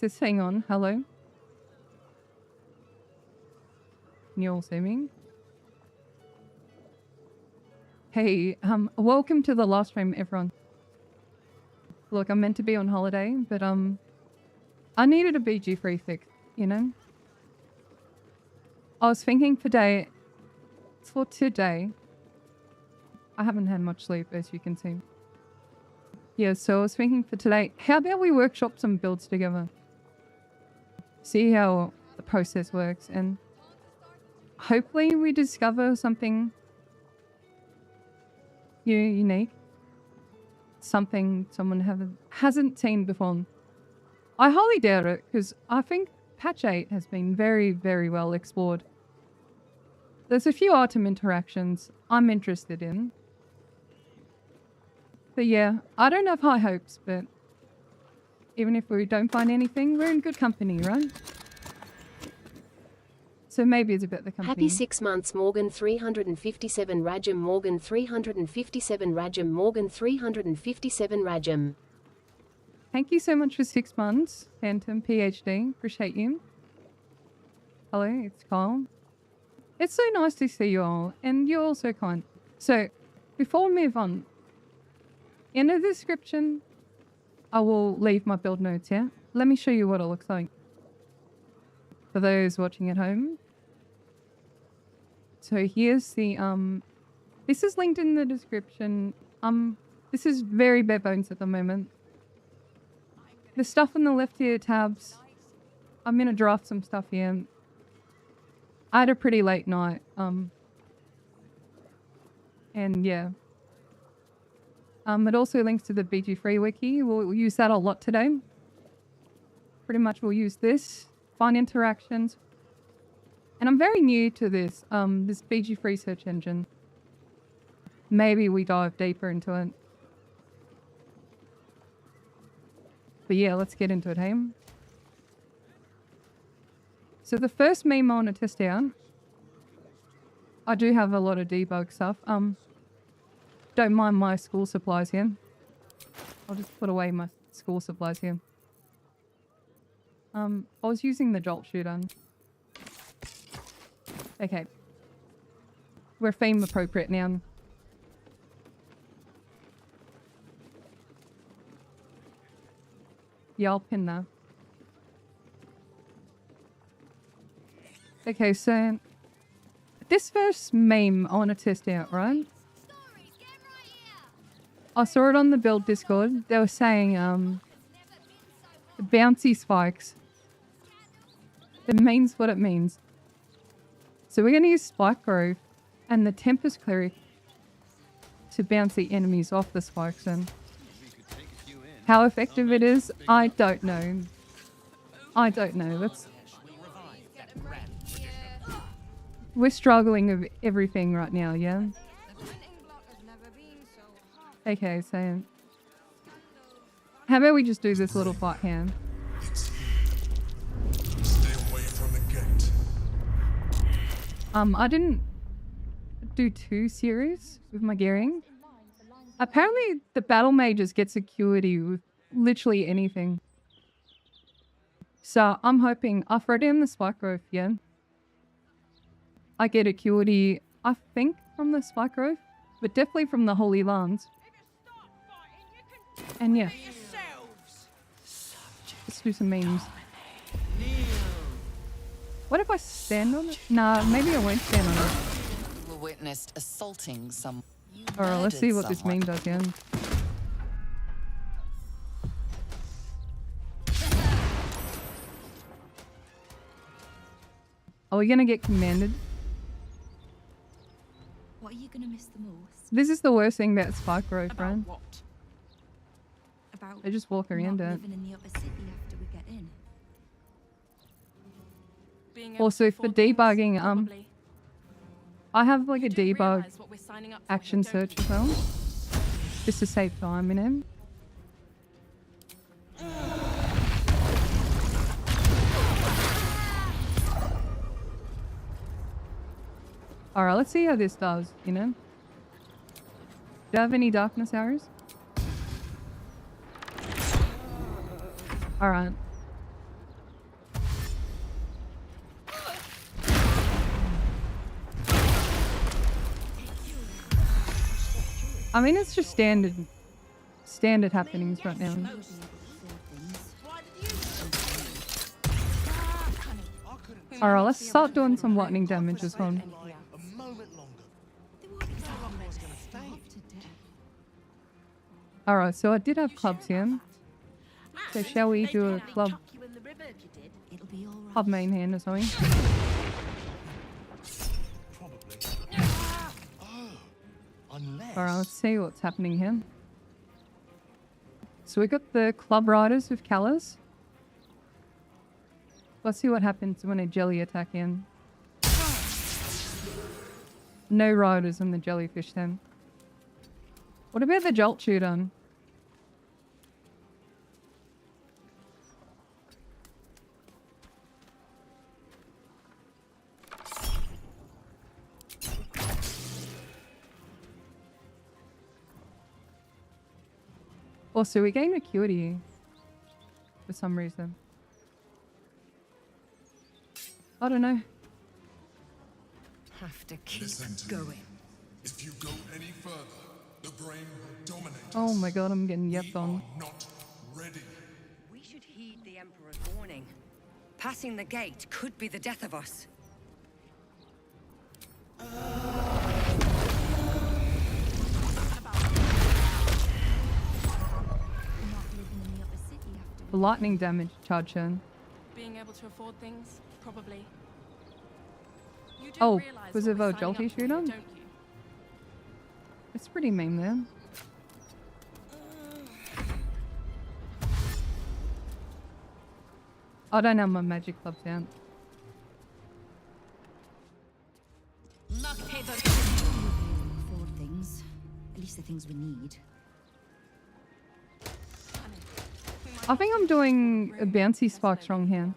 this thing on. Hello. Can you all see me? Hey, welcome to the last stream, everyone. Look, I'm meant to be on holiday, but I needed a BG3 fix, you know? I was thinking for today, I haven't had much sleep, as you can see. Yeah, so I was thinking for today, how about we workshop some builds together? See how the process works, and hopefully we discover something unique. Something someone hasn't seen before. I highly doubt it, because I think patch 8 has been very, very well explored. There's a few item interactions I'm interested in. But yeah, I don't have high hopes, but even if we don't find anything, we're in good company, right? So maybe it's about the company. Happy 6 months, Morgan 357 Rajam, Morgan 357 Rajam, Morgan 357 Rajam. Thank you so much for 6 months, Phantom PhD. Appreciate you. Hello, it's Kyle. It's so nice to see you all, and you're all so kind. So, before we move on, in the description, I will leave my build notes here. Let me show you what it looks like. For those watching at home. So here's the, this is linked in the description. This is very bare bones at the moment. The stuff on the left here tabs, I'm gonna draft some stuff here. I had a pretty late night, and yeah. It also links to the BG3 wiki. We'll use that a lot today. Pretty much we'll use this, find interactions. And I'm very new to this, this BG3 search engine. Maybe we dive deeper into it. But yeah, let's get into it, hey? So the first meme I want to test out, I do have a lot of debug stuff. Don't mind my school supplies here. I'll just put away my school supplies here. I was using the jolt shooter. Okay. We're theme appropriate now. Yeah, I'll pin that. Okay, so this first meme I want to test out, right? I saw it on the build Discord. They were saying the bouncy spikes. It means what it means. So we're going to use Spike Grove and the Tempest Cleric to bounce the enemies off the spikes. And how effective it is, I don't know. I don't know. We're struggling with everything right now, yeah? Okay, so how about we just do this little fight here? I didn't do too serious with my gearing. Apparently the battle mages get security with literally anything. So I'm hoping I throw down the Spike Grove, yeah. I get acuity, I think, from the Spike Grove, but definitely from the Holy Lance. And yeah. Let's do some memes. What if I stand on it? Nah, maybe I won't stand on it. You witnessed assaulting some. Alright, let's see what this meme does here. Are we gonna get commanded? What are you gonna miss the most? This is the worst thing about Spike Grove, right? What? About They just walk around it. living in the upper city after we get in. Also for debugging, I have like a debug action search as well, just to save time in it. Alright, let's see how this does, you know? Do you have any darkness arrows? Alright. I mean, it's just standard happenings right now. Alright, let's start doing some lightning damage as well. Alright, so I did have clubs here. So shall we do a club main hand or something? Alright, let's see what's happening here. So we got the club riders with callus. Let's see what happens when a jelly attack in. No riders on the jellyfish then. What about the jolt shooter? Also, we gain acuity for some reason. I don't know. Have to keep Listen to going. me. If you go any further, the brain will dominate Oh us. my god, I'm getting We yapped on. are not ready. We should heed the Emperor's warning. Passing the gate could be the death of us. Not living in the upper city after we Lightning damage charge in. Being able to afford things, probably. You do Oh, realise was what it we're a signing jolty up for, shooter? don't you? It's pretty mean then. I don't have my magic clubs out. afford things. At least the things we need. I think I'm doing a bouncy spikes wrong here.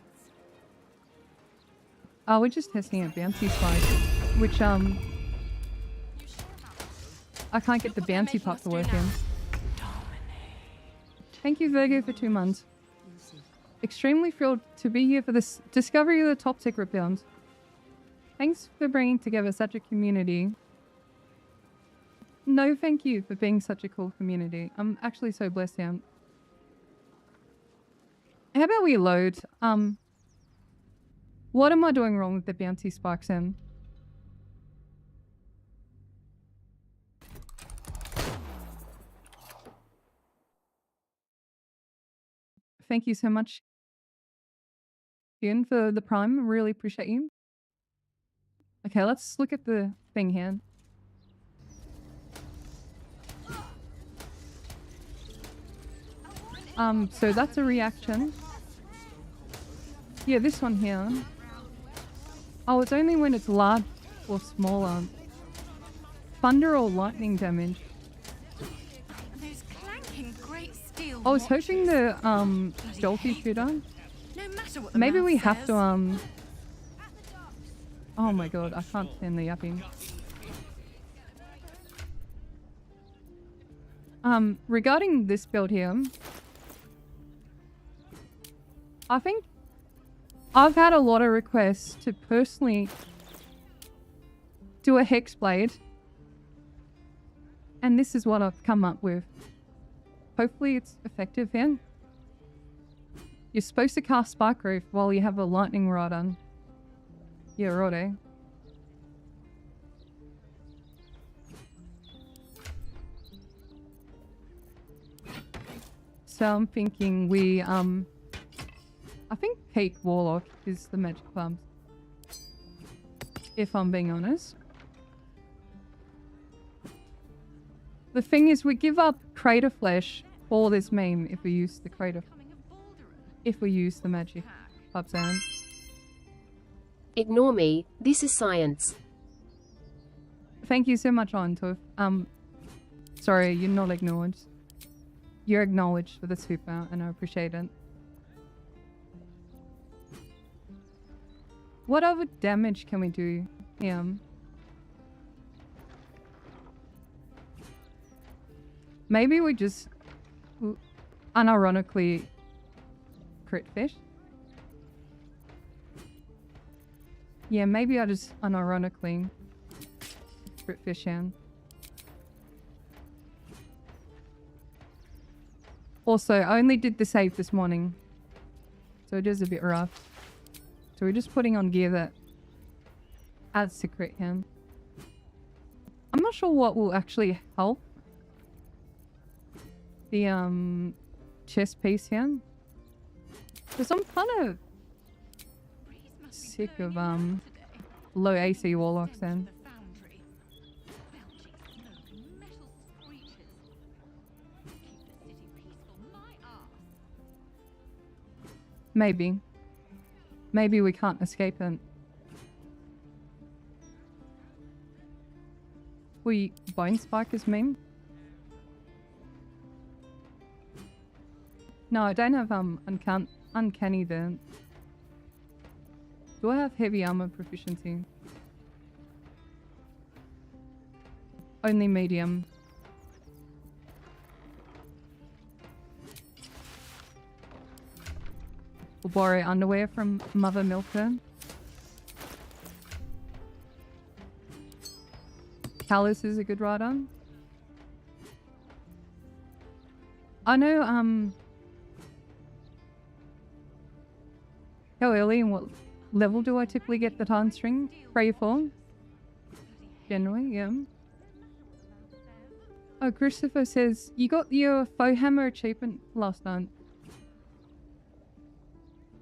Oh, we're just testing a bouncy spike, which I can't get the bouncy part to work in. Thank you, Virgo, for 2 months. Extremely thrilled to be here for this discovery of the top secret bound. Thanks for bringing together such a community. No, thank you for being such a cool community. I'm actually so blessed now. How about we load? What am I doing wrong with the bouncy spikes in? Thank you so much, Ian, for the prime. Really appreciate you. Okay, let's look at the thing here. So that's a reaction. Yeah, this one here. Oh, it's only when it's large or smaller. Thunder or lightning damage. Those clanking great steel I was hoping watches. the jolty shooter. No matter what the Maybe mouth we have says. to Oh my god, I can't stand the yapping. Regarding this build here, I think I've had a lot of requests to personally do a hex blade, and this is what I've come up with. Hopefully it's effective then. You're supposed to cast Spark Roof while you have a lightning rod on. Yeah, righto. So I'm thinking we, I think Peak Warlock is the magic club. If I'm being honest. The thing is, we give up Crater Flesh for this meme if we use the Crater... If we use the magic club sound. Ignore me, this is science. Thank you so much, Ontuf. Sorry, you're not ignored. You're acknowledged for the super, and I appreciate it. What other damage can we do here? Maybe we just unironically crit fish. Yeah, maybe I just unironically crit fish in. Also, I only did the save this morning, so it is a bit rough. So we're just putting on gear that adds to crit him. I'm not sure what will actually help the chest piece here, because I'm kind of sick of low AC warlocks then. Maybe. Maybe we can't escape it. We bone spikers mean? No, I don't have uncanny then. Do I have heavy armor proficiency? Only medium. We'll borrow underwear from Mother Milker. Callus is a good rider. I know how early and what level do I typically get the time string? 3 or 4? Generally, yeah. Oh, Christopher says, you got your faux hammer achievement last night.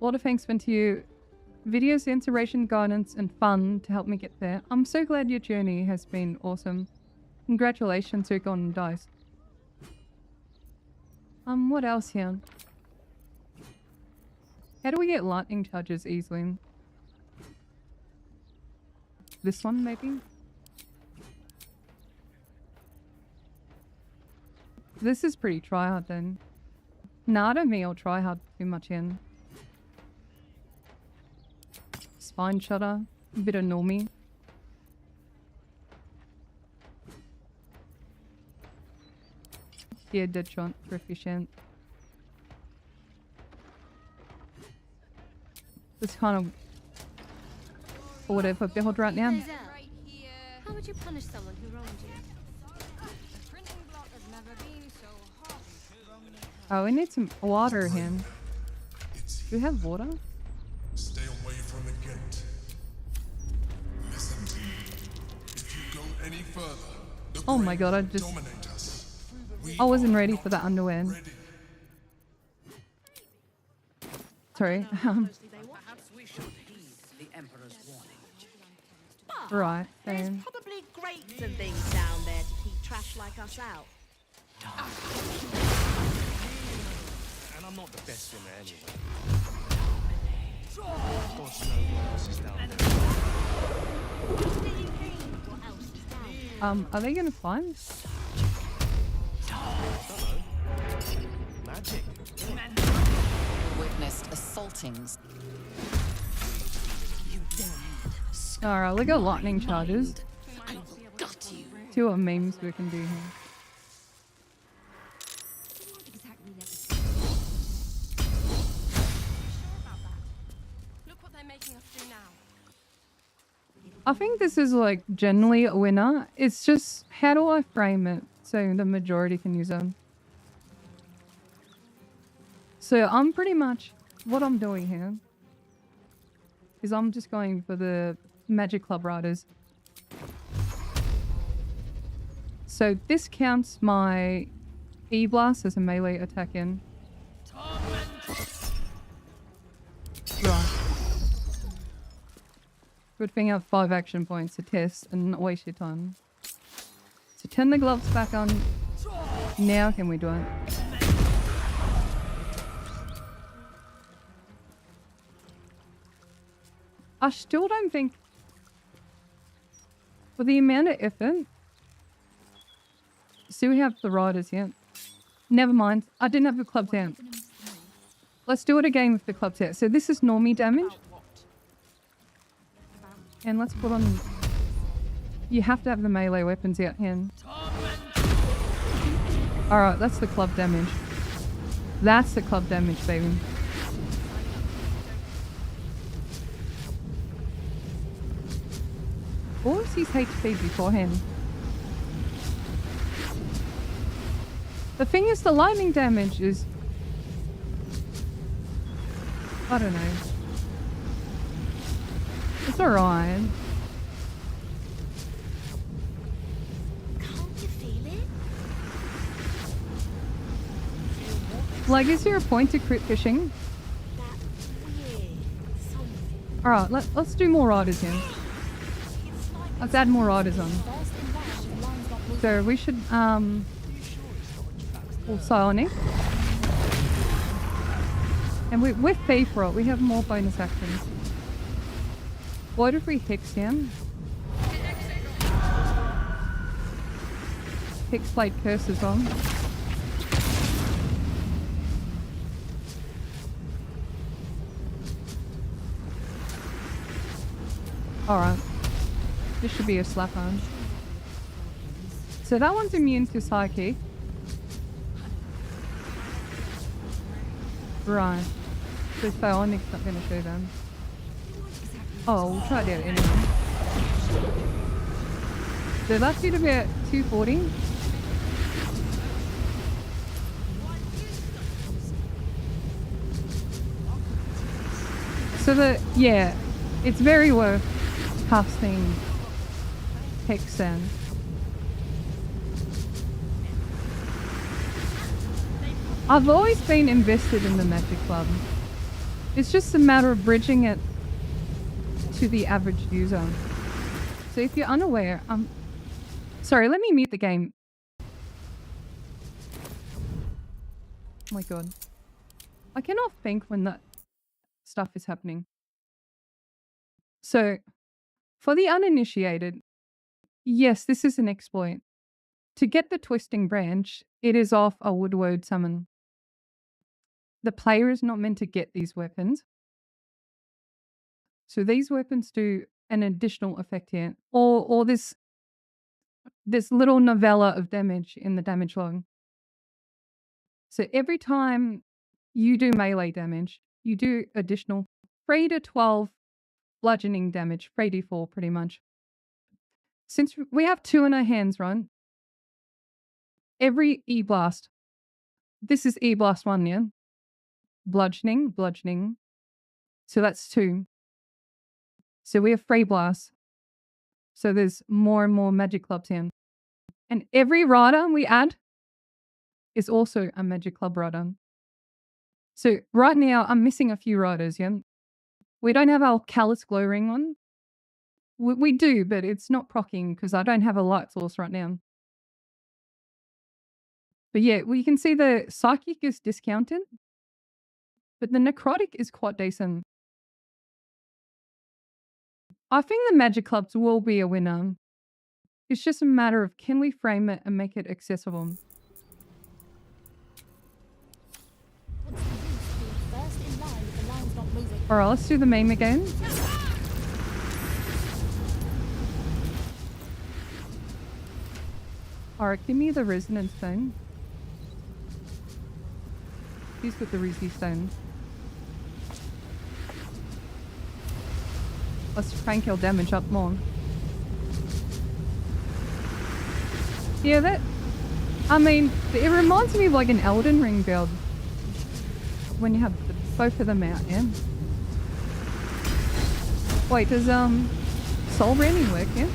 A lot of thanks went to you. Videos, inspiration, guidance, and fun to help me get there. I'm so glad your journey has been awesome. Congratulations, Rick on Dice. What else here? How do we get lightning charges easily? This one, maybe? This is pretty tryhard then. Nah, I don't think I'll try hard too much in. Spine shutter, a bit of normie. Yeah, dead shot, proficient. This kind of whatever build right now. How would you punish someone who wronged you? Oh, we need some water here. Do we have water? Stay away from the gate. Listen to me. If you go any further, the Oh my Brain god, will dominate us. I wasn't ready for that underwear. Ready. Sorry. Perhaps we should heed the Emperor's warning. Right. There's Then. probably grates and things down there to keep trash like us out. And I'm not the best swimmer anyway. Gosh knows what else is down there. Are they gonna find? Magic. Witnessed assaultings. Alright, we got lightning charges. I will gut you. See what memes we can do here. Look what they're making us do now. I think this is like generally a winner. It's just how do I frame it so the majority can use them. So I'm pretty much what I'm doing here is I'm just going for the Magic Club Riders. So this counts my E-Blast as a melee attack in. Right. Good thing I have 5 action points to test and not waste your time. So turn the gloves back on. Now can we do it? I still don't think, for the amount of effort, see we have the riders yet. Never mind, I didn't have the clubs out. Let's do it again with the clubs out. So this is normie damage. And let's put on, you have to have the melee weapons out here. Alright, that's the club damage. That's the club damage, baby. What was his HP beforehand? The thing is, the lightning damage is I don't know. It's alright. Can't you feel it? Like, is there a point to crit fishing? That weird something. Alright, let's do more riders here. It's like Let's add more riders on. So we should, well, psionic. And with P for it, we have more bonus actions. What if we Hex him? Hex Blade Curses on. Alright. This should be a slap on. So that one's immune to Psychic. Right. So Psionic's not going to show them. Oh, we'll try it out anyway. So that's due to be at 240. So yeah, it's very worth casting Hex then. I've always been invested in the Magic Club. It's just a matter of bridging it to the average user. So if you're unaware, sorry, let me mute the game. Oh my god. I cannot think when that stuff is happening. So, for the uninitiated, yes, this is an exploit. To get the Twisting Branch, it is off a Woodward summon. The player is not meant to get these weapons. So these weapons do an additional effect here. Or this little novella of damage in the damage log. So every time you do melee damage, you do additional 3 to 12 bludgeoning damage, 3d4 pretty much. Since we have 2 in our hands, right? Every E-Blast. This is E-Blast 1, yeah? Bludgeoning. So that's 2. So we have 3 blasts. So there's more and more Magic Clubs here. And every rider we add is also a Magic Club rider. So right now I'm missing a few riders, yeah? We don't have our Callous Glow Ring on. We do, but it's not proccing because I don't have a light source right now. But yeah, we can see the Psychic is discounted, but the Necrotic is quite decent. I think the Magic Clubs will be a winner. It's just a matter of can we frame it and make it accessible. Alright, let's do the meme again. Alright, give me the Resonance Stone. He's got the Resi Stone. Let's crank your damage up more. Yeah, that... I mean, it reminds me of like an Elden Ring build. When you have both of them out, yeah? Wait, does Soul Branding work, yeah?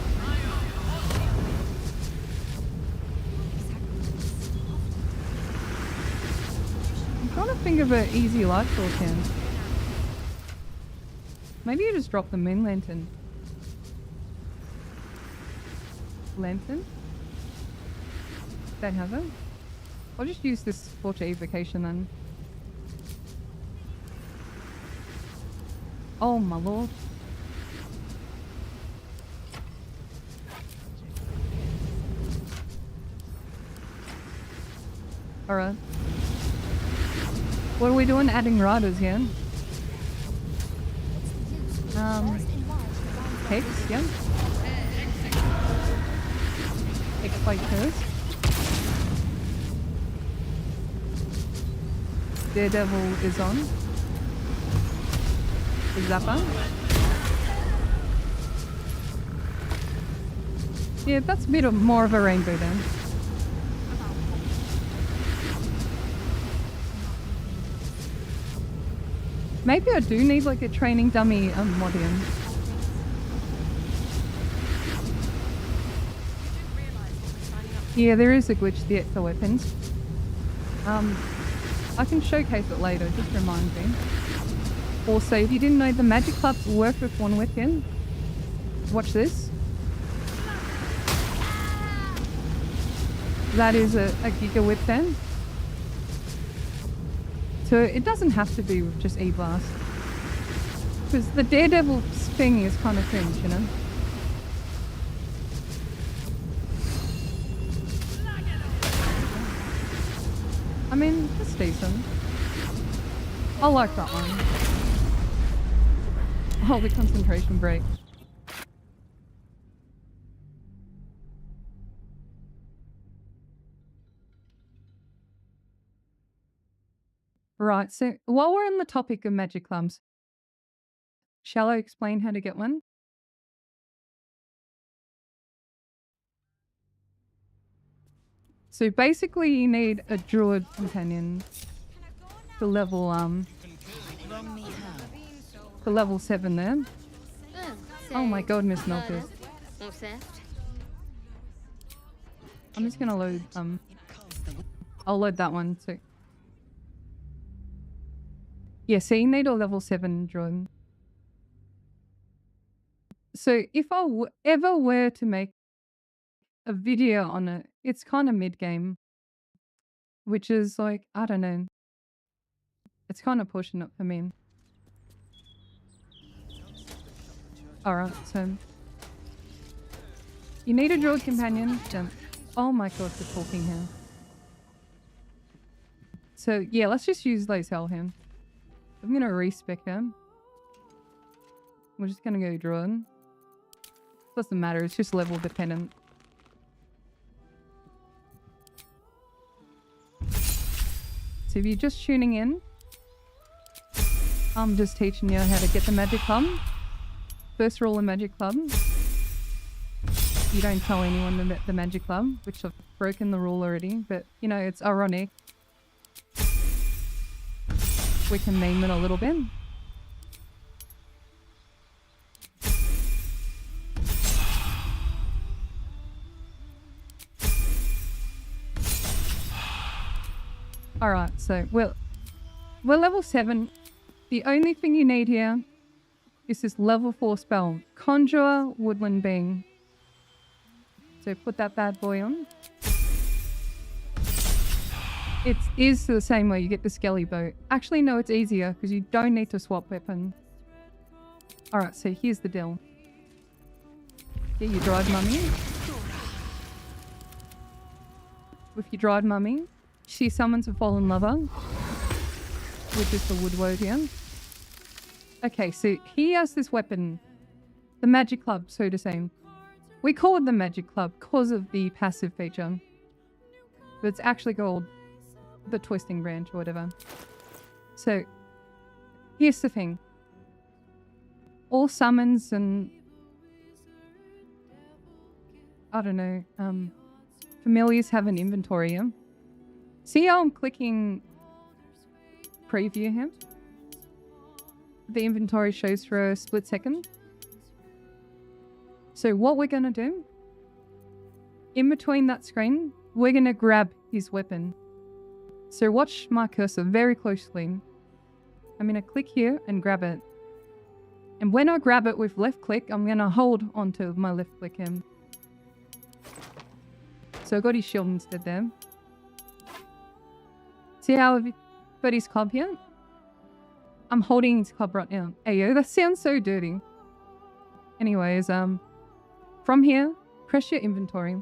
I'm trying to think of an easy light source here. Maybe you just drop the Moon Lantern. Lantern? Don't have it? I'll just use this Torch Evocation then. Oh my lord. Alright. What are we doing? Adding riders here? Hex, yeah. X-Blade Curse. Daredevil is on. Zappa. Yeah, that's a bit more of a rainbow then. Maybe I do need like a training dummy mod in. Yeah, there is a glitch to get the weapons. I can showcase it later, just remind me. Also, if you didn't know, the magic clubs work with one weapon. Watch this. That is a Giga Whip then. So it doesn't have to be with just E-Blast. Because the Daredevil thing is kind of cringe, you know? I mean, it's decent. I like that one. Oh, the concentration break. Right, so while we're on the topic of magic clubs, shall I explain how to get one? So basically you need a druid companion for level for level 7 there. Oh my god, Miss Milkers. I'm just gonna load I'll load that one too. Yeah, so you need a level 7 druid. So if I ever were to make a video on it, it's kind of mid-game. Which is like, I don't know. It's kind of pushing it for me. Alright, so... You need a druid companion. Oh my god, the talking here. So yeah, let's just use those Hellhound. I'm gonna respec him. We're just gonna go druid. Doesn't matter, it's just level dependent. So if you're just tuning in, I'm just teaching you how to get the magic club. First rule of magic club. You don't tell anyone about the magic club, which I've broken the rule already, but you know, it's ironic. We can meme it a little bit. Alright, so we're level 7. The only thing you need here is this level 4 spell. Conjure Woodland Being. So put that bad boy on. It is the same way you get the Skelly Bow. Actually, no, it's easier because you don't need to swap weapon. Alright, so here's the deal. Get your dried mummy. With your dried mummy, she summons a fallen lover, which is the Woodwode here. Okay, so he has this weapon, the magic club, so to say. We call it the magic club because of the passive feature, but it's actually called the twisting branch or whatever. So here's the thing. All summons and I don't know, familiars have an inventory here. See how I'm clicking preview here? The inventory shows for a split second. So what we're going to do, in between that screen, we're going to grab his weapon. So watch my cursor very closely. I'm going to click here and grab it. And when I grab it with left click, I'm going to hold onto my left click here. So I got his shield instead there. See how I've got his club here? I'm holding his club right now. Ayo, that sounds so dirty. Anyways, from here, press your inventory.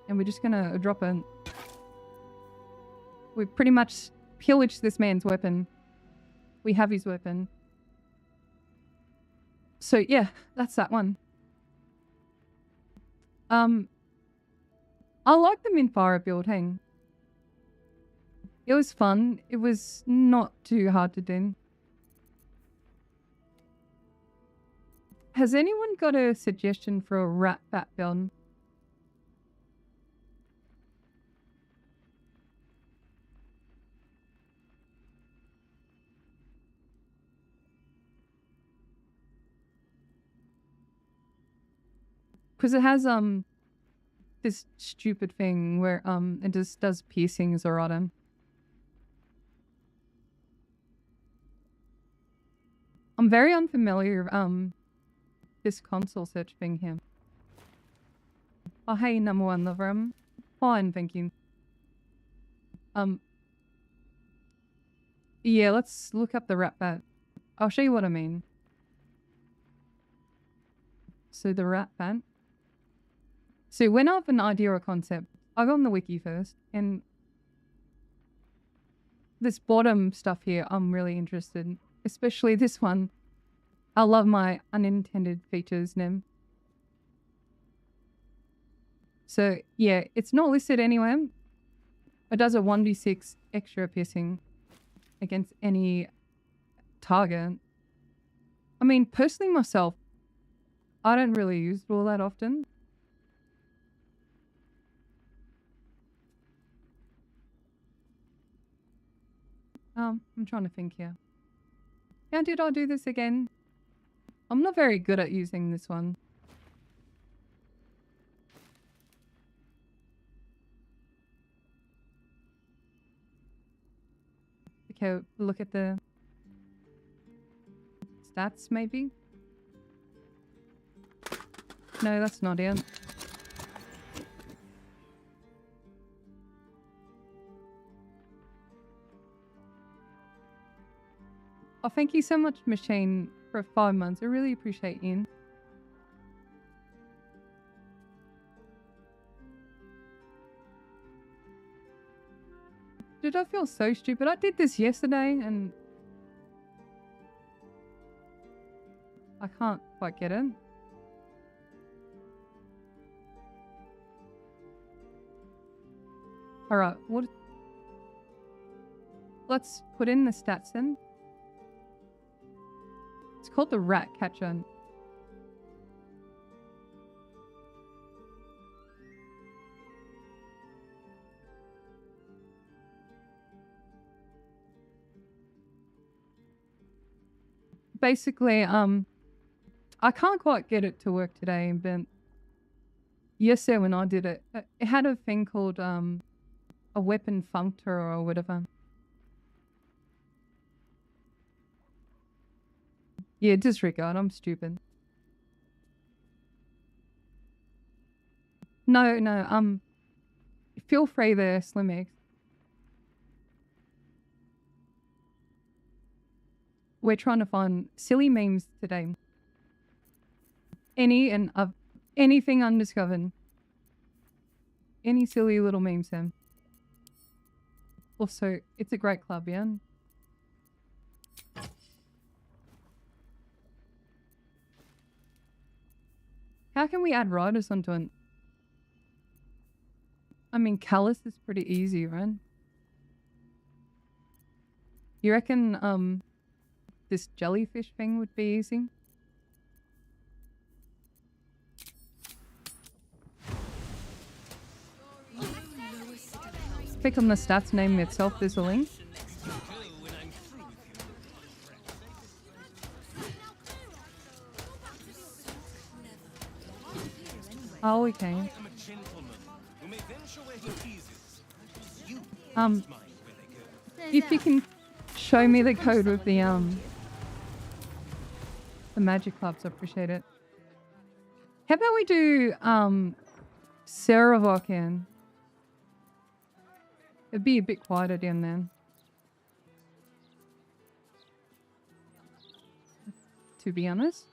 And we're just gonna drop it. We pretty much pillaged this man's weapon. We have his weapon. So yeah, that's that one. I like the Minfire build, hang. It was fun. It was not too hard to do. Has anyone got a suggestion for a rat bat build? Because it has this stupid thing where it just does piercings or autumn. I'm very unfamiliar with this console search thing here. Oh hey, number one lover. Fine, thank you. Yeah, let's look up the rat bat. I'll show you what I mean. So the rat bat. So when I have an idea or concept, I go on the wiki first, and this bottom stuff here I'm really interested in, especially this one. I love my unintended features name. So yeah, it's not listed anywhere. It does a 1d6 extra piercing against any target. I mean, personally myself, I don't really use it all that often. I'm trying to think here. How did I do this again? I'm not very good at using this one. Okay, look at the stats maybe. No, that's not it. Oh, thank you so much, Machine, for 5 months. I really appreciate you. Dude, I feel so stupid. I did this yesterday and I can't quite get it. Alright, what? Let's put in the stats then. It's called the rat catcher. Basically, I can't quite get it to work today, but yesterday when I did it, it had a thing called a weapon functor or whatever. Yeah, disregard, I'm stupid. No, feel free there, Slimix. We're trying to find silly memes today. Any and anything undiscovered. Any silly little memes, Sam. Also, it's a great club, yeah? How can we add riders onto it? I mean, Callus is pretty easy, right? You reckon, this jellyfish thing would be easy? Click on the stats name itself, there's a link. Oh, okay. If you can show me the code with the magic clubs, I appreciate it. How about we do Saravakan? It'd be a bit quieter down there. To be honest.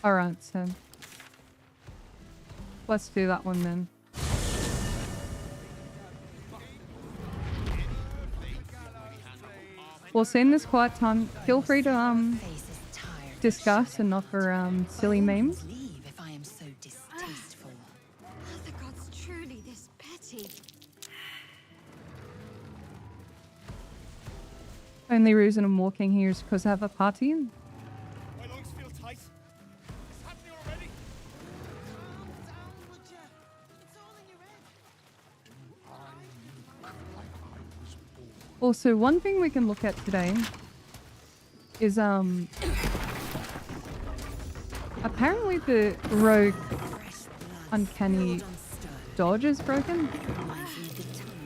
Alright, so let's do that one then. We'll see in this quiet time. Feel free to Face is tired discuss and not for silly memes. Leave if I am so distasteful. Are the gods truly this petty? Only reason I'm walking here is because I have a party. My lungs feel tight. It's happening already. Calm down, would ya? It's all in your head. Also, one thing we can look at today is apparently the rogue uncanny dodge is broken.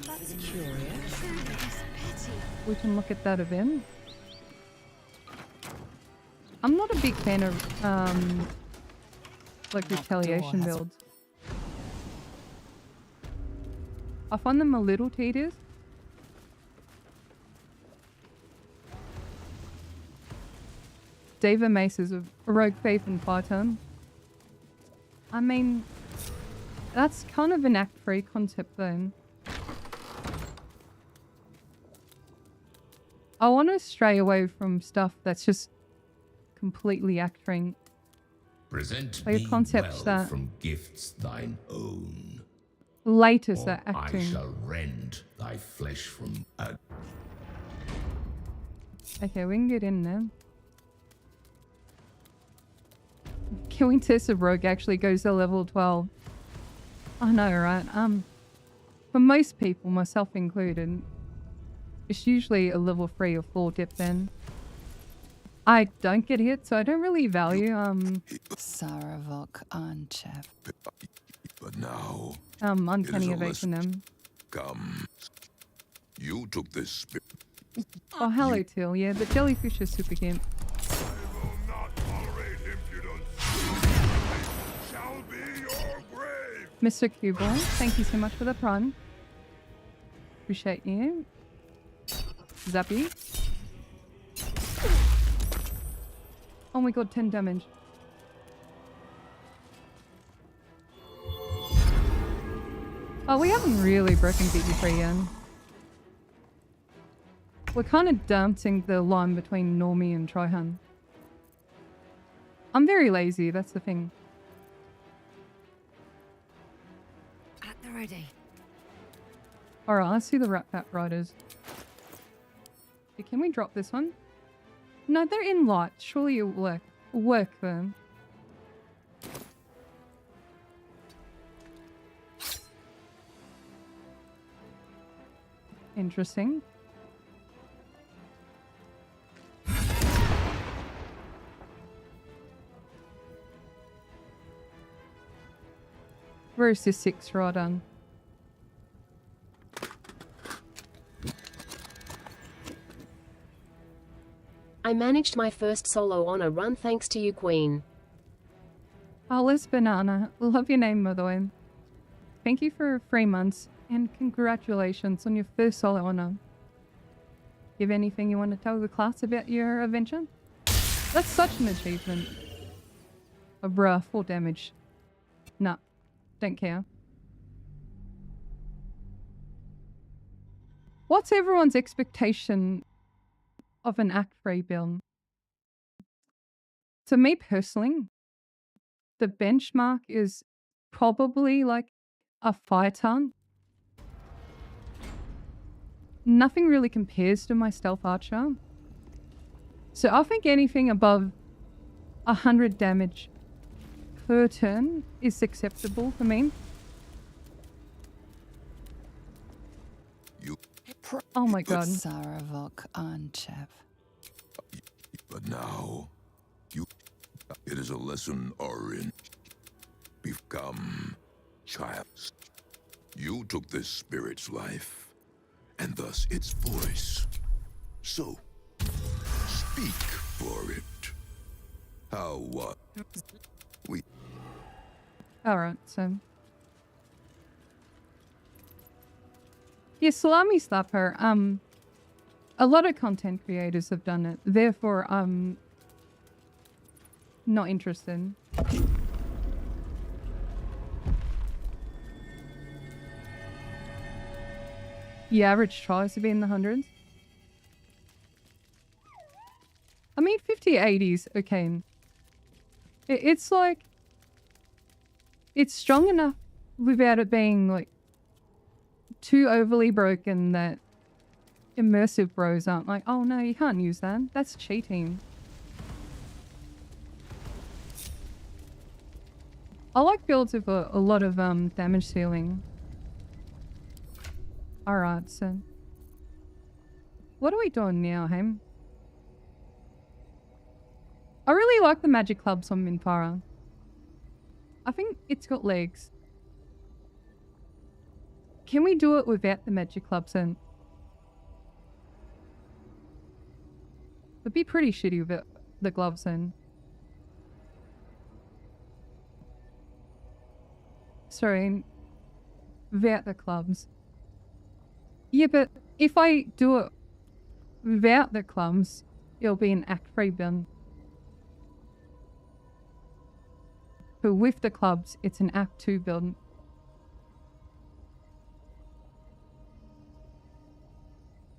That's curious. We can look at that a bit. I'm not a big fan of like retaliation builds. I find them a little tedious. Dava Mace is a rogue faith and fighter. I mean, that's kind of an Act 3 concept though. I want to stray away from stuff that's just completely Act 3. Present Like me concepts well that from gifts thine own. latest Or at I acting. shall rend thy flesh from a Okay, we can get in there. Killing test of rogue actually goes to level 12. I know, right? For most people, myself included, it's usually a level 3 or 4 dip then. I don't get hit, so I don't really value Saravok Anchev. But now, uncanny It is a evasion them. come. You took this spirit. Oh, hello, Till. Yeah, the jellyfish is super cute. I will not tolerate impudence. It shall be your grave. Mr. Cuball, thank you so much for the prime. Appreciate you. Zappy. Oh my god, 10 damage. Oh, we haven't really broken BG3 yet. We're kind of dancing the line between Normie and Tryhan. I'm very lazy, that's the thing. At the ready. Alright, let's see the Rat Bat Riders. Okay, can we drop this one? No, they're in light. Surely it will work for them. Interesting. Where is this 6 rider? I managed my first solo on a run thanks to you, Queen. Alice Banana. Love your name, by the way. Thank you for 3 months, and congratulations on your first solo honor. You have anything you want to tell the class about your adventure? That's such an achievement. Oh, bruh, 4 damage. Nah, don't care. What's everyone's expectation of an Act 3 build? To me personally, the benchmark is probably like a fighter. Nothing really compares to my stealth archer. So I think anything above 100 damage per turn is acceptable for me. Oh my god. Saravok Anchev. But now, it is a lesson, Orin. Become child. You took this spirit's life, and thus its voice. So, speak for it. How what? We. Alright, so. Yeah, Salami Slapper, a lot of content creators have done it. Therefore, I'm not interested. The average tries to be in the hundreds. I mean, 50 the 80s, okay. It's like... It's strong enough without it being, like, too overly broken that immersive bros aren't like, oh no, you can't use that. That's cheating. I like builds with a lot of damage ceiling. Alright, so... What are we doing now, Ham? I really like the magic clubs on Minfara. I think it's got legs. Can we do it without the magic clubs in? It'd be pretty shitty without the gloves in. Sorry, without the clubs. Yeah, but if I do it without the clubs, it'll be an Act 3 bin. But with the clubs, it's an Act 2 build.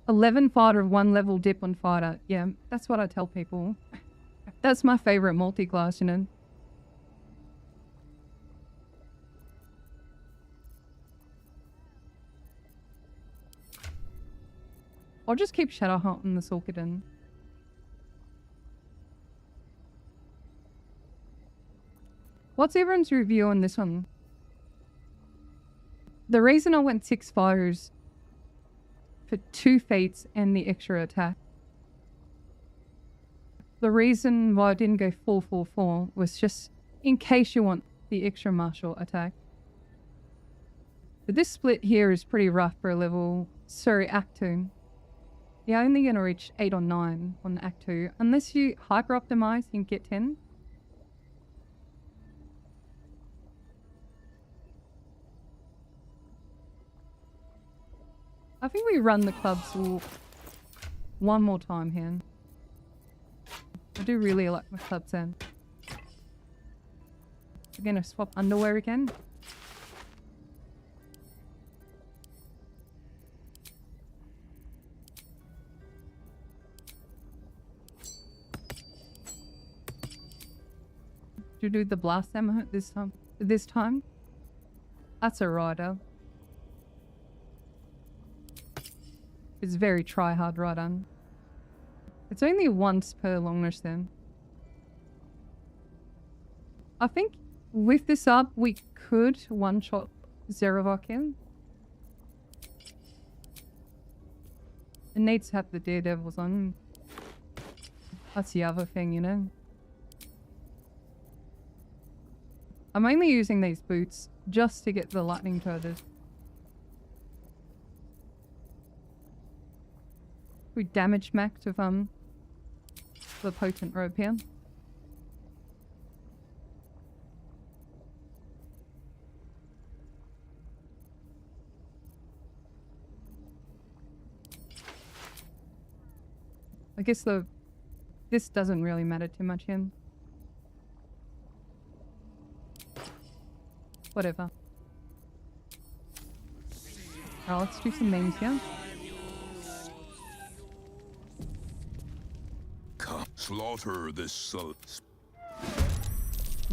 "11 fighter, 1 level dip on fighter." Yeah, that's what I tell people. That's my favorite multi-class, you know. I'll just keep shadow hunting the Sulkadin. What's everyone's review on this one? The reason I went 6 fires for 2 fates and the extra attack. The reason why I didn't go 4-4-4 was just in case you want the extra martial attack. But this split here is pretty rough for a level... Sorry, Act 2. You're only going to reach 8 or 9 on Act 2. Unless you hyper optimize, you can get 10. I think we run the clubs one more time here. I do really like my clubs in. We're going to swap underwear again. Do you do the blast ammo this time? That's a rider. It's very try-hard rider. It's only once per longish then. I think with this up, we could one-shot Zerevok in. It needs to have the Daredevils on. That's the other thing, you know. I'm only using these boots just to get the lightning charges. We damage max with the potent rope here. I guess this doesn't really matter too much here. Whatever. Alright, let's do some memes here. Slaughter this soul.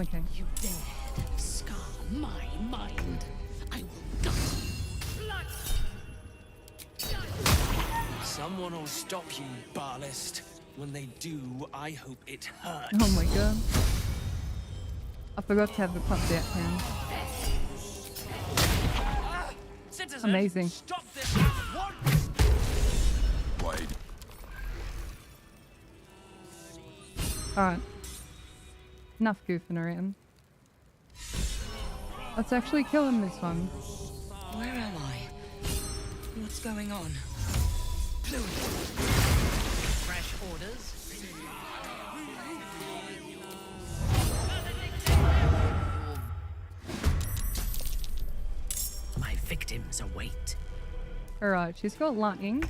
Okay. You dared scar my mind. I will gut you. Someone will stop you, Barlist. When they do, I hope it hurts. Oh my god. I forgot to have the clubs out here. Citizens, Amazing. stop this at once! Wide. Alright. Enough goofing around. Let's actually kill him this one. Where am I? What's going on? Fresh orders. My victims await. Alright, she's got lightning.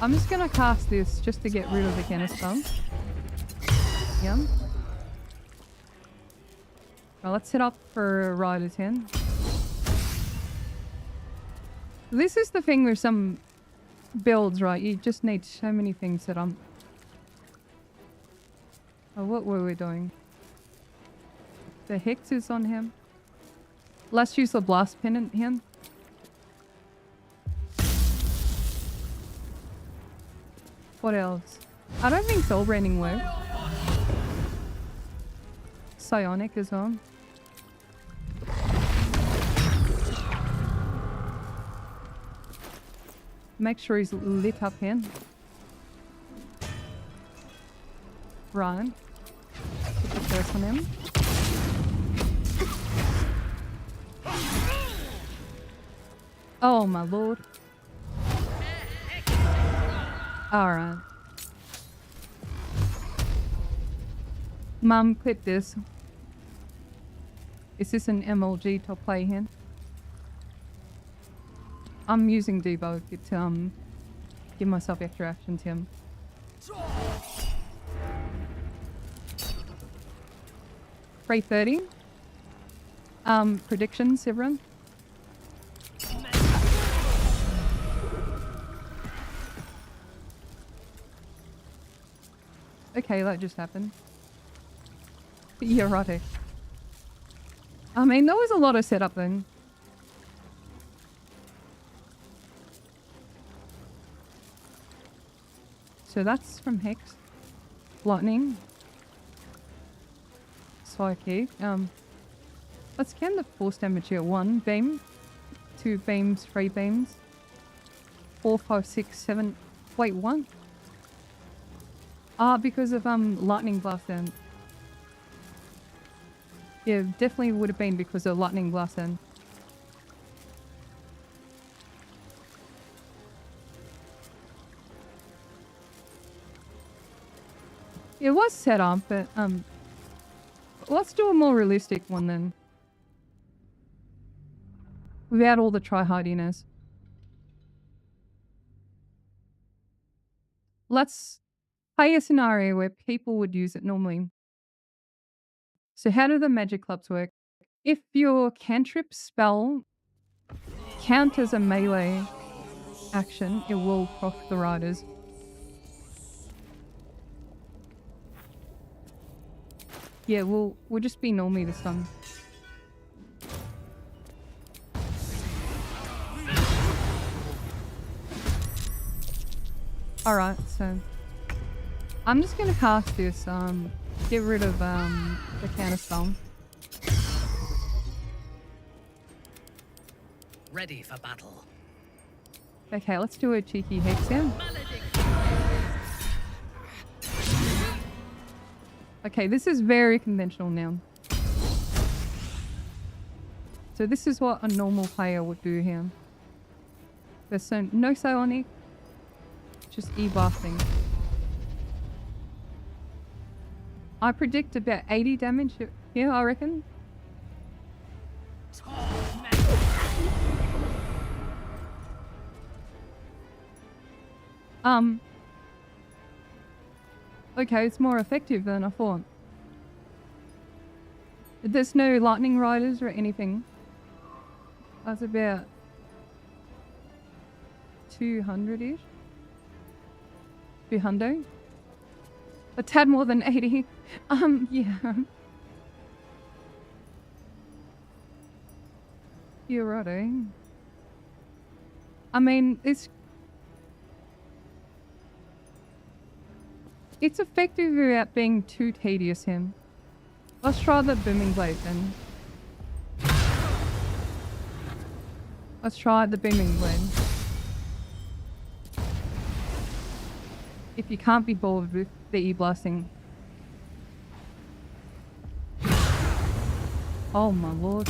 I'm just gonna cast this just to get rid of the canister. Yum. Well, let's head up for Rider 10. This is the thing with some builds, right? You just need so many things that Oh, what were we doing? The hex is on him. Let's use the blast pin on him. What else? I don't think soul branding works. Psionic as well. Make sure he's lit up here. Right. Put the first on him. Oh my lord. Alright. Mum, clip this. Is this an MLG to play here? I'm using debug to give myself extra actions here. 3:30. Predictions, everyone. Okay, that just happened. Erotic. I mean, there was a lot of setup then. So that's from Hex. Lightning. Psychic. Let's scan the force damage here. 1 beam. 2 beams, 3 beams. 4, 5, 6, 7. Wait, what? Ah, because of lightning blast then. Yeah, definitely would have been because of lightning blast then. It was set up, but let's do a more realistic one then. Without all the try-hardiness. Let's play a scenario where people would use it normally. So how do the magic clubs work? If your cantrip spell count as a melee action, it will proc the riders. Yeah, we'll just be normally this time. Alright, so I'm just gonna cast this, get rid of the counter spell. Ready for battle. Okay, let's do a cheeky hex here. Okay, this is very conventional now. So this is what a normal player would do here. There's no psionic, just e-blasting. I predict about 80 damage here, I reckon. Okay, it's more effective than I thought. There's no lightning riders or anything. That's about 200-ish. 200. A tad more than 80. Yeah. You're right, eh? I mean, it's effective without being too tedious here. Let's try the booming blade then. Let's try the booming blade. If you can't be bored with the e-blasting. Oh my lord.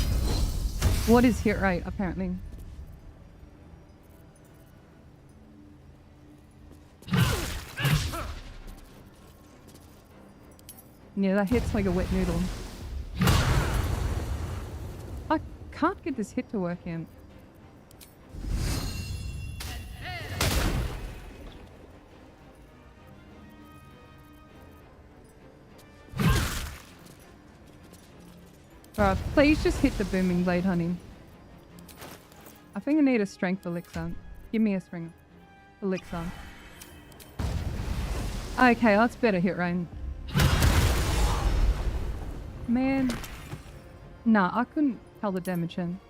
What is hit rate apparently? Yeah, that hits like a wet noodle. I can't get this hit to work in. Alright, please just hit the booming blade, honey. I think I need a strength elixir. Give me a strength elixir. Okay, that's better hit rate. Man. Nah, I couldn't tell the damage in.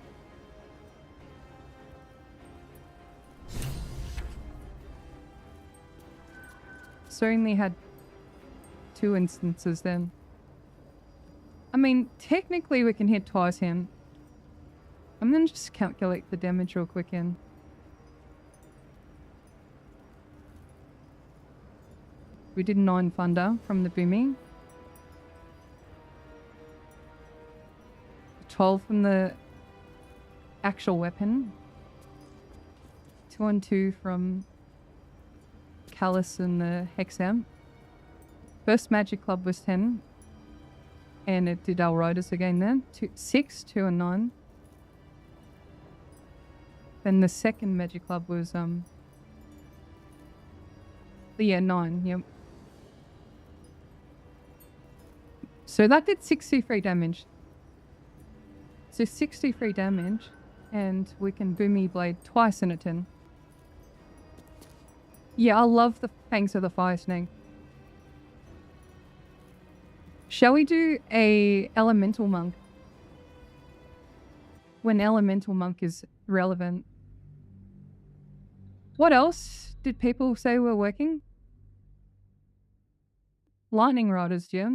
So I only had 2 instances then. I mean, technically we can hit twice in. I'm gonna just calculate the damage real quick in. We did 9 thunder from the booming. 12 from the actual weapon. 2 and 2 from Callus and the Hexam. First magic club was 10. And it did Riders again then. 6, 2 and 9. Then the second magic club was yeah, 9, yep. So that did 63 damage. So 63 damage, and we can Boomy Blade twice in a 10. Yeah, I love the Fangs of the Fire Snake. Shall we do a Elemental Monk? When Elemental Monk is relevant. What else did people say were working? Lightning Riders, yeah.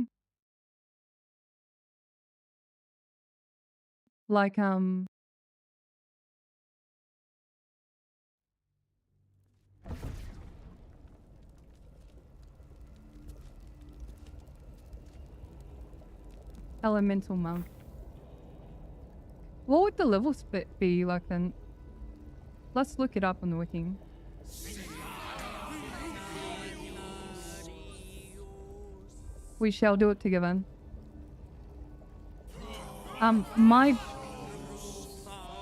Like, Elemental Monk. What would the level split be like then? Let's look it up on the wiki. We shall do it together. My...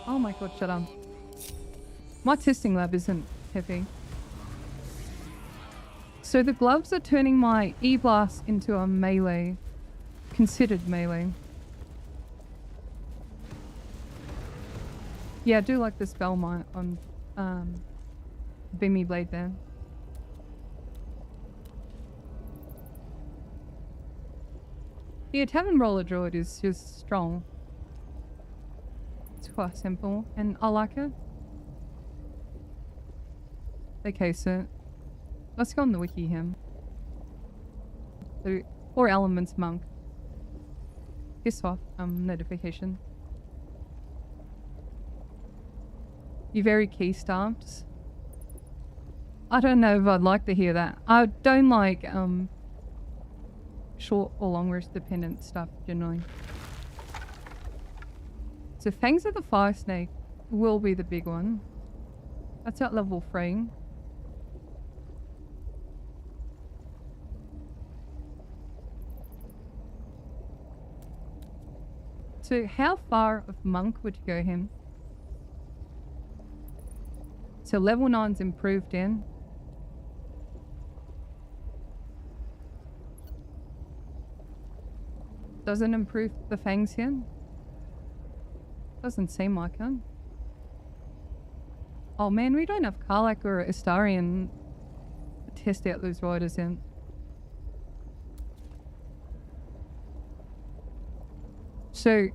Oh my god, shut up. My testing lab isn't heavy. So the gloves are turning my E-Blast into a melee. Considered melee. Yeah, I do like the spell mine on Beamy Blade there. Yeah, Tavern Roller Druid is just strong. It's quite simple and I like it. Okay, so let's go on the wiki here. So, or Elements Monk. Piss off, notification. You very key starved. I don't know if I'd like to hear that. I don't like short or long rest dependent stuff generally. So Fangs of the Fire Snake will be the big one. That's at level 3. So how far of Monk would you go him? So level 9's improved in. Doesn't improve the Fangs here? Doesn't seem like it. Oh man, we don't have Karlak or Astarion to test out those riders in. So,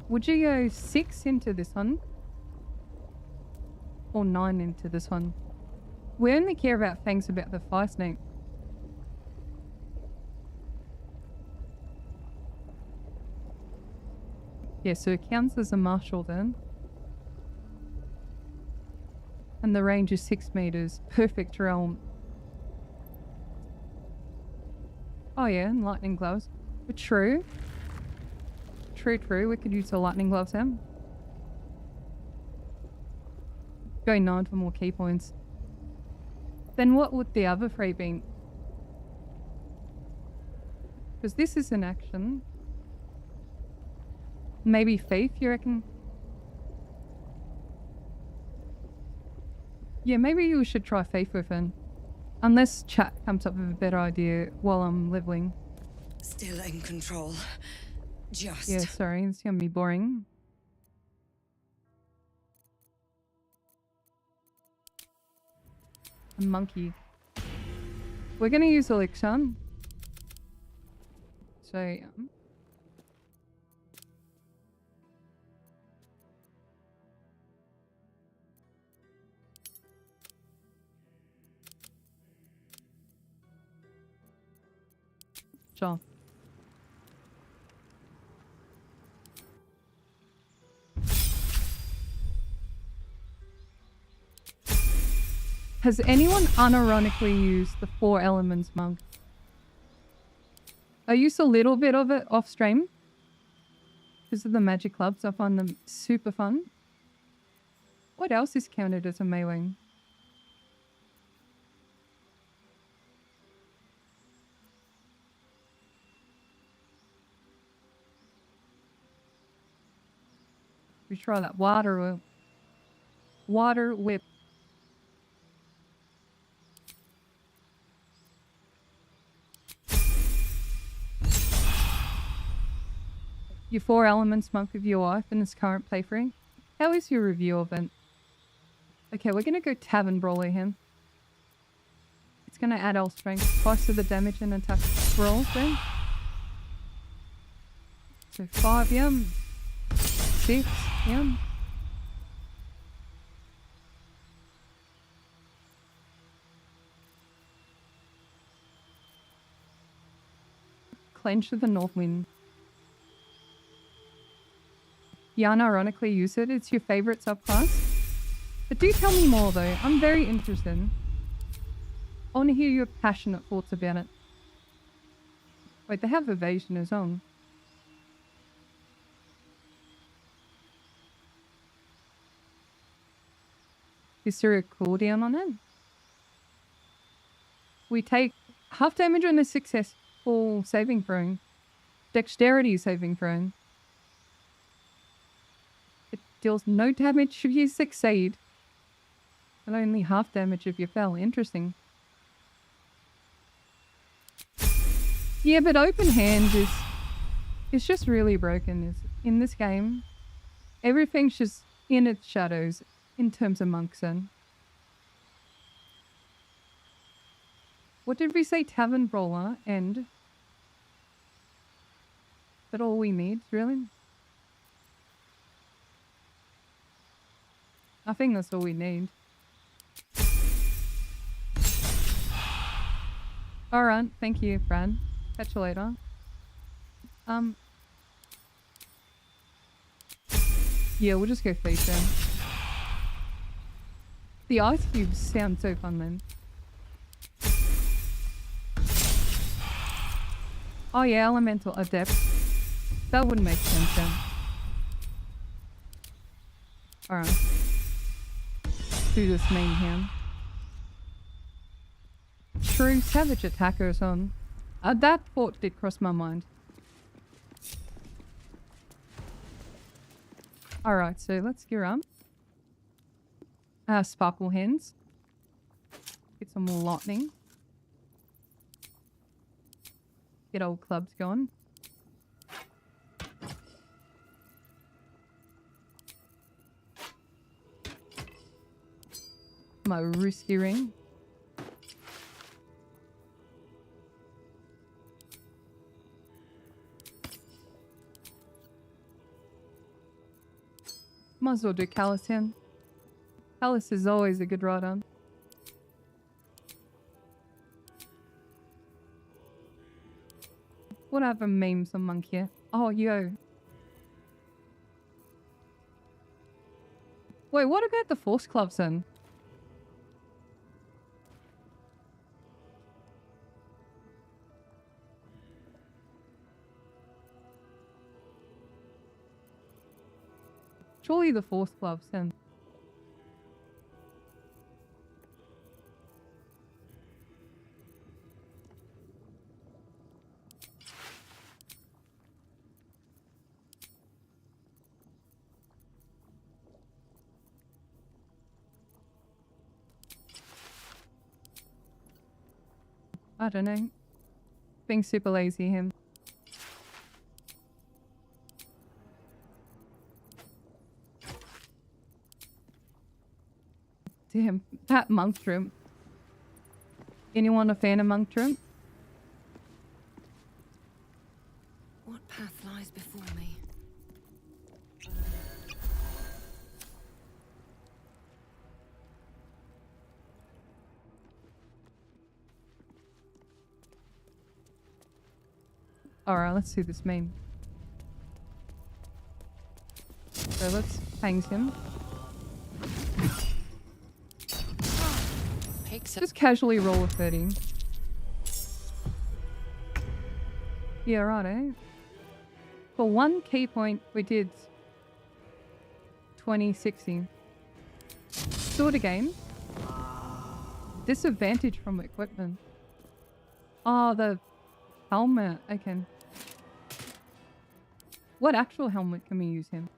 would you go 6 into this one? Or 9 into this one? We only care about Fangs about the Fire Snake. Yeah, so it counts as a martial then. And the range is 6 meters. Perfect realm. Oh yeah, and lightning gloves. But true. True. We could use the lightning gloves then. Go 9 for more key points. Then what would the other 3 be? Because this is an action. Maybe Faith, you reckon? Yeah, maybe you should try Faith with him. Unless chat comes up with a better idea while I'm leveling. Still in control. Just. Yeah, sorry, it's gonna be boring. A monkey. We're gonna use Elixir. So, Sure. Has anyone unironically used the 4 elements mug? I used a little bit of it off stream because of the magic clubs. I find them super fun. What else is counted as a melee? We try that water whip. Water whip. Your 4 elements monk of your wife in this current playthrough. How is your review of it? Okay, we're gonna go Tavern Brawler here. It's gonna add our strength twice to the damage and attack rolls then. So 5 yum. 6 yum. Clench of the North Wind. You unironically use it. It's your favorite subclass. But do tell me more though. I'm very interested. I want to hear your passionate thoughts about it. Wait, they have evasion as well. Is there a cooldown on it? We take half damage on a successful saving throw. Dexterity saving throw. It deals no damage if you succeed. And only half damage if you fail. Interesting. Yeah, but open hand is just really broken. In this game, everything's just in its shadows in terms of monks then. What did we say? Tavern Brawler and... Is that all we need, really? I think that's all we need. Alright, thank you, Fran. Catch you later. Yeah, we'll just go feature. The ice cubes sound so fun then. Oh yeah, elemental adept. That wouldn't make sense then. Alright. Do this main hand. True savage attackers on. That thought did cross my mind. Alright, so let's gear up. Sparkle hands. Get some more lightning. Get old clubs going. My risky ring. Might as well do Callus here. Callus is always a good rider. What other memes on Monk here? Oh, yo. Wait, what about the Force Clubs then? Surely the Force Clubs then. I don't know. Being super lazy him. Damn, that monk room. Anyone a fan of monk room? What path lies before me? Alright, let's see this mean. So let's hang him. Just casually roll a 30. Yeah, right, eh? For one key point, we did 2060. Sort of game. Disadvantage from equipment. Oh, the helmet. Okay. What actual helmet can we use him?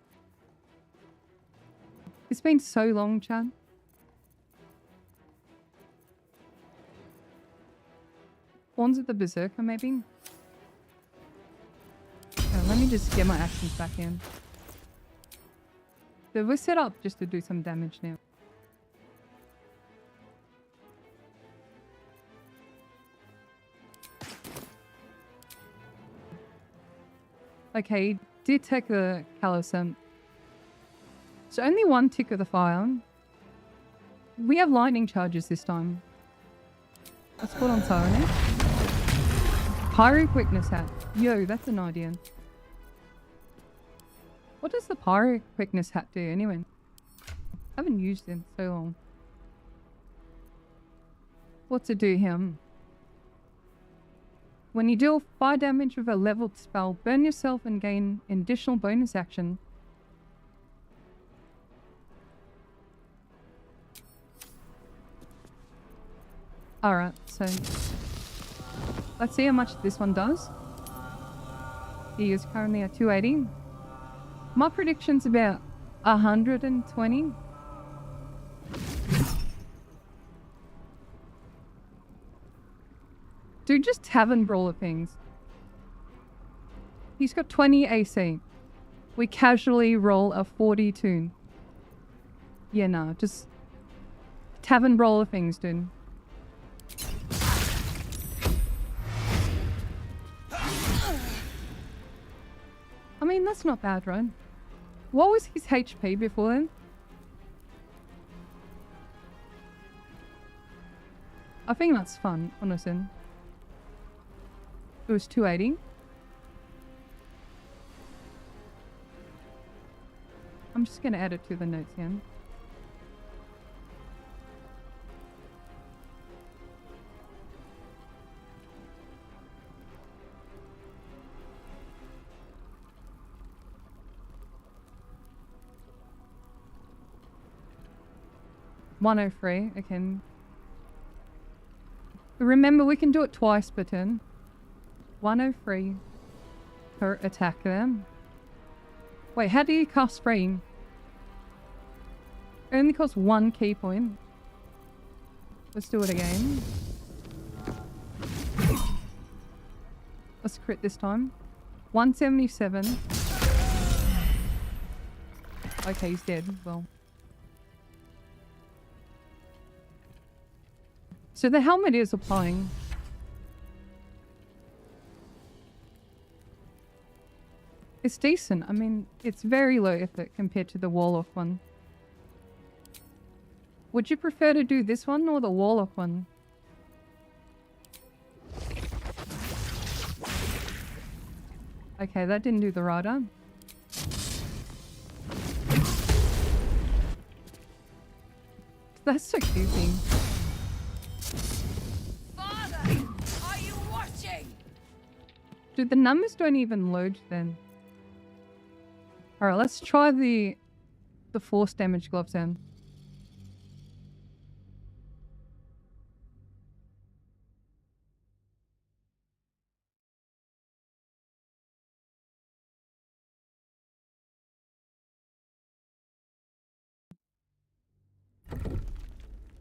It's been so long, Chad. Horns of the Berserker, maybe? Oh, let me just get my actions back in. So we're set up just to do some damage now. Okay, did take the Callosum. So only one tick of the fire. We have lightning charges this time. Let's put on Siren. Pyro Quickness hat. Yo, that's an idea. What does the Pyro Quickness hat do anyway? I haven't used it in so long. What's it do him? When you deal fire damage with a leveled spell, burn yourself and gain an additional bonus action. Alright, so let's see how much this one does. He is currently at 280. My prediction's about 120. Dude, just tavern brawler things. He's got 20 AC. We casually roll a 42. Yeah, no, just tavern brawler things, dude. I mean, that's not bad, right? What was his HP before then? I think that's fun, honestly. It was 280. I'm just going to add it to the notes here. $103, okay. Remember, we can do it twice per turn. 103 per attack then. Wait, how do you cast frame? It only costs 1 key point. Let's do it again. Let's crit this time. 177. Okay, he's dead. Well. So the helmet is applying. It's decent. I mean, it's very low effort compared to the Warlock one. Would you prefer to do this one or the Warlock one? Okay, that didn't do the rider. That's so goofy. Father, are you watching? Dude, the numbers don't even load then. Alright, let's try the force damage gloves then.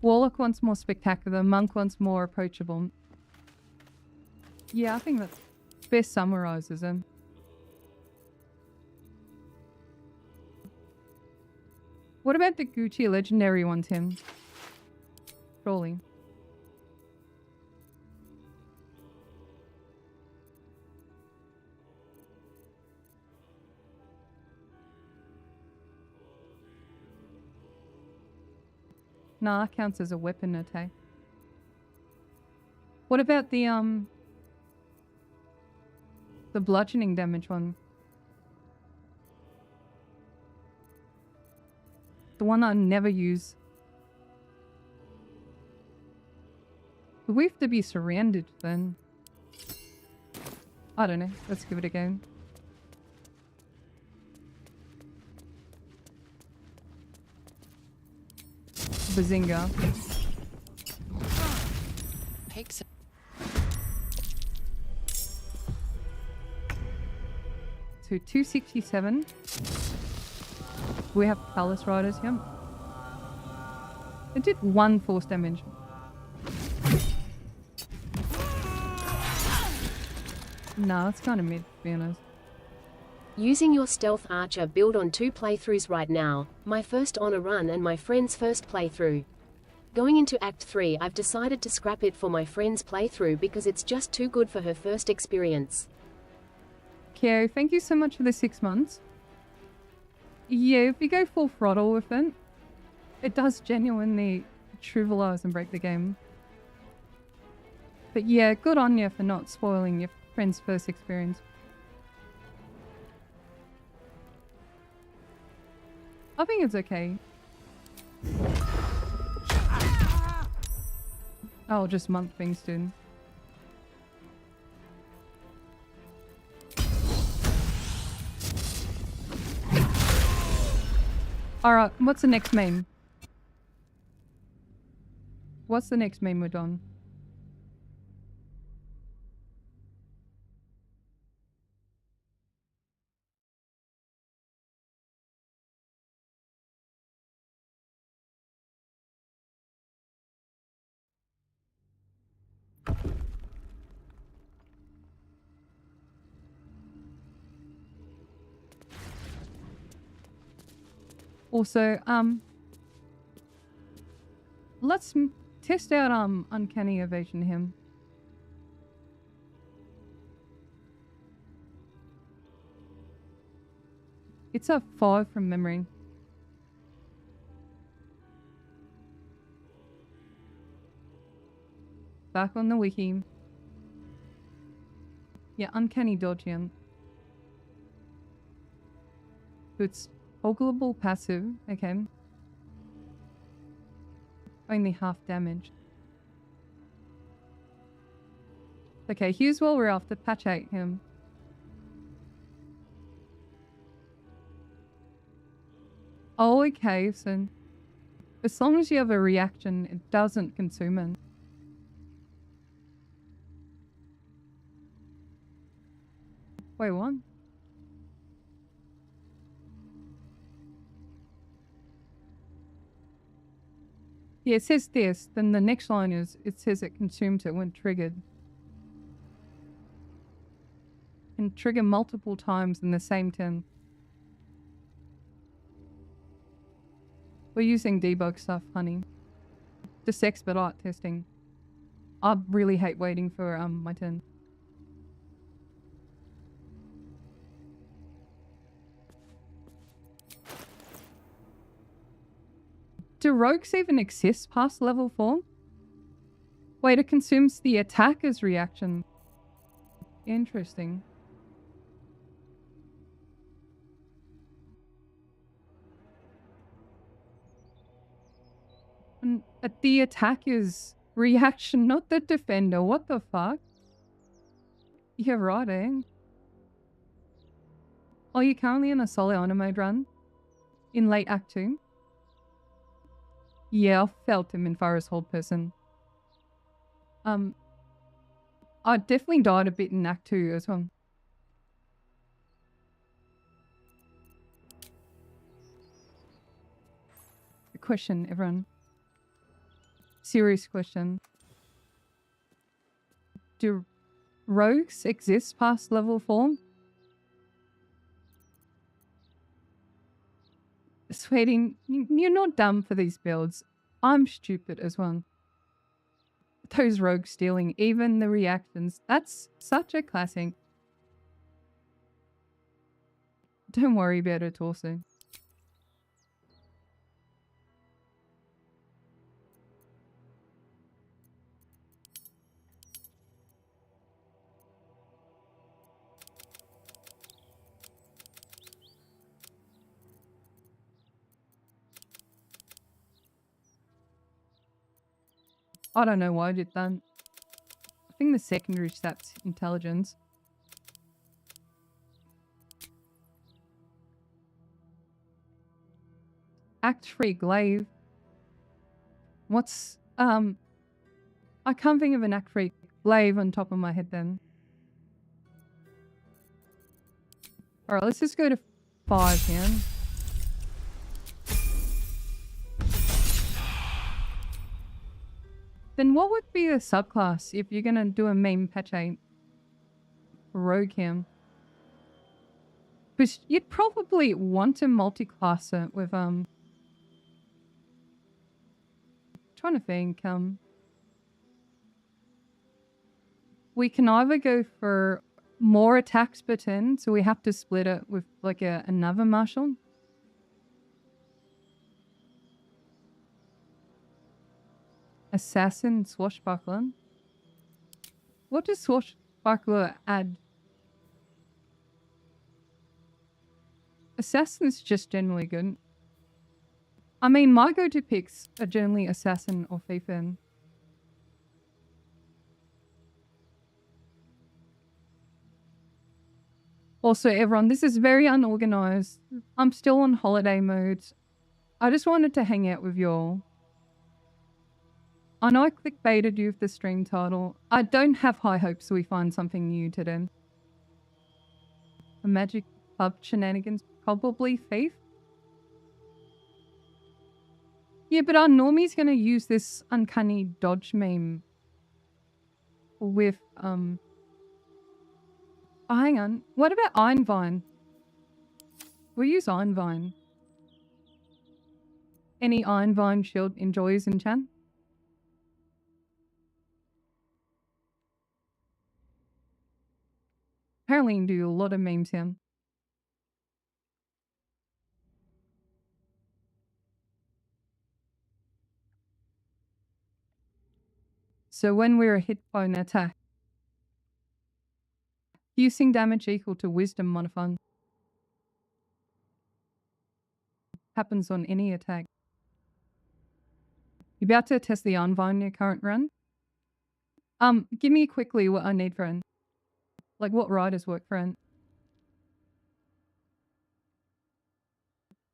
Warlock one's more spectacular, Monk one's more approachable. Yeah, I think that's best summarizes him. What about the Gucci legendary one, Tim? Surely. Nah, counts as a weapon attack. What about the The bludgeoning damage one. The one I never use. Do we have to be surrounded then? I don't know. Let's give it a go. Bazinga. Pigs. So 267. We have Palace Riders here. It did 1 force damage. No, it's kind of mid, to be honest. Using your stealth archer build on 2 playthroughs right now, my first on a run and my friend's first playthrough. Going into Act 3, I've decided to scrap it for my friend's playthrough because it's just too good for her first experience. Kyo, thank you so much for the 6 months. Yeah, if you go full throttle with it, it does genuinely trivialize and break the game. But yeah, good on you for not spoiling your friend's first experience. I think it's okay. I'll just monk things soon. Alright, what's the next meme? What's the next meme we're on? Also, let's test out uncanny evasion him. It's a 5 from memory. Back on the wiki. Yeah, uncanny dodge him. It's toggleable passive. Okay. Only half damage. Okay, here's what we're after. Patch 8 him. Oh, okay, so as long as you have a reaction, it doesn't consume it. Wait, what? Yeah, it says this, then the next line is, it says it consumes it when triggered. Can trigger multiple times in the same turn. We're using debug stuff, honey. Just expedite testing. I really hate waiting for my turn. Do rogues even exist past level 4? Wait, it consumes the attacker's reaction. Interesting. And at the attacker's reaction, not the defender. What the fuck? Yeah, right, eh? Oh, you're currently in a solo honor mode run? In late Act 2? Yeah, I felt him in Forest Hold person. I definitely died a bit in Act 2 as well. A question, everyone. Serious question. Do rogues exist past level 4? Sweating, you're not dumb for these builds. I'm stupid as well. Those rogues stealing, even the reactions. That's such a classic. Don't worry about it also. I don't know why I did that. I think the secondary stats intelligence. Act 3 glaive. What's I can't think of an Act 3 glaive on top of my head then. Alright, let's just go to 5 here. Then what would be the subclass if you're gonna do a main patch rogue him? Because you'd probably want to multi-class it with trying to think, we can either go for more attacks per turn, so we have to split it with like another martial. Assassin, swashbuckler. What does swashbuckler add? Assassin's just generally good. I mean, my go-to picks are generally assassin or thiefin. Also, everyone, this is very unorganized. I'm still on holiday mode. I just wanted to hang out with y'all. I know I clickbaited you with the stream title. I don't have high hopes we find something new today. A magic club shenanigans, probably thief. Yeah, but our normie's gonna use this uncanny dodge meme with oh, hang on. What about Ironvine? We use Ironvine. Any Ironvine shield enjoys in chat? Apparently you can do a lot of memes here. So when we're hit by an attack, using damage equal to wisdom modifier happens on any attack. You about to test the Ironvine in your current run? Give me quickly what I need for it. Like what riders work for it.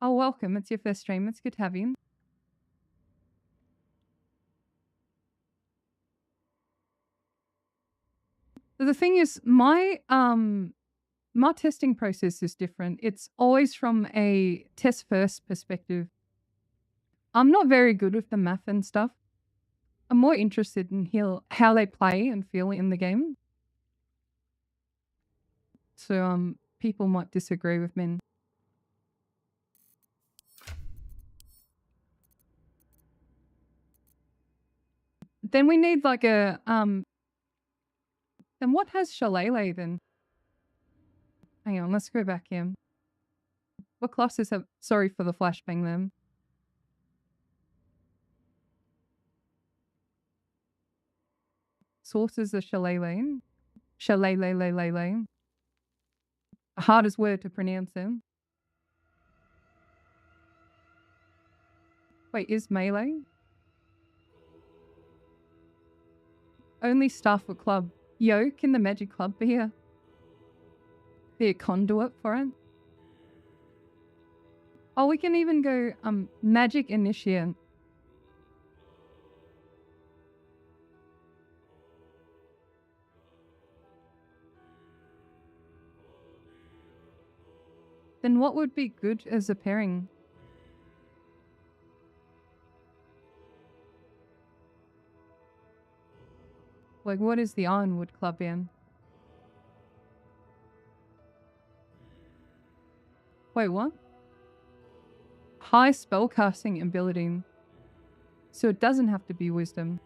Oh, welcome. It's your first stream. It's good to have you. The thing is, my testing process is different. It's always from a test first perspective. I'm not very good with the math and stuff. I'm more interested in how they play and feel in the game. So people might disagree with me. Then we need like a then what has Shillelagh then? Hang on, let's go back here. What classes have sorry for the flashbang then? Sources of Shillelagh. Shillelagh. Hardest word to pronounce them. Wait, is melee? Only staff or club. Yo, can the magic club be a conduit for it? Oh, we can even go magic initiate. Then what would be good as a pairing? Like, what is the Ironwood Club in? Wait, what? High spellcasting ability. So it doesn't have to be wisdom.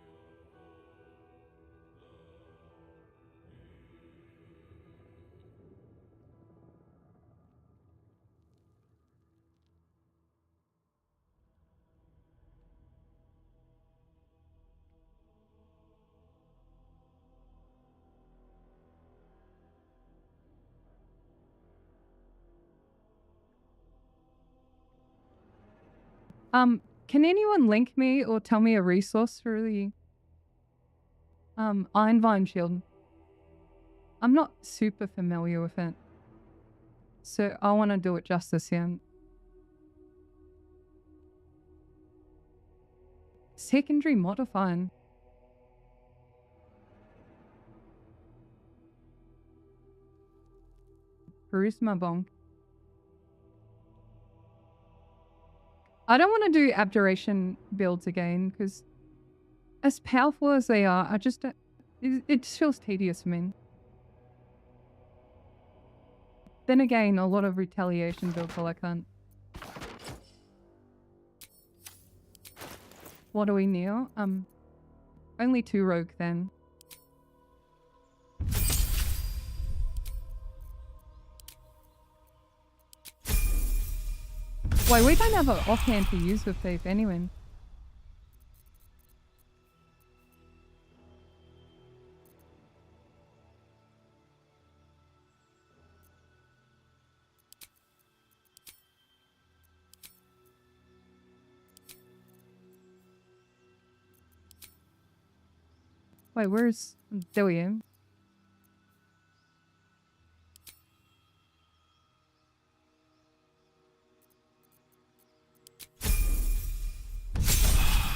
Can anyone link me or tell me a resource for the Iron Vine Shield. I'm not super familiar with it. So I want to do it justice here. Secondary modifying. Charisma bonk. I don't want to do abjuration builds again because as powerful as they are, I just don't, it just feels tedious for me. Then again, a lot of retaliation builds while I can't. What do we need? Only 2 rogue then. Wait, we don't have an offhand to use with Thief anyway. Wait, where's... There we are.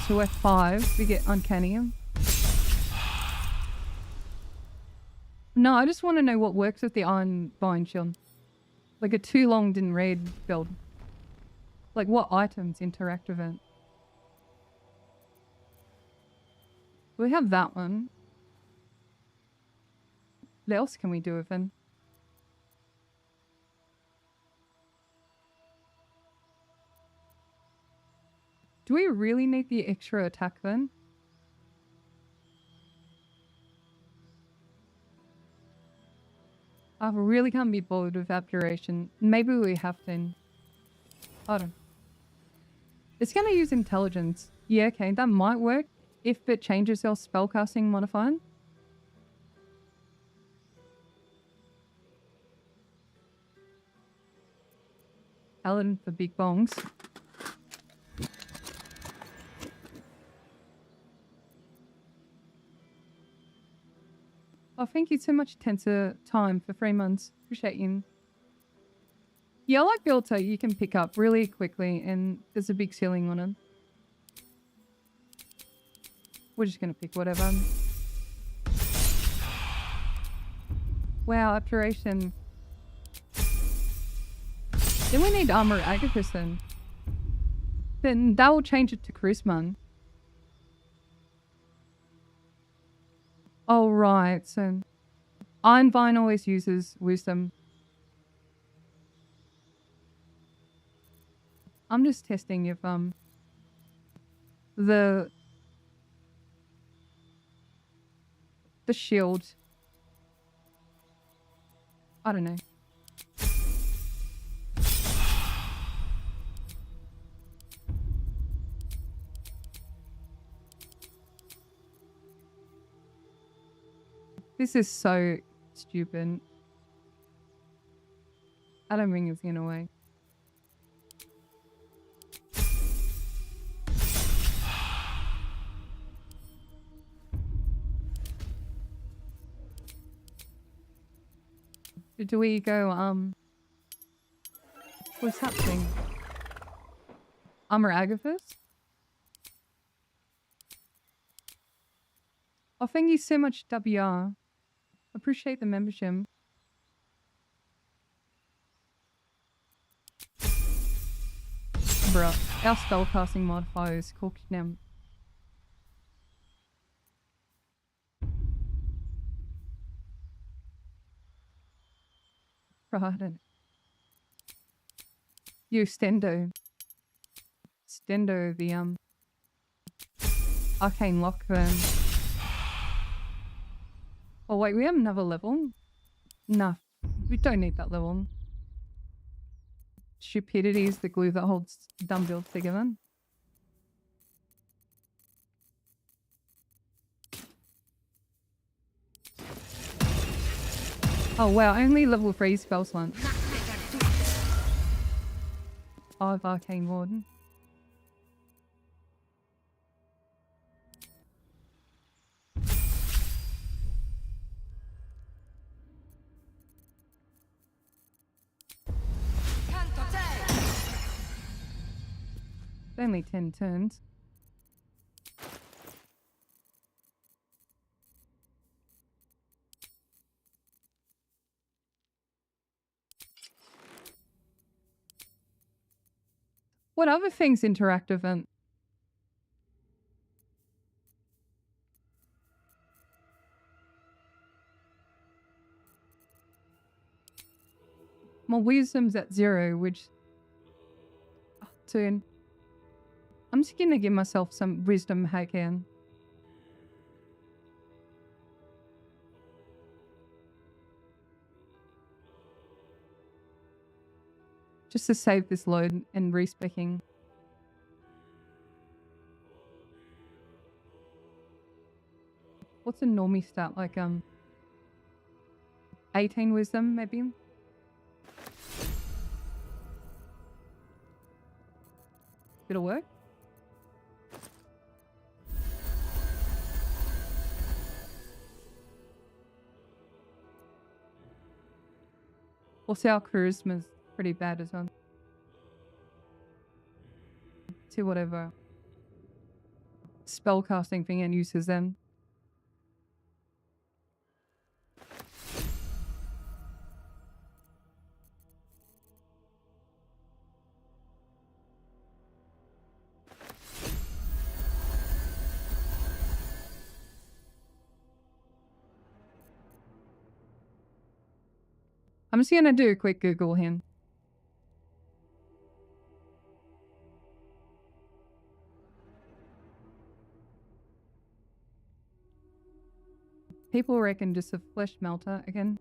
So we're 5. We get Uncanny. No, I just want to know what works with the Iron Vine Shield. Like a too long didn't read build. Like what items interact with it. We have that one. What else can we do with it? Do we really need the extra attack then? I really can't be bothered with abjuration. Maybe we have to. I don't. It's gonna use intelligence. Yeah, okay, that might work if it changes our spellcasting modifier. Paladin for big bongs. Oh, thank you so much, Tensor Time, for 3 months. Appreciate you. Yeah, I like builds that you can pick up really quickly and there's a big ceiling on it. We're just going to pick whatever. Wow, abjuration. Then we need armor Agathis then. Then that will change it to charisma. Oh, right. So Iron Vine always uses wisdom. I'm just testing if the shield. I don't know. This is so stupid. I don't think it's gonna work. Do we go, what's happening? Armor Agathis? Oh, thank you so much, WR. Appreciate the membership. Bruh, our spellcasting modifier is cooked now. Right. You Stendo. Stendo, the arcane lock then. Oh wait, we have another level? Nah, we don't need that level. Stupidity is the glue that holds dumb builds together. Oh wow, only level 3 spell slot. 5 arcane warden. only 10 turns. What other things interactive and my wisdom's at 0, which turn. I'm just gonna give myself some wisdom hack in. Just to save this load and respecking. What's a normie stat? Like 18 wisdom maybe? It'll work. Also our charisma's pretty bad as well. To whatever spellcasting thing and uses then. I'm just gonna do a quick Google here. People reckon just a flesh melter again.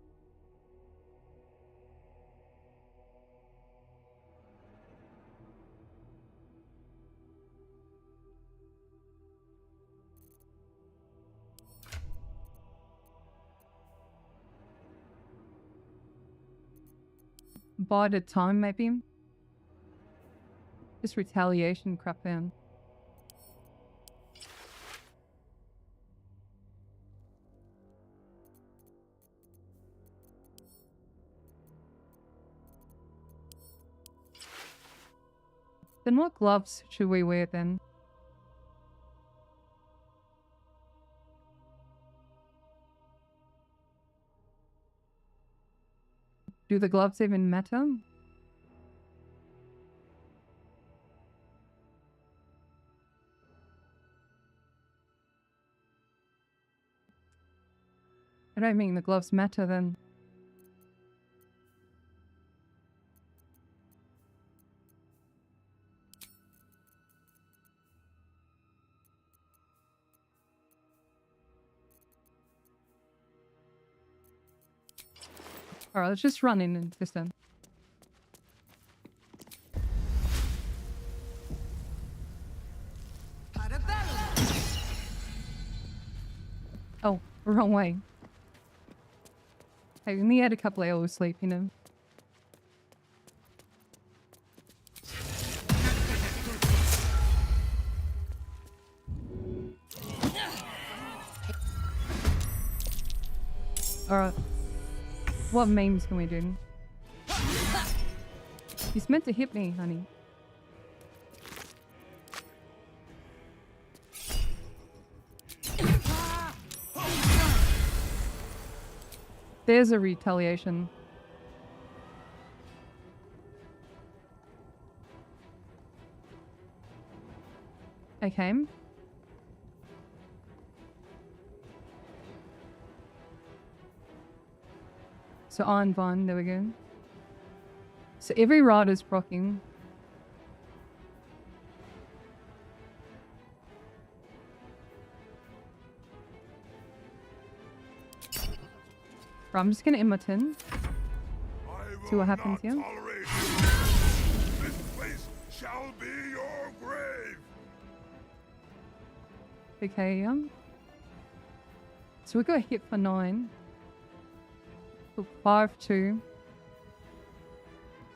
Bide at time maybe. Just retaliation crap in. Then what gloves should we wear then? Do the gloves even matter? I don't mean the gloves matter then. Alright, let's just run in and this then. Oh, wrong way. Hey, we only had a couple hours sleep, you know. Alright. What memes can we do? He's meant to hit me, honey. There's a retaliation. Okay. So on Vaughn, there we go. So every rod is proccing. Right, I'm just gonna end my tin. See what happens here. This place shall be your grave. Okay, so we got hit for 9. So 5-2.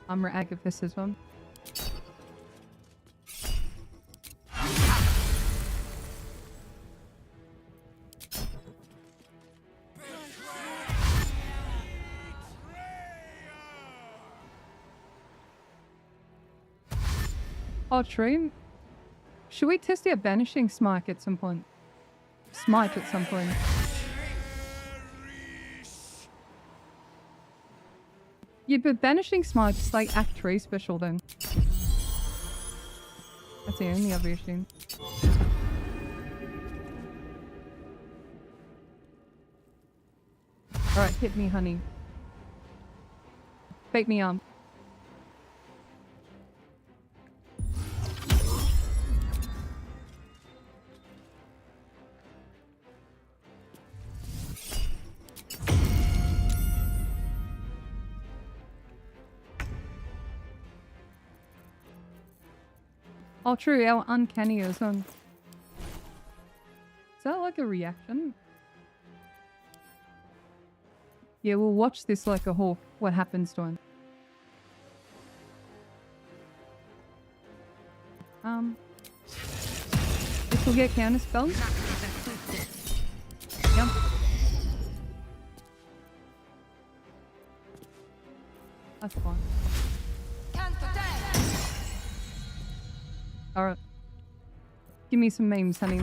I'm reactive this as well. Oh, true. Should we test our banishing smite at some point? Smite at some point. Yeah, but banishing smite's like Act 3 special then. That's the only other issue. Alright, hit me, honey. Bake me up. Oh, true, our uncanny is on. Is that like a reaction? Yeah, we'll watch this like a hawk. What happens to him? This will get counter spelled. Yep. That's fine. Alright. Give me some memes, honey.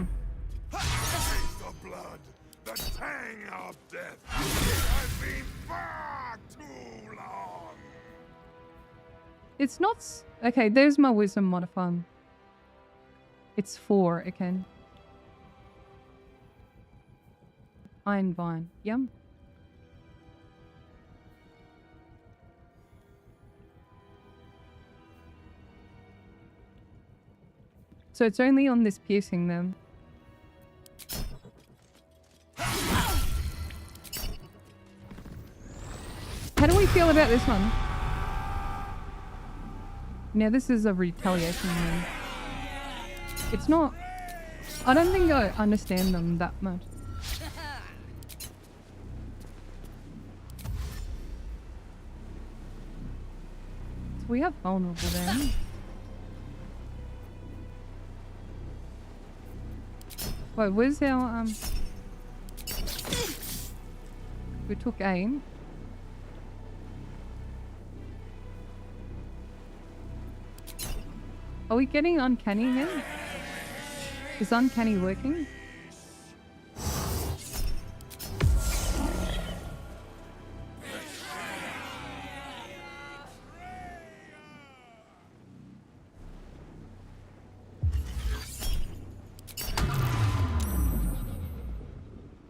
Taste the blood, the tang of death. It has been far too long. It's not... Okay, there's my wisdom modifier. It's 4, okay. Iron Vine. Yum. So it's only on this piercing then. How do we feel about this one? Now this is a retaliation one. It's not... I don't think I understand them that much. So we have vulnerable then. Wait, where's our, we took aim. Are we getting uncanny again? Is uncanny working?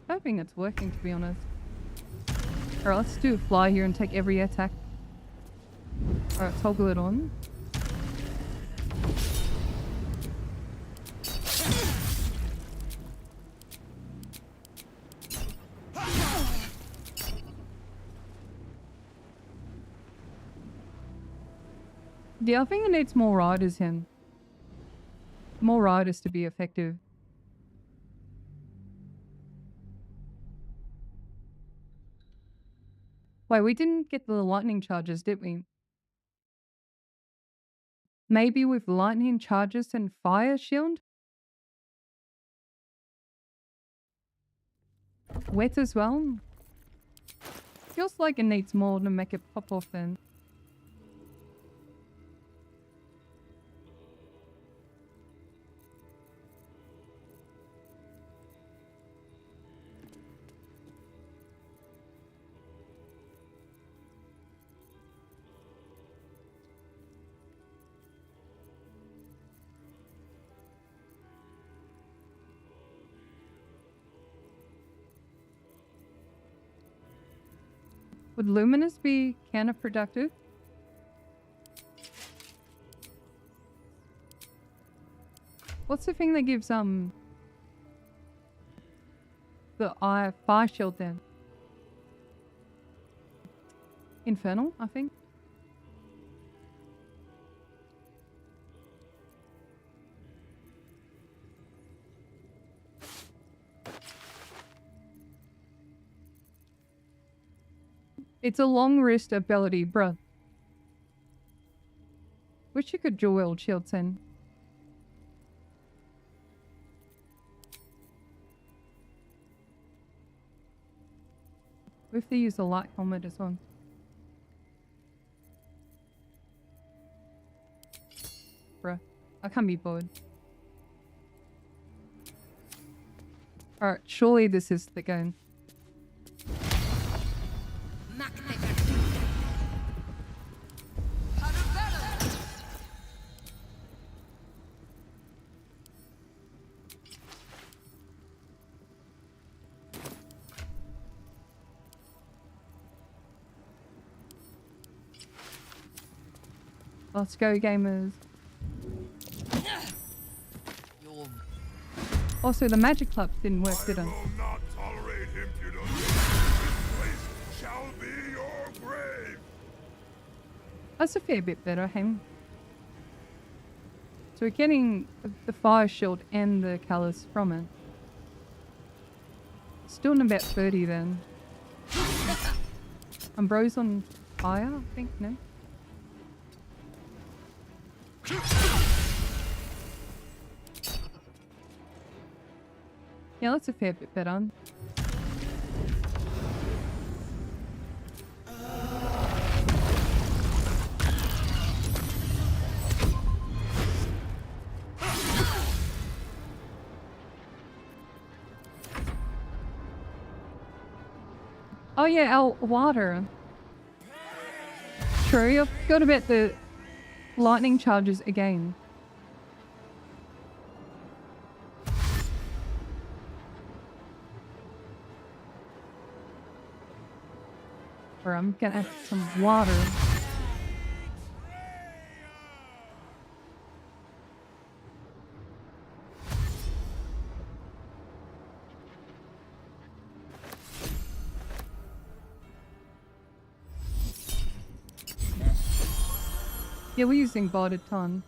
Hoping it's working, to be honest. Alright, let's do a fly here and take every attack. Alright, toggle it on. Yeah, I think it needs more riders in. More riders to be effective. Wait, we didn't get the lightning charges, did we? Maybe with lightning charges and fire shield? Wet as well? Feels like it needs more to make it pop off then. Would Luminous be counterproductive? What's the thing that gives the eye fire shield then? Infernal, I think. It's a long wrist ability, bruh. Wish you could dual shields then. We have to use the light helmet as well. Bruh, I can't be bored. Alright, surely this is the game. Let's go, gamers. Also, the magic club didn't work, did it? I will not tolerate impudence. This place shall be your grave. That's a fair bit better, hey? So we're getting the fire shield and the callus from it. Still in about 30 then. Bro's on fire, I think, no? Yeah, that's a fair bit better. Oh yeah, our water. True, I forgot about the lightning charges again. Or I'm gonna have some water. Yeah, we're using bot a ton.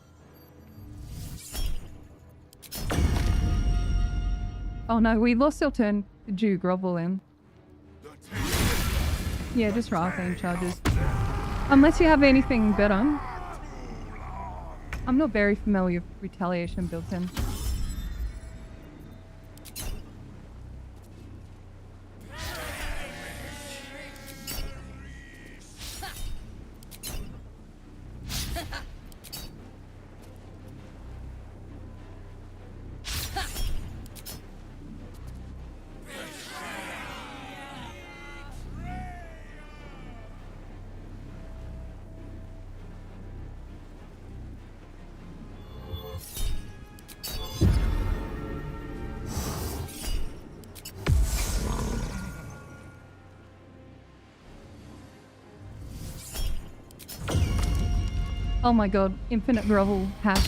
Oh no, we lost our turn to Jew grovel in. Yeah, just rifling charges. Unless you have anything better. I'm not very familiar with retaliation built in. Oh my god, infinite grovel hash.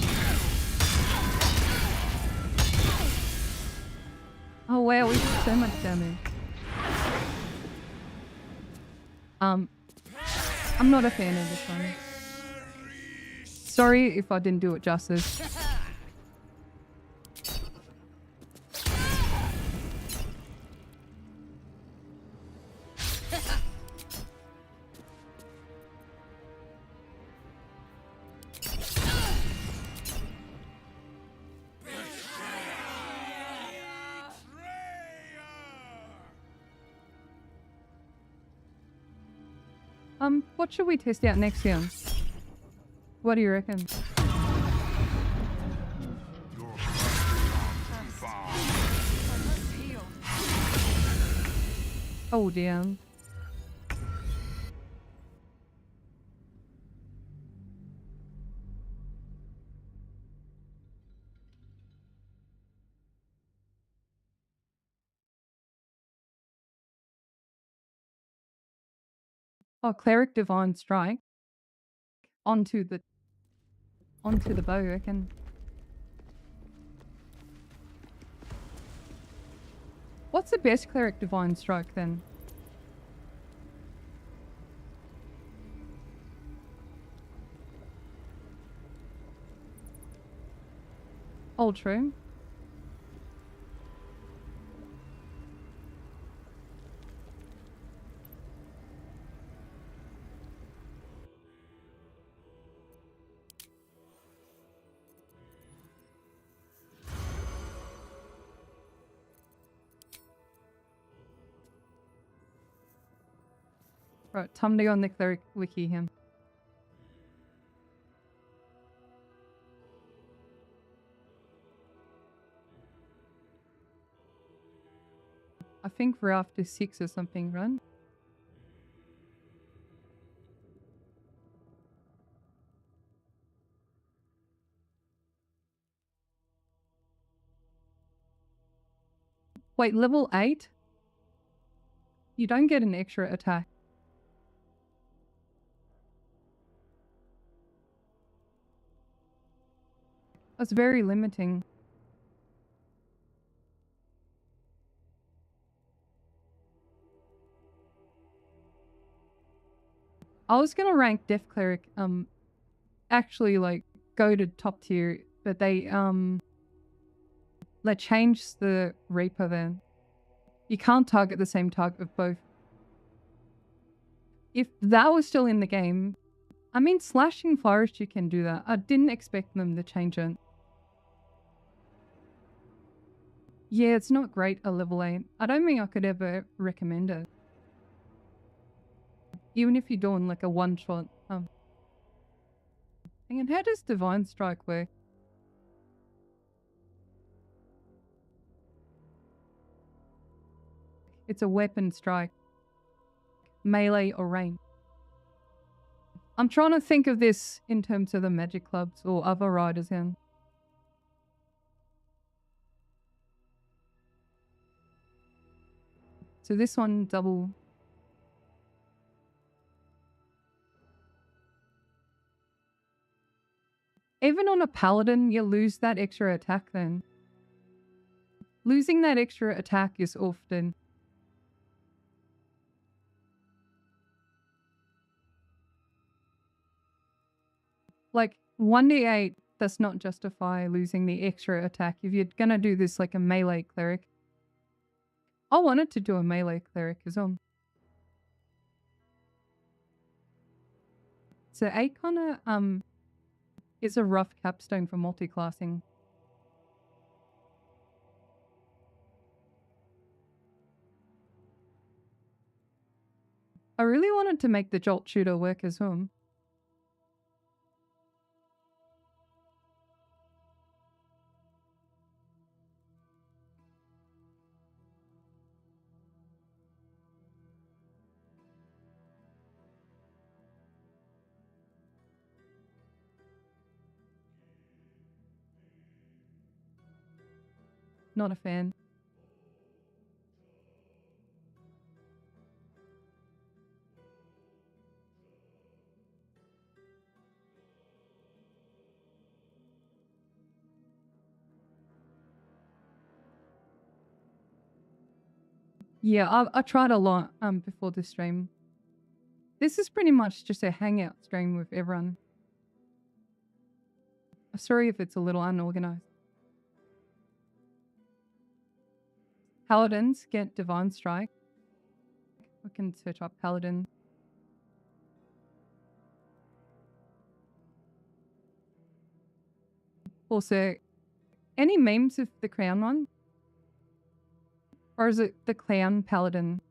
Oh wow, we did so much damage. I'm not a fan of this one. Sorry if I didn't do it justice. What should we test out next year? What do you reckon? Oh damn. Oh, cleric divine strike. Onto the bow, I reckon. What's the best cleric divine strike then? Oh, true. Right, time to go on the cleric wiki here. I think we're after 6 or something, right? Wait, level 8? You don't get an extra attack. That's very limiting. I was gonna rank Death Cleric, actually like go to top tier, but they changed the Reaper then. You can't target the same target with both. If that was still in the game, I mean, Slashing Forest, you can do that. I didn't expect them to change it. Yeah, it's not great at level 8. I don't think I could ever recommend it. Even if you're doing like a one-shot. Hang on, how does Divine Strike work? It's a weapon strike. Melee or range. I'm trying to think of this in terms of the magic clubs or other riders in. So this one double. Even on a paladin, you lose that extra attack then. Losing that extra attack is often... Like, 1d8 does not justify losing the extra attack if you're gonna do this like a melee cleric. I wanted to do a melee cleric as well. So 8 kinda, is a rough capstone for multi-classing. I really wanted to make the Jolt Shooter work as well. Not a fan. Yeah, I tried a lot before this stream. This is pretty much just a hangout stream with everyone. Sorry if it's a little unorganized. Paladins get Divine Strike. We can search up Paladin. Also, any memes of the Crown one? Or is it the Clown Paladin?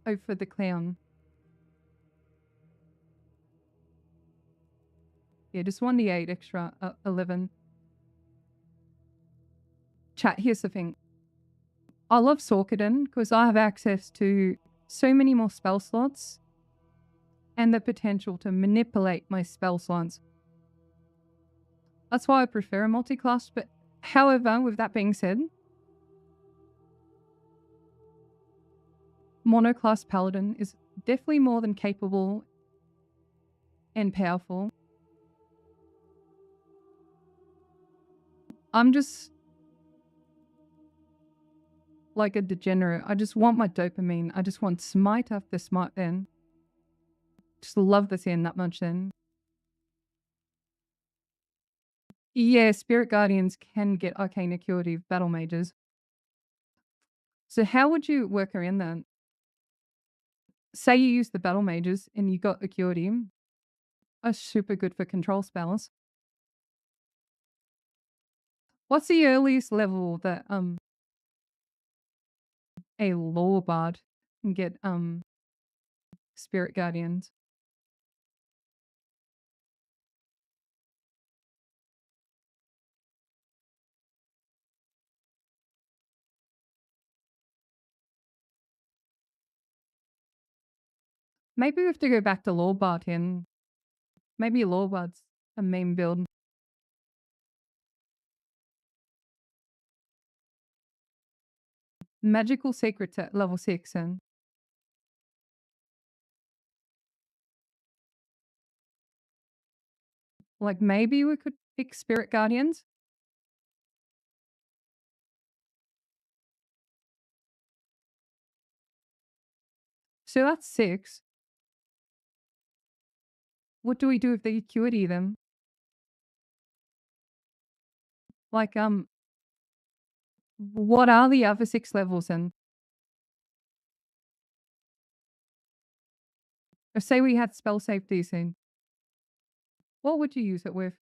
Oh, for the Clown. Yeah, just 1d8 extra, 11. Chat, here's the thing. I love Sorkadin because I have access to so many more spell slots and the potential to manipulate my spell slots. That's why I prefer a multi-class, but however, with that being said, monoclass Paladin is definitely more than capable and powerful. I'm just like a degenerate. I just want my dopamine. I just want smite after smite then. Just love this end that much then. Yeah, Spirit Guardians can get Arcane Acuity of Battle Mages. So how would you work around that? Say you use the Battle Mages and you got Acuity. Are super good for control spells. What's the earliest level that a Law Bard can get Spirit Guardians? Maybe we have to go back to Lawbard and maybe Lawbard's a meme build. Magical secrets at level 6 and like maybe we could pick Spirit Guardians. So that's 6. What do we do with the acuity then? Like, what are the other 6 levels then? Or say we had spell safety soon. What would you use it with?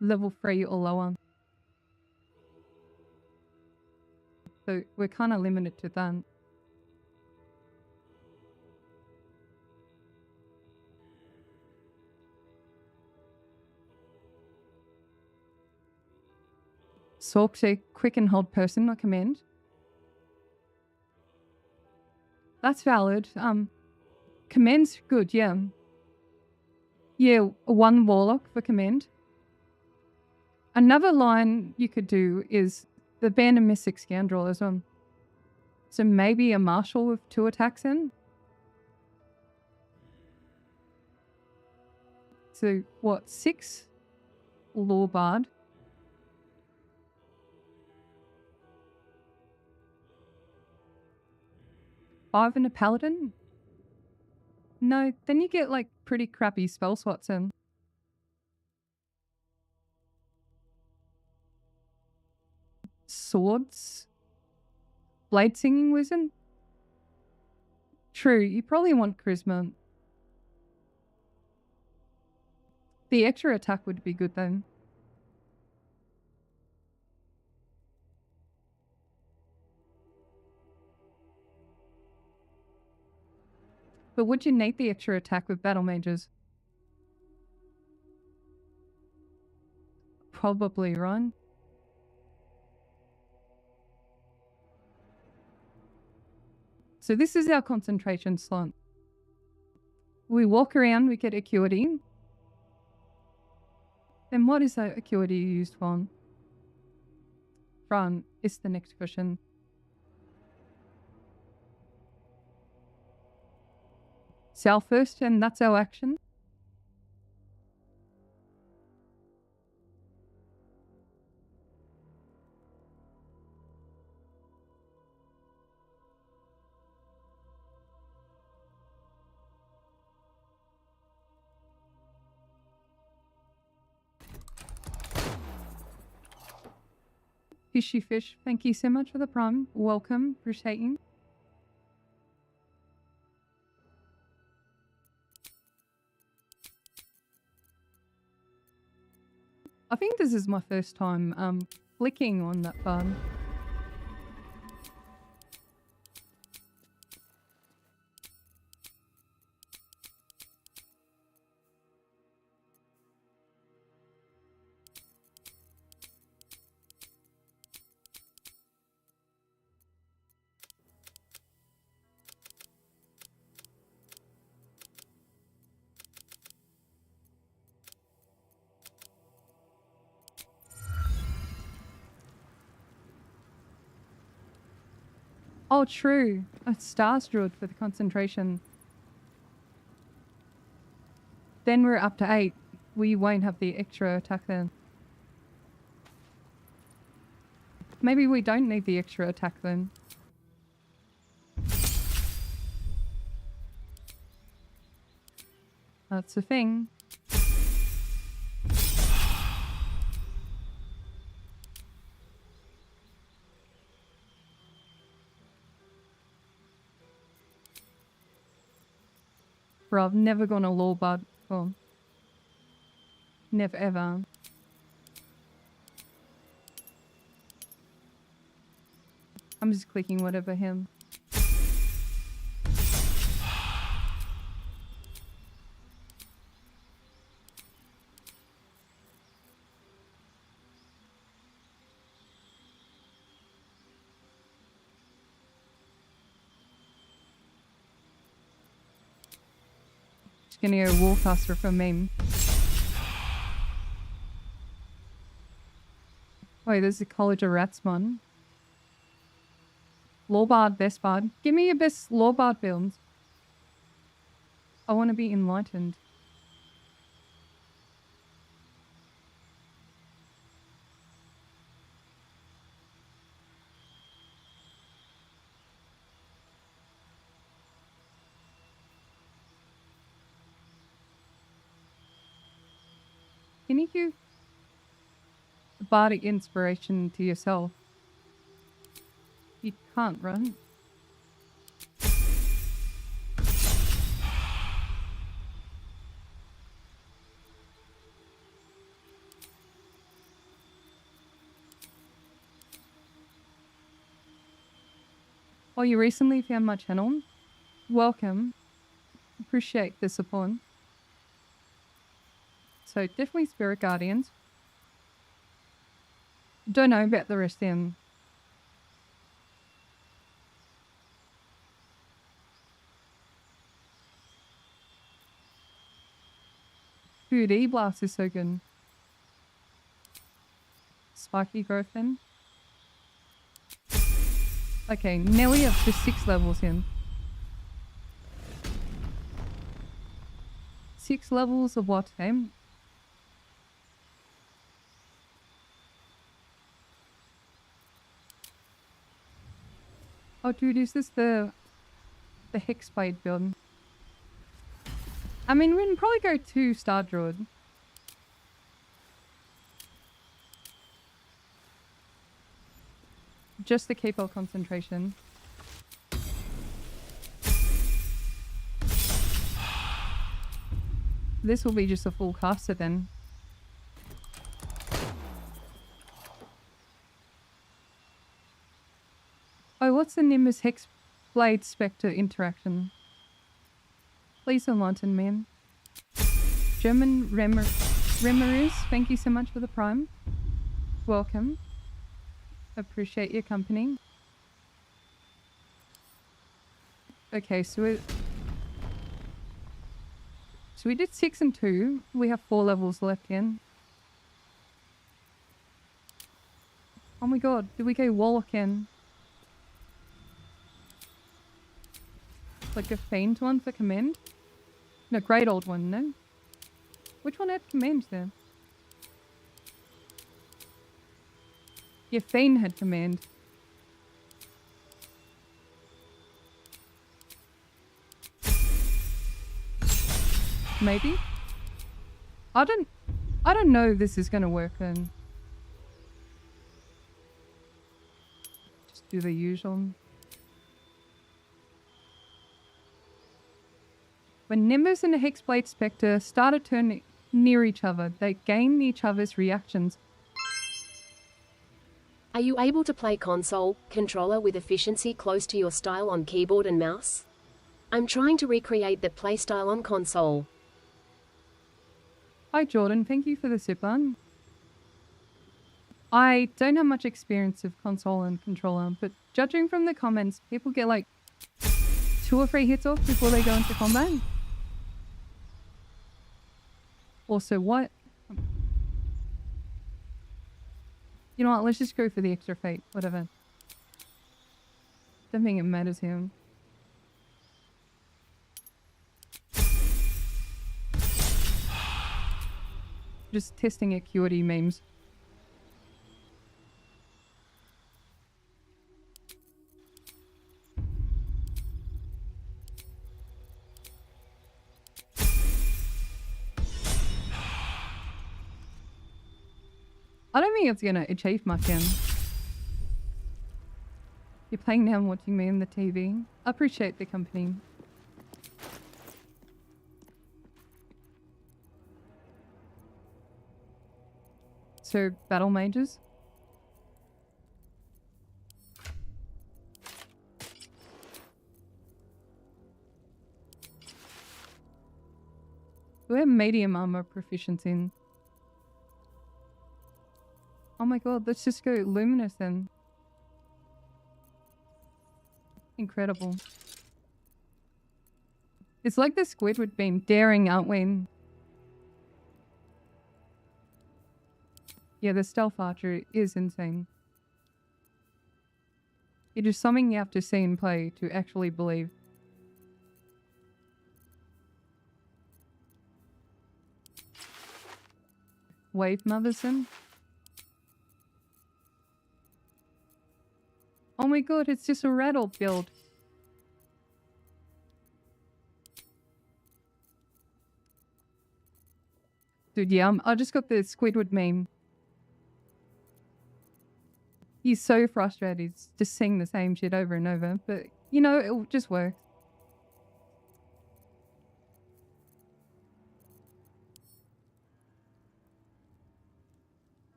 Level 3 or lower. So we're kind of limited to that. Sork, so quick and hold person, I command. That's valid. Command's good, yeah. Yeah, 1 warlock for command. Another line you could do is the Band of Mystic Scoundrel as well. So maybe a marshal with 2 attacks in. So what, 6 Lawbard. Five and a paladin? No, then you get like pretty crappy spell slots in. Swords? Blade singing wizard? True, you probably want charisma. The extra attack would be good then. But would you need the extra attack with battle mages? Probably, right? So this is our concentration slot. We walk around, we get acuity. Then what is that acuity used for? Front is the next question. South first, and that's our action. Fishy Fish, thank you so much for the prime. Welcome, appreciate you. I think this is my first time clicking on that button. Oh, true. A Stars Druid for the concentration. Then we're up to 8. We won't have the extra attack then. Maybe we don't need the extra attack then. That's the thing. Bro, I've never gone a Lawbard before. Never ever. I'm just clicking whatever him. gonna go Warcaster for a meme. Wait, there's a College of Rats one. Lawbard, best bard. Give me your best Lawbard builds. I want to be enlightened. Can you give bardic inspiration to yourself? You can't, right? Oh, you recently found my channel? Welcome. Appreciate the support. So definitely Spirit Guardians. Don't know about the rest of them. Dude, E-Blast is so good. Spiky growth then. Okay, nearly up to 6 levels in. 6 levels of what, eh? Oh, dude, is this the Hexblade build? I mean, we can probably go to Star Druid. Just to keep our concentration. This will be just a full caster then. Oh, what's the Nimbus Hexblade Spectre interaction? Please enlighten me. German Remerus, thank you so much for the prime. Welcome. Appreciate your company. Okay, so we did 6 and 2. We have 4 levels left in. Oh my god, did we go Warlock in? Like a faint one for command? No, great old one, no? Which one had command there? Yeah, Fane had command. Maybe? I don't know if this is gonna work then. Just do the usual. When Nimbus and the Hexblade Spectre start a turn near each other, they gain each other's reactions. Are you able to play console controller with efficiency close to your style on keyboard and mouse? I'm trying to recreate that playstyle on console. Hi Jordan, thank you for the super. I don't have much experience of console and controller, but judging from the comments, people get like 2 or 3 hits off before they go into combat. Also, what? You know what, let's just go for the extra fate, whatever. Don't think it matters here. Just testing acuity memes. I don't think it's gonna achieve much in. You're playing now and watching me on the TV. I appreciate the company. So, battle mages? We have medium armor proficiency in. Oh my god, let's just go luminous then. Incredible. It's like the Squidward beam daring, aren't we? Yeah, the stealth archer is insane. It is something you have to see and play to actually believe. Wave Motherson. Oh my god, it's just a rattle build. Dude, yeah, I just got the Squidward meme. He's so frustrated, he's just saying the same shit over and over. But, you know, it just works.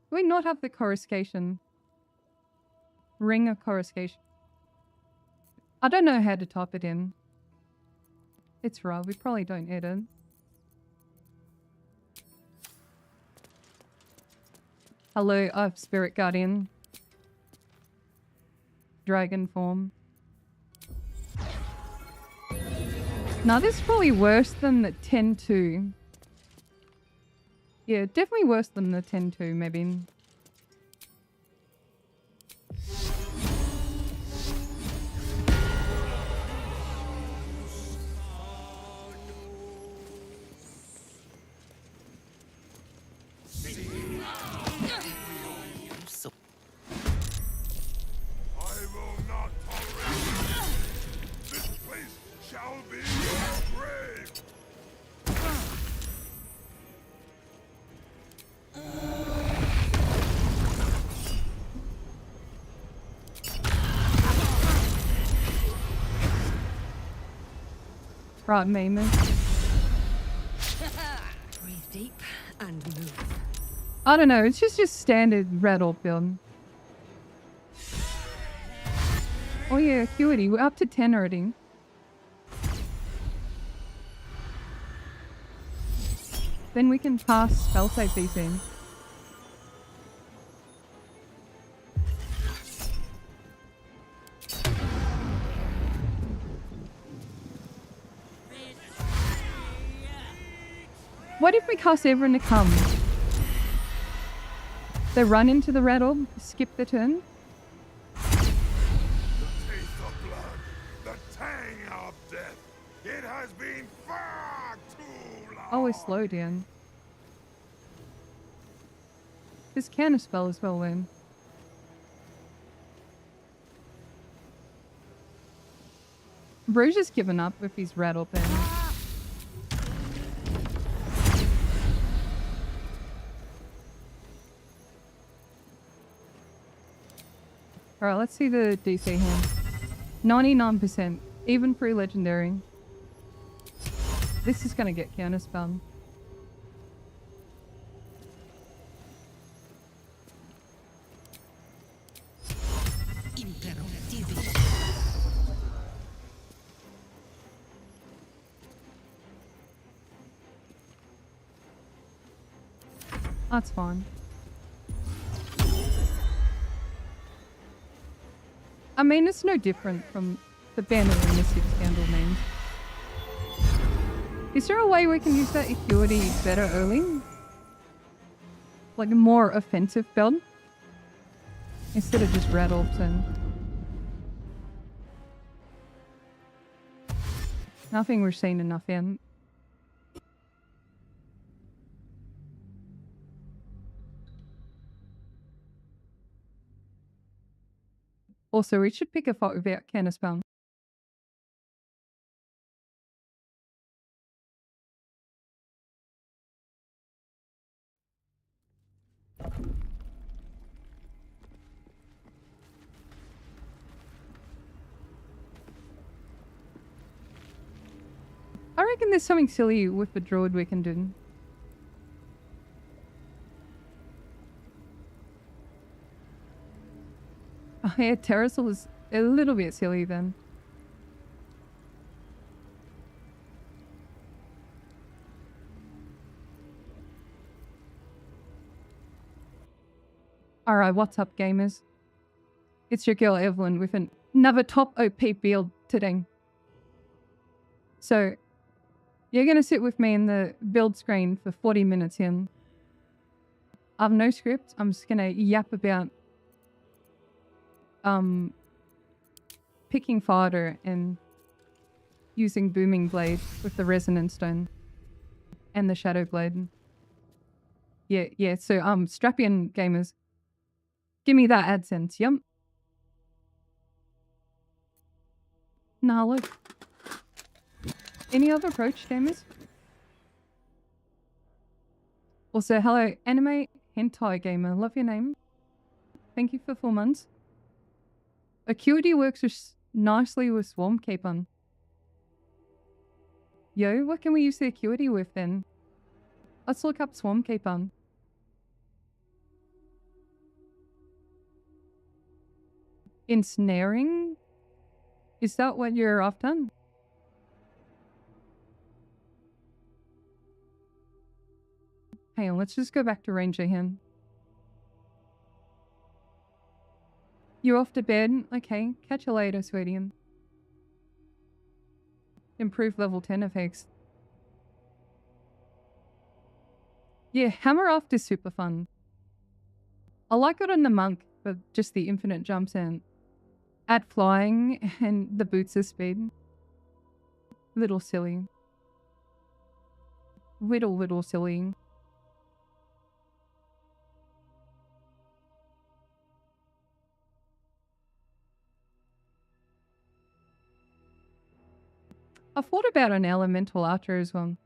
Do we not have the coruscation? Ring of coruscation. I don't know how to type it in. It's raw, we probably don't need it. Hello, I've Spirit Guardian. Dragon form. Now this is probably worse than the 10-2. Yeah, definitely worse than the 10-2, maybe. Right, Mamus. Breathe deep and move. I don't know, it's just standard rattle build. Oh yeah, acuity, we're up to 10 already. Then we can pass spell save these in. What if we cast everyone to come? They run into the rattle, skip the turn. The taste of blood, the tang of death. It has been far too long. Oh, we're slow down. This counter spell as well then. Bruges has given up with his rattle pen. Alright, let's see the DC hand. 99%, even free legendary. This is gonna get counterspelled. That's fine. I mean, it's no different from the banner and the 6 candle names. Is there a way we can use that acuity better early? Like a more offensive build? Instead of just rattles and... Nothing we're seeing enough in. Also, we should pick a fight without counterspell. I reckon there's something silly with the druid we can do. Oh yeah, Terrasol is a little bit silly then. Alright, what's up gamers? It's your girl Evelyn with another top OP build today. So you're going to sit with me in the build screen for 40 minutes in. I have no script. I'm just going to yap about picking fodder and using booming blade with the resonance stone and the shadow blade. Yeah. So strap in, gamers. Give me that AdSense. Yum. Nah, look. Any other approach, gamers? Also, hello, anime hentai gamer. Love your name. Thank you for 4 months. Acuity works nicely with Swarm Capon. Yo, what can we use the acuity with then? Let's look up Swarm Capon. Ensnaring? Is that what you're after? Hang on, let's just go back to Ranger here. You're off to bed? Okay, catch you later, sweetie. Improve level 10 effects. Yeah, Hammer Off is super fun. I like it on the Monk, but just the infinite jumps and add flying and the boots of speed. Little silly. Little silly. I thought about an elemental archer as well.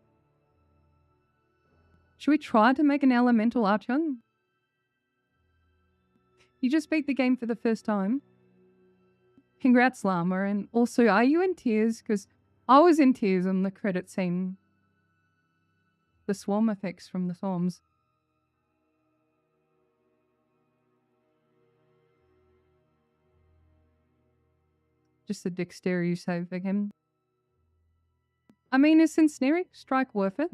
Should we try to make an elemental archer? You just beat the game for the first time. Congrats, Llama. And also, are you in tears? Because I was in tears on the credit scene. The swarm effects from the swarms. Just a dexterity save again. I mean, is Ensnaring Strike worth it?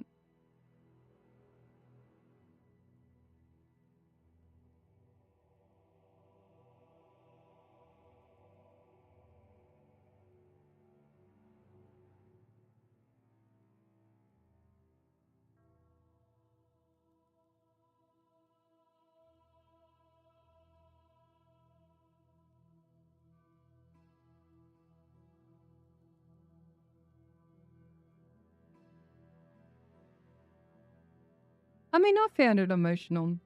I mean, I found it emotional.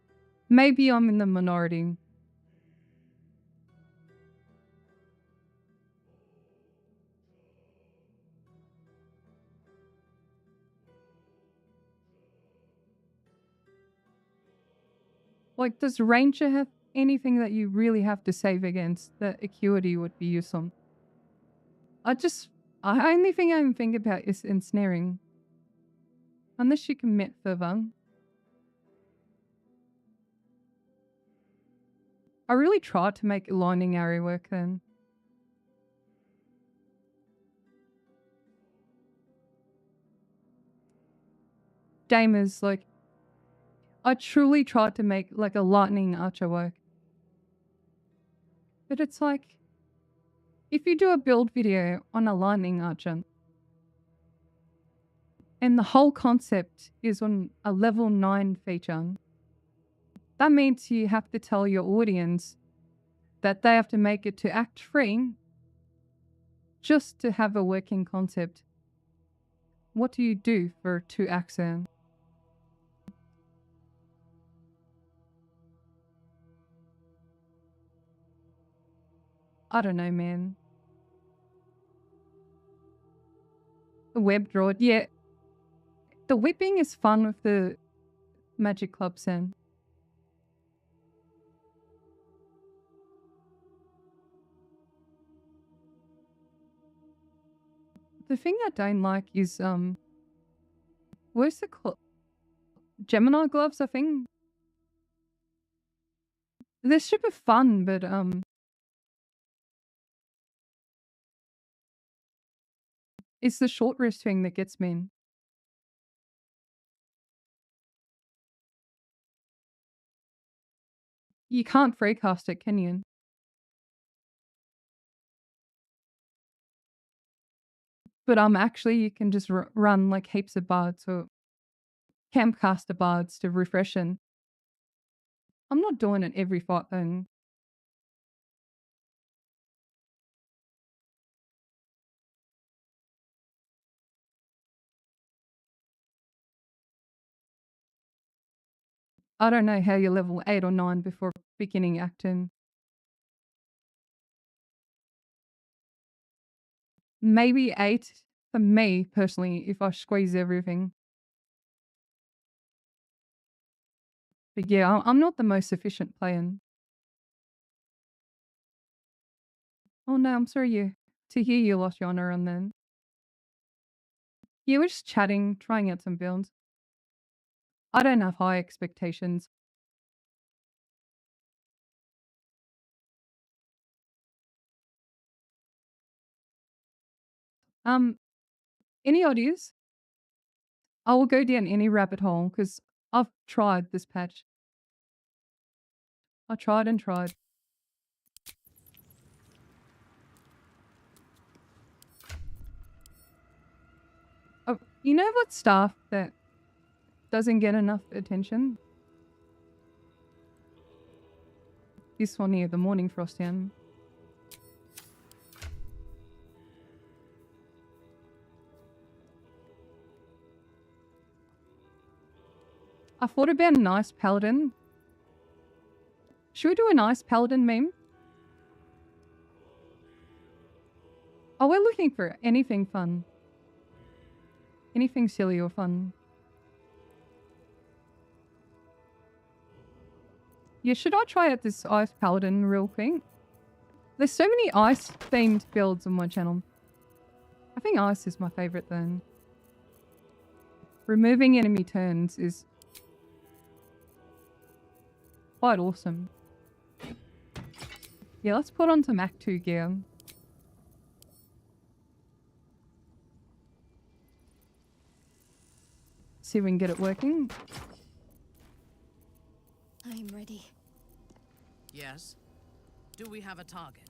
Maybe I'm in the minority. Like, does Ranger have anything that you really have to save against that acuity would be useful? I only thing I can think about is ensnaring. Unless you commit further. I really tried to make lightning arrow work then. Damers, like, I truly tried to make like a lightning archer work. But it's like, if you do a build video on a lightning archer, and the whole concept is on a level 9 feature, that means you have to tell your audience that they have to make it to Act 3 just to have a working concept. What do you do for 2 acts then? I don't know, man. The web draw, yeah. The whipping is fun with the Magic Club sound. The thing I don't like is, where's the Gemini gloves, I think? They're super fun, but, it's the short wrist thing that gets me. You can't freecast it, can you? But actually you can just run like heaps of bards or campcaster bards to refreshen. I'm not doing it every fight though. I don't know how you're level 8 or 9 before beginning acting. Maybe 8 for me personally if I squeeze everything. But yeah, I'm not the most efficient player. Oh no, I'm sorry to hear you lost your honor on then. Yeah, we're just chatting, trying out some builds. I don't have high expectations. Any ideas? I will go down any rabbit hole because I've tried this patch. I tried and tried. Oh, you know what staff that doesn't get enough attention? This one here, the Morning Frost Town. I thought about a nice paladin. Should we do a nice paladin meme? Oh, we're looking for anything fun. Anything silly or fun. Yeah, should I try out this ice paladin real quick? There's so many ice themed builds on my channel. I think ice is my favorite then. Removing enemy turns is quite awesome. Yeah, let's put on some Act 2 gear. See if we can get it working. I'm ready. Yes? Do we have a target?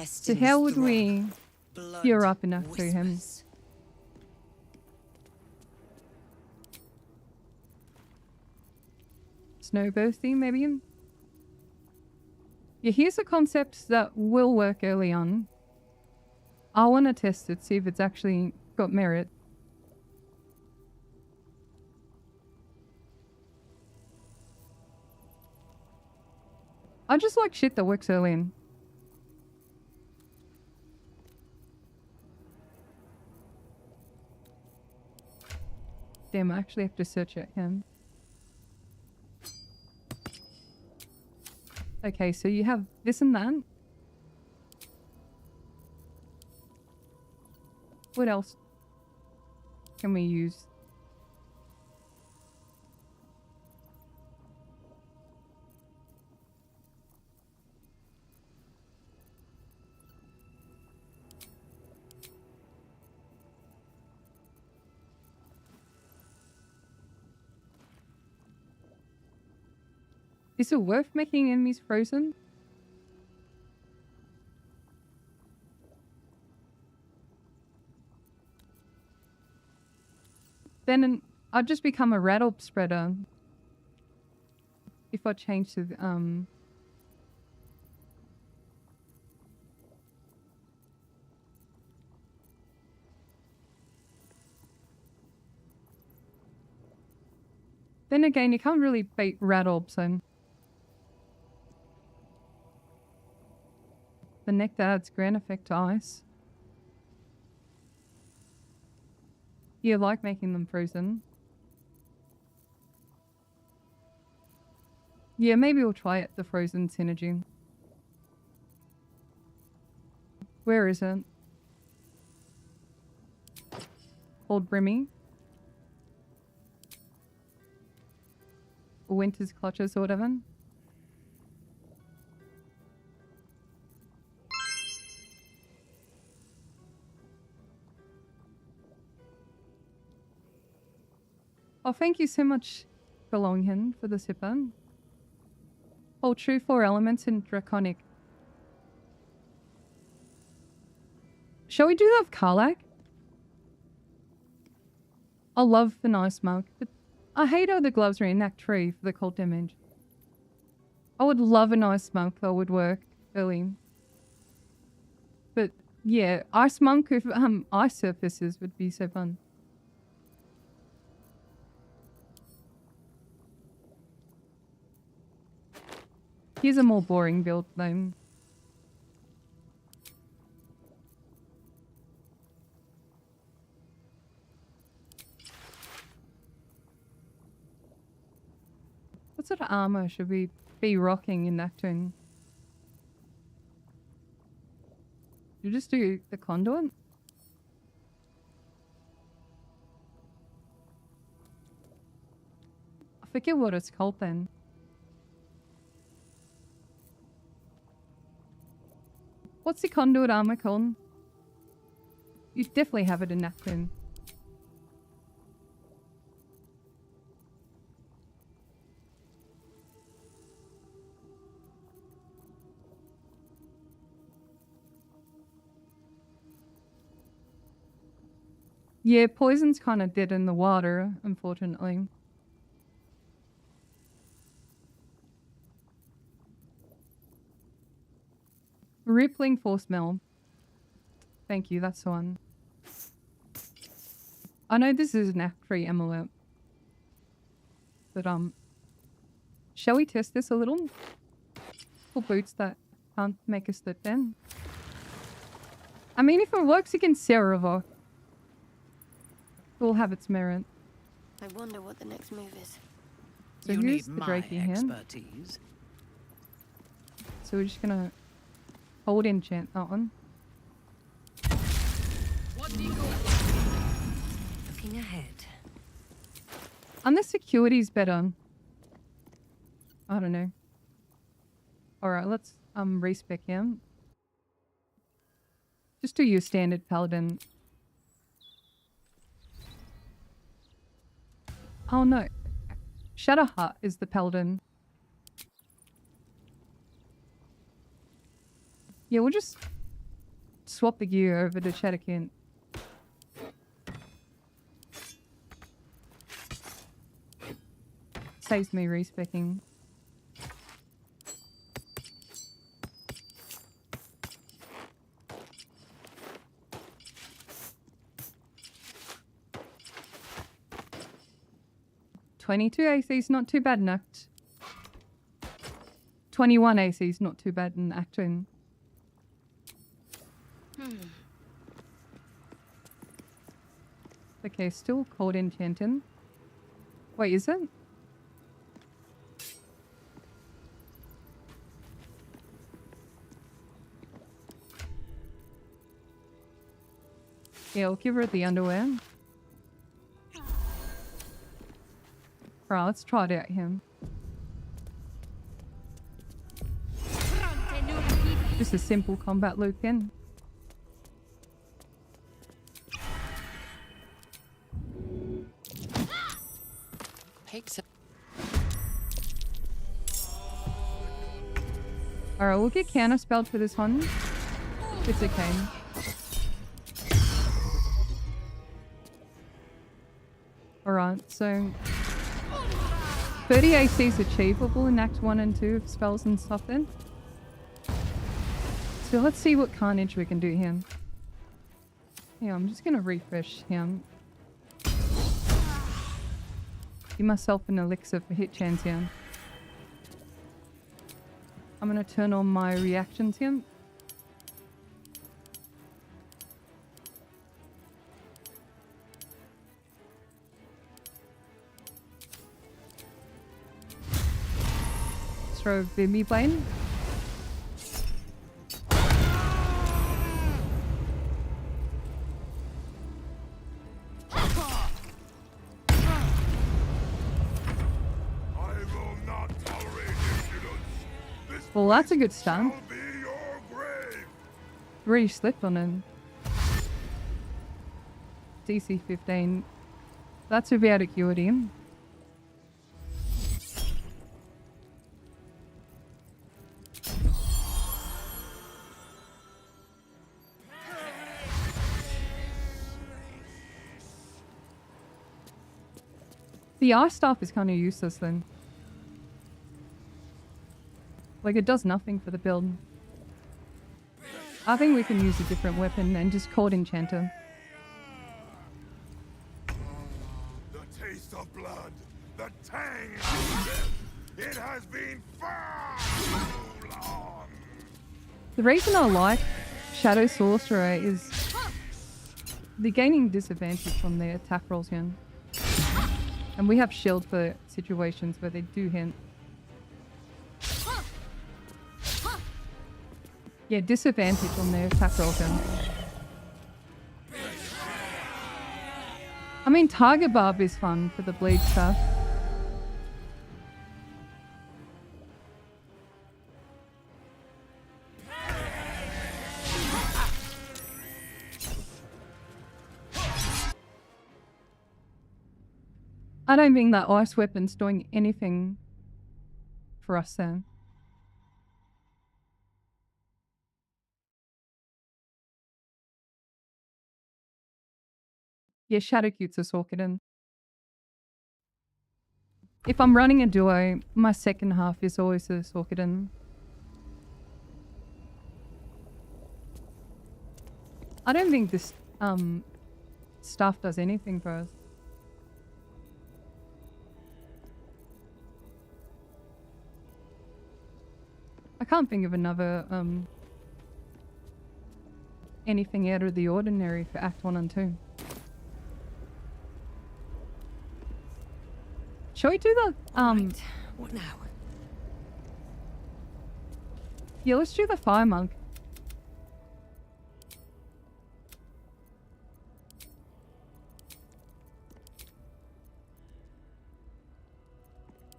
So how would we gear up enough to him? Snow bursting, maybe? Yeah, here's a concept that will work early on. I want to test it, see if it's actually got merit. I just like shit that works early on. Damn, I actually have to search at him. Okay, so you have this and that. What else can we use? Is it worth making enemies frozen? Then I'd just become a rat orb spreader. If I change to the, Then again, you can't really beat rat orbs, so... The nectar adds grand effect to ice. You like making them frozen. Yeah, maybe we'll try it, the frozen synergy. Where is it? Old Brimmy? Or Winter's Clutches or whatever? Oh, thank you so much, Belonghin, for the sipper. Hold true 4 elements in draconic. Shall we do that with Karlak? I love the nice monk, but I hate how the gloves are in Act 3 for the cold damage. I would love a nice monk that would work early. But yeah, ice monk with ice surfaces would be so fun. Here's a more boring build though. What sort of armor should we be rocking in that tune? You just do the conduit? I forget what it's called then. What's the conduit armor called? You definitely have it in that tune. Yeah, poison's kind of dead in the water, unfortunately. Rippling force smell. Thank you, that's the one. I know this is an Act 3 amulet. But, shall we test this a little? For boots that can't make us slip then. I mean, if it works against Sarah, it will have its merit. I wonder what the next move is. So here's the Drakey hand. So we're just gonna hold enchant that one. Looking ahead. And the security's better. I don't know. Alright, let's respec him. Just do your standard paladin. Oh no. Shadowheart is the paladin. Yeah, we'll just swap the gear over to Shadowkin. Saves me respecing. .22 AC is not too bad in Act. 21 AC is not too bad in Act 2. Okay, still cold enchanting. Wait, is it? Yeah, I'll give her the underwear. Alright, let's try it out here. Just a simple combat loop in. Alright, we'll get counter spelled for this one. It's okay. Alright, so 30 AC is achievable in Act 1 and 2 of spells and stuff then. So let's see what carnage we can do here. Yeah, I'm just gonna refresh him. Give myself an elixir for hit chance here. I'm gonna turn on my reactions here. Throw Vimy Blade. Well, that's a good start. Really slipped on him. DC 15. That's without acuity. The ice staff is kind of useless then. Like, it does nothing for the build. I think we can use a different weapon and just call it Enchanter. The taste of blood, the tang of death. It has been far too long. The reason I like Shadow Sorcerer is they're gaining disadvantage from their attack rolls here. And we have shield for situations where they do hint. Yeah, disadvantage on their attack rolls here. I mean, Target Barb is fun for the bleed stuff. I don't think that ice weapon's doing anything for us then. Yeah, Shadowcute's a Sorkiden. If I'm running a duo, my second half is always a Sorkiden. I don't think this stuff does anything for us. I can't think of another anything out of the ordinary for Act 1 and 2. Shall we do the Right. What now? Yeah, let's do the Fire Monk.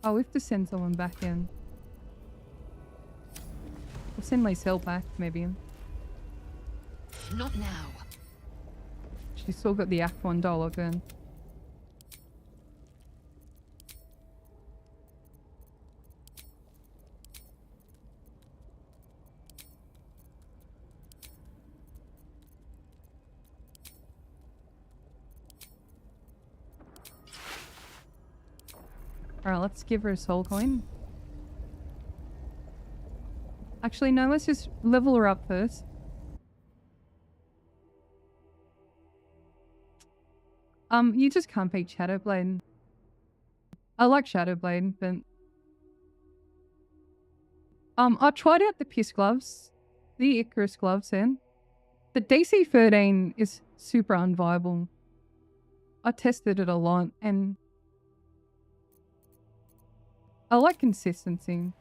Oh, we have to send someone back in. We'll send Lysel back, maybe. Not now. She's still got the Act 1 dialogue then. Alright, let's give her a soul coin. Actually, no, let's just level her up first. You just can't beat Shadowblade. I like Shadowblade, but... I tried out the Piss gloves. The Icarus gloves then. The DC 13 is super unviable. I tested it a lot, and... I like consistency.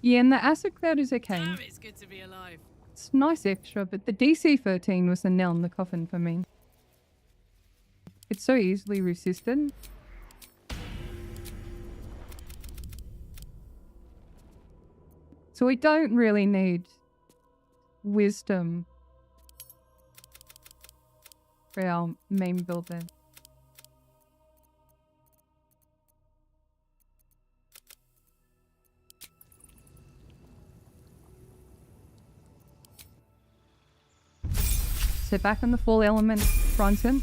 Yeah, and the Acid Cloud is okay. Damn, it's good to be alive. It's nice extra, but the DC 13 was the nail in the coffin for me. It's so easily resisted. So we don't really need wisdom for our main build then. So back on the full element Bronson.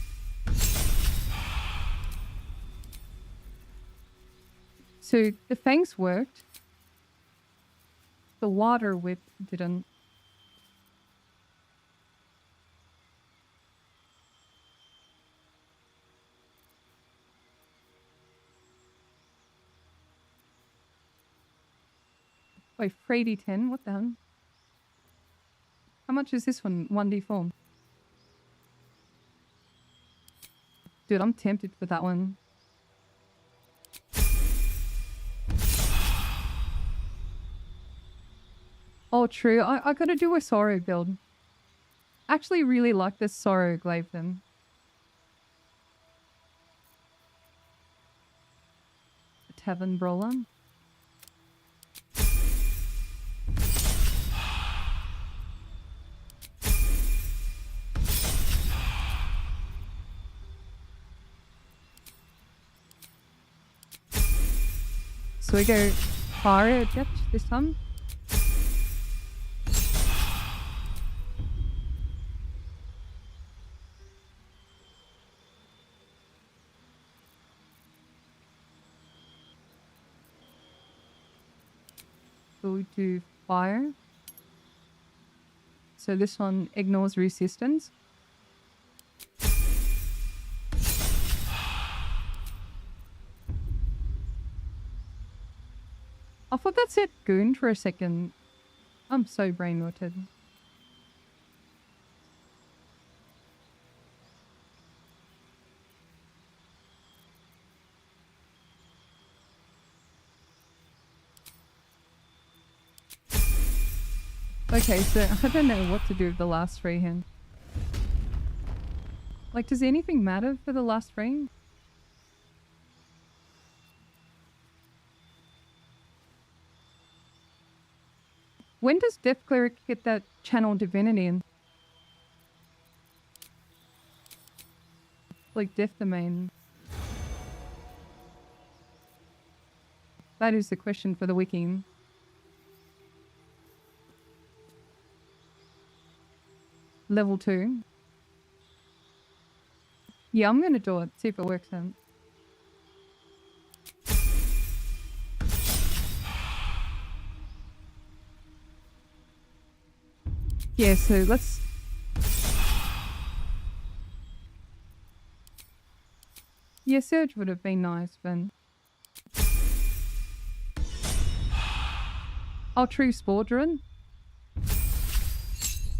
So the fangs worked. The water whip didn't. Wait, 3d10? What the hell? How much is this one? 1d4. Dude, I'm tempted for that one. Oh, true. I gotta do a Sorrow build. Actually really like this Sorrow glaive then. A Tavern Brawler. So we go fire depth this time. susceptible to fire. So this one ignores resistance. I thought that said goon for a second. I'm so brain rotted. Okay, so I don't know what to do with the last three here. Like, does anything matter for the last three? When does Death Cleric get that channel divinity in? Like Death Domain. That is the question for the wiki. Level 2. Yeah, I'm gonna do it. See if it works out. Yeah, so let's... Yeah, Surge would have been nice, but... Oh, True Spore Druid.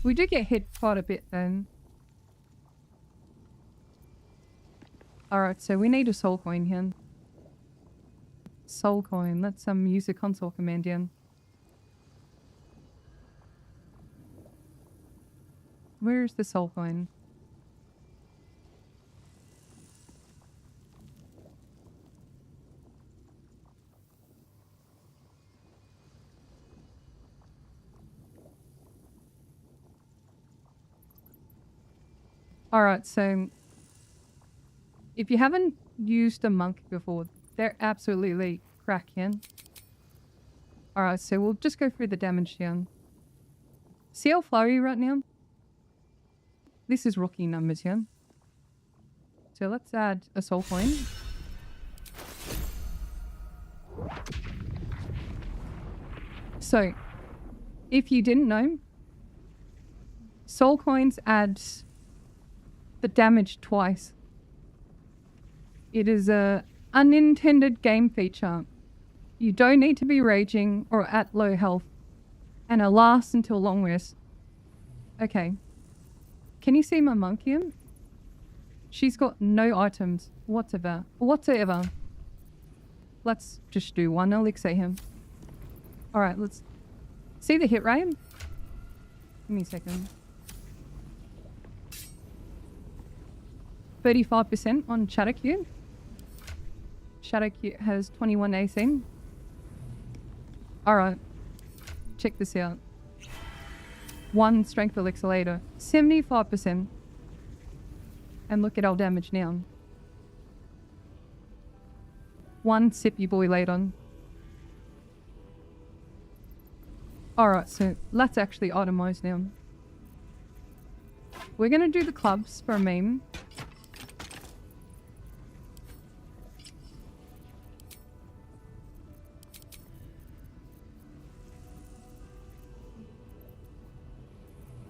We do get hit quite a bit then. Alright, so we need a soul coin here. Soul coin. Let's use a console command here. Where's the soul coin? Alright, so if you haven't used a monk before, they're absolutely cracking. Alright, so we'll just go through the damage here. See how flowy right now? This is rookie numbers here. So let's add a soul coin. So, if you didn't know, soul coins add the damage twice. It is a unintended game feature. You don't need to be raging or at low health, and it lasts until long rest. Okay. Can you see my monkey? She's got no items whatsoever. Let's just do one elixir here. Alright, let's see the hit rate. Give me a second. 35% on Shadowcute. Shadowcute has 21 AC. Alright. Check this out. One strength elixir later. 75%. And look at our damage now. One sippy boy later. Alright, so let's actually itemize now. We're gonna do the clubs for a meme.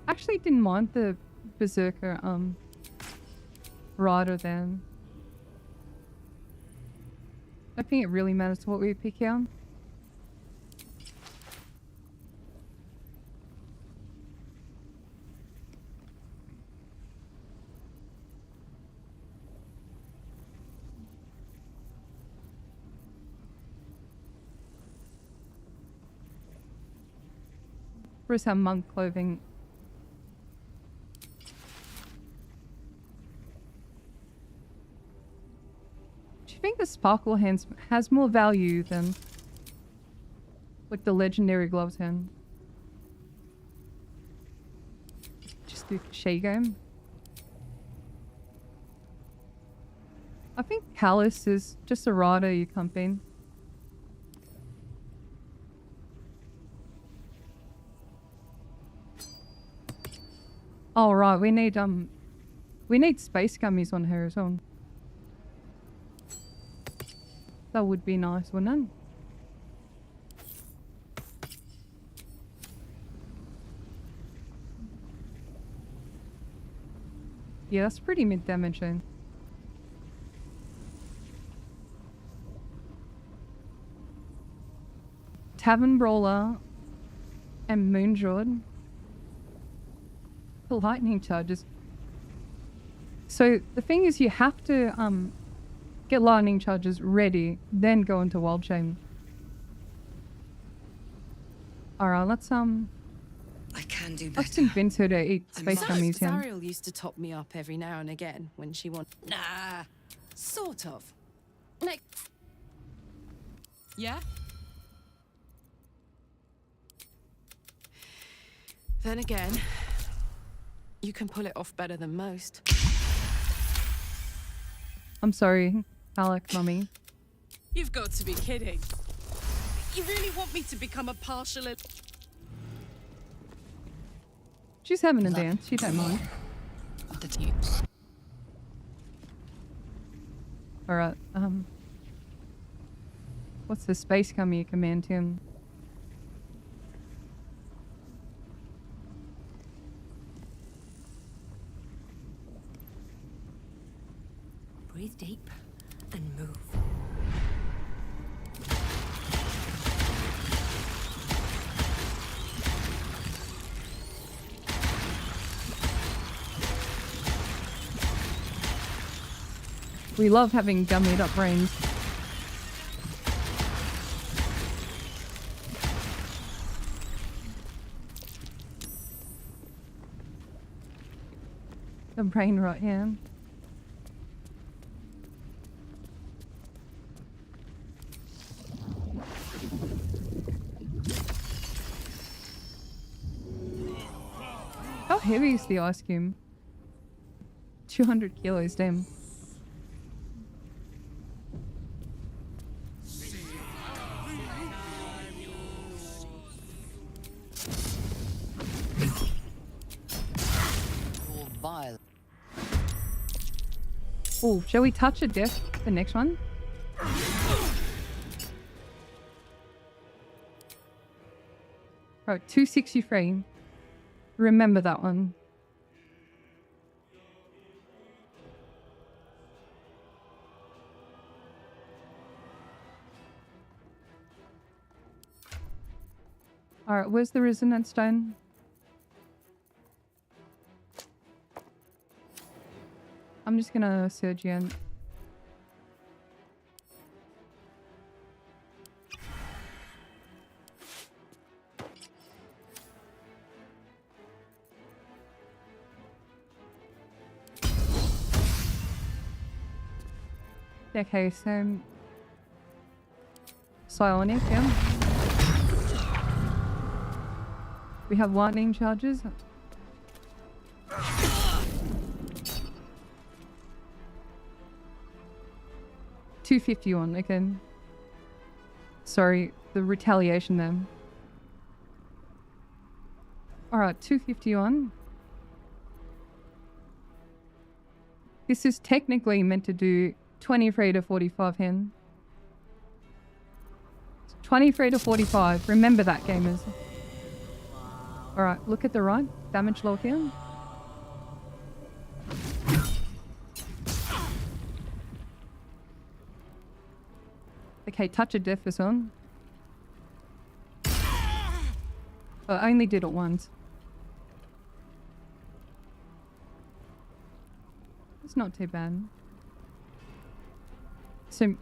Actually didn't mind the Berserker rider then. I think it really matters what we pick out. Bruce have monk clothing. Do you think the sparkle hands has more value than like the legendary gloves hand? Just do Shago. I think Callus is just a rider you campaign. Oh right, we need space gummies on her as well. That would be nice, wouldn't it? Yeah, that's pretty mid damage then. Tavern Brawler and Moondrawd. The lightning charges. So the thing is, you have to get lightning charges ready, then go into Wild Chain. Alright, let's I can do better. let's convince her to eat space gummies here. Zariel used to top me up every now and again when she wanted. Nah, sort of. Like, yeah. Then again, you can pull it off better than most. I'm sorry, Alec, mummy. You've got to be kidding. You really want me to become a partial? She's having a dance. She don't mind. Alright, what's the space gummy you command him? Breathe deep and move. We love having gummied up brains. The brain rot, yeah. How heavy is the ice cube? 200 kilos, damn. Oh, shall we touch a death? The next one? Right, 263. Remember that one. Alright, where's the resonance stone? I'm just gonna surge in. Okay, so psionic, yeah. We have lightning charges. 251 again. Sorry, the retaliation there. Alright, 251. This is technically meant to do 23 to 45 hen. 23 to 45. Remember that, gamers. Alright, look at the right. Damage log here. Okay, touch of death is on. Oh, I only did it once. It's not too bad. So,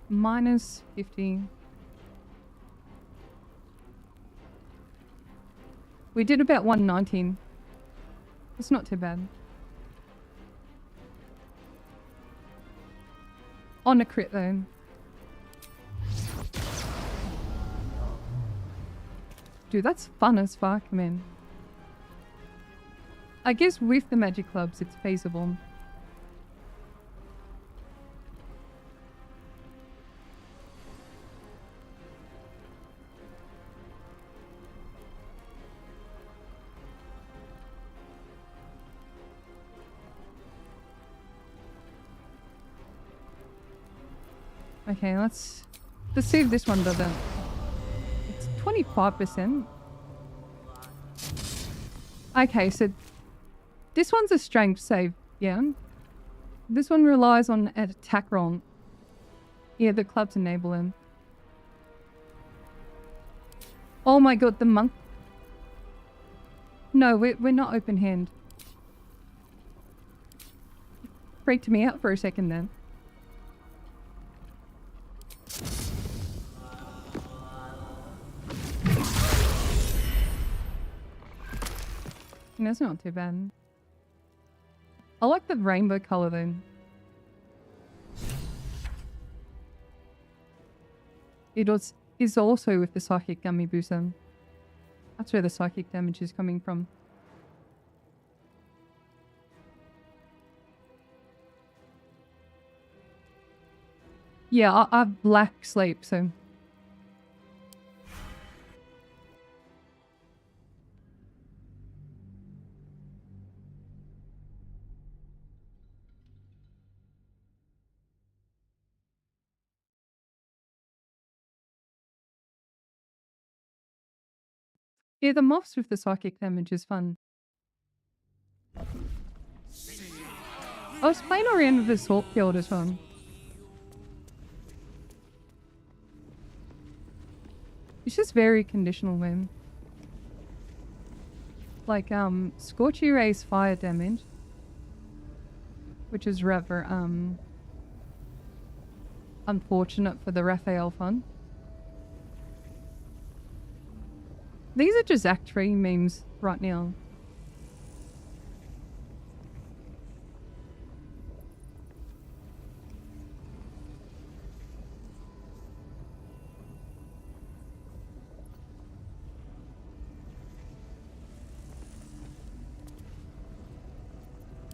minus 50. We did about 119. It's not too bad. On a crit though. Dude, that's fun as fuck, man. I guess with the magic clubs, it's feasible. Okay, let's see if this one does it. It's 25%. Okay, so This one's a strength save, yeah. This one relies on an attack roll. Yeah, the clubs enable him. Oh my god, the monk. No, we're not open hand. Freaked me out for a second then. That's not too bad. I like the rainbow color though. Is also with the psychic gummy booster. That's where the psychic damage is coming from. Yeah, I have black sleep, so... Yeah, the moths with the psychic damage is fun. I was playing around with the sword guild as well. It's just very conditional, man. Like, Scorchy Ray's fire damage. Which is rather, unfortunate for the Raphael fun. These are just Act 3 memes right now.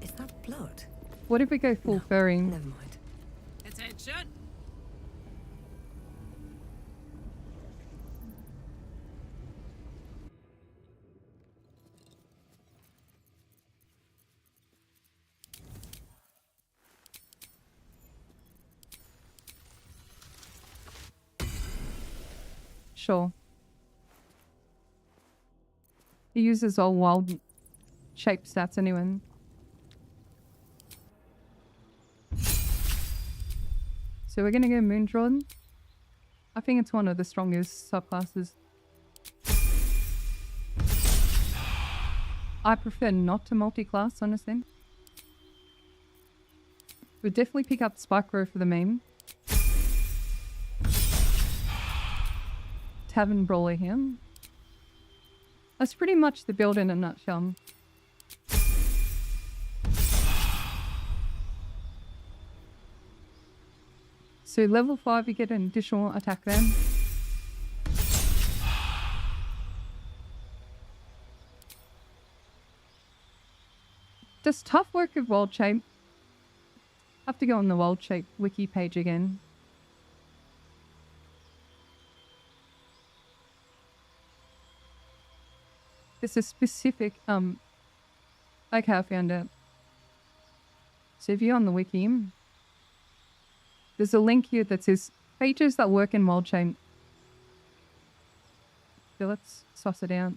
Is that blood? What if we go full furry? Never mind. Attention! Sure. He uses all wild shape stats anyway. So we're gonna go Moondron. I think it's one of the strongest subclasses. I prefer not to multi-class, honestly. We'll definitely pick up Spycrow for the meme. Tavern Brawler here. That's pretty much the build in a nutshell. So level 5 you get an additional attack then. Does tough work with Wild Shape? Have to go on the Wild Shape wiki page again. There's a specific, okay, I found it. So if you're on the wiki, there's a link here that says features that work in Wild Shape. So let's suss it out.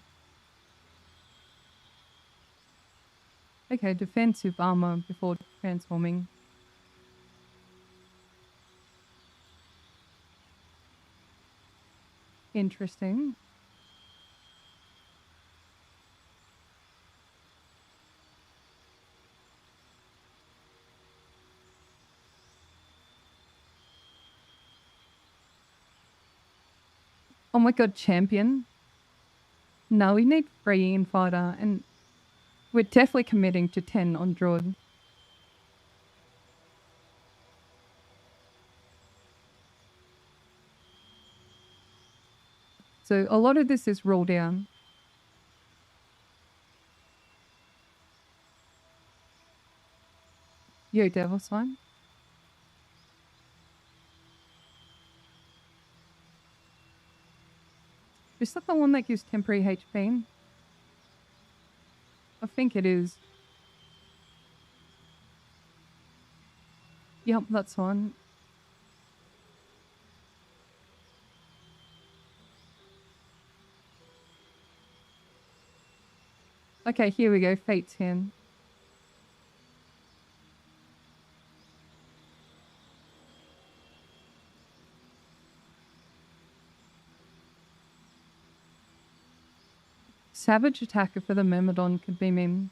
Okay, defensive armor before transforming. Interesting. Oh my god, champion. No, we need 3 in fighter, and we're definitely committing to 10 on Druid. So a lot of this is roll down. Yo, Devil Slime. Is that the one that gives temporary HP? I think it is. Yep, that's one. Okay, here we go. Fate's Hand. savage attacker for the Myrmidon could be me.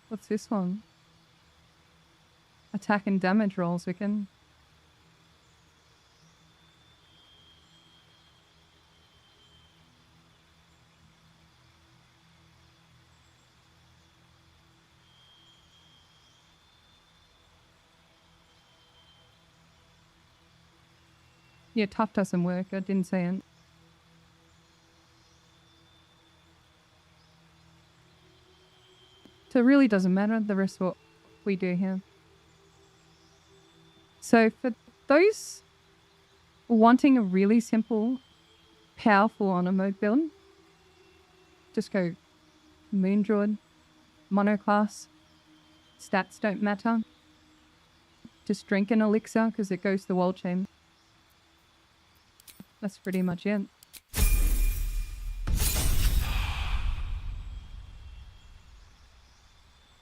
What's this one? Attack and damage rolls we can. Yeah, tough doesn't work. I didn't say it. So it really doesn't matter the rest of what we do here. So for those wanting a really simple, powerful honor mode build, just go Moon Druid, monoclass, stats don't matter. Just drink an elixir because it goes to the world chain. That's pretty much it.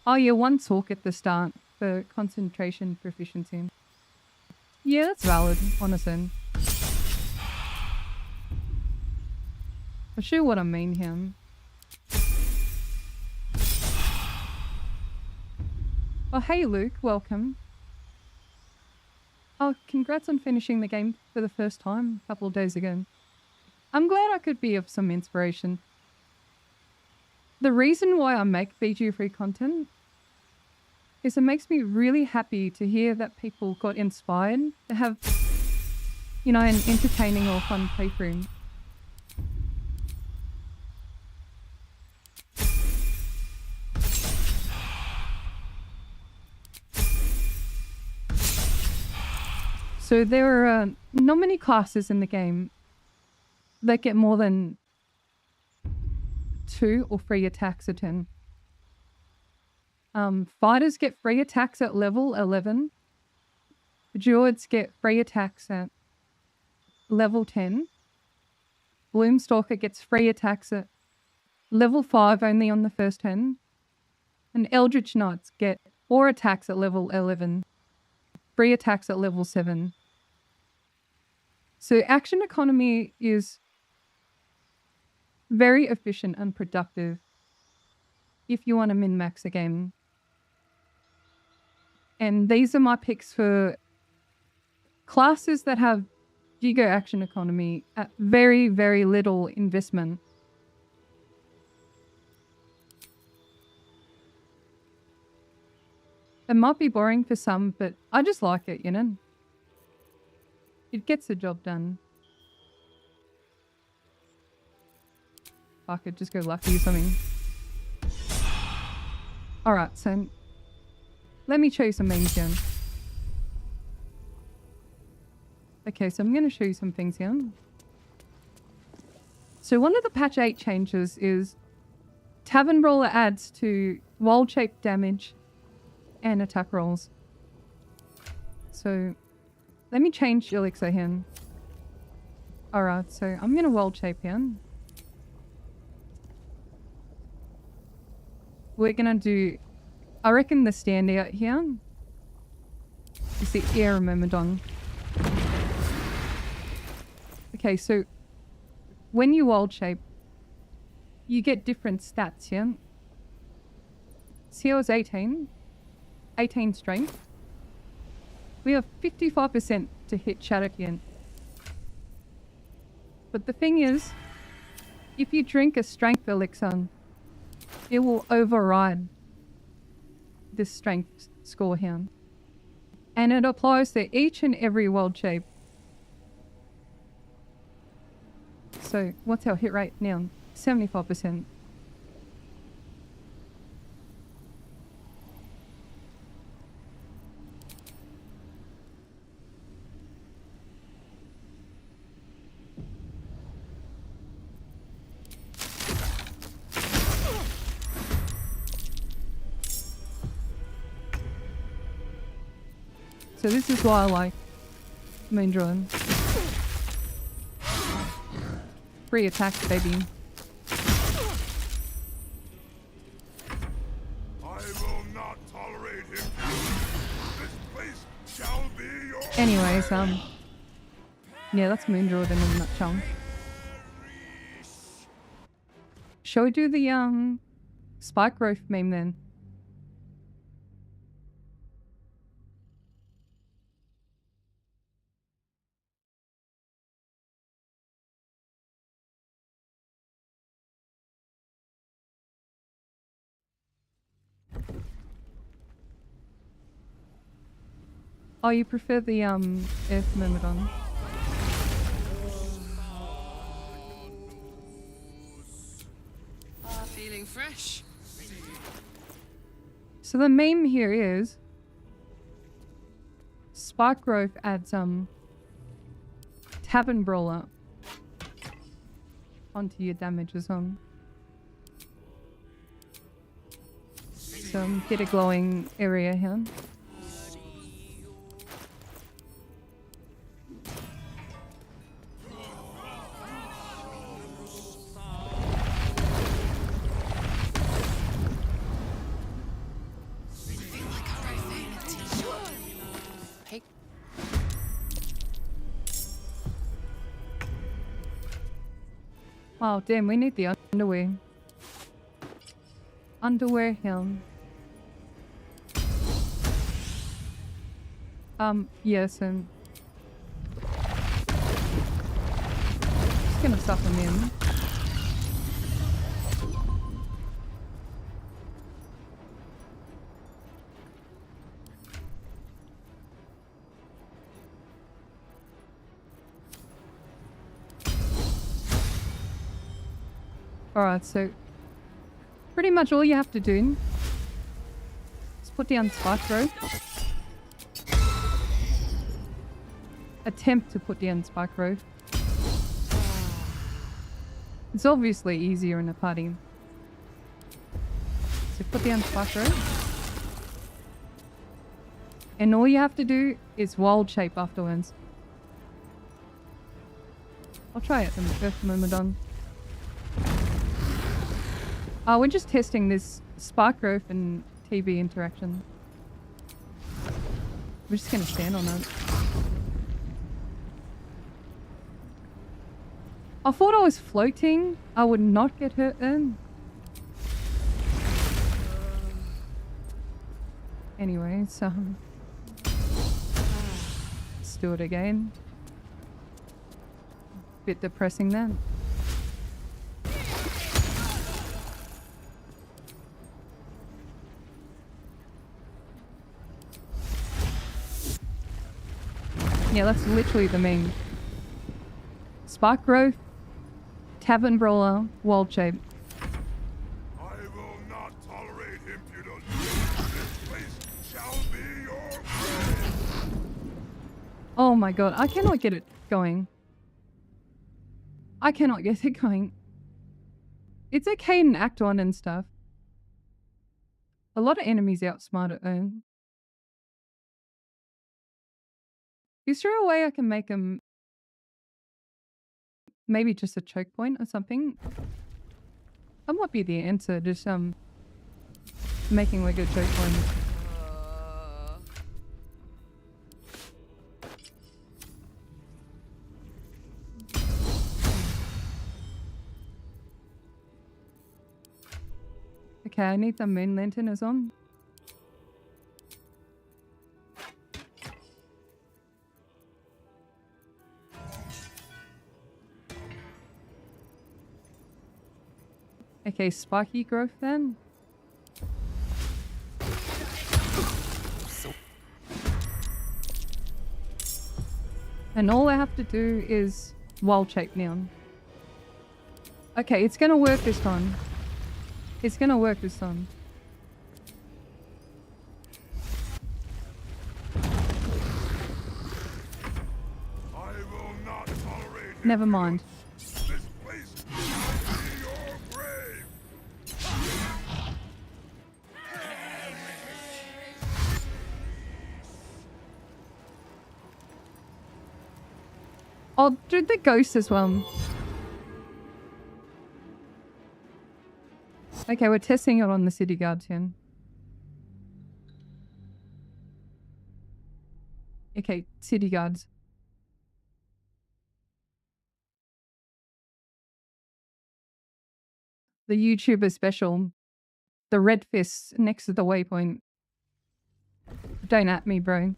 Oh yeah, one talk at the start for concentration proficiency. Yeah, that's valid, honestly. I'll show you what I mean here. Oh hey Luke, welcome. Oh, congrats on finishing the game for the first time a couple of days ago. I'm glad I could be of some inspiration. The reason why I make BG3 content is it makes me really happy to hear that people got inspired to have, you know, an entertaining or fun playthrough. So there are not many classes in the game that get more than 2 or 3 attacks a turn. Fighters get 3 attacks at level 11. Druids get 3 attacks at level 10. Bloomstalker gets 3 attacks at level 5 only on the first turn. And Eldritch Knights get 4 attacks at level 11. 3 attacks at level 7. So action economy is very efficient and productive if you want to min-max a game. And these are my picks for classes that have giga action economy at very, very little investment. It might be boring for some, but I just like it, you know? It gets the job done. I could just go lucky or something. Alright, so let me show you some memes here. Okay, so I'm going to show you some things here. So one of the patch 8 changes is Tavern Brawler adds to wild shape damage and attack rolls. So let me change Elixir here. Alright, so I'm going to wild shape here. We're going to do, I reckon the standout here is the Air Myrmidon. Okay, so when you wild shape, you get different stats here. CO is 18 strength. We have 55% to hit Shadowkin. But the thing is, if you drink a strength elixir, it will override this strength score here. And it applies to each and every wild shape. So what's our hit rate now? 75%. So this is why I like Moondrawing. Free attack, baby. I will not tolerate him. This place shall be yours. Anyways, yeah, that's Moondraw in a nutshell. Shall we do the spike growth meme then? Oh, you prefer the Earth Myrmidon? Feeling fresh. So the meme here is Spark Growth adds Tavern Brawler onto your damage as well. So get a glowing area here. Oh damn, we need the underwear. Underwear helm. Yes, and just gonna stuff them in. Alright, so pretty much all you have to do is put down Spark Growth. Attempt to put down Spark Growth. It's obviously easier in a party. So put down Spark Growth. And all you have to do is wild shape afterwards. I'll try it in the first Myrmidon. We're just testing this Spark Growth and TB interaction. We're just gonna stand on it. I thought I was floating. I would not get hurt then. Anyway, so let's do it again. Bit depressing then. Yeah, that's literally the main. Spark Growth, Tavern Brawler, Wild Shape. I will not tolerate impudence. This place shall be your grave. Oh my god, I cannot get it going. I cannot get it going. It's okay in Act 1 and stuff. A lot of enemies outsmart it though. Is there a way I can make them maybe just a choke point or something? That might be the answer, just making like a choke point. Okay, I need the moon lantern as well. Okay, spiky growth then. And all I have to do is wild shape now. Okay, it's gonna work this time. It's gonna work this time. I will not tolerate Never mind. this place shall be your grave. I'll do the ghost as well. Okay, we're testing it on the city guards here. Okay, city guards. The YouTuber special. The red fist next to the waypoint. Don't at me, bro.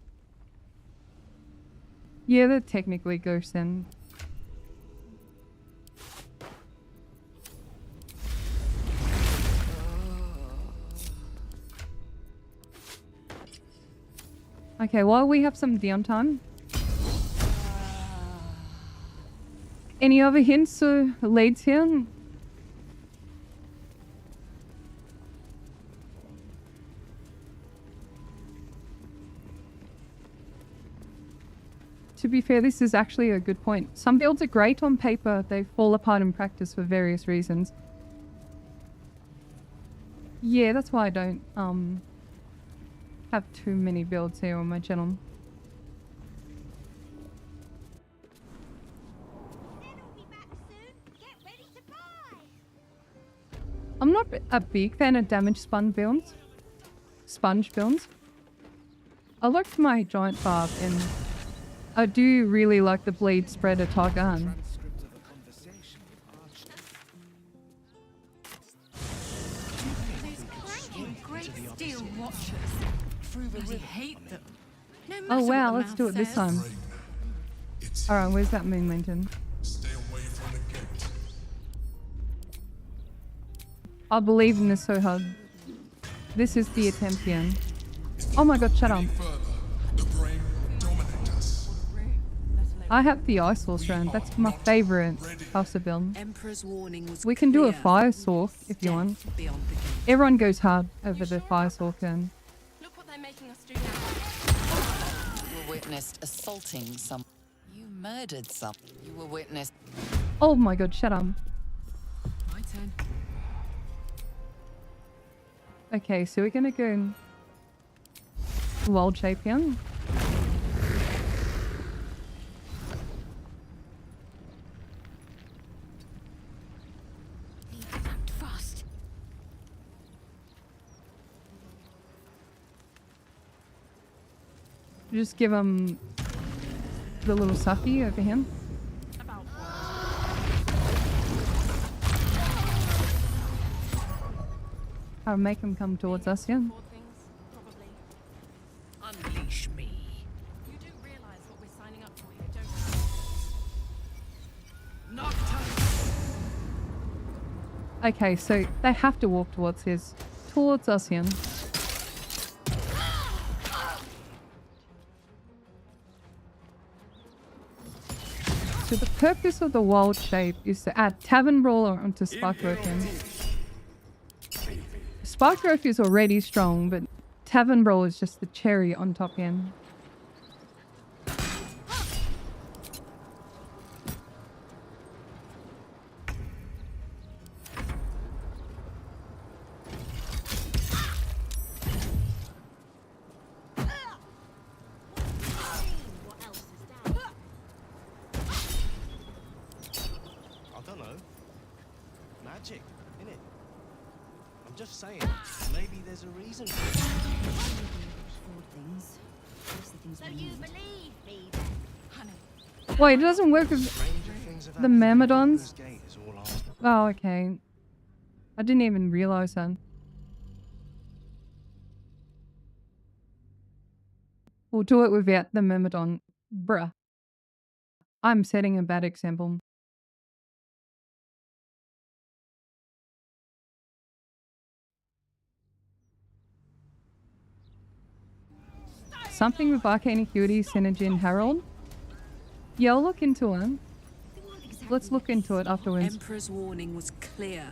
Yeah, they're technically ghosts then. Okay, well, we have some downtime. Any other hints or leads here? To be fair, this is actually a good point. Some builds are great on paper, they fall apart in practice for various reasons. Yeah, that's why I don't have too many builds here on my channel. I'm not a big fan of damage sponge builds. I liked my giant barb and I do really like the bleed spreader Targan. Oh wow, let's do it this time. Alright, where's that moon lantern? I believe in this so hard. This is the attempt here. Oh my god, shut up. I have the ice source round. That's my favorite house to build. We can do a fire source if you want. Everyone goes hard over the fire source then. Look what they're making us do now. You were witnessed assaulting some. You murdered some. You were witnessed. Oh my god, shut up. My turn. Okay, so we're gonna go wild shape here. Just give him the little sucky over him. I'll make him come towards us, yeah. Unleash me. You do realize what we're signing up for here, don't you? Not Okay, so they have to walk towards us here. So the purpose of the wild shape is to add Tavern Brawler onto Spark Growth. Spark Growth is already strong, but Tavern Brawler is just the cherry on top end. Just saying, maybe there's a reason for it. So you believe me then? Wait, it doesn't work with the Myrmidons? Oh, okay. I didn't even realize that. We'll do it without the Myrmidon. Bruh. I'm setting a bad example. Something with Arcane Acuity, Synergy, and Herald? Yeah, I'll look into it. Let's look into it afterwards. Emperor's warning was clear.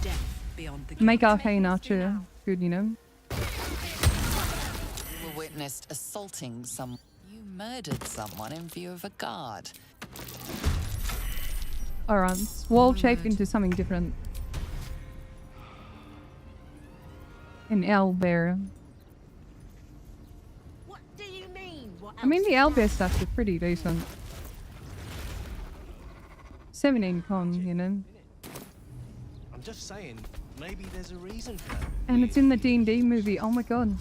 Death beyond the Make Arcane Archer good, you know? You were witnessed assaulting some. You murdered someone in view of a guard. Alright, wall shape into something different. An owlbear. What do you mean? What I mean, the owlbear stuff is pretty decent. 17 con, you know. I'm just saying, maybe there's a reason for that. And it's in the D&D movie. Oh my god.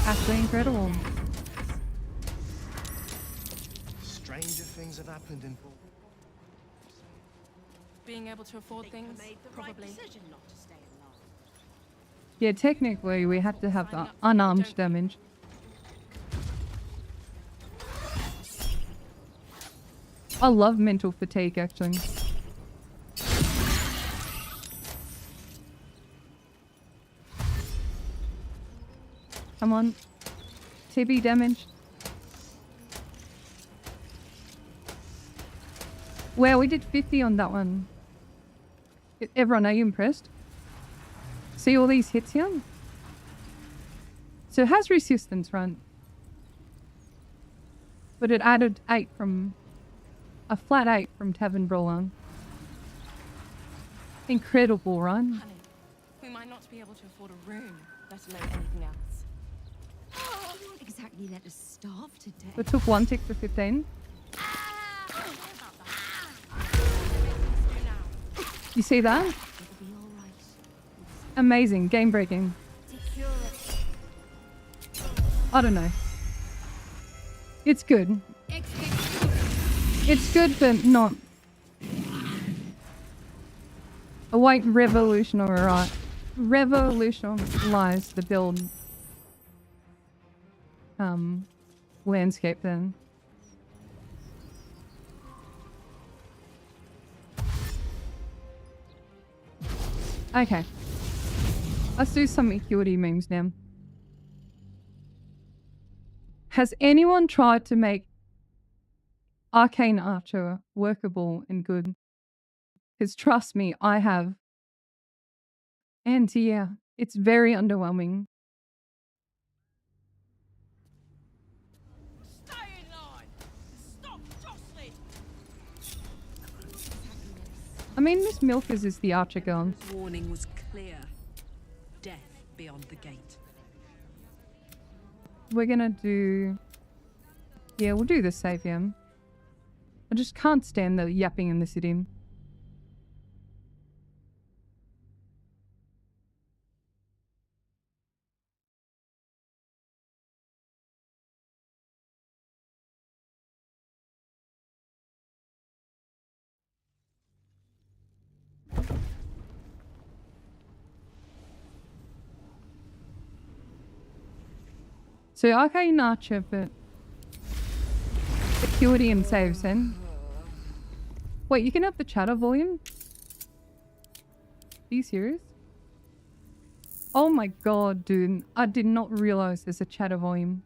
Actually incredible. Stranger things have happened in... Being able to afford things, probably. Yeah, technically we had to have unarmed damage. I love mental fatigue, actually. Come on. TB damage. Wow, we did 50 on that one. Everyone, are you impressed? See all these hits here? So it has resistance, right? But it added 8 from... a flat 8 from Tavern Brawler. Incredible, right? Honey, we might not be able to afford a room, let alone anything else. You won't exactly let us starve to death. We took 1 tick for 15. You see that? It'll be all right. Amazing. Game breaking. I don't know. It's good. It's good, but not... a white revolutionary, revolutionize the build landscape then. Okay. Let's do some acuity memes now. Has anyone tried to make Arcane Archer workable and good? Because trust me, I have. And yeah, it's very underwhelming. Stay in line. Stop jostling. I mean, Miss Milkers is the Archer girl. Warning was clear. Death beyond the gate. We're gonna do... yeah, we'll do the save him. I just can't stand the yapping in the city. So Arcane Archer, but acuity and saves then. Wait, you can have the chatter volume? Are you serious? Oh my god, dude. I did not realize there's a chatter volume.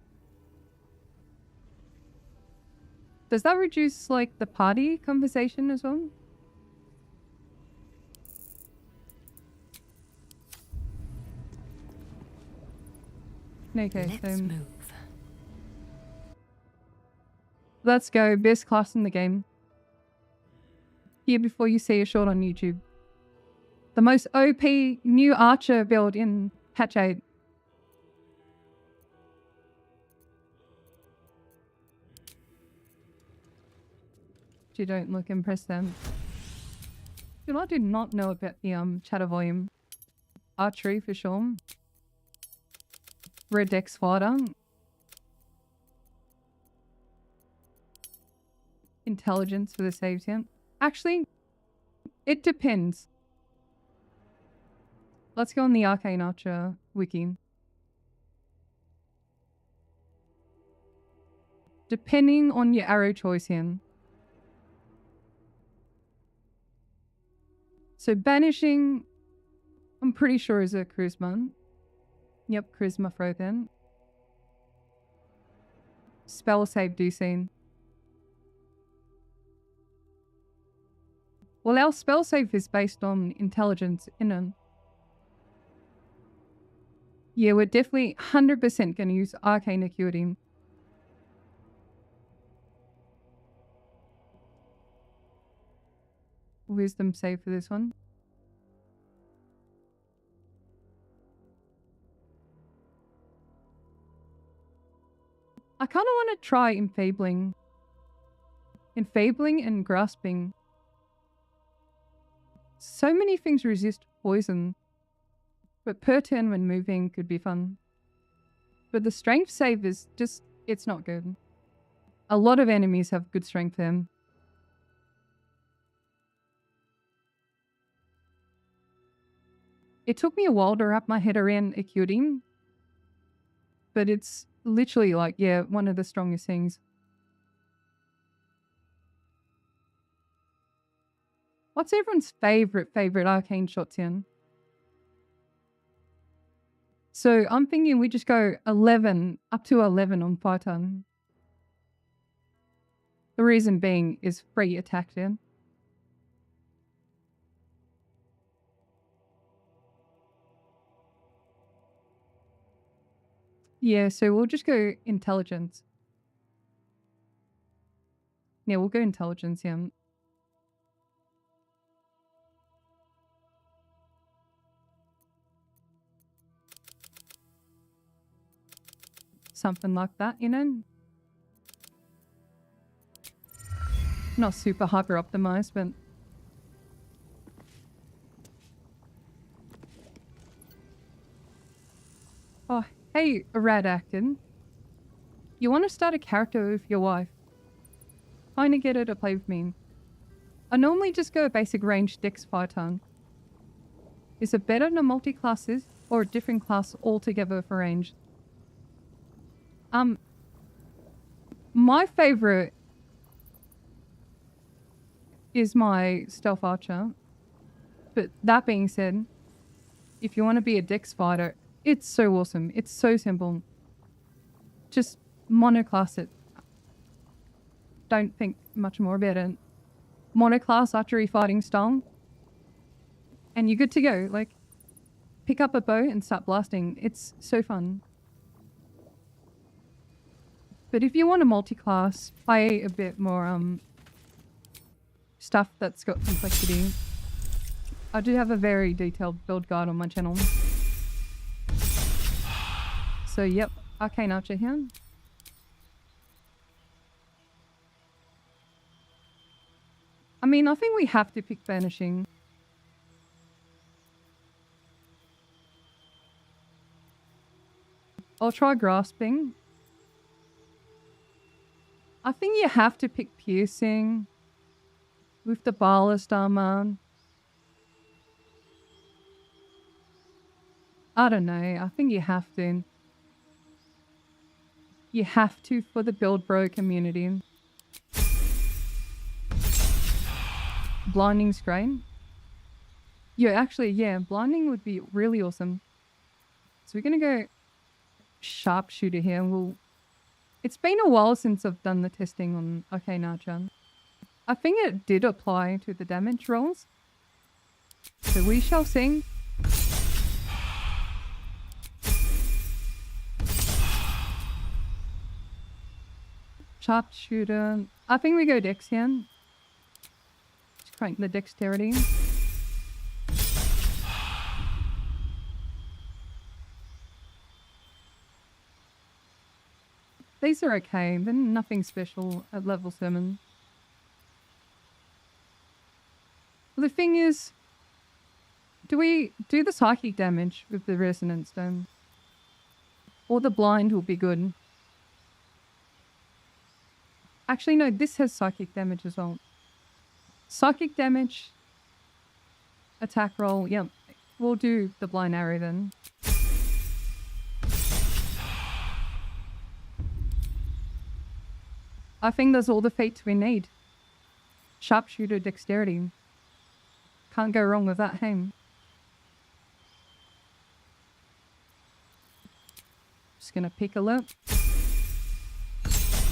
Does that reduce, like, the party conversation as well? Okay, Let's move. Let's go. Best class in the game. Here before you see a short on YouTube. The most OP new Archer build in patch 8. You don't look impressed then. Dude, I did not know about the chatter volume. Archery for sure. Red Dex fighter. Intelligence for the saves, yeah. Actually, it depends. Let's go on the Arcane Archer wiki. Depending on your arrow choice here. So banishing, I'm pretty sure is a charisma. Yep, charisma throw then. Spell save DC. Well, our spell save is based on intelligence in it. Yeah, we're definitely 100% going to use Arcane Acuity. Wisdom save for this one. I kind of want to try Enfeebling. Enfabling and grasping. So many things resist poison. But per turn when moving could be fun. But the strength save is just, it's not good. A lot of enemies have good strength there. It took me a while to wrap my head around Acuity. But it's literally like, yeah, one of the strongest things. What's everyone's favorite arcane shots in? So I'm thinking we just go 11, up to 11 on Python. The reason being is free attack then. Yeah, so we'll just go intelligence. Yeah, we'll go intelligence, yeah. Something like that, you know? Not super hyper optimized, but... Oh, hey, Rad Acton. You want to start a character with your wife? Kinda get her to play with me. I normally just go a basic range Dex Python. Is it better than multi-classes or a different class altogether for range? My favorite is my Stealth Archer. But that being said, if you want to be a Dex fighter, it's so awesome. It's so simple. Just monoclass it. Don't think much more about it. Monoclass archery fighting style. And you're good to go. Like, pick up a bow and start blasting. It's so fun. But if you want a multi-class, play a bit more stuff that's got complexity. I do have a very detailed build guide on my channel. So yep, Arcane Archer here. I mean, I think we have to pick Banishing. I'll try Grasping. I think you have to pick Piercing with the Ballast Armor. I don't know. I think you have to. You have to for the Build Bro community. Blinding's great. Yeah, actually, yeah. Blinding would be really awesome. So we're going to go Sharpshooter here. It's been a while since I've done the testing on Arcane Archer. I think it did apply to the damage rolls. So we shall see. Sharpshooter. I think we go Dex here. Just crank the dexterity. These are okay. They're nothing special at level 7. The thing is, do we do the psychic damage with the resonance stone? Or the blind will be good. Actually, no, this has psychic damage as well. Psychic damage, attack roll, yep. We'll do the blind arrow then. I think there's all the feats we need. Sharpshooter dexterity. Can't go wrong with that, hey? Just gonna pick a look.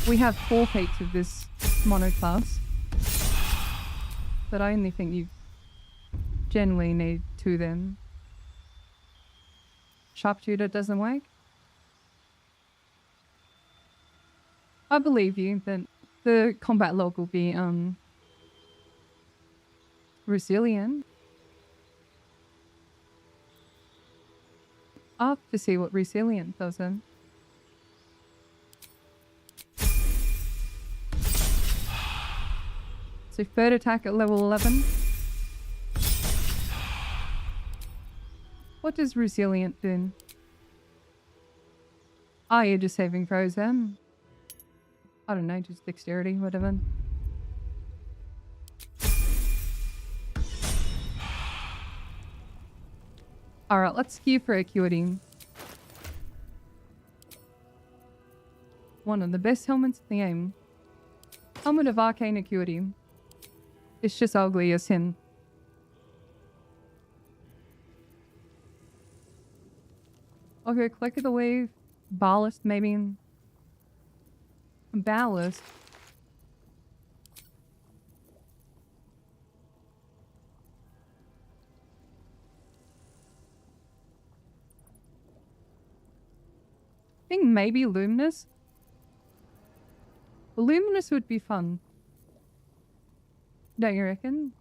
We have 4 feats of this mono class. But I only think you generally need 2 then. Sharpshooter doesn't work. I believe you that the combat log will be resilient. I'll have to see what resilient does then. So third attack at level 11. What does resilient do? Oh, you're just saving throws then. I don't know, just dexterity, whatever. Alright, let's skew for acuity. One of the best helmets in the game. Helmet of arcane acuity. It's just ugly as sin. I'll go click of the wave. Ballast, maybe. Ballast. I think maybe Luminous. Luminous would be fun. Don't you reckon?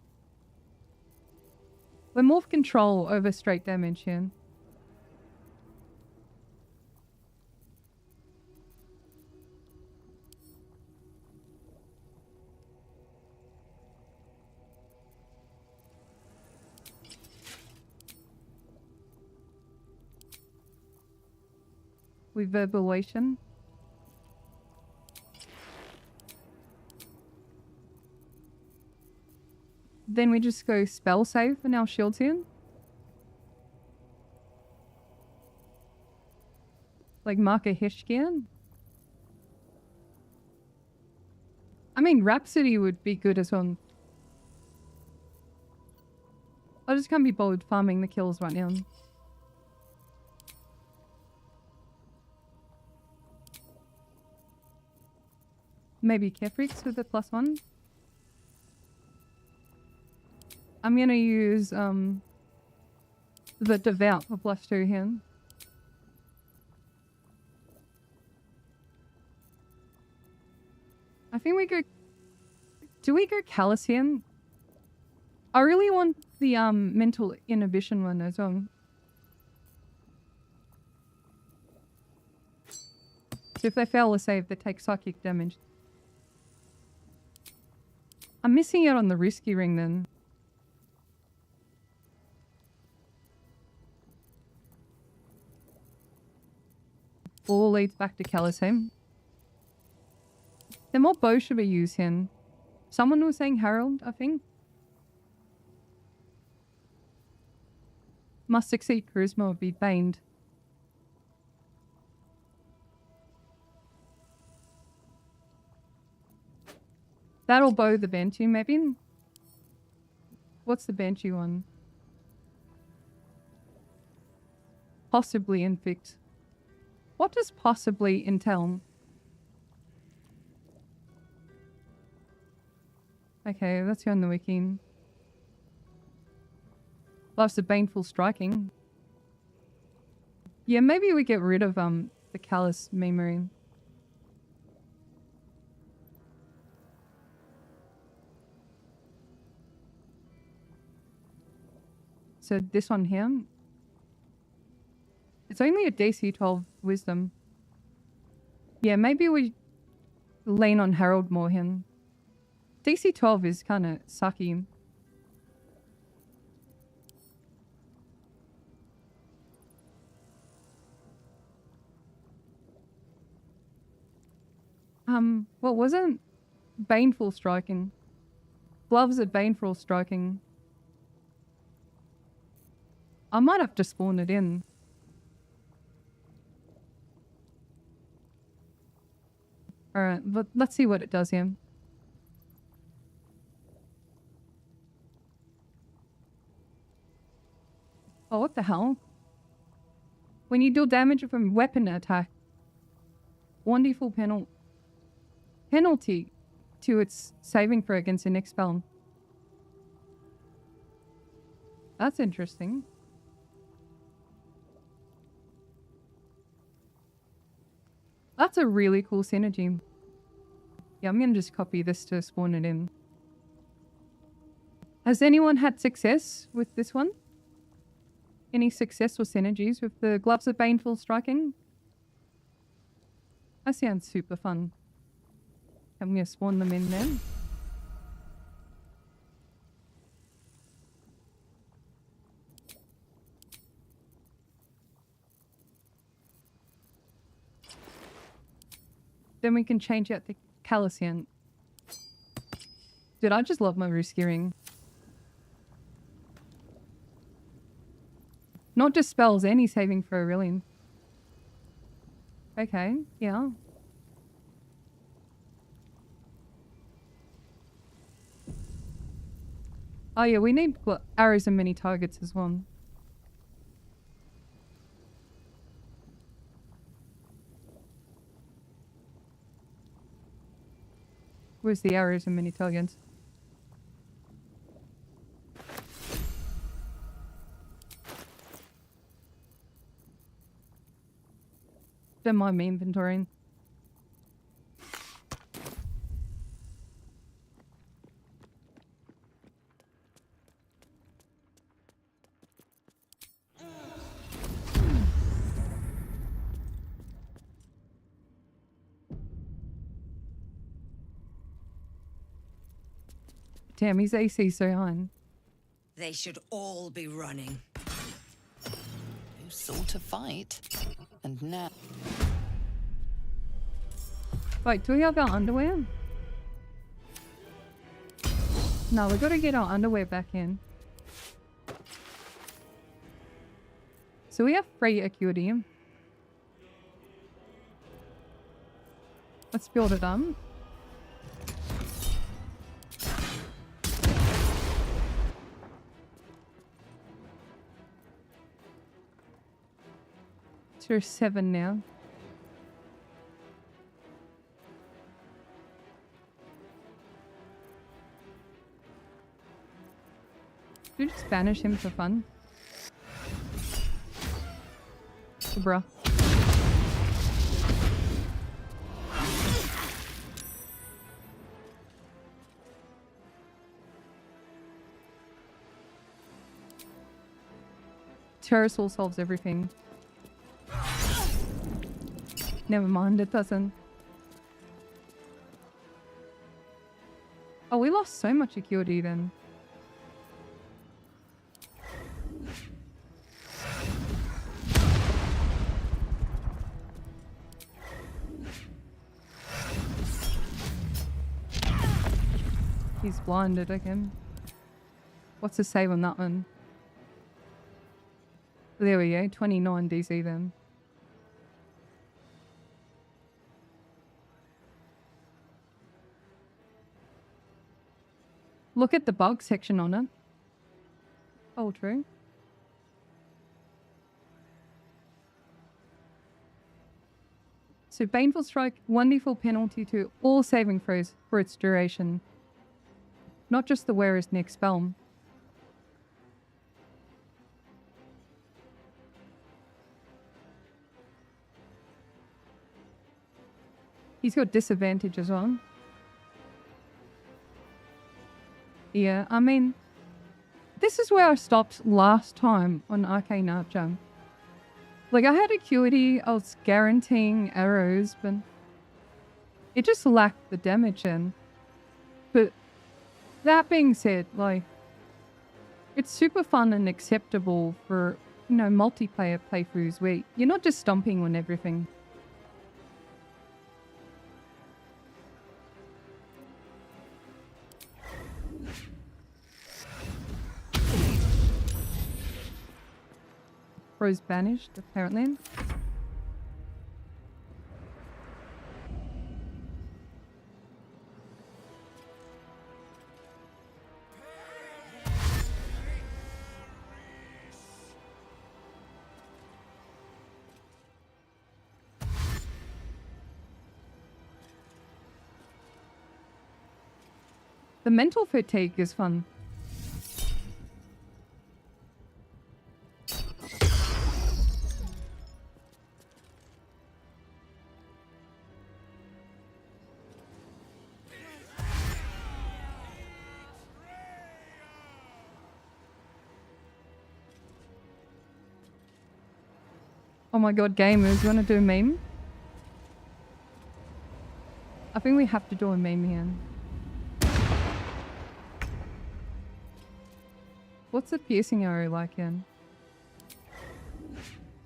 We're more control over straight damage here. Reverberation. Then we just go spell save and our shields in. Like Marka Hishkian. I mean, Rhapsody would be good as well. I just can't be bothered farming the kills right now. Maybe Kefrix with the +1. I'm gonna use the Devout for +2 here. I think we go... Do we go Callisian? I really want the mental inhibition one as well. So if they fail a save, they take psychic damage. I'm missing out on the risky ring then. All leads back to Callisian. Then what bow should we use here? Someone was saying Harold, I think. Must succeed charisma or be baned. That'll bow the Banshee, maybe? What's the Banshee one? Possibly inflict. What does possibly entail? Okay, let's go on the wiki. Loves the baneful striking. Yeah, maybe we get rid of the callous memory. So this one here. It's only a DC 12 wisdom. Yeah, maybe we lean on Harold more here. DC 12 is kind of sucky. What was it? Baneful striking. Gloves are baneful striking. I might have to spawn it in. Alright, but let's see what it does here. Oh, what the hell? When you deal damage from weapon attack, 1d full penalty to its saving throw against the next spell. That's interesting. That's a really cool synergy. Yeah, I'm gonna just copy this to spawn it in. Has anyone had success with this one? Any successful synergies with the gloves of baneful striking? That sounds super fun. I'm gonna spawn them in then. Then we can change out the Caliciant. Dude, I just love my Ruski ring. Not just spells, any saving throw, really. Okay, yeah. Oh yeah, we need arrows and many targets as well. Where's the arrows and many targets? Don't mind me inventorying. Damn, his AC so high. They should all be running. Who sought to fight? And now... Wait, do we have our underwear? No, we gotta get our underwear back in. So we have 3 acuity. Let's build it up. We're 7 now. Should we just banish him for fun? Bruh. Parasocial solves everything. Never mind, it doesn't. Oh, we lost so much acuity then. He's blinded again. What's the save on that one? There we go, 29 DC then. Look at the bug section on it. Oh, true. So Baneful Strike, 1d4 penalty to all saving throws for its duration. Not just the wearer's next spell. He's got disadvantage as well. Yeah, I mean, this is where I stopped last time on Arcane Archer. Like, I had acuity, I was guaranteeing arrows, but it just lacked the damage in. But that being said, like, it's super fun and acceptable for, you know, multiplayer playthroughs where you're not just stomping on everything. Rose banished, apparently. The mental fatigue is fun. Oh my god, gamers, you want to do a meme? I think we have to do a meme here. What's the piercing arrow like in?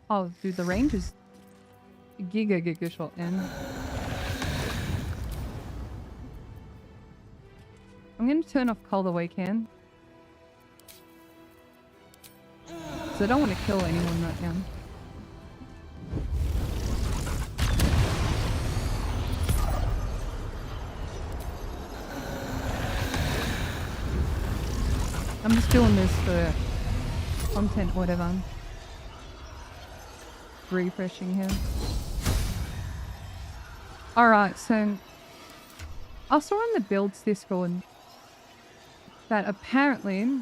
Oh, dude, the range is giga shot in. I'm going to turn off Call the Weekend. So I don't want to kill anyone right now. I'm just doing this for content, whatever. Refreshing here. Alright, so I saw in the builds Discord that apparently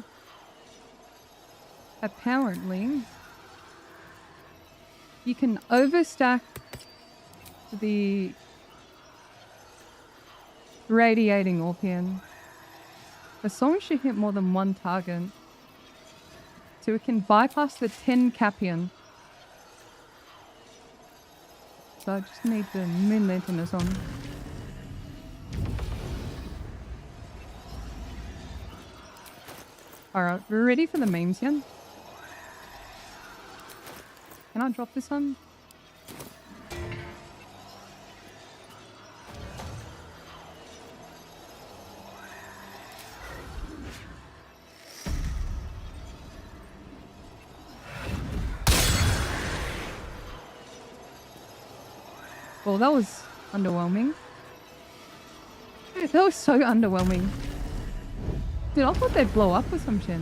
you can overstack the radiating Orpian as long as you hit more than one target. So it can bypass the 10 Capian. So I just need the Moon Lanterners on. Alright, we're ready for the memes yet? Can I drop this one? Well, that was underwhelming. That was so underwhelming. Dude, I thought they'd blow up or some shit.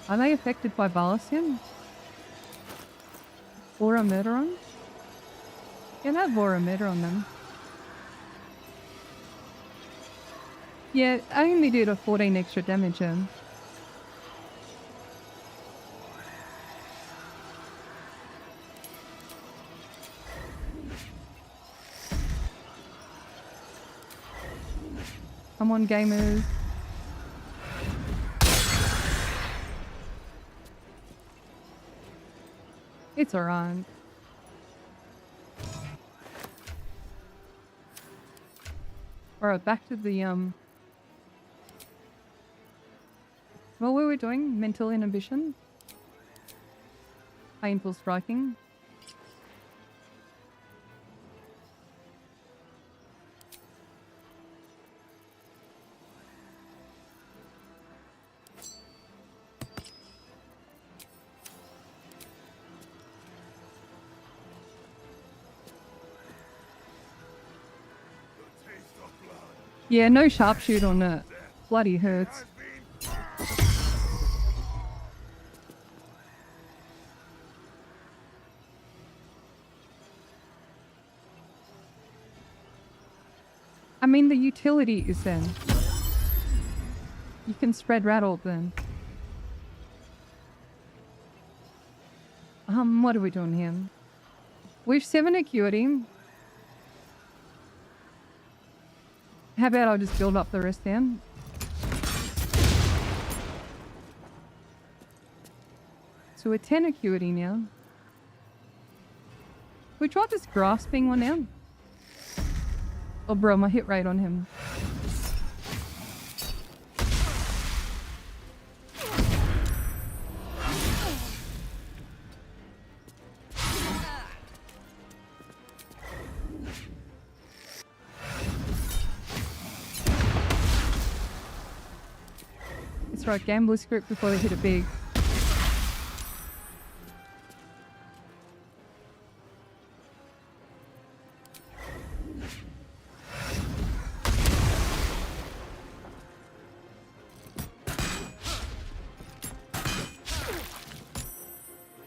Are they affected by Valasian? Or a murder on? Yeah, that Vora murder on them. Yeah, I only did a 14 extra damage in. Come on, gamers. It's alright. Alright, back to the what were we doing? Mental inhibition? Painful striking. Yeah, no sharpshoot on it. Bloody hurts. I mean, the utility is then. You can spread rattle then. What are we doing here? We've 7 acuity. How about I'll just build up the rest then? So we're 10 acuity now. We tried this grasping one now. Oh bro, my hit rate on him. That's right, gambler script before they hit it big.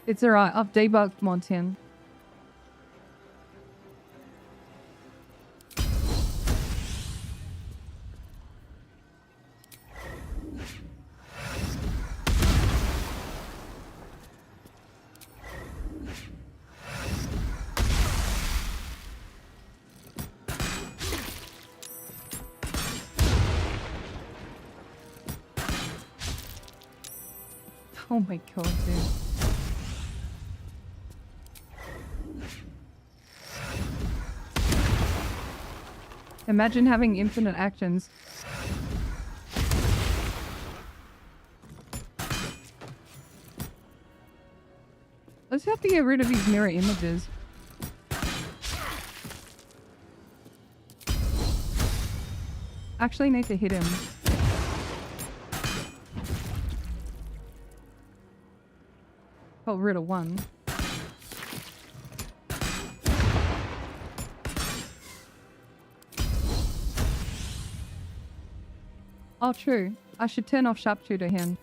It's alright, I've debugged mod 10. Oh my god, dude. Imagine having infinite actions. Let's have to get rid of these mirror images. Actually need to hit him. Got rid of one. Oh, true. I should turn off sharpshooter hand.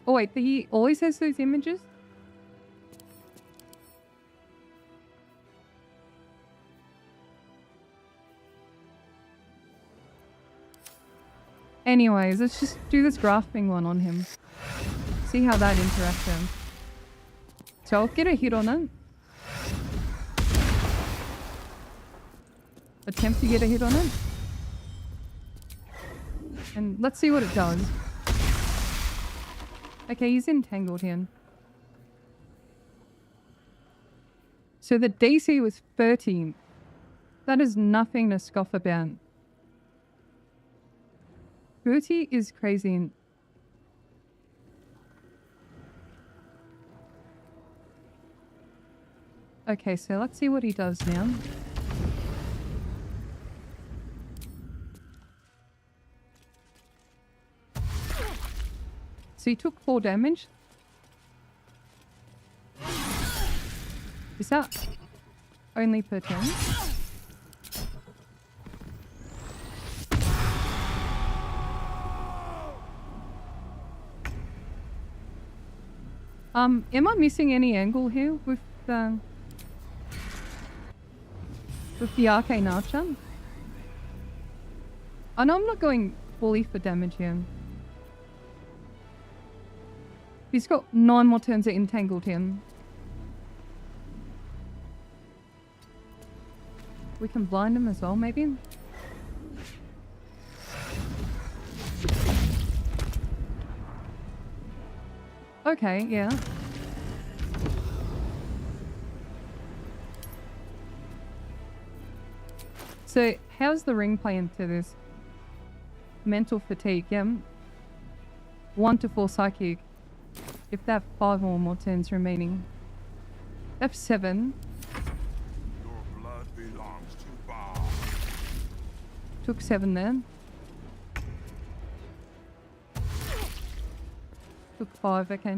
Oh wait, he always has those images? Anyways, let's just do this grasping one on him. See how that interacts him. So I'll get a hit on it. Attempt to get a hit on it. And let's see what it does. Okay, he's entangled here. So the DC was 13. That is nothing to scoff about. 30 is crazy. Okay, so let's see what he does now. So he took 4 damage. Is that only per turn? Am I missing any angle here with the arcane archer? I know I'm not going fully for damage here. He's got 9 more turns to entangled him. We can blind him as well, maybe? Okay, yeah. So, how's the ring play into this? Mental fatigue, yeah. 1 to 4 psychic. If they have 5 or more turns remaining. They have 7. Your blood belongs to Bar. Took 7 then. Took 5, okay.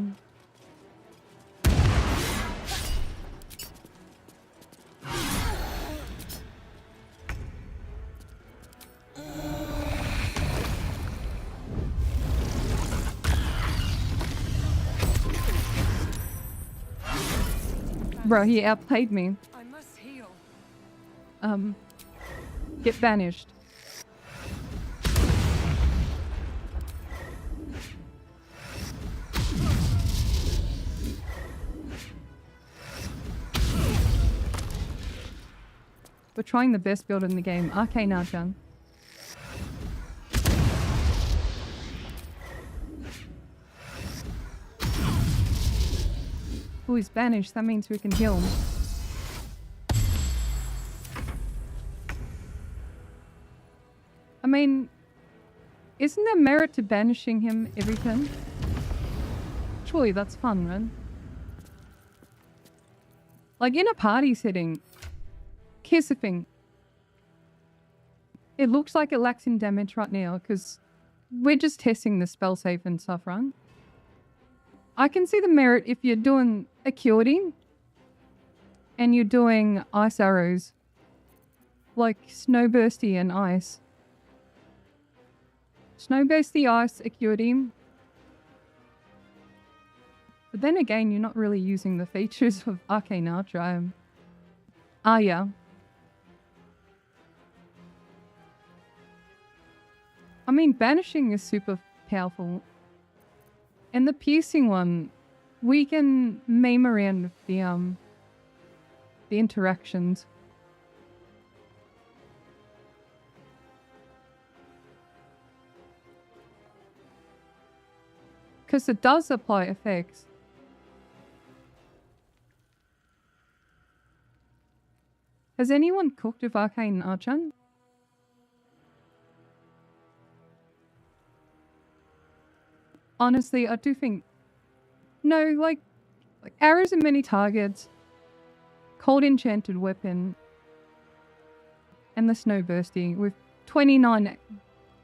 Bro, he outplayed me. I must heal. Get banished. We're trying the best build in the game. Arcane Archer. Oh, he's banished. That means we can heal him. I mean, isn't there merit to banishing him every turn? Surely that's fun, right? Like in a party setting, here's the thing. It looks like it lacks in damage right now because we're just testing the spell save and stuff, right? I can see the merit if you're doing acuity and you're doing ice arrows like snowbursty and ice. Snowbursty, ice, acuity. But then again, you're not really using the features of Arcane Archer. Ah, yeah. I mean, banishing is super powerful. And the piercing one, we can meme around with the interactions. Because it does apply effects. Has anyone cooked with Arcane Archer? Honestly, I do think... No, like, Like arrows and many targets, cold enchanted weapon, and the snow bursting with 29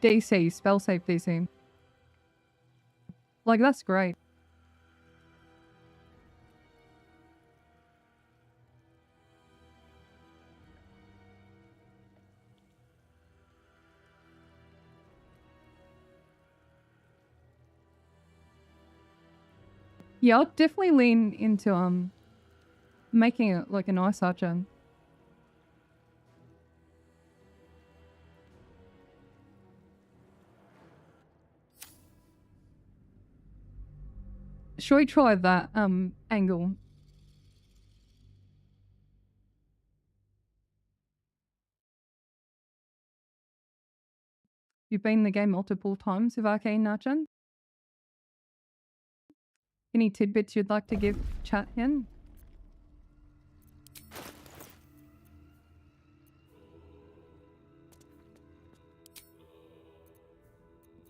DC, spell save DC. Like, that's great. Yeah, I'll definitely lean into making it like an ice archer. Should we try that angle? You've been in the game multiple times with Arcane Archon? Any tidbits you'd like to give chat in?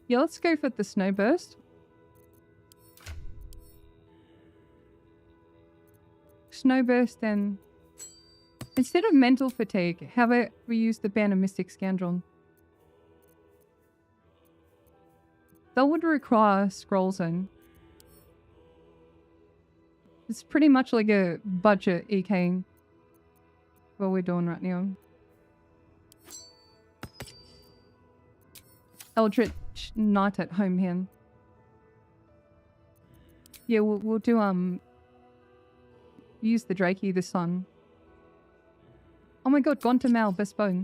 Yeah, let's go for the snow burst. Snow burst, and instead of mental fatigue, how about we use the Band of Mystic Scoundrel? That would require scroll zone. It's pretty much like a budget EK. What we're doing right now. Eldritch Knight at home here. Yeah, we'll do use the Drakey this time. Oh my god, gone to Mal, Bespoke.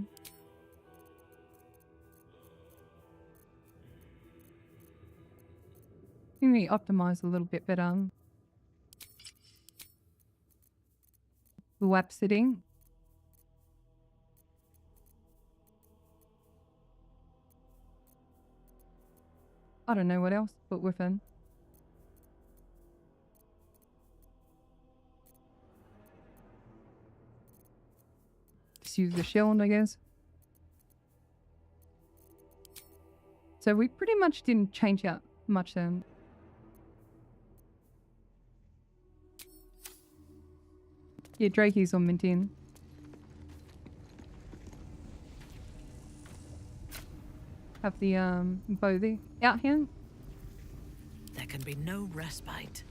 Let me optimize a little bit better. Backseating. I don't know what else, but within. Just use the shield, I guess. So we pretty much didn't change out much then. Yeah, Drakey's on mint in. Have the bow there out here. There can be no respite.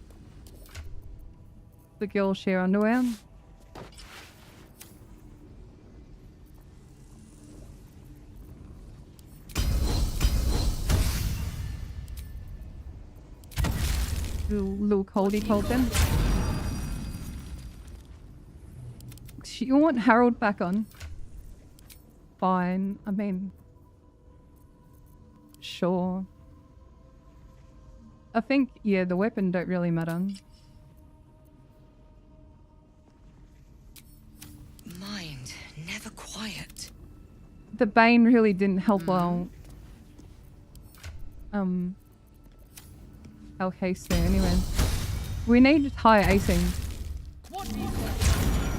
The girls share underwear. Little coldy cold then. You want Harold back on? Fine. I mean, sure. I think, yeah, the weapon don't really matter. Mind never quiet. The Bane really didn't help well. Our case there anyway. We need higher acing.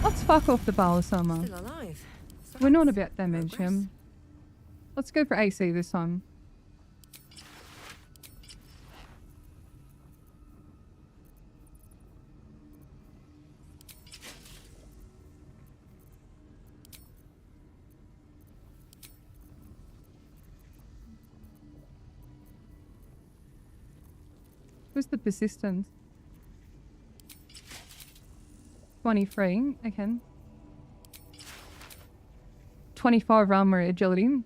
Let's fuck off the Balasama. Still alive. We're not about damage him. Let's go for AC this time. Where's the persistence? 23, okay. 25 armor agility.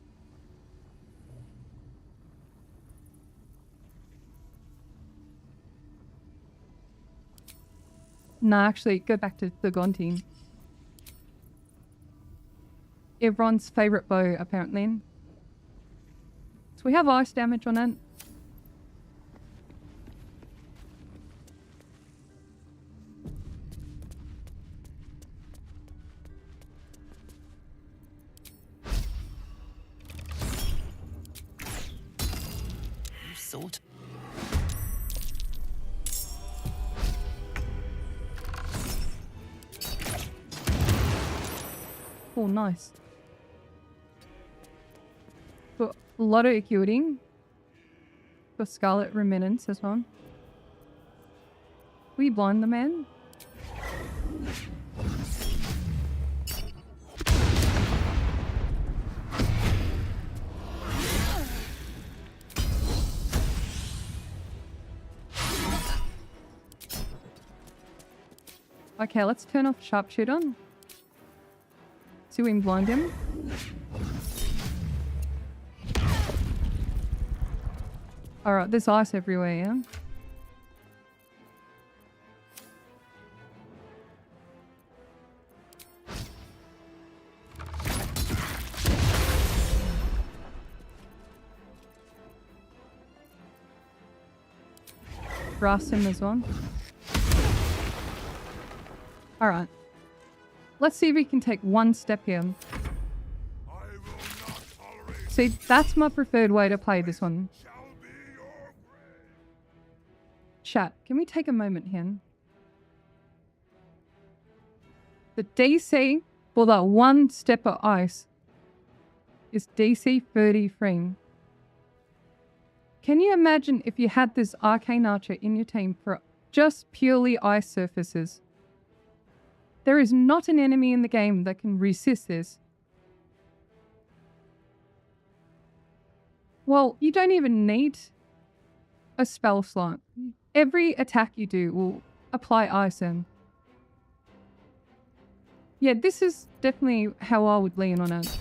Nah, actually, go back to the Gonti. Everyone's favourite bow, apparently. So we have ice damage on it. Sort. Oh, nice. But a lot of acuity. For Scarlet Reminiscence as well. Will you blind the man? Okay, let's turn off sharpshooter. See if we can blind him. Alright, there's ice everywhere, yeah? Brass him as well. Alright. Let's see if we can take one step here. See, that's my preferred way to play this one. Chat, can we take a moment here? The DC for that one step of ice is DC 33. Can you imagine if you had this arcane archer in your team for just purely ice surfaces? There is not an enemy in the game that can resist this. Well, you don't even need a spell slot. Every attack you do will apply ice in. Yeah, this is definitely how I would lean on it.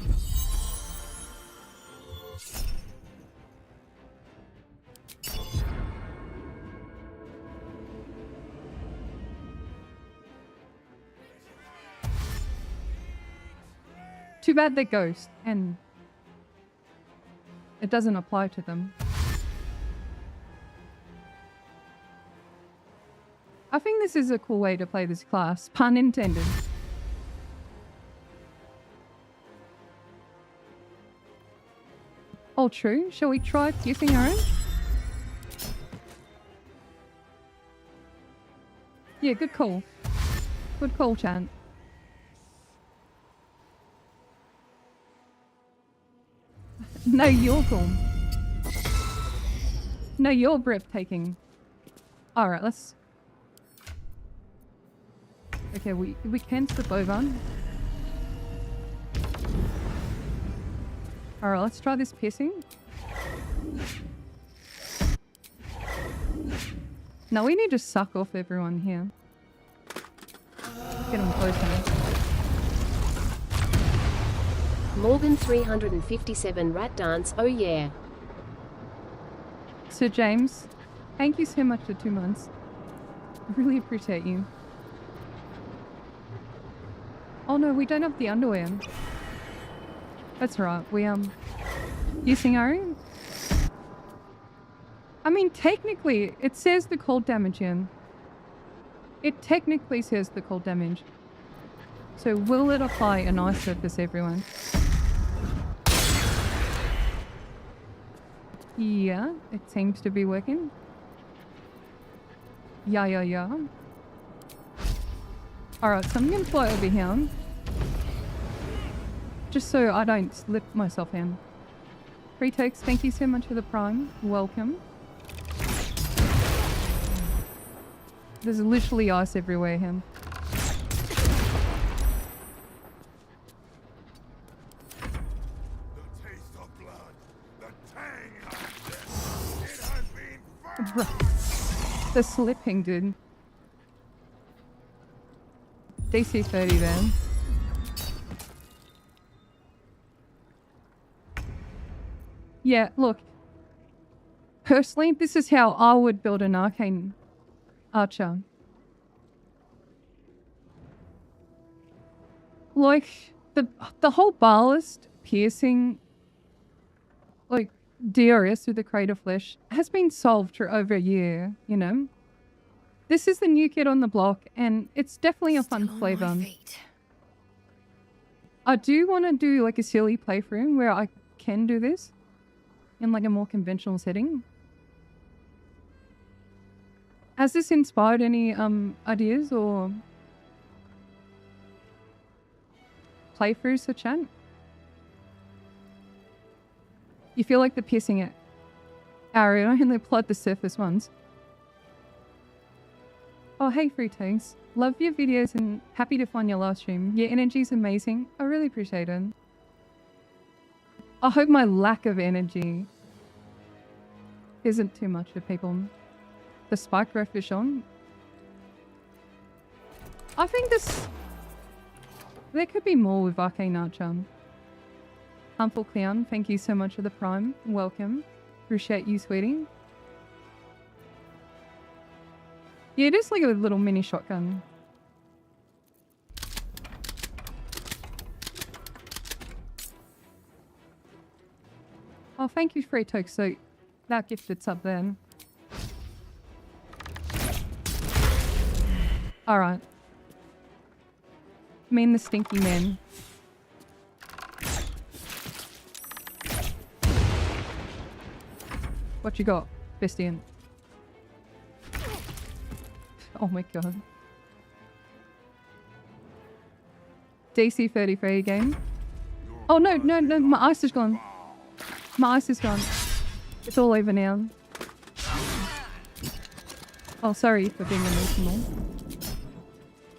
Too bad they're ghosts and it doesn't apply to them. I think this is a cool way to play this class, pun intended. All true. Shall we try piercing our own? Yeah, good call. Good call, chat. No, you're cool. No, you're breathtaking. Alright, let's... Okay, we can slip over. Alright, let's try this piercing. Now we need to suck off everyone here. Get them closer. Morgan 357 rat dance, oh yeah. Sir James, thank you so much for 2 months. I really appreciate you. Oh no, we don't have the underwear. That's right, we using our own. I mean, technically, it says the cold damage in. It technically says the cold damage. So will it apply an ice surface, everyone? Yeah, it seems to be working. Yeah. Alright, so I'm gonna fly over here. Just so I don't slip myself in. Free takes, thank you so much for the prime. Welcome. There's literally ice everywhere here. The slipping, dude. DC 30 then. Yeah, look. Personally, this is how I would build an arcane archer. Like, the whole ballast piercing, like, DRS with the Crater Flesh has been solved for over a year, you know? This is the new kid on the block, and it's definitely a fun flavor. I do want to do, like, a silly playthrough where I can do this in, like, a more conventional setting. Has this inspired any ideas or playthroughs for chat? You feel like the piercing arrow only applied the surface ones. Oh, hey, Free Toast. Love your videos and happy to find your live stream. Your energy's amazing. I really appreciate it. I hope my lack of energy isn't too much for people. The spike refish on. I think there could be more with Arcane Archer. Harmful Clown, thank you so much for the prime. Welcome. Appreciate you, sweetie. Yeah, it is like a little mini shotgun. Oh, thank you, Free Toke. So that gifted sub then. Alright. Me and the stinky man. What you got, Bestian? Oh my god. DC 33 again. Oh no, no, no, my ice is gone. My ice is gone. It's all over now. Oh, sorry for being emotional.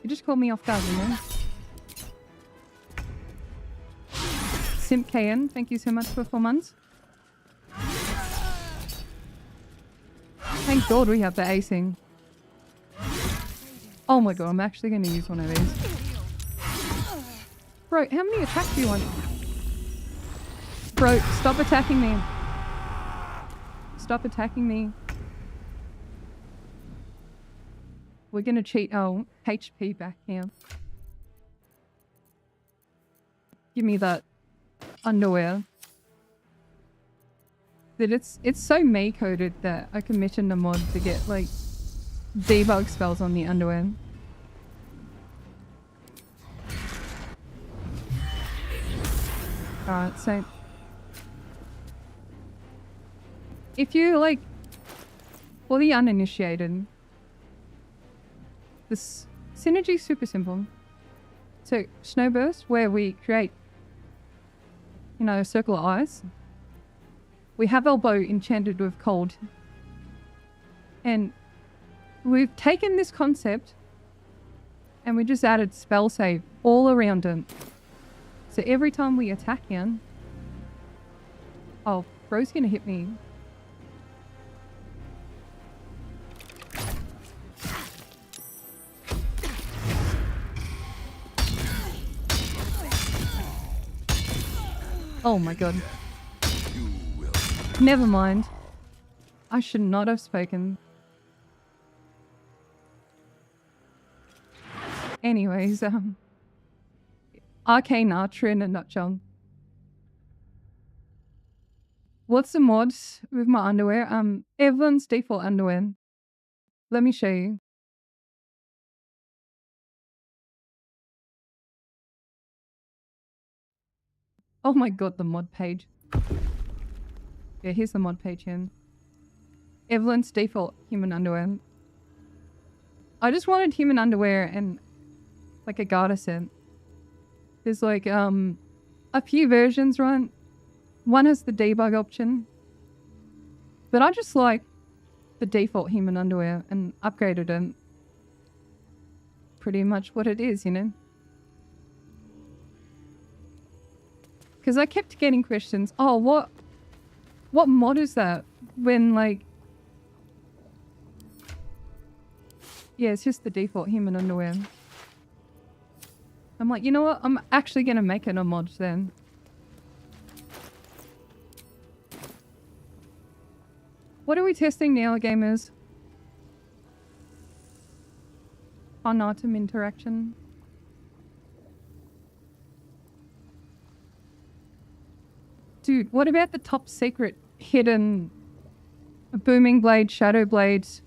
You just called me off guard, you know? Simp KN, thank you so much for 4 months. Thank God we have the acing. Oh my god, I'm actually going to use one of these. Bro, how many attacks do you want? Bro, stop attacking me. Stop attacking me. We're going to cheat our HP back here. Give me that underwear. That it's so me coded that I commissioned a mod to get like debug spells on the underwear. Alright, so if you like, for the uninitiated, this synergy is super simple. So Snowburst, where we create, you know, a circle of ice. We have our bow enchanted with cold. And we've taken this concept and we just added spell save all around it. So every time we attack him... Oh, bro's gonna hit me. Oh my god. Never mind. I should not have spoken. Anyways, Arcane Archer in a nutshell. What's the mods with my underwear? Everyone's default underwear. Let me show you. Oh my god, the mod page. Yeah, here's the mod page here. Evelyn's default human underwear. I just wanted human underwear and like a garter set. There's like a few versions, right? One has the debug option. But I just like the default human underwear and upgraded it. Pretty much what it is, you know? Because I kept getting questions. Oh, what mod is that? When like... Yeah, it's just the default human underwear. I'm like, you know what? I'm actually going to make it a mod then. What are we testing now, gamers? On item interaction. Dude, what about the top secret hidden Booming Blade, Shadow Blades,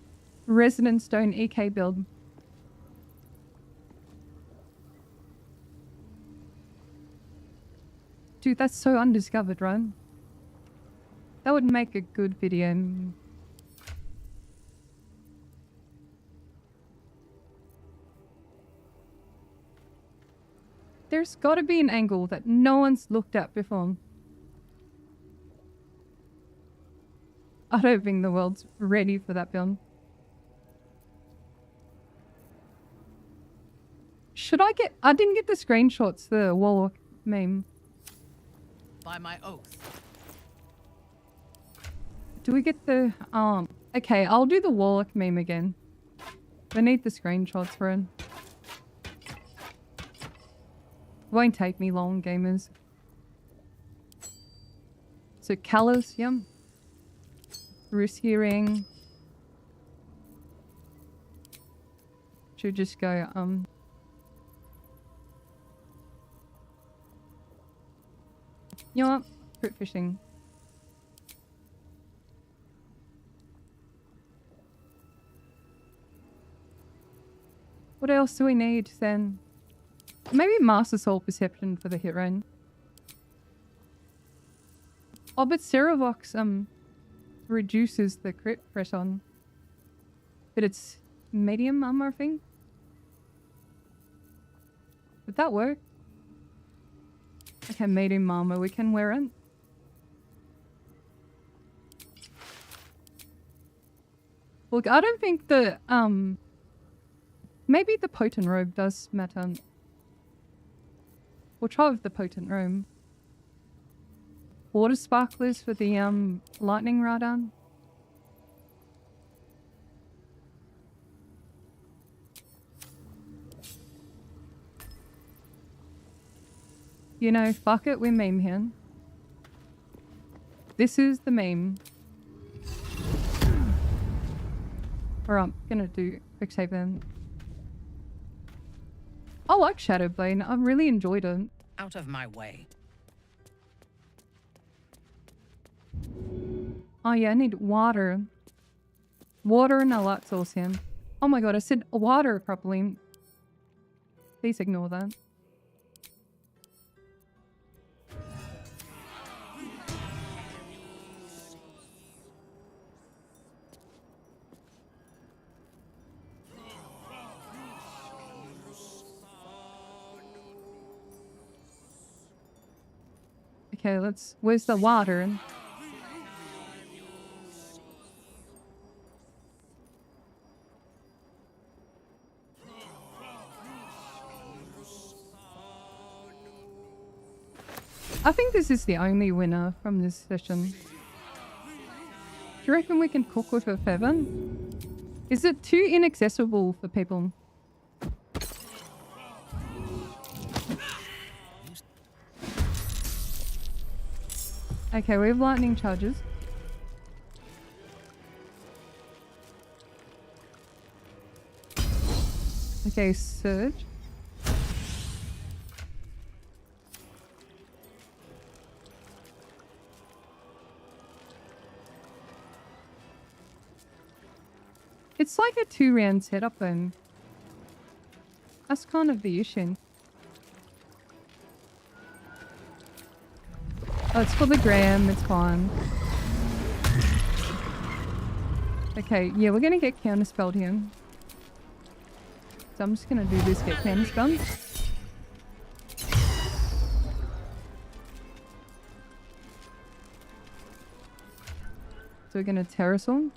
Resonant Stone EK build? Dude, that's so undiscovered, right? That would make a good video. There's gotta be an angle that no one's looked at before. I don't think the world's ready for that build. Should I get... I didn't get the screenshots, the warlock meme. By my oath. Do we get the... Okay, I'll do the warlock meme again. I need the screenshots for it. Won't take me long, gamers. So, Callus, yum. Risky ring. Should just go, You know what? Fruit fishing. What else do we need then? Maybe Master Soul Perception for the hit run. Oh, but Cerevox reduces the crit pressure. But it's medium armor, I think. Would that work? Okay, medium armor, we can wear it. Look, I don't think the maybe the potent robe does matter. We'll try with the potent robe. Water sparklers for the lightning radar. You know, fuck it, we meme here. This is the meme. Alright, I'm gonna do quick save then. I like Shadowblade, I really enjoyed it. Out of my way. Oh yeah, I need water. Water and a light source here. Oh my god, I said water properly. Please ignore that. Okay, let's... Where's the water? I think this is the only winner from this session. Do you reckon we can cook with a feather? Is it too inaccessible for people? Okay, we have lightning charges. Okay, surge. It's like a 2-round setup then. That's kind of the issue. Oh, it's for the gram, it's fine. Okay, yeah, we're gonna get counterspelled here. So I'm just gonna do this, get counterspelled. So we're gonna Terrasol.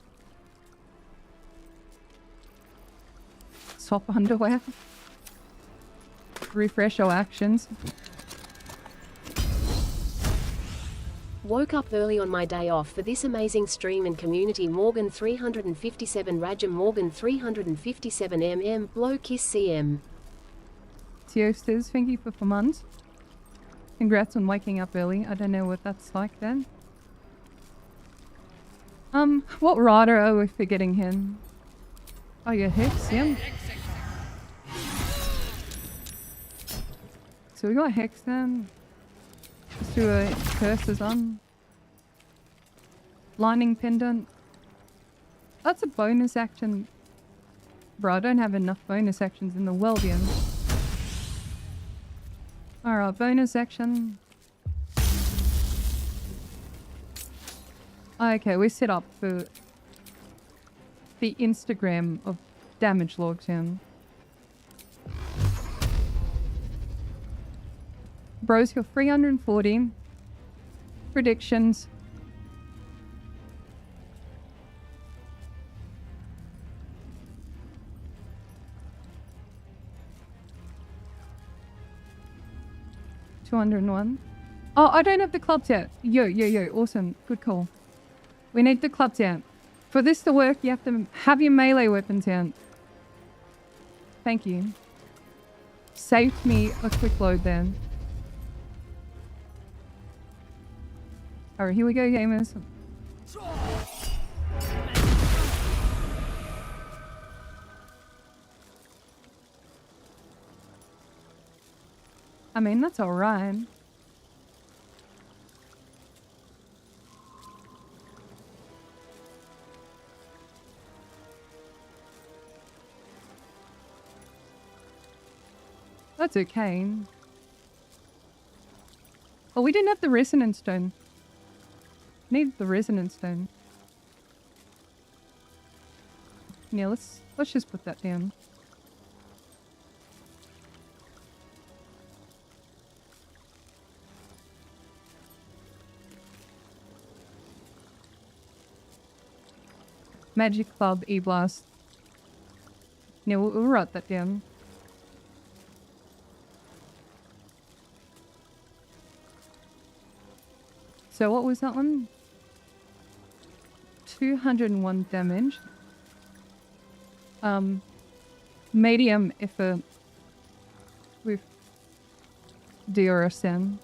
Swap underwear. Refresh our actions. Woke up early on my day off for this amazing stream and community. Morgan 357 Rajam Morgan 357 MM Blow Kiss CM. Teosters, thank you for 4 months. Congrats on waking up early. I don't know what that's like then. What rider are we forgetting him? Oh, yeah, Hex, yeah. So we got Hex then. Let's do a curses on. Lightning pendant. That's a bonus action. Bro, I don't have enough bonus actions in the Weldian. Alright, bonus action. Okay, we're set up for the Instagram of damage logs here. Bro's got 340 predictions. 201. Oh, I don't have the clubs yet. Yo. Awesome. Good call. We need the clubs out. For this to work, you have to have your melee weapons out. Thank you. Saved me a quick load then. Alright, here we go, gamers. I mean, that's alright. That's okay. Oh, we didn't have the resonance stone. Need the resonance stone. Yeah, let's just put that down. Magic Club E-Blast. Yeah, we'll write that down. So what was that one? 201 damage. Medium effort with DRSN.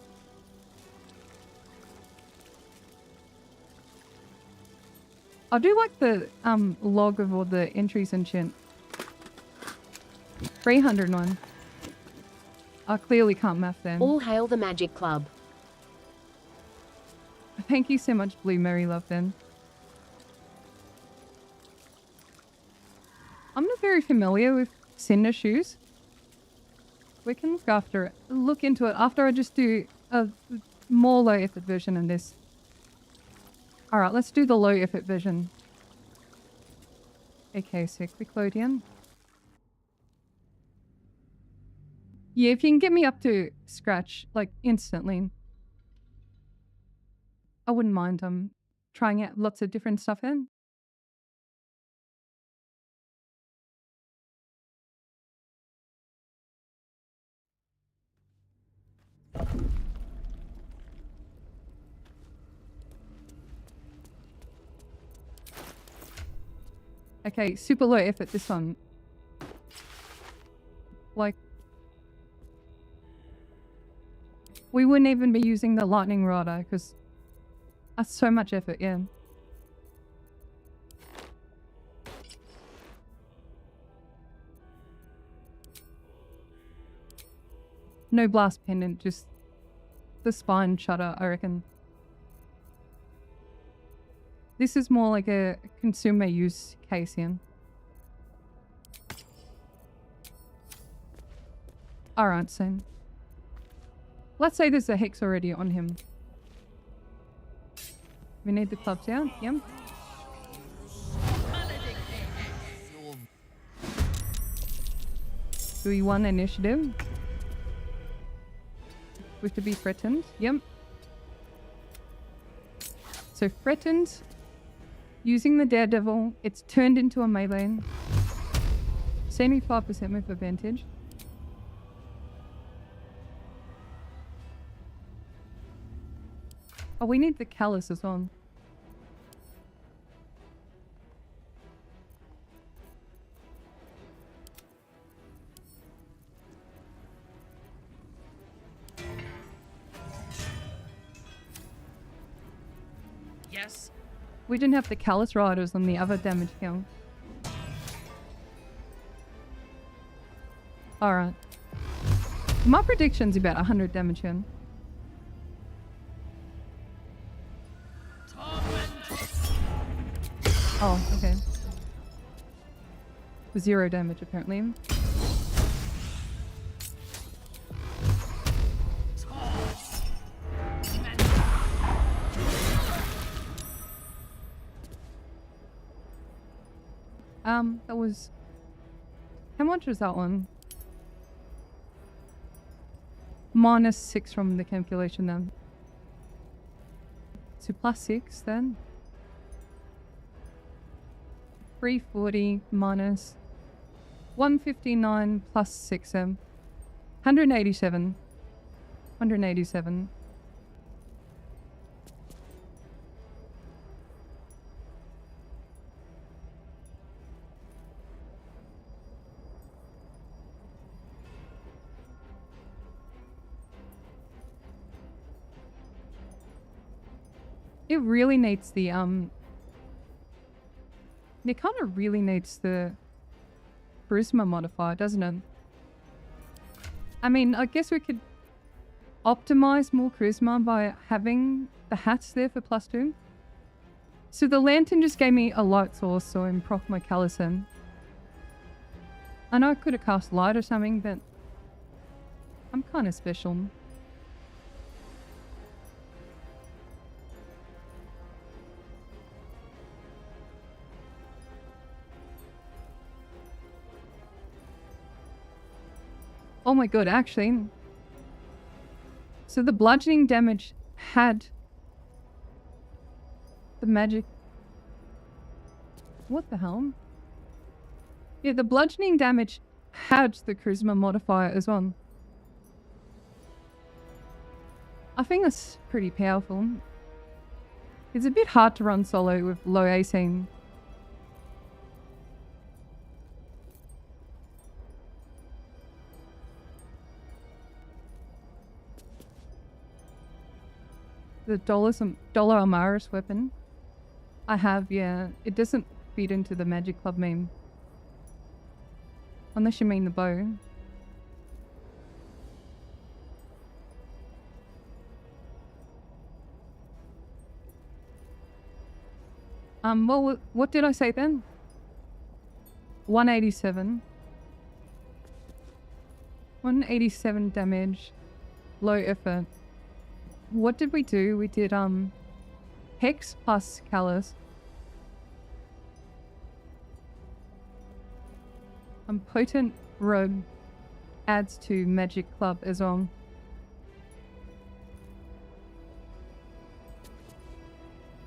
I do like the log of all the entries and shit. 301. I clearly can't math them. All hail the Magic Club. Thank you so much, Blue Mary Love, then. I'm not very familiar with Cinder shoes. We can look into it after I just do a more low effort version of this. Alright, let's do the low effort version. Okay, so quick load in. Yeah, if you can get me up to scratch, like, instantly, I wouldn't mind trying out lots of different stuff in. Okay, super low effort this one. Like, we wouldn't even be using the lightning rod because that's so much effort, yeah. No blast pendant, just the spine shutter, I reckon. This is more like a consumer use case here. Alright, so let's say there's a hex already on him. We need the clubs out, yep. Do we want initiative? With to be threatened, yep. So threatened, using the Daredevil, it's turned into a melee. 75% move advantage. Oh, we need the callus as well. Yes. We didn't have the callus riders on the other damage count. Alright. My prediction's about 100 damage in. Oh, okay. 0 damage apparently. That was... How much was that one? -6 from the calculation then. So +6 then. 340 minus 159 plus 6M. 187. 187. It really needs the, it kind of really needs the charisma modifier, doesn't it? I mean, I guess we could optimize more charisma by having the hats there for +2. So the lantern just gave me a light source, so I'm proc my Callison. I know I could have cast light or something, but I'm kind of special. Oh my god, actually. So the bludgeoning damage had the magic. What the hell? Yeah, the bludgeoning damage had the charisma modifier as well. I think that's pretty powerful. It's a bit hard to run solo with low AC. The dollar Amaris weapon I have, yeah, it doesn't feed into the Magic Club meme. Unless you mean the bow. Well, what did I say then? 187. 187 damage. Low effort. What did we do? We did, Hex plus Callus. Potent Rogue adds to Magic Club as well.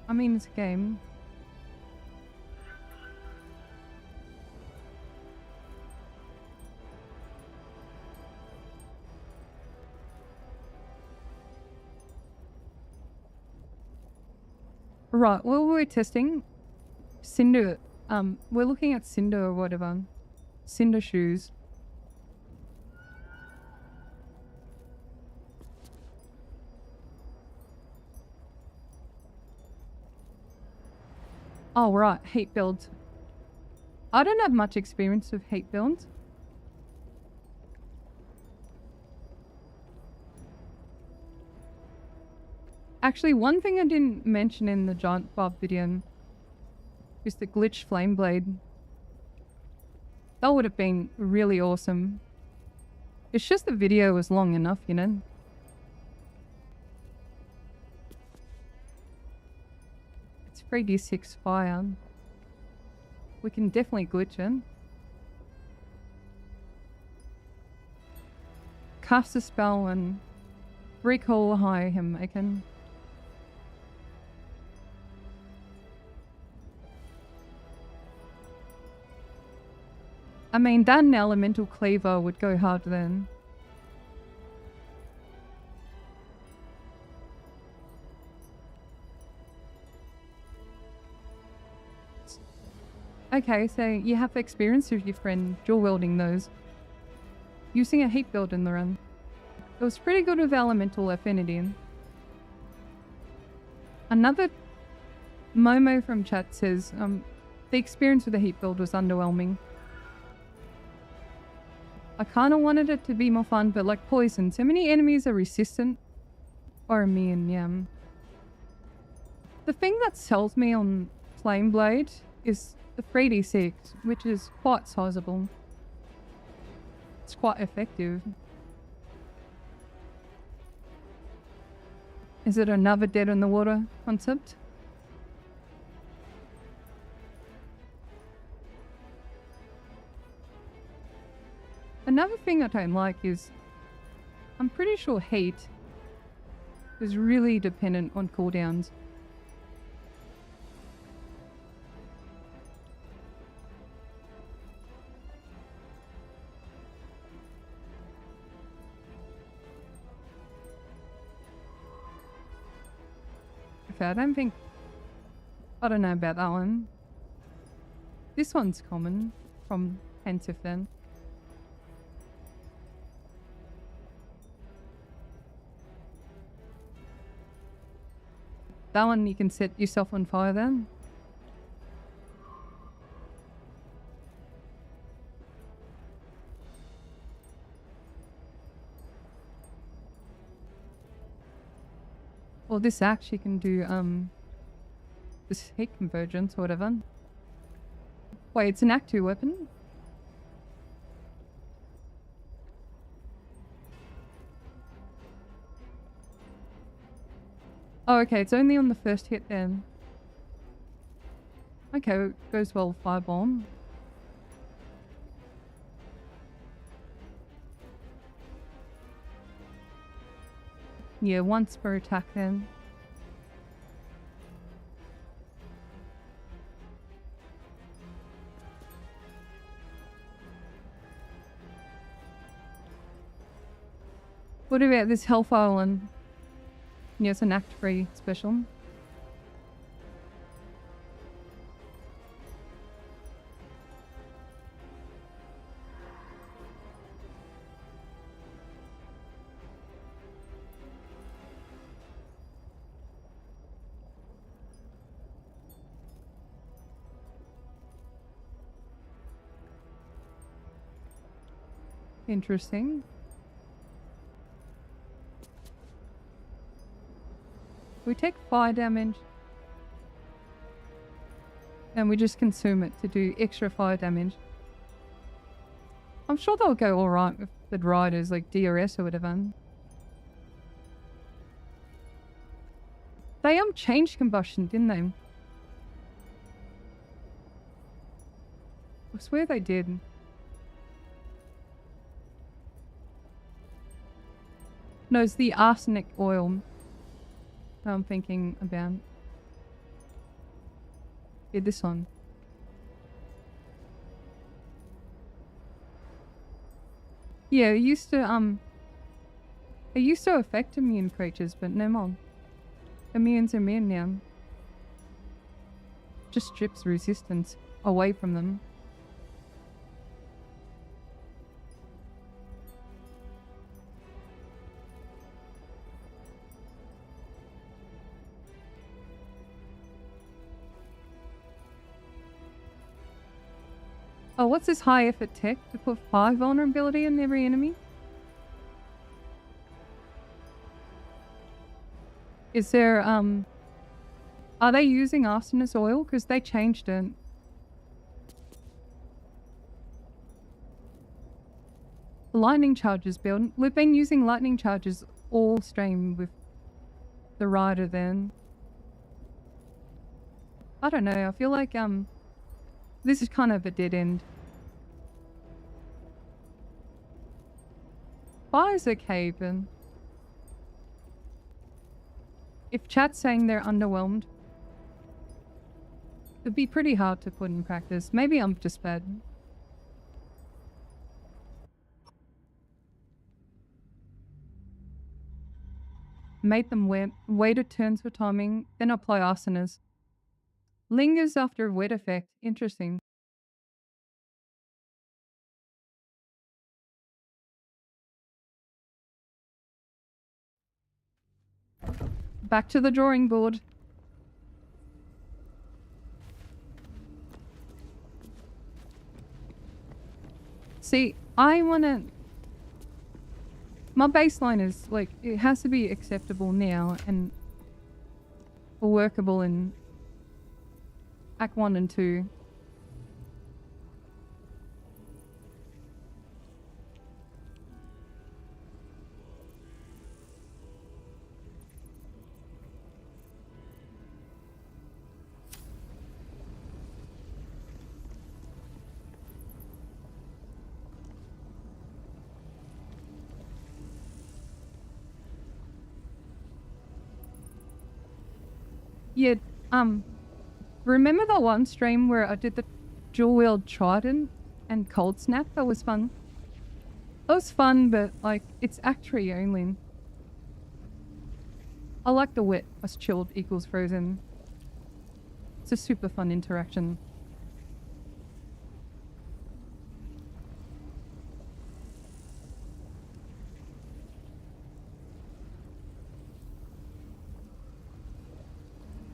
I mean, it's a game. Right, well, we're testing Cinder. We're looking at Cinder or whatever. Cinder shoes. Oh, right, heat build. I don't have much experience with heat builds. Actually, one thing I didn't mention in the Giant Buff video is the glitch flame blade. That would have been really awesome. It's just the video was long enough, you know? It's 3d6 fire. We can definitely glitch it. Cast a spell and recall high him again. I mean, that and Elemental Cleaver would go hard then. Okay, so you have experience with your friend dual wielding those. Using a heat build in the run. It was pretty good with Elemental Affinity. Another Momo from chat says, the experience with the heat build was underwhelming. I kind of wanted it to be more fun, but like poison, so many enemies are resistant or immune, yeah. The thing that sells me on Flame Blade is the 3d6, which is quite sizable. It's quite effective. Is it another dead in the water concept? Another thing I don't like is I'm pretty sure heat is really dependent on cooldowns. fair. I don't know about that one. This one's common from Pensive then. That one you can set yourself on fire then. Well, this axe you can do this heat convergence or whatever. Wait, it's an Act 2 weapon? Oh, okay, it's only on the first hit then. Okay, goes well, firebomb. Yeah, once per attack then. What about this Hellfire one? Yeah, it's an Act 3 special. Interesting. We take fire damage and we just consume it to do extra fire damage. I'm sure they'll go alright with the riders like DRS or whatever. They changed combustion, didn't they? I swear they did. No, it's the arsenic oil that I'm thinking about. Yeah, this one. Yeah, it used to affect immune creatures, but no more. Immune's immune now. Just strips resistance away from them. Oh, what's this high effort tech to put 5 vulnerability in every enemy? Is there, are they using arsonist oil? Because they changed it. Lightning charges build. We've been using lightning charges all stream with the rider then. I don't know, I feel like, this is kind of a dead end. Fire's okay, but if chat's saying they're underwhelmed, it'd be pretty hard to put in practice. Maybe I'm just bad. Made them waited turns for timing, then apply asanas. Lingers after wet effect. Interesting. Back to the drawing board. See, I wanna... My baseline is, like, it has to be acceptable now and workable in Act 1 and 2. Yeah, remember that one stream where I did the dual-wield trident and cold snap? That was fun. That was fun, but, like, it's Act 3 only. I like the wet plus chilled equals frozen. It's a super fun interaction.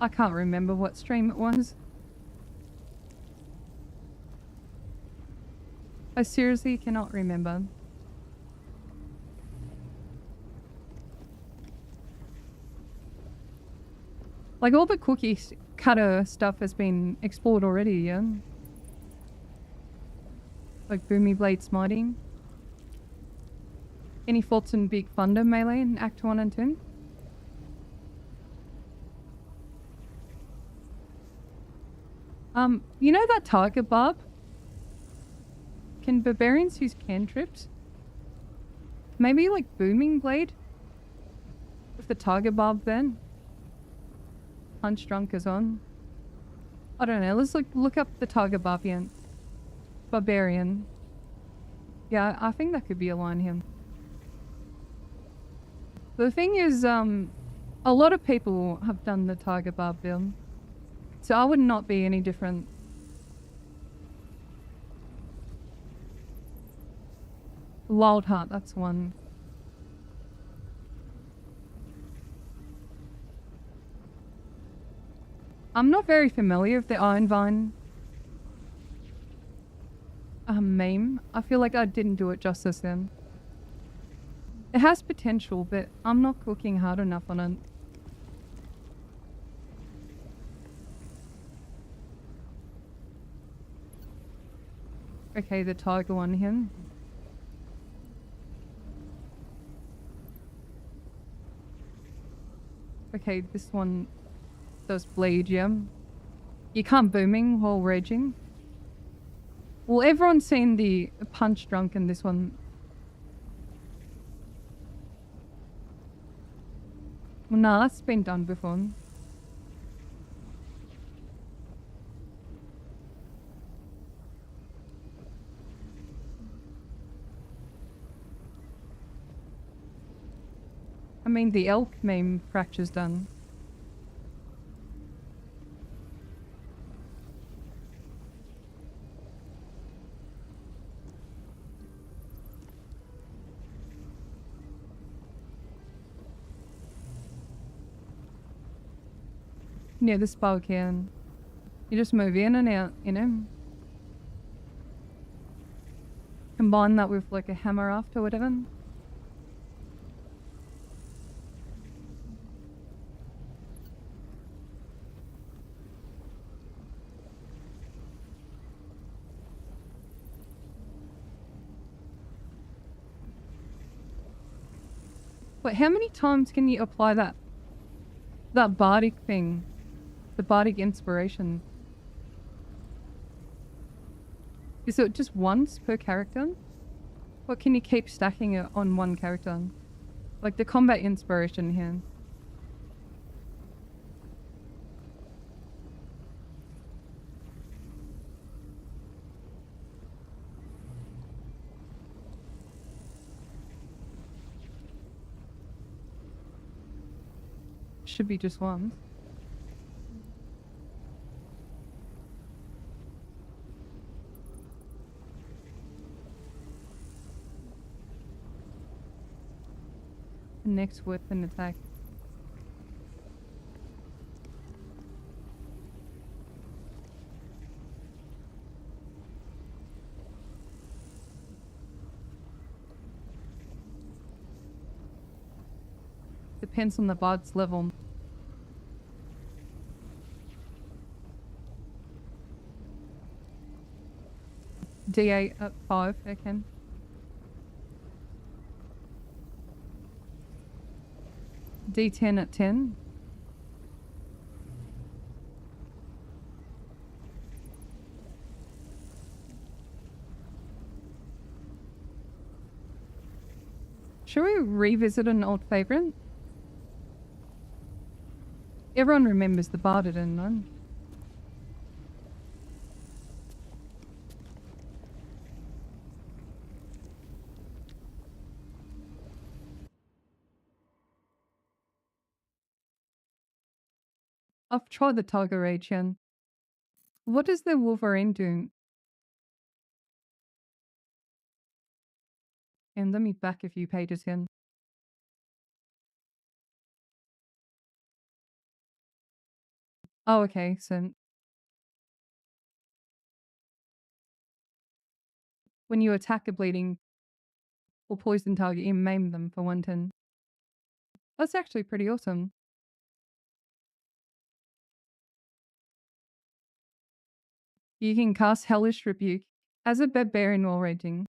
I can't remember what stream it was. I seriously cannot remember. Like all the cookie cutter stuff has been explored already, yeah? Like Boomy Blade Smiting. Any thoughts on Big Thunder melee in Act 1 and 2? You know that Tiger Barb? Can barbarians use cantrips? Maybe like Booming Blade? With the Tiger Barb then? Punch Drunk is on. I don't know, let's look up the Tiger Barbian. Barbarian. Yeah, I think that could be a line here. The thing is, a lot of people have done the Tiger Barb build. So I would not be any different. Wild Heart, that's one. I'm not very familiar with the Iron Vine meme. I feel like I didn't do it justice then. It has potential, but I'm not cooking hard enough on it. Okay, the tiger one here. Okay, this one does bleed, yeah. You can't booming while raging. Well, everyone's seen the punch drunk in this one. Well, nah, that's been done before. I mean, the elk meme fracture's done. Yeah, the spell can. You just move in and out, you know? Combine that with like a hammer after whatever. Wait, how many times can you apply that bardic thing? The bardic inspiration. Is it just once per character? Or can you keep stacking it on one character? Like the combat inspiration here. Should be just one. Next weapon attack. Depends on the bard's level. D8 at 5, okay. D10 at 10. Should we revisit an old favorite? Everyone remembers the bard at N9. I've tried the Tiger Rage here. What does the Wolverine do? And let me back a few pages in. Oh, okay, so when you attack a bleeding or poison target, you maim them for 1 turn. That's actually pretty awesome. You can cast Hellish Rebuke as a barbarian while raging.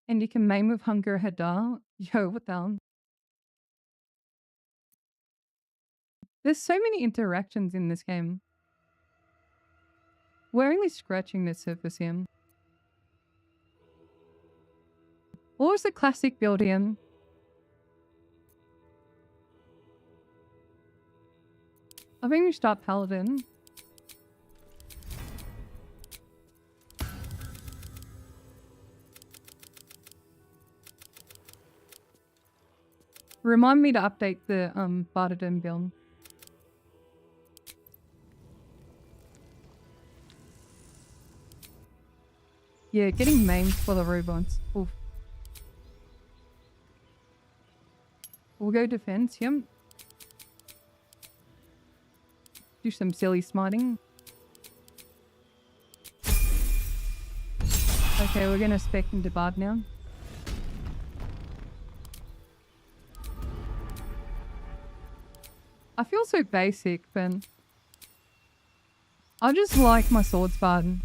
And you can maim with Hunger Hadar. Yo, what the hell? There's so many interactions in this game. We're only scratching the surface here. What was the classic build here? I think we start Paladin. Remind me to update the Bardidan build. Yeah, getting maimed for the robots. Oof. We'll go defense, yep. Do some silly smiting. Okay, we're gonna spec into Bard now. I feel so basic, but I just like my swords Bard.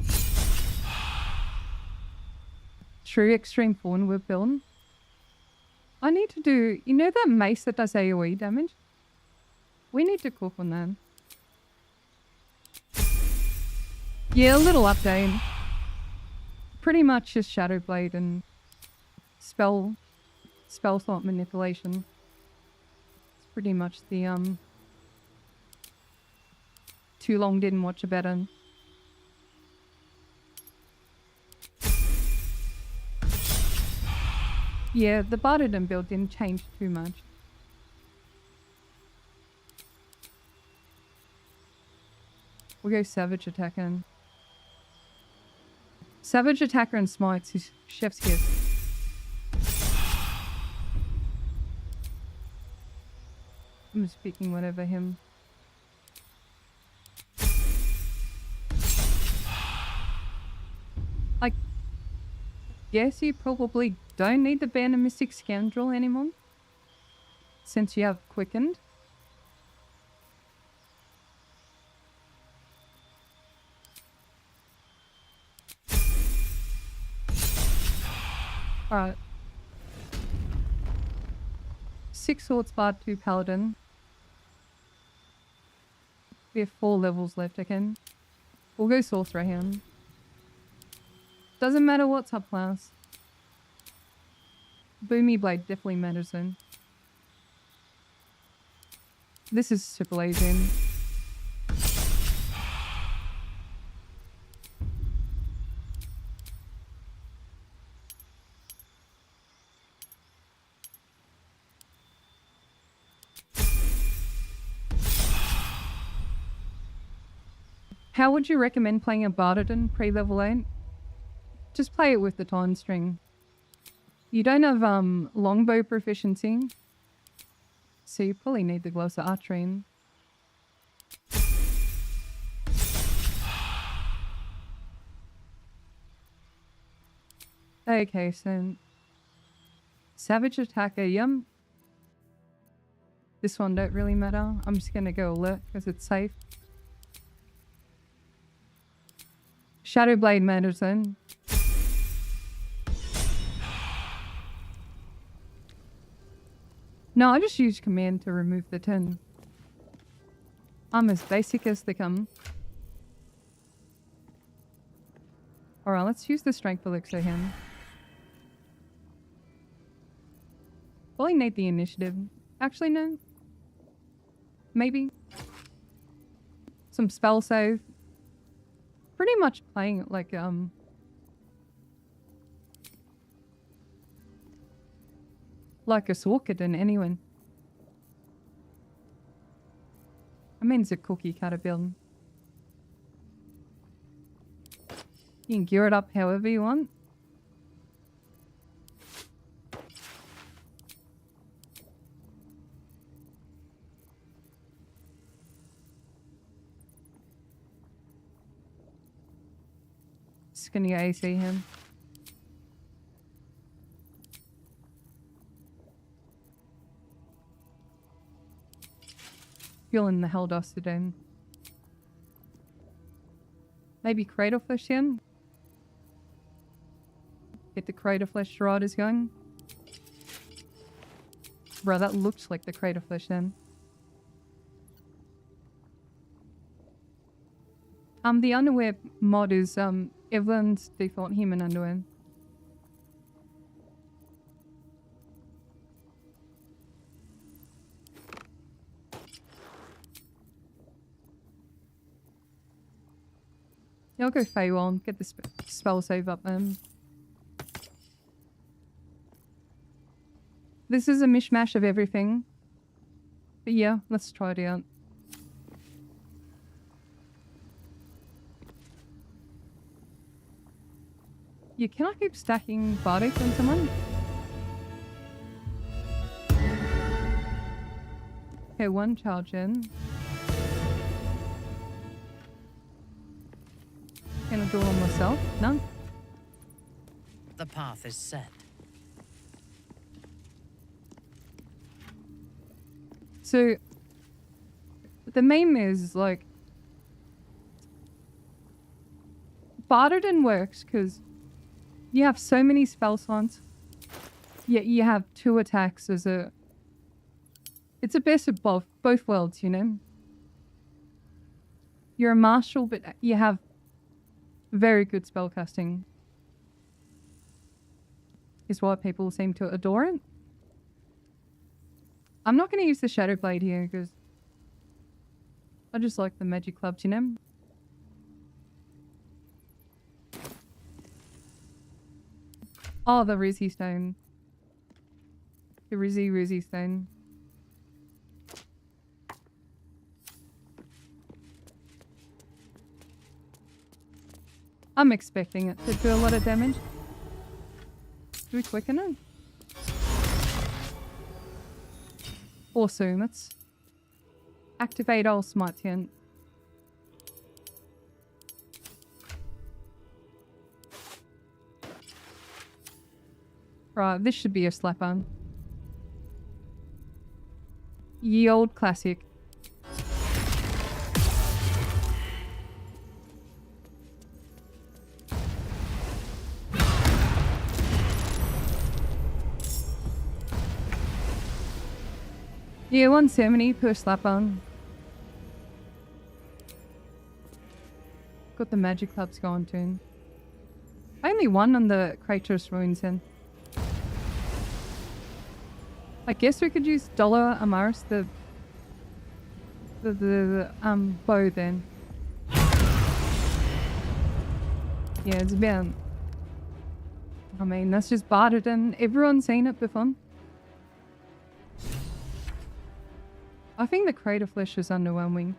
True extreme form we're building. I need to do, you know that mace that does AoE damage? We need to cook on that. Yeah, a little update. Pretty much just Shadow Blade and spell slot manipulation. It's pretty much the too long didn't watch a better. Yeah, the Bardidan build didn't change too much. We'll go Savage Attacker. Savage Attacker and Smites is Chef's Kiss. I'm speaking whatever him. I guess you probably don't need the Band of Mystic Scoundrel anymore, since you have Quickened. Alright. 6 Swords Bard, 2 Paladin. We have 4 levels left, again. We'll go Sorcerer here. Doesn't matter what subclass. Boomy Blade definitely matters then. This is super lazy. How would you recommend playing a Bardidan pre-level 8? Just play it with the Time String. You don't have longbow proficiency, so you probably need the Gloves of Archery. Okay, so Savage Attacker, yum. This one don't really matter. I'm just gonna go Alert because it's safe. Shadow Blade matters then. No, I just use command to remove the 10. I'm as basic as they come. Alright, let's use the Strength Elixir here. Probably need the initiative. Actually, no. Maybe. Some spell save. Pretty much playing it like, like a Sorkadin anyway. mean, it's a cookie cutter build. You can gear it up however you want. Just gonna AC him. Feeling the Helldos today. Maybe Crater Flesh in. Get the Crater Flesh riders going. Bro, that looks like the Crater Flesh then. The underwear mod is Evelyn's default human underwear. Yeah, I'll go Feywild and get the spell save up then. This is a mishmash of everything. But yeah, let's try it out. Yeah, can I keep stacking Bardic on someone? Okay, one charge in. Can I do it on myself? No? The path is set. So, the meme is like, Barterden works because you have so many spell slots, yet you have 2 attacks as a... It's a best of both worlds, you know? You're a martial, but you have very good spellcasting. Is why people seem to adore it. I'm not going to use the Shadow Blade here because I just like the magic clubs, you know? Oh, the Rizzy Stone. The Rizzy Stone. I'm expecting it to do a lot of damage. Do we quicken it? Awesome, let's activate all smite here. Right, this should be a slap-on. Ye old classic. Yeah, 170 per slap-on. Got the magic clubs going too. Only one on the Kratos ruins then. I guess we could use Dollar Amaris, the bow then. Yeah, it's about... I mean, that's just bartered and everyone's seen it before. I think the Crater Flesh is underwhelming.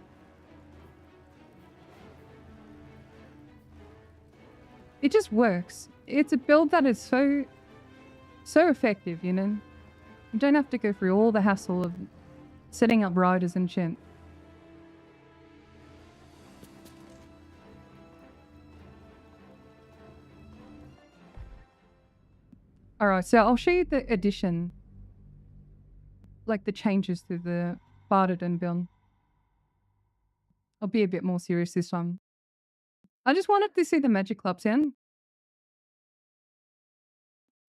It just works. It's a build that is so effective, you know? You don't have to go through all the hassle of setting up riders and shit. Alright, so I'll show you the addition. Like the changes to the Barterden build. I'll be a bit more serious this time. I just wanted to see the magic clubs in.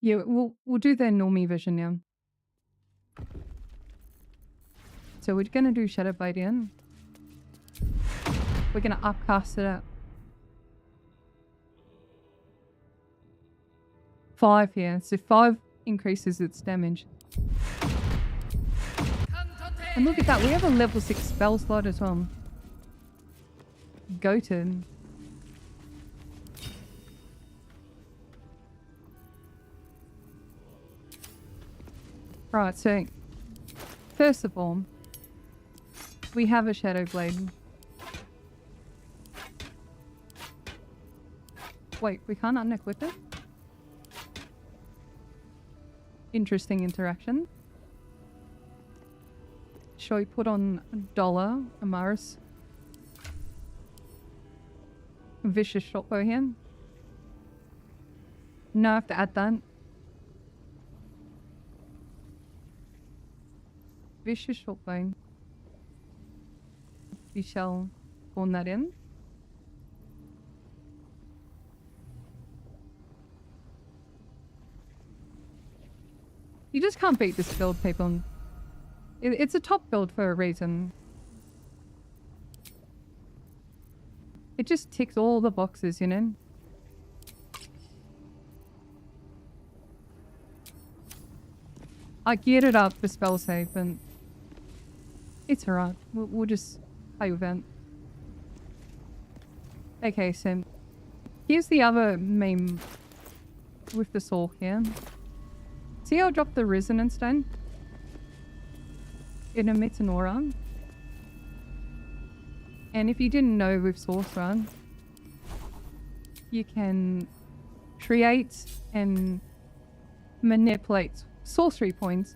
Yeah, we'll do the normie version now. So we're gonna do Shadow Blade in. We're gonna upcast it at 5 here. So 5 increases its damage. And look at that, we have a level 6 spell slot as well. Goated. Right, so first of all, We have a Shadow Blade. Wait, we can't unequip it? Interesting interaction. Shall we put on $1 Amaris? Vicious shotbow here. No, I have to add that. Vicious shotbow. We shall pawn that in. You just can't beat this build, people. It's a top build for a reason. It just ticks all the boxes, you know? I geared it up for spell save, and it's alright. We'll just play with it. Okay, so here's the other meme with the saw here. See how I dropped the resonance stone? It emits an aura. And if you didn't know with Sorcerer, you can create and manipulate sorcery points.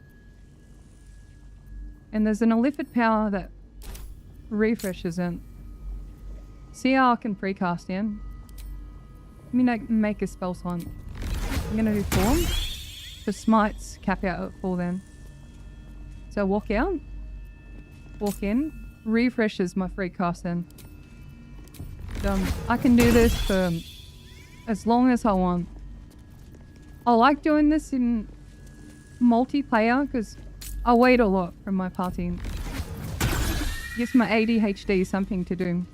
And there's an illithid power that refreshes it. See how I can precast in? Let me make a spell slot. I'm gonna do 4. The smites cap out at 4 then. So walk out, walk in, refreshes my free cast then. I can do this for as long as I want. I like doing this in multiplayer because I wait a lot from my party. Gives my ADHD something to do.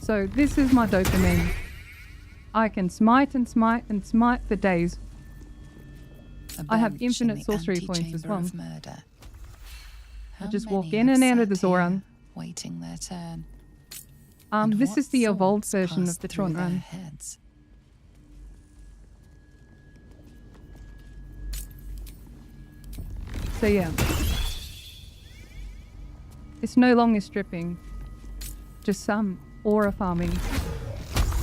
So this is my dopamine. I can smite and smite and smite for days. I have infinite sorcery points as well. I just walk in and out of the Zoran. Waiting their turn. This is the evolved version of the Tron Run. So yeah. It's no longer stripping. Just some aura farming.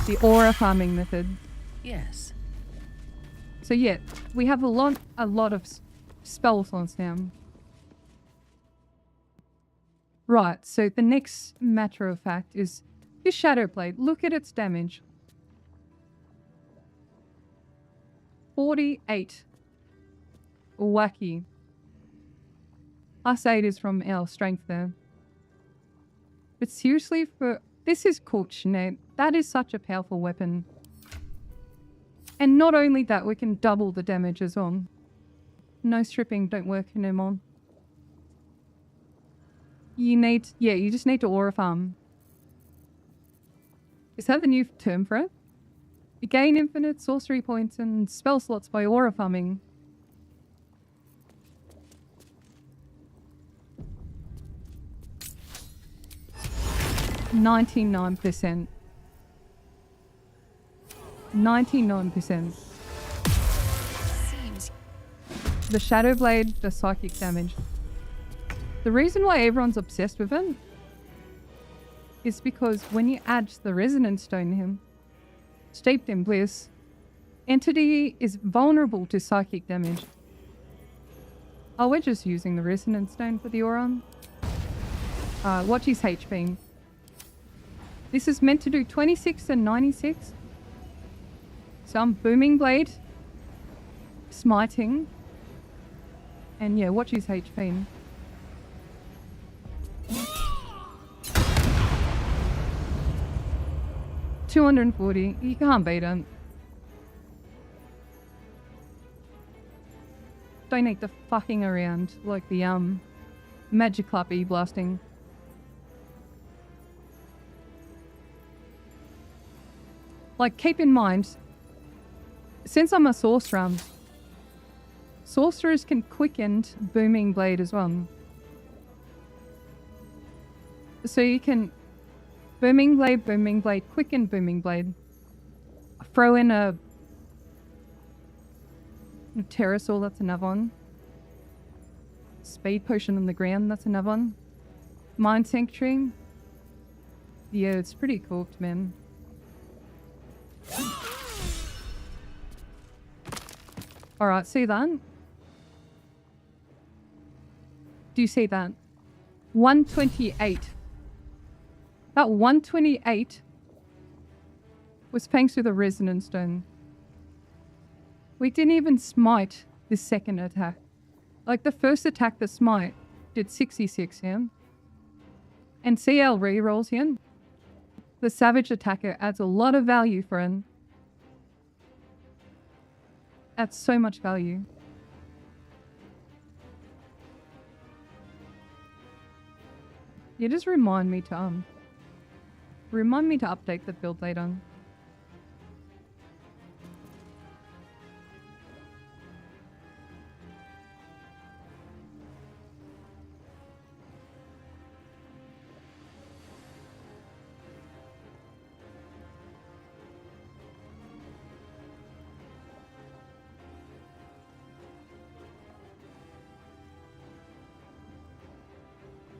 The aura farming method. Yes. So yeah, we have a lot of spell slots now. Right, so the next matter of fact is this Shadow Blade. Look at its damage. 48. Wacky. +8 is from our strength there. But seriously, this is cooked, Sinead. That is such a powerful weapon. And not only that, we can double the damage as well. No stripping don't work anymore. You just need to aura farm. Is that the new term for it? You gain infinite sorcery points and spell slots by aura farming. %99%. 99%. The Shadow Blade does psychic damage. The reason why everyone's obsessed with it is because when you add the Resonance Stone to him, steeped in bliss, entity is vulnerable to psychic damage. Oh, we're just using the Resonance Stone for the aura. Watch his HP. This is meant to do 26 and 96. So I'm Booming Blade, smiting, and yeah, watch his HP. $240. You can't beat him. Don't need the fucking around like the magic clappy blasting. Like, keep in mind, since I'm a sorcerer, sorcerers can quicken Booming Blade as well. So you can Booming Blade, quicken Booming Blade. Throw in a Parasocial, that's another one. Speed potion on the ground, that's another one. Mind sanctuary. Yeah, it's pretty cooked, man. Alright, see that? Do you see that? 128. That 128 was thanks to the resonance stone. We didn't even smite the second attack. Like the first attack, the smite, did 66 here. And CL rerolls here. The savage attacker adds a lot of value for him. Adds so much value. Yeah, just remind me to update the build later.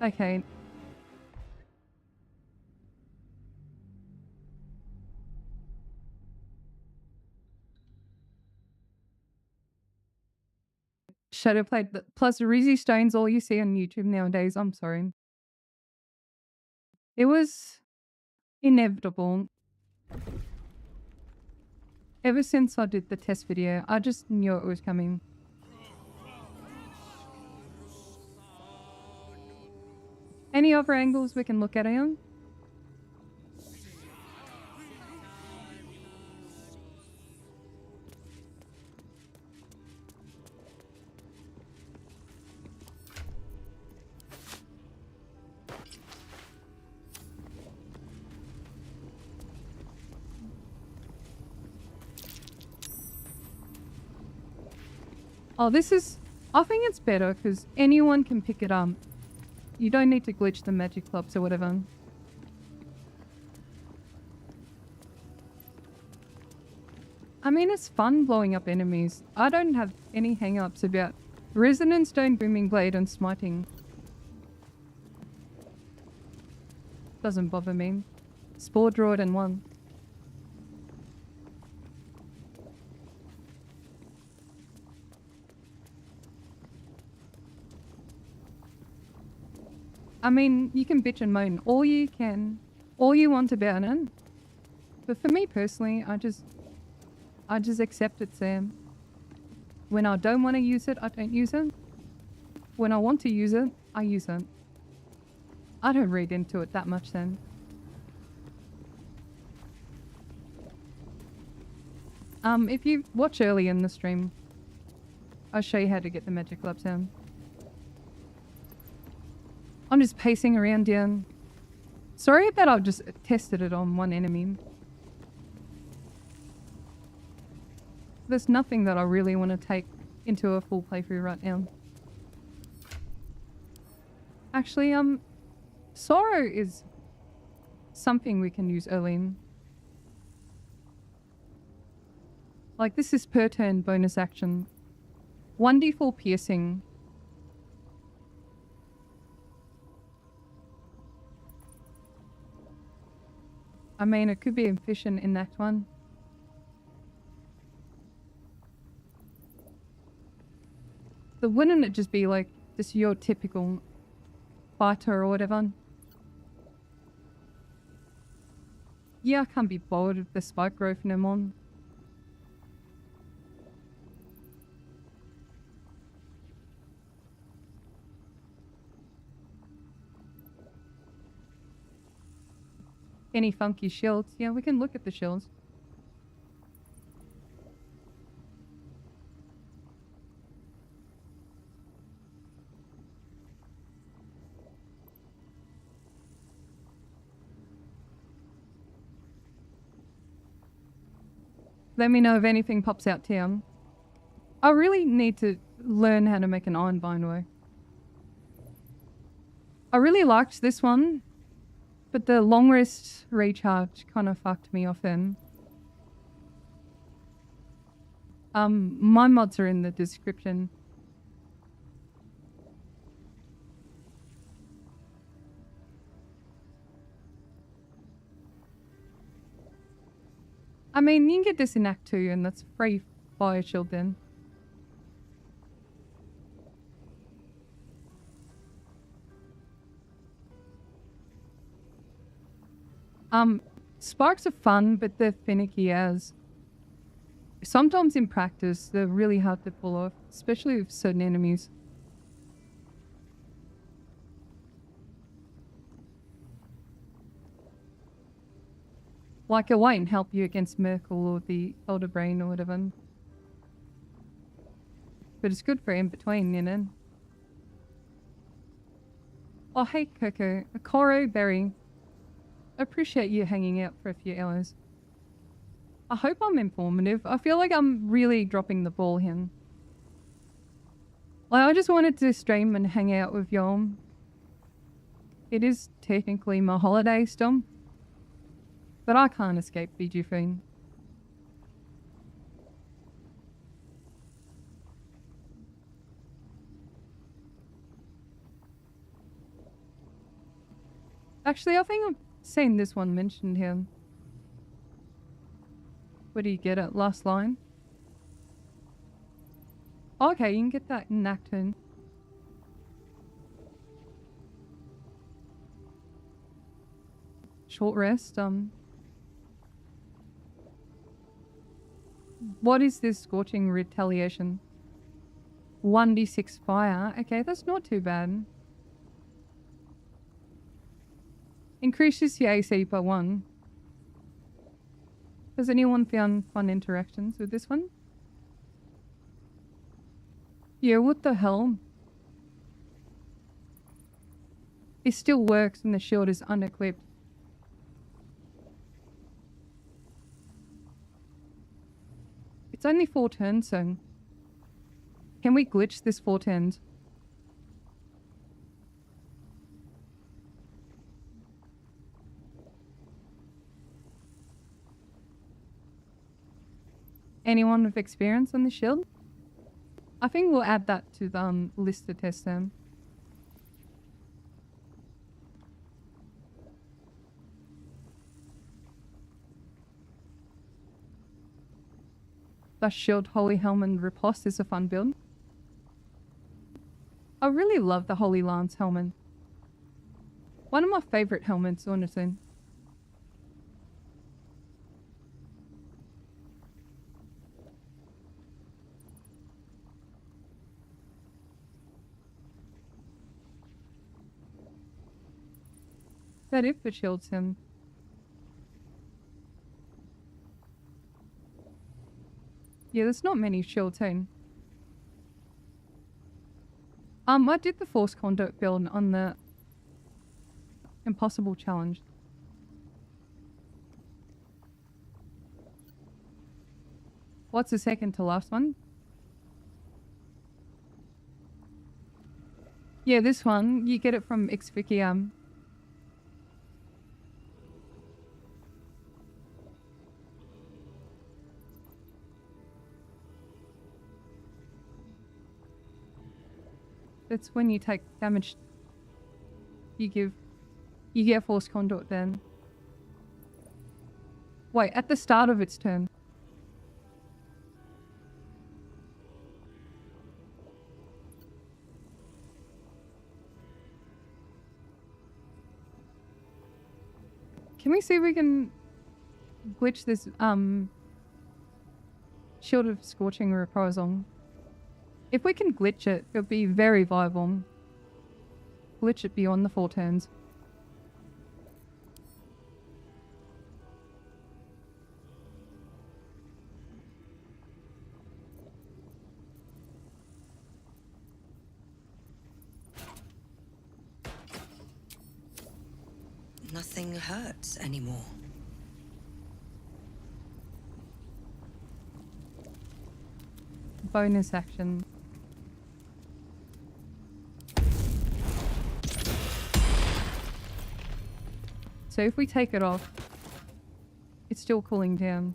Okay. Shadowplate plus Rizzy Stone's all you see on YouTube nowadays. I'm sorry. It was inevitable. Ever since I did the test video, I just knew it was coming. Any other angles we can look at him? Oh, this is... I think it's better because anyone can pick it up. You don't need to glitch the magic clubs or whatever. I mean, it's fun blowing up enemies. I don't have any hang-ups about Resonance Stone, Booming Blade, and Smiting. Doesn't bother me. Spore draw it in one. I mean, you can bitch and moan all you can, all you want about it. But for me personally, I just accept it, Sam. When I don't want to use it, I don't use it. When I want to use it, I use it. I don't read into it that much then. If you watch early in the stream, I'll show you how to get the magic gloves down. I'm just pacing around down. Sorry that I've just tested it on one enemy. There's nothing that I really want to take into a full playthrough right now. Actually, Sorrow is something we can use early. Like, this is per turn bonus action. 1d4 piercing. I mean, it could be efficient in Act 1. But wouldn't it just be like, just your typical fighter or whatever? Yeah, I can't be bothered with the spike growth no more. Any funky shields? Yeah, we can look at the shields. Let me know if anything pops out to you. I really need to learn how to make an iron bind work. I really liked this one, but the long rest recharge kind of fucked me off then. My mods are in the description. I mean, you can get this in Act 2 and that's free fire shield then. Sparks are fun, but they're finicky as. Sometimes in practice, they're really hard to pull off, especially with certain enemies. Like, it won't help you against Merkel or the Elder Brain or whatever. But it's good for in between, you know? Oh, hey, Coco. A Coro Berry. Appreciate you hanging out for a few hours. I hope I'm informative. I feel like I'm really dropping the ball here. Like, I just wanted to stream and hang out with y'all. It is technically my holiday still. But I can't escape BG3. Actually, I think I've seen this one mentioned here. Where do you get it? Last line? Okay, you can get that in Act 2. Short rest, What is this scorching retaliation? 1d6 fire. Okay, that's not too bad. Increases the AC by 1. Has anyone found fun interactions with this one? Yeah, what the hell? It still works when the shield is unequipped. It's only 4 turns, so... Can we glitch this 4 turns? Anyone with experience on the shield? I think we'll add that to the list to test them. The shield Holy Helmet Riposte is a fun build. I really love the Holy Lance helmet. One of my favorite helmets on its own. That if it shields him. Yeah, there's not many shields in. I did the Force Conduit build on the Impossible Challenge. What's the second to last one? Yeah, this one. You get it from Exficium. That's when you take damage. You get Force Conduit then. Wait, at the start of its turn. Can we see if we can glitch this Shield of Scorching Reprisal? If we can glitch it, it'll be very viable. Glitch it beyond the 4 turns. Nothing hurts anymore. Bonus action. So if we take it off, it's still cooling down.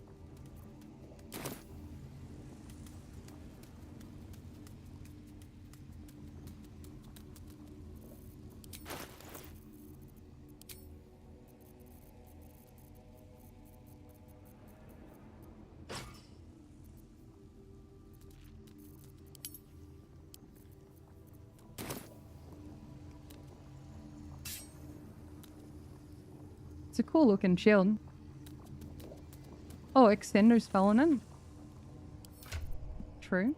It's a cool looking shield. Oh, extender spell on it. True.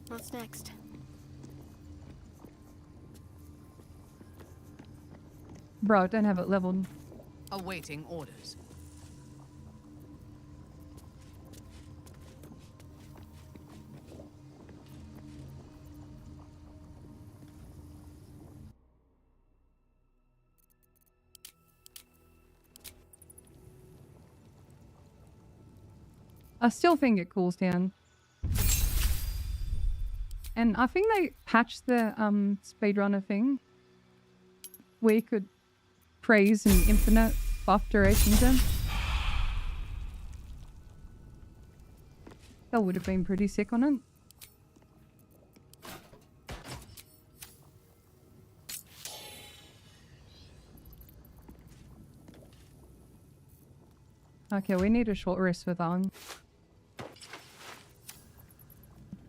What's next? Bro, I don't have it leveled. Awaiting orders. I still think it cools down. And I think they patched the speedrunner thing where you could praise an infinite buff duration then. That would have been pretty sick on it. Okay, we need a short rest with that one.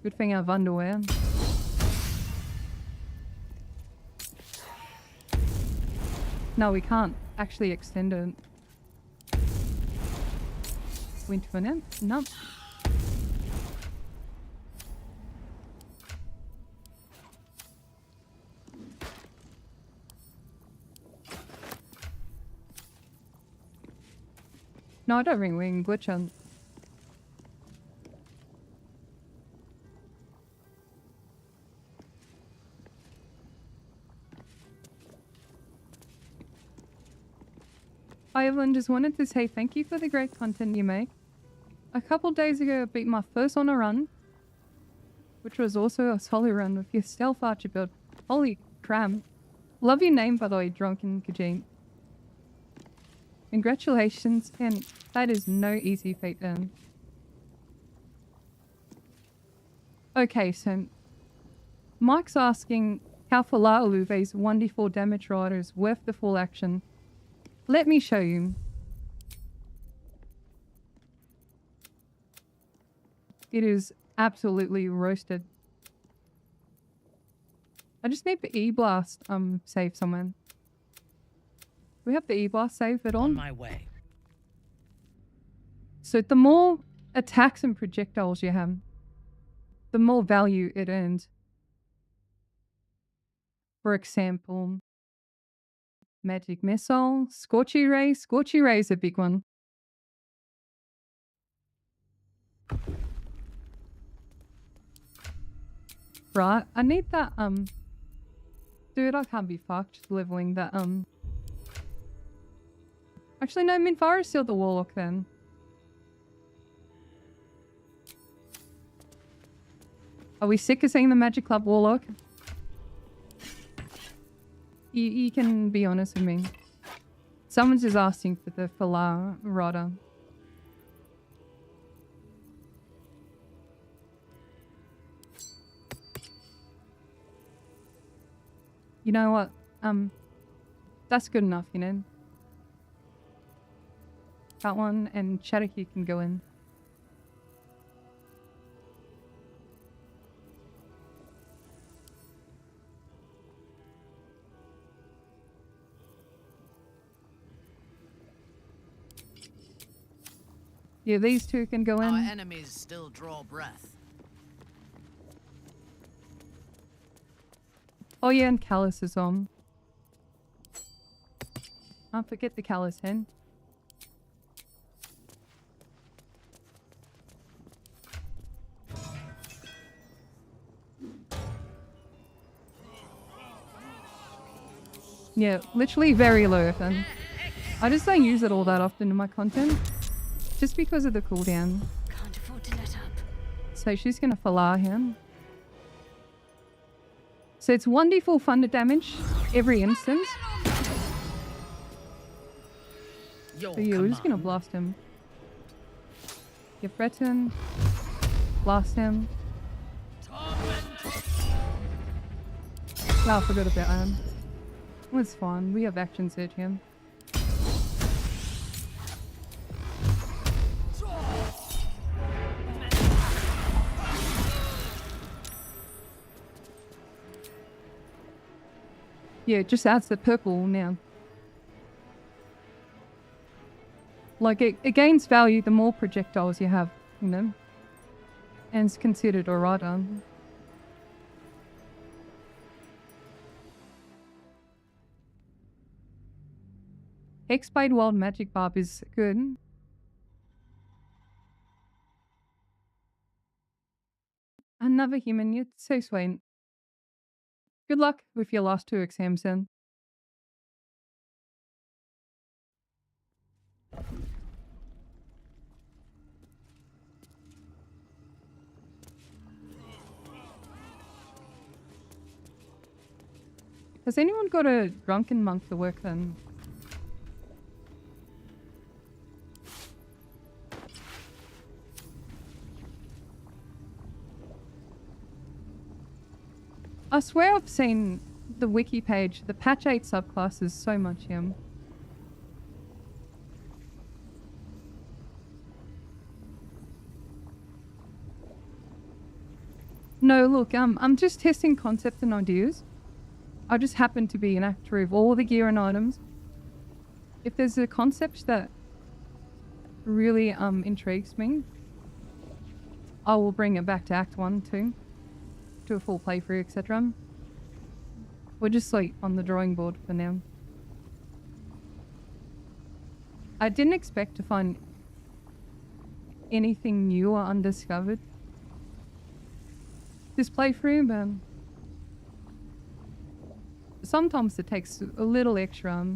Good thing I have underwear. No, we can't actually extend it. Went to an end? Nope. No, I don't think we can glitch on. Hi everyone, just wanted to say thank you for the great content you make. A couple days ago I beat my first on a run, which was also a solo run with your stealth archer build. Holy cram. Love your name by the way, Drunken Kajin. Congratulations, and that is no easy feat then. Okay, so Mike's asking how Falaaluve's 1d4 damage rider is worth the full action. Let me show you. It is absolutely roasted. I just need the E-Blast save somewhere. We have the E-Blast save it on. On my way. So the more attacks and projectiles you have, the more value it earns. For example, Magic Missile, Scorchy Ray. Scorchy Ray is a big one. Right, I need that, dude, I can't be fucked leveling that, actually, no, Minfara is still the Warlock then. Are we sick of seeing the Magic Club Warlock? You can be honest with me. Someone's just asking for the Falar Rider. You know what? That's good enough, you know. That one and Cherokee can go in. Yeah, these two can go in. Our enemies still draw breath. Oh yeah, and Callus is on. Don't forget the Callus hen. Yeah, literally very low FM. I just don't use it all that often in my content. Just because of the cooldown. Can't afford to let up. So she's gonna Falar him. So it's 1d4 thunder damage every instance. So yeah, we're just gonna blast him. Get threatened. Blast him. No, I forgot about him. It's fine. We have action search him. Yeah, it just adds the purple now. Like, it gains value the more projectiles you have, you know? And it's considered alright. Hexblade Wild Magic Barb is good. Another human, you're so sweet. Good luck with your last 2 exams then. Has anyone got a drunken monk to work then? I swear I've seen the wiki page, the patch 8 subclasses so much, yeah. No, look, I'm just testing concepts and ideas. I just happen to be an actor of all the gear and items. If there's a concept that really intrigues me, I will bring it back to Act 1 too. To a full playthrough, etc. We're just like on the drawing board for now. I didn't expect to find anything new or undiscovered this playthrough, but sometimes it takes a little extra,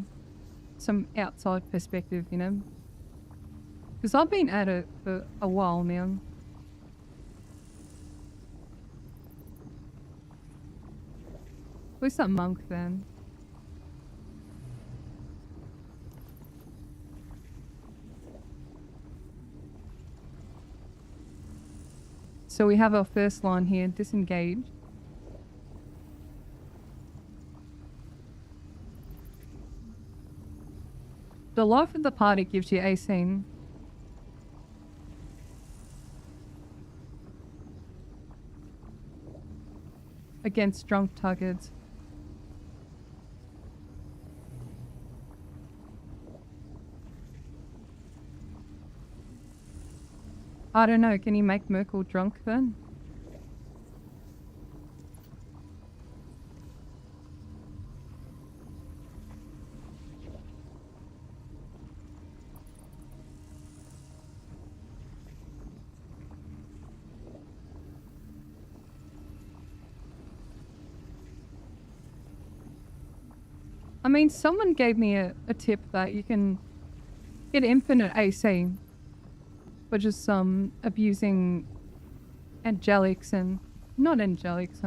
some outside perspective, you know? Because I've been at it for a while now. Where's that monk then? So we have our first line here, disengage. The life of the party gives you a scene. Against drunk targets. I don't know, can you make Merkel drunk then? I mean, someone gave me a tip that you can get infinite AC for just abusing angelics and not angelics,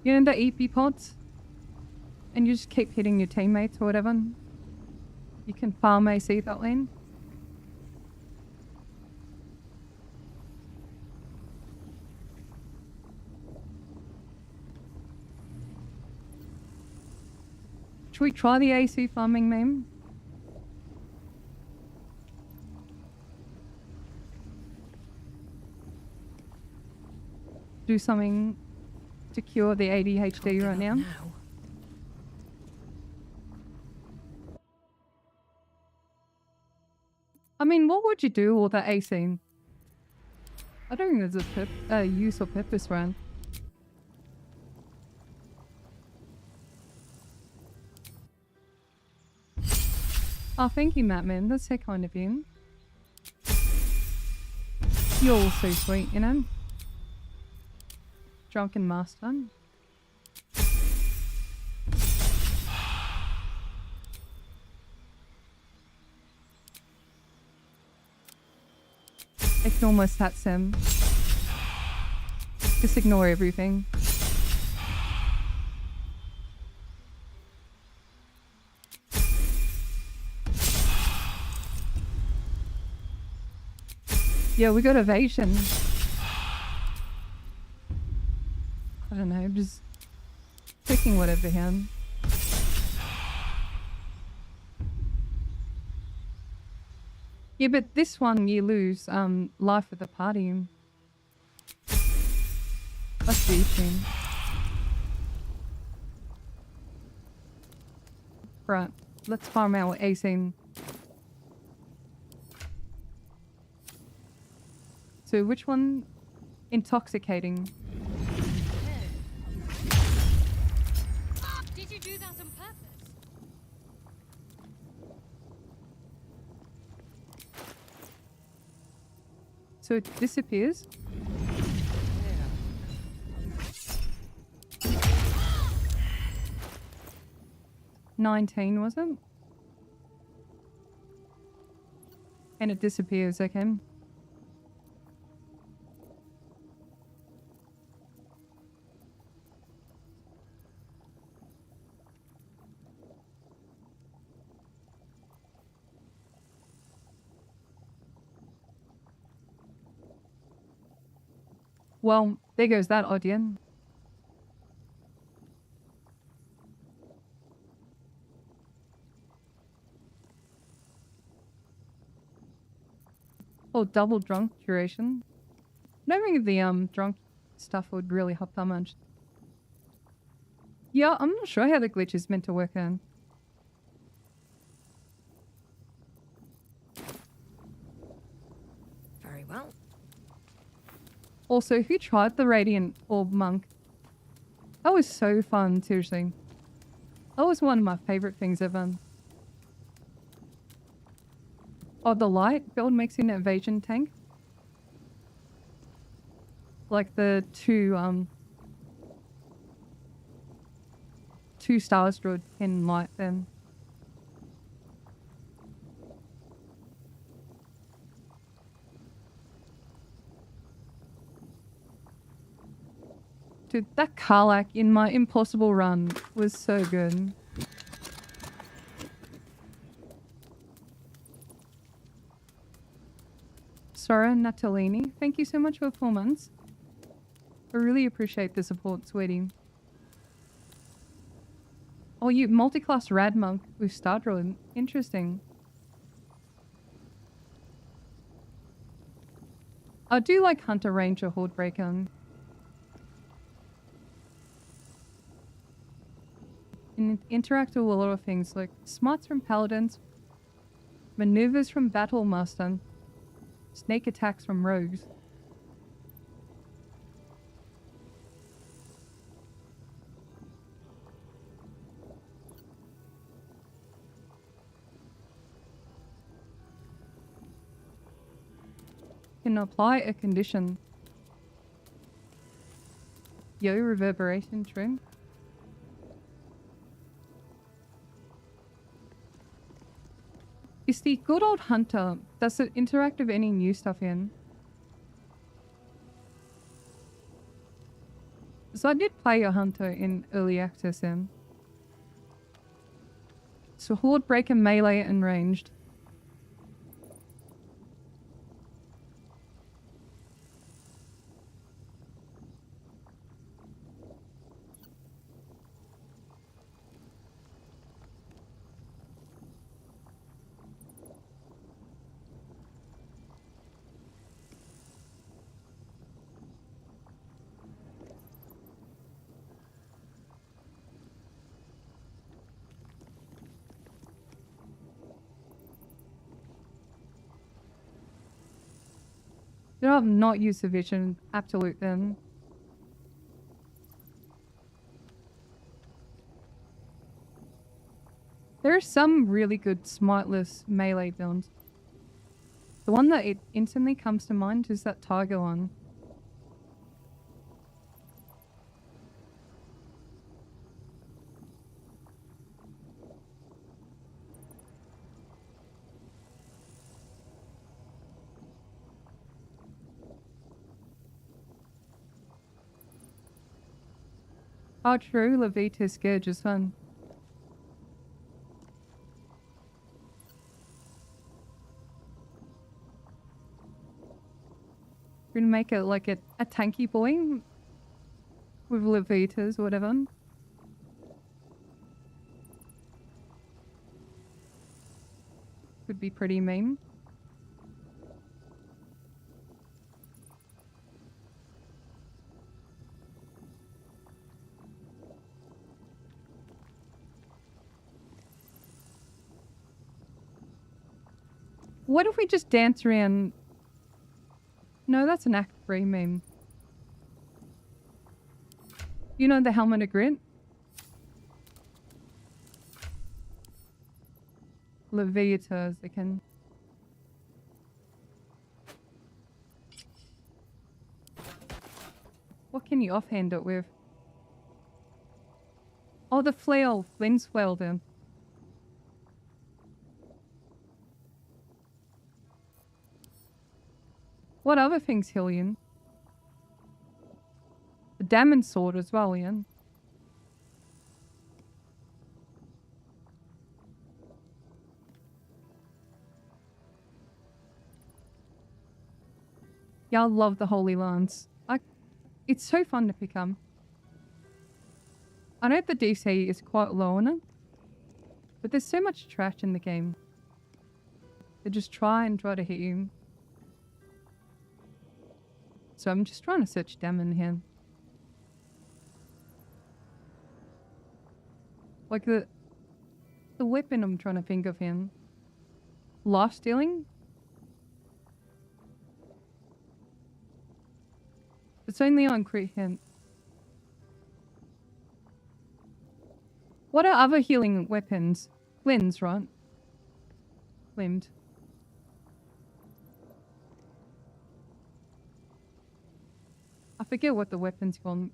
you know, the EP pods, and you just keep hitting your teammates or whatever. You can farm AC that lane. Should we try the AC farming meme? Do something to cure the ADHD right now. I mean, what would you do with the AC? I don't think there's a use or purpose for it. Oh, thank you, Mattman. That's so kind of you. You're all so sweet, you know? Drunken master. Ignore my stat sim. Just ignore everything. Yeah, we got evasion. I don't know, just picking whatever hand. Yeah, but this one you lose life of the party. That's the issue. Right. let's farm our A-scene. So which one? Intoxicating. Did you do that on purpose? So it disappears. 19, was it? And it disappears, okay. Well, there goes that audience. Oh, double drunk duration. I don't think the drunk stuff would really help that much. Yeah, I'm not sure how the glitch is meant to work in. Very well. Also, who tried the Radiant Orb Monk? That was so fun, seriously. That was one of my favorite things ever. Oh, the light build makes an evasion tank. Like the two stars droid in light then. Dude, that Karlak in my impossible run was so good. Sora Natalini, thank you so much for 4 months. I really appreciate the support, sweetie. Oh, you multi-class rad monk with Star Droid. Interesting. I do like Hunter Ranger Horde Breaker. And interact with a lot of things like smarts from paladins, maneuvers from battle master, snake attacks from rogues. Can apply a condition. Yo, reverberation trim. Is the good old hunter, does it interact with any new stuff in? So I did play a hunter in early access in. So horde breaker, melee and ranged. Did I not use the vision? Absolute then. There are some really good smartless melee builds. The one that it instantly comes to mind is that tiger one. Oh, true. Levita's Scourge is fun. We're gonna make it like a tanky boy with Levitas or whatever. Could be pretty mean. What if we just dance around? No, that's an Act 3 meme. You know the helmet of grit? Leviators, they can... What can you offhand it with? Oh, the flail. Lynn's flail then. What other things heal you? The diamond sword as well, Ian. Yeah, I love the Holy Lance. It's so fun to pick up. I know the DC is quite low on it, but there's so much trash in the game. They just try to hit you. So I'm just trying to search Damon here. Like the weapon I'm trying to think of him. Life stealing? It's only on crit hint. What are other healing weapons? Limbs, right? Limbed. I forget what the weapon's called.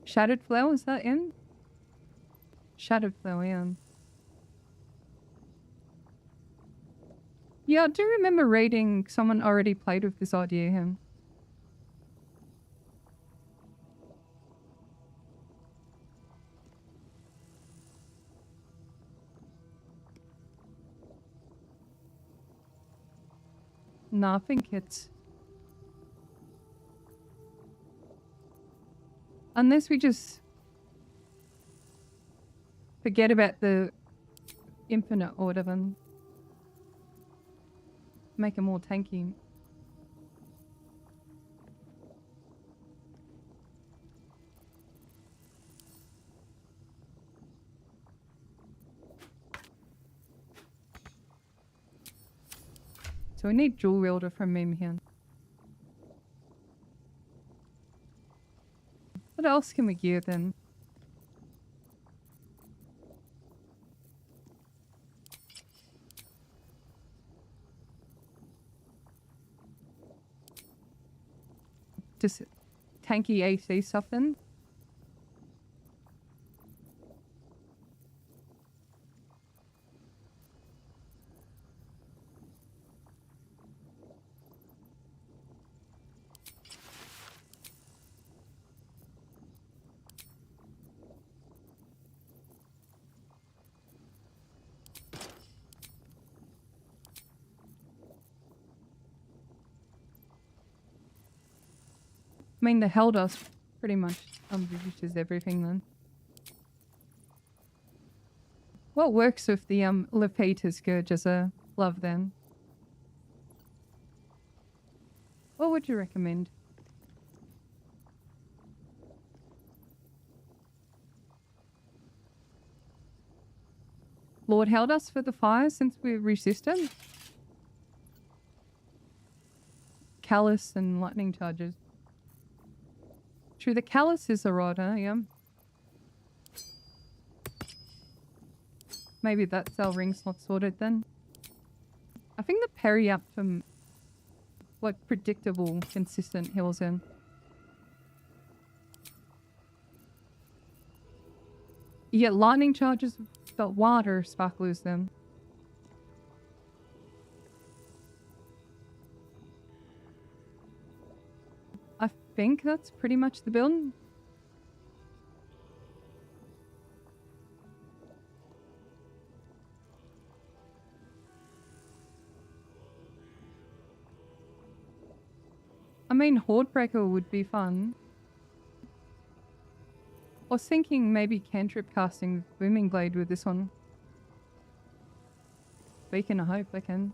Shattered Flower, is that in? Shattered Flower, yeah. Yeah, I do remember reading someone already played with this idea here. No, I think it's... Unless we just forget about the infinite or whatever. Make it more tanky. So we need dual wielder from him here. What else can we gear then? Just tanky AC stuff then? I mean, the hell does pretty much reduces everything then. What works with the Lepeta Scourge as a glove then? What would you recommend? Lord held us for the fire since we're resistant? Callus and lightning charges. True, the callus is a rodder, yeah. Maybe that's our ring slot sorted then. I think the parry up from like predictable, consistent heals in. You get lightning charges, but water sparklers then. I think that's pretty much the build. I mean, Hordebreaker would be fun. I was thinking maybe cantrip casting Booming Blade with this one. Beacon, I hope I can.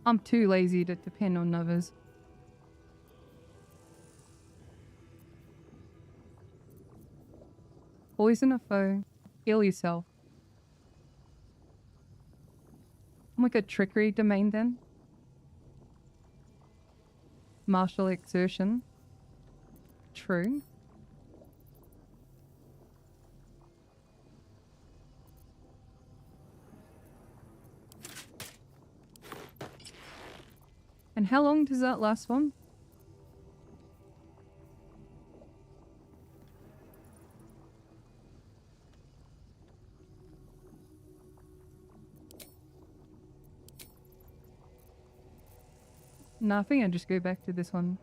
I'm too lazy to depend on others. Poison a foe. Heal yourself. I'm like a trickery domain then. Martial exertion. True. And how long does that last one? Nothing, I just go back to this one.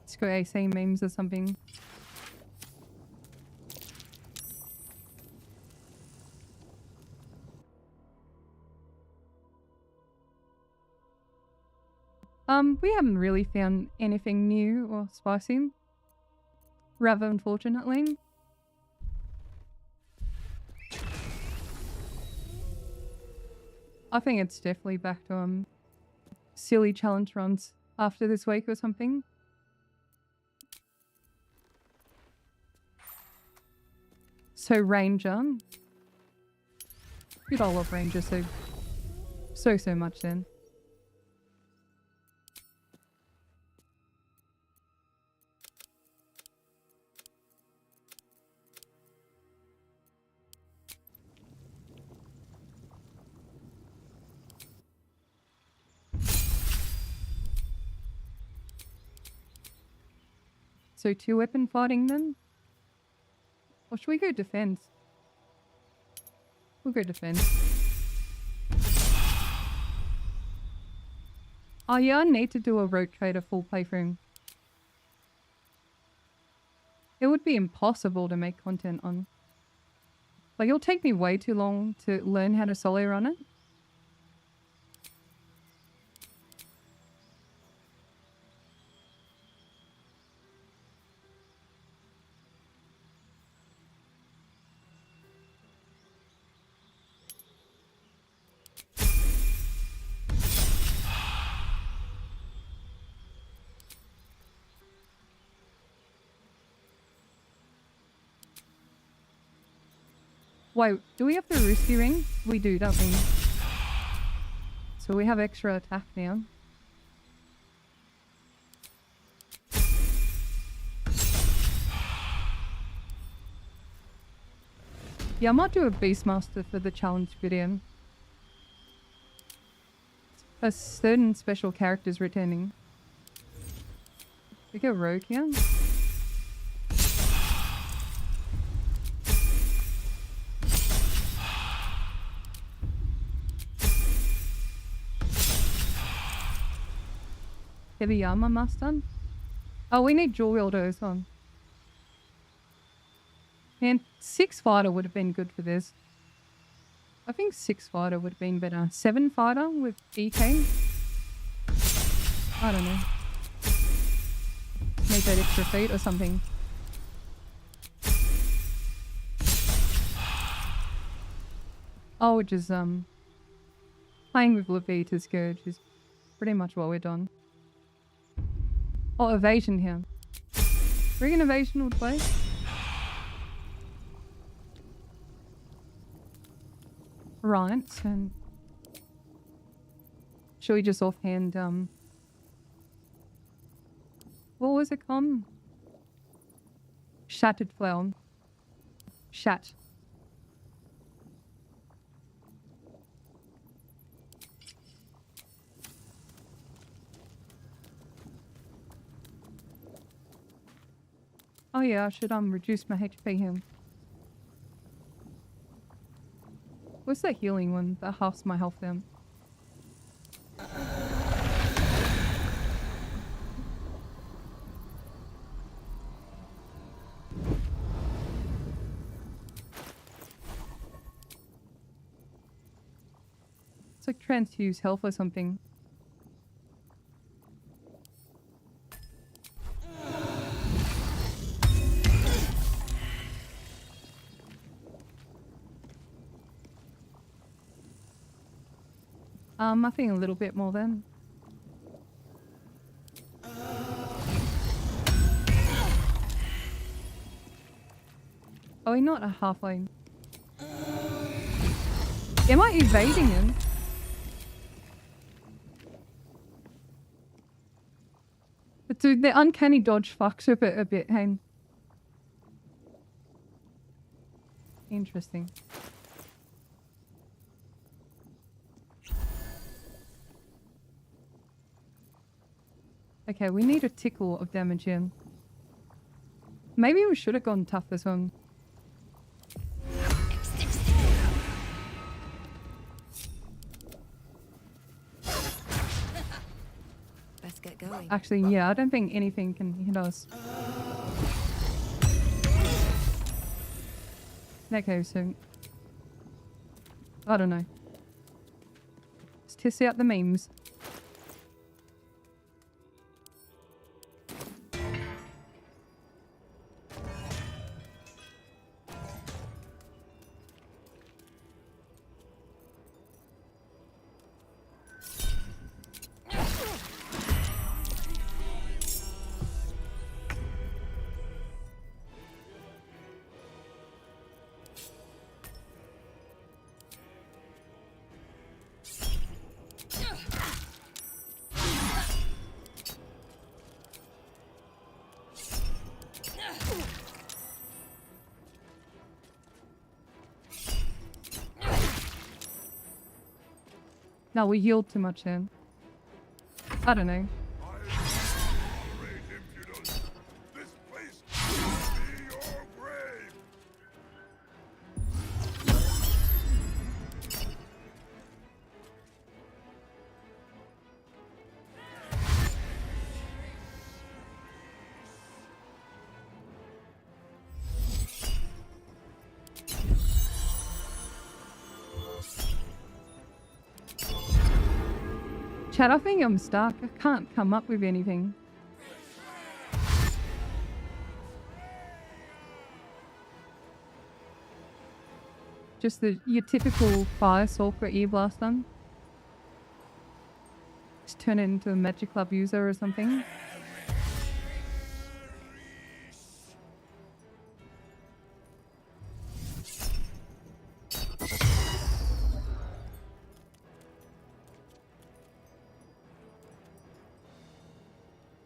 Let's go AC memes or something. We haven't really found anything new or spicy. Rather unfortunately. I think it's definitely back to silly challenge runs after this week or something. So Ranger. Dude, I love Ranger so much then. So 2 weapon fighting then? Or should we go defense? We'll go defense. Oh yeah, I need to do a rogue trader full playthrough. It would be impossible to make content on. Like, it'll take me way too long to learn how to solo run it. Wait, do we have the Rooski ring? We do, don't we? So we have extra attack now. Yeah, I might do a Beastmaster for the challenge video. A certain special characters returning. We go rogue here. Heavy armor master. Oh, we need dual wielder as well. Man, 6 fighter would have been good for this. I think 6 fighter would have been better. 7 fighter with EK. I don't know. Make that extra feat or something. Oh, which is playing with Levita's Scourge is pretty much what we're done. Oh, evasion here. Friggin' evasion would play. Right, and should we just offhand what was it called? Shattered flower. Shat. Oh yeah, I should reduce my HP here. What's that healing one that halves my health down? like transfuse health or something. I think a little bit more then. Oh, we're not a halfway. Am I evading him? But dude, the uncanny dodge fucks with it a bit, hey? Interesting. Okay, we need a tickle of damage in. Maybe we should have gone tough this one. Best get going. Actually, yeah, I don't think anything can hit us. Okay, so... I don't know. Let's test out the memes. No, we yield too much in. I don't know. Chat, I think I'm stuck. I can't come up with anything. Just your typical fire sulfur ear blast then. Just turn it into a Magic Club user or something.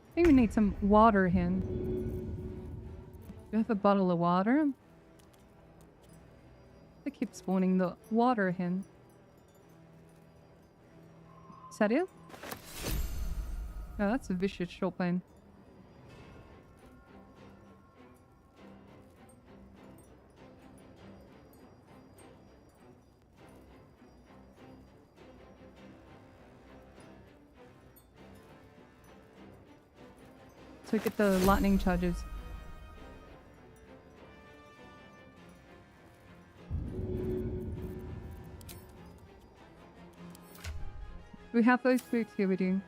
I think we need some water here. Do you have a bottle of water? They keep spawning the water hen. Is that it? Oh, that's a vicious short plane. So get the lightning charges. We have those boots here, we do.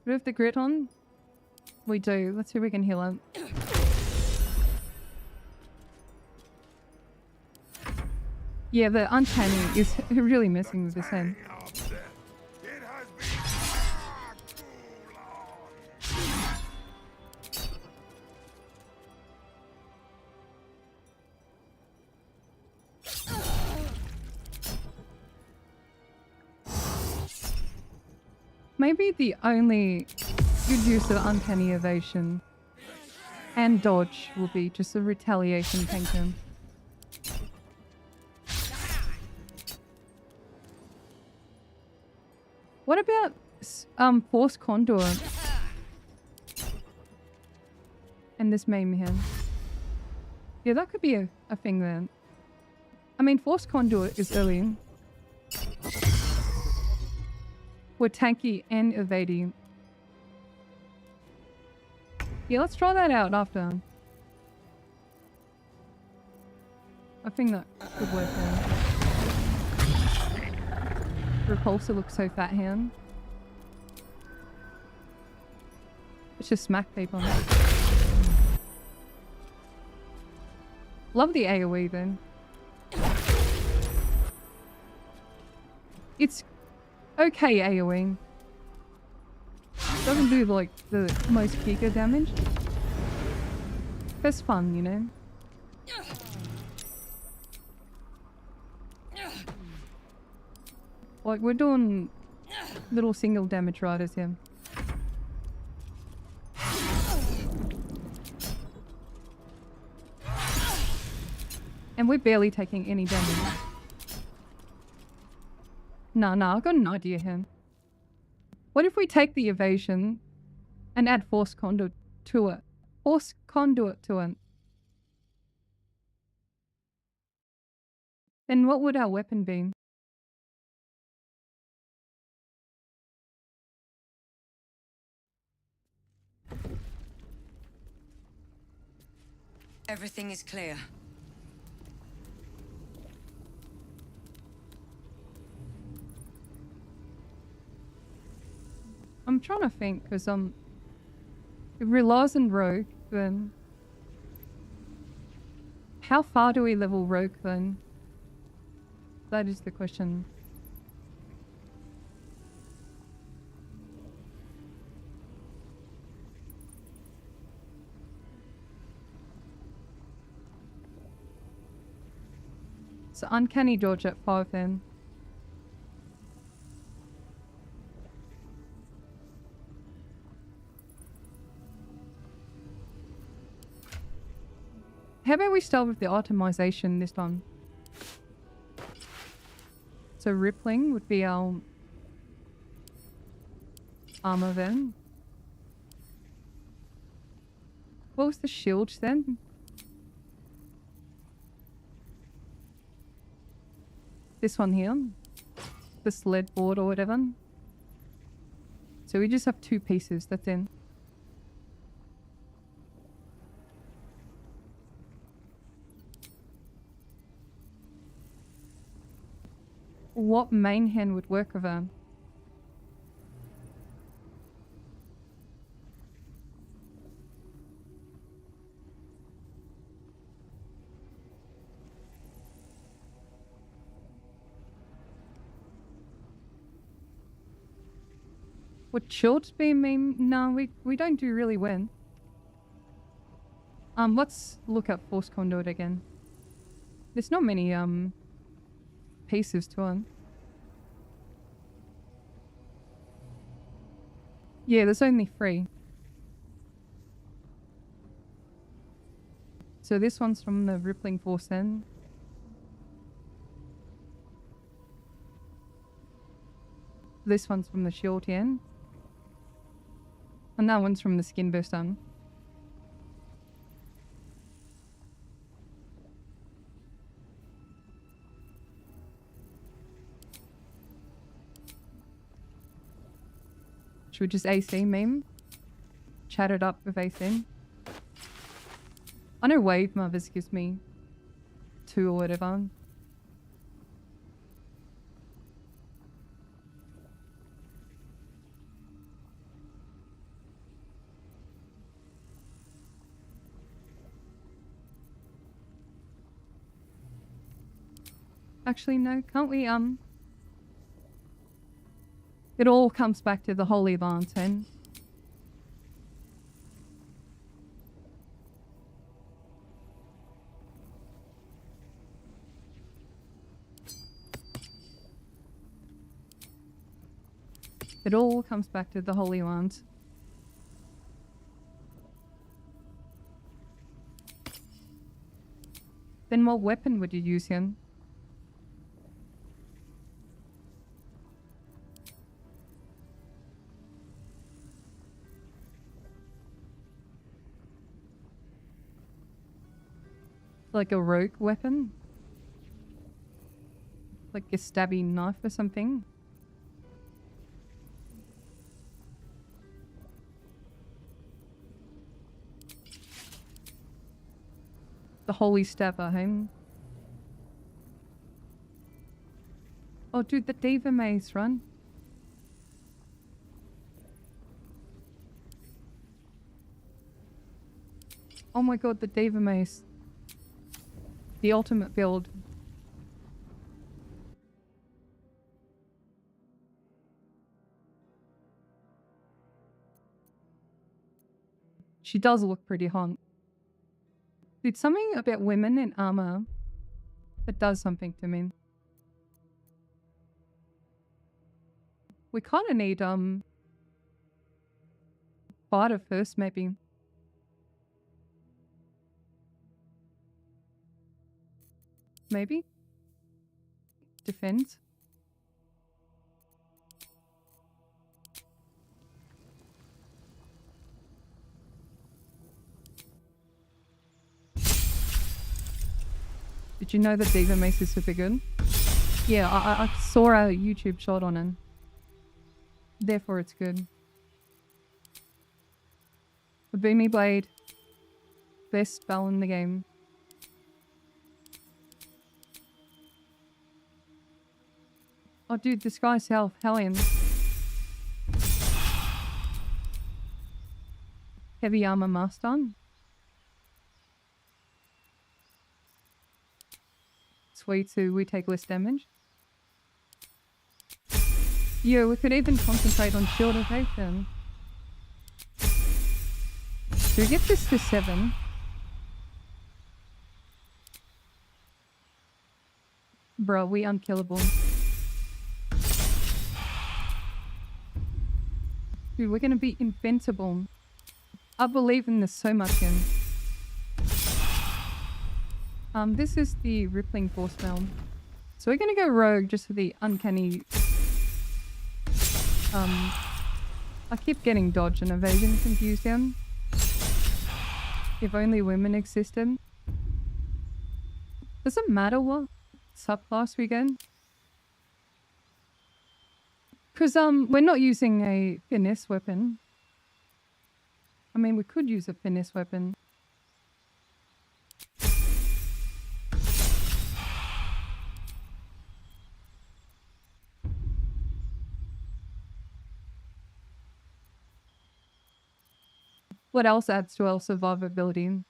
Do we have the grit on? We do. Let's see if we can heal him. Yeah, the uncanny is really messing with this hand. Maybe the only good use of uncanny evasion and dodge will be just a retaliation tank him. What about force conduit and And this maim here. Yeah, that could be a thing then. I mean, force conduit is early. We're tanky and evading. Yeah, let's try that out after. I think that could work out. Repulsor looks so fat here. Let's just smack people. Love the AoE then. It's okay AoE. Doesn't do like the most giga damage. That's fun, you know? Like we're doing little single damage riders here. And we're barely taking any damage. Nah, I've got an idea here. What if we take the evasion and add force conduit to it? Force conduit to it. Then what would our weapon be? Everything is clear. I'm trying to think, because if relies on rogue, then how far do we level rogue then? That is the question. So uncanny dodge at 5 then. How about we start with the optimization this time? So rippling would be our armor then. What was the shield then? This one here. The sled board or whatever. So we just have 2 pieces, that's in. What main hand would work with her? Would shields be main? No, we don't do really well. Let's look up force conduit again. There's not many pieces to it. Yeah, there's only 3. So this one's from the rippling force then. This one's from the shield end. And that one's from the skin burst on. Should we just AC meme? Chat it up with AC. I know Wave Mothers gives me 2 or whatever. Actually, no, can't we, it all comes back to the Holy Lantern. It all comes back to the Holy Ones. Then what weapon would you use him? Like a rogue weapon? Like a stabby knife or something? The holy stabber, hey? Oh, dude, the Diva Mace, run. Oh my god, the Diva Mace. The ultimate build. She does look pretty hot. Dude, something about women in armor that does something to me. We kind of need, fighter first, maybe. Maybe? Defense? Did you know that Diva Mace is super good? Yeah, I saw a YouTube shot on it. Therefore it's good. The Boomy Blade. Best spell in the game. Oh dude, this guy's Hellion. Heavy armor master. Sweet, so we take less damage. Yeah, we could even concentrate on shield evasion. Do we get this to 7? Bro, we unkillable. Dude, we're gonna be invincible. I believe in this so much, in. This is the Rippling Force spell. So we're gonna go rogue just for the uncanny... I keep getting dodge and evasion confused here. If only women existed. Does it matter what subclass we get? Because we're not using a finesse weapon. I mean, we could use a finesse weapon. What else adds to our survivability?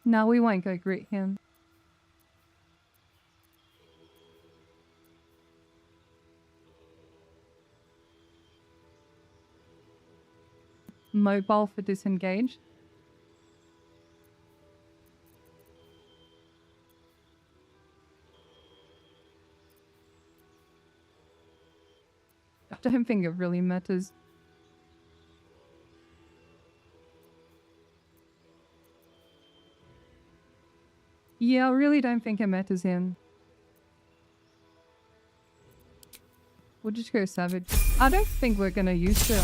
No, we won't go greet him. Mobile for disengage. I don't think it really matters. Yeah, I really don't think it matters in. We'll just go savage. I don't think we're gonna use the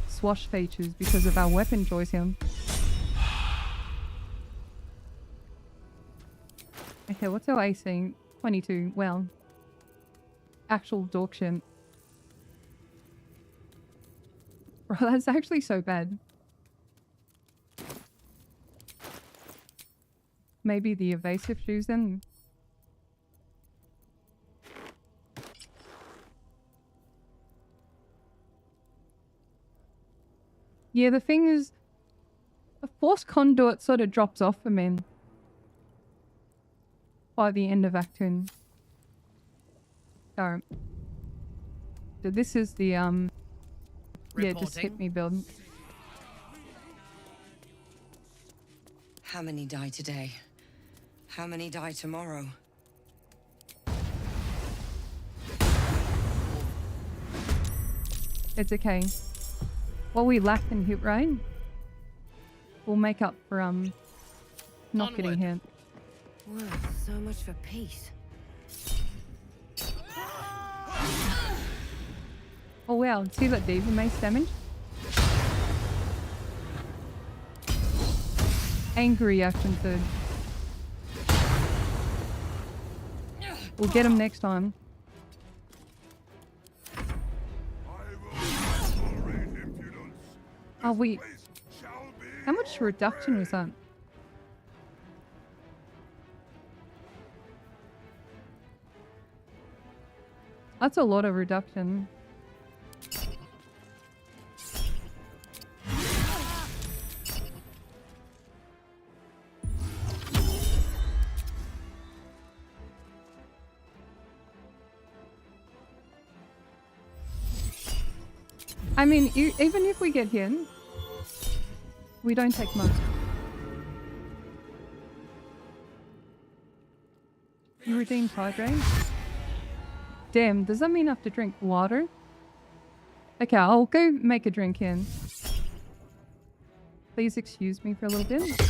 swash features because of our weapon choice here. Okay, what's our AC? 22. Well, actual dork shit. Bro, that's actually so bad. Maybe the evasive shoes then. Yeah, the thing is, a force conduit sort of drops off for men by the end of Act 2. So this is the yeah, just hit me build. How many die today? How many die tomorrow? It's okay. what we lack in hit rate will make up for not getting hit. Whoa, so much for peace. Oh wow, see that Diva mace damage? Angry action surge. We'll get him next time. Oh wait. How much reduction was that? That's a lot of reduction. I mean, even if we get hit, we don't take much. You redeemed hydrate? Damn, does that mean I have to drink water? Okay, I'll go make a drink in. Please excuse me for a little bit.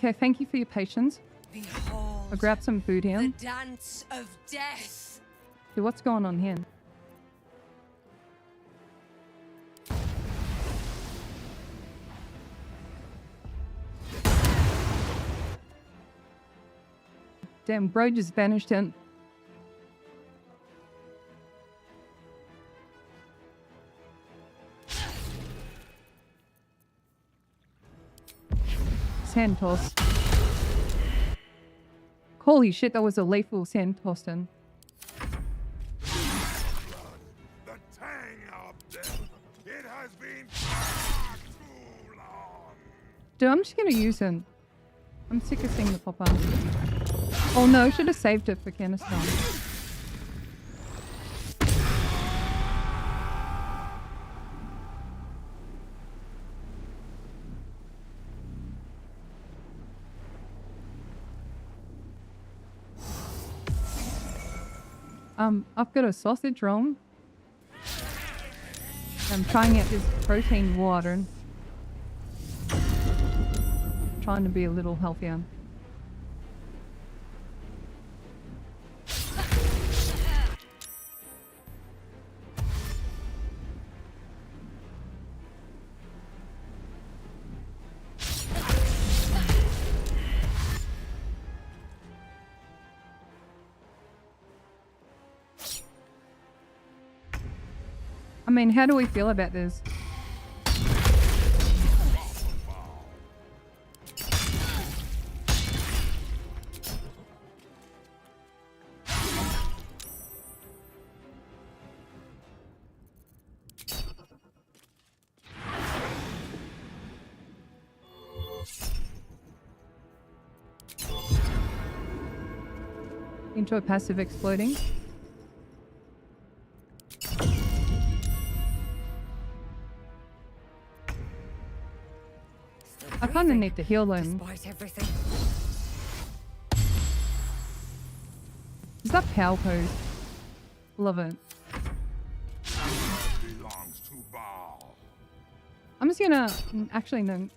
Okay, thank you for your patience. Behold, I'll grab some food here. the dance of death. See what's going on here. Damn, bro just vanished in. Sand toss. Holy shit, that was a lethal sand toss in. The tang of death. It has been far too long. Dude, I'm just gonna use it. I'm sick of seeing the pop up. Oh no, should have saved it for Afghanistan. I've got a sausage roll. I'm trying out this protein water. Trying to be a little healthier. I mean, how do we feel about this? Enjoy passive exploding. I kind of need to heal them. Despite everything. Is that power pose? Love it. Belongs to Baal. I'm just gonna... Actually, no.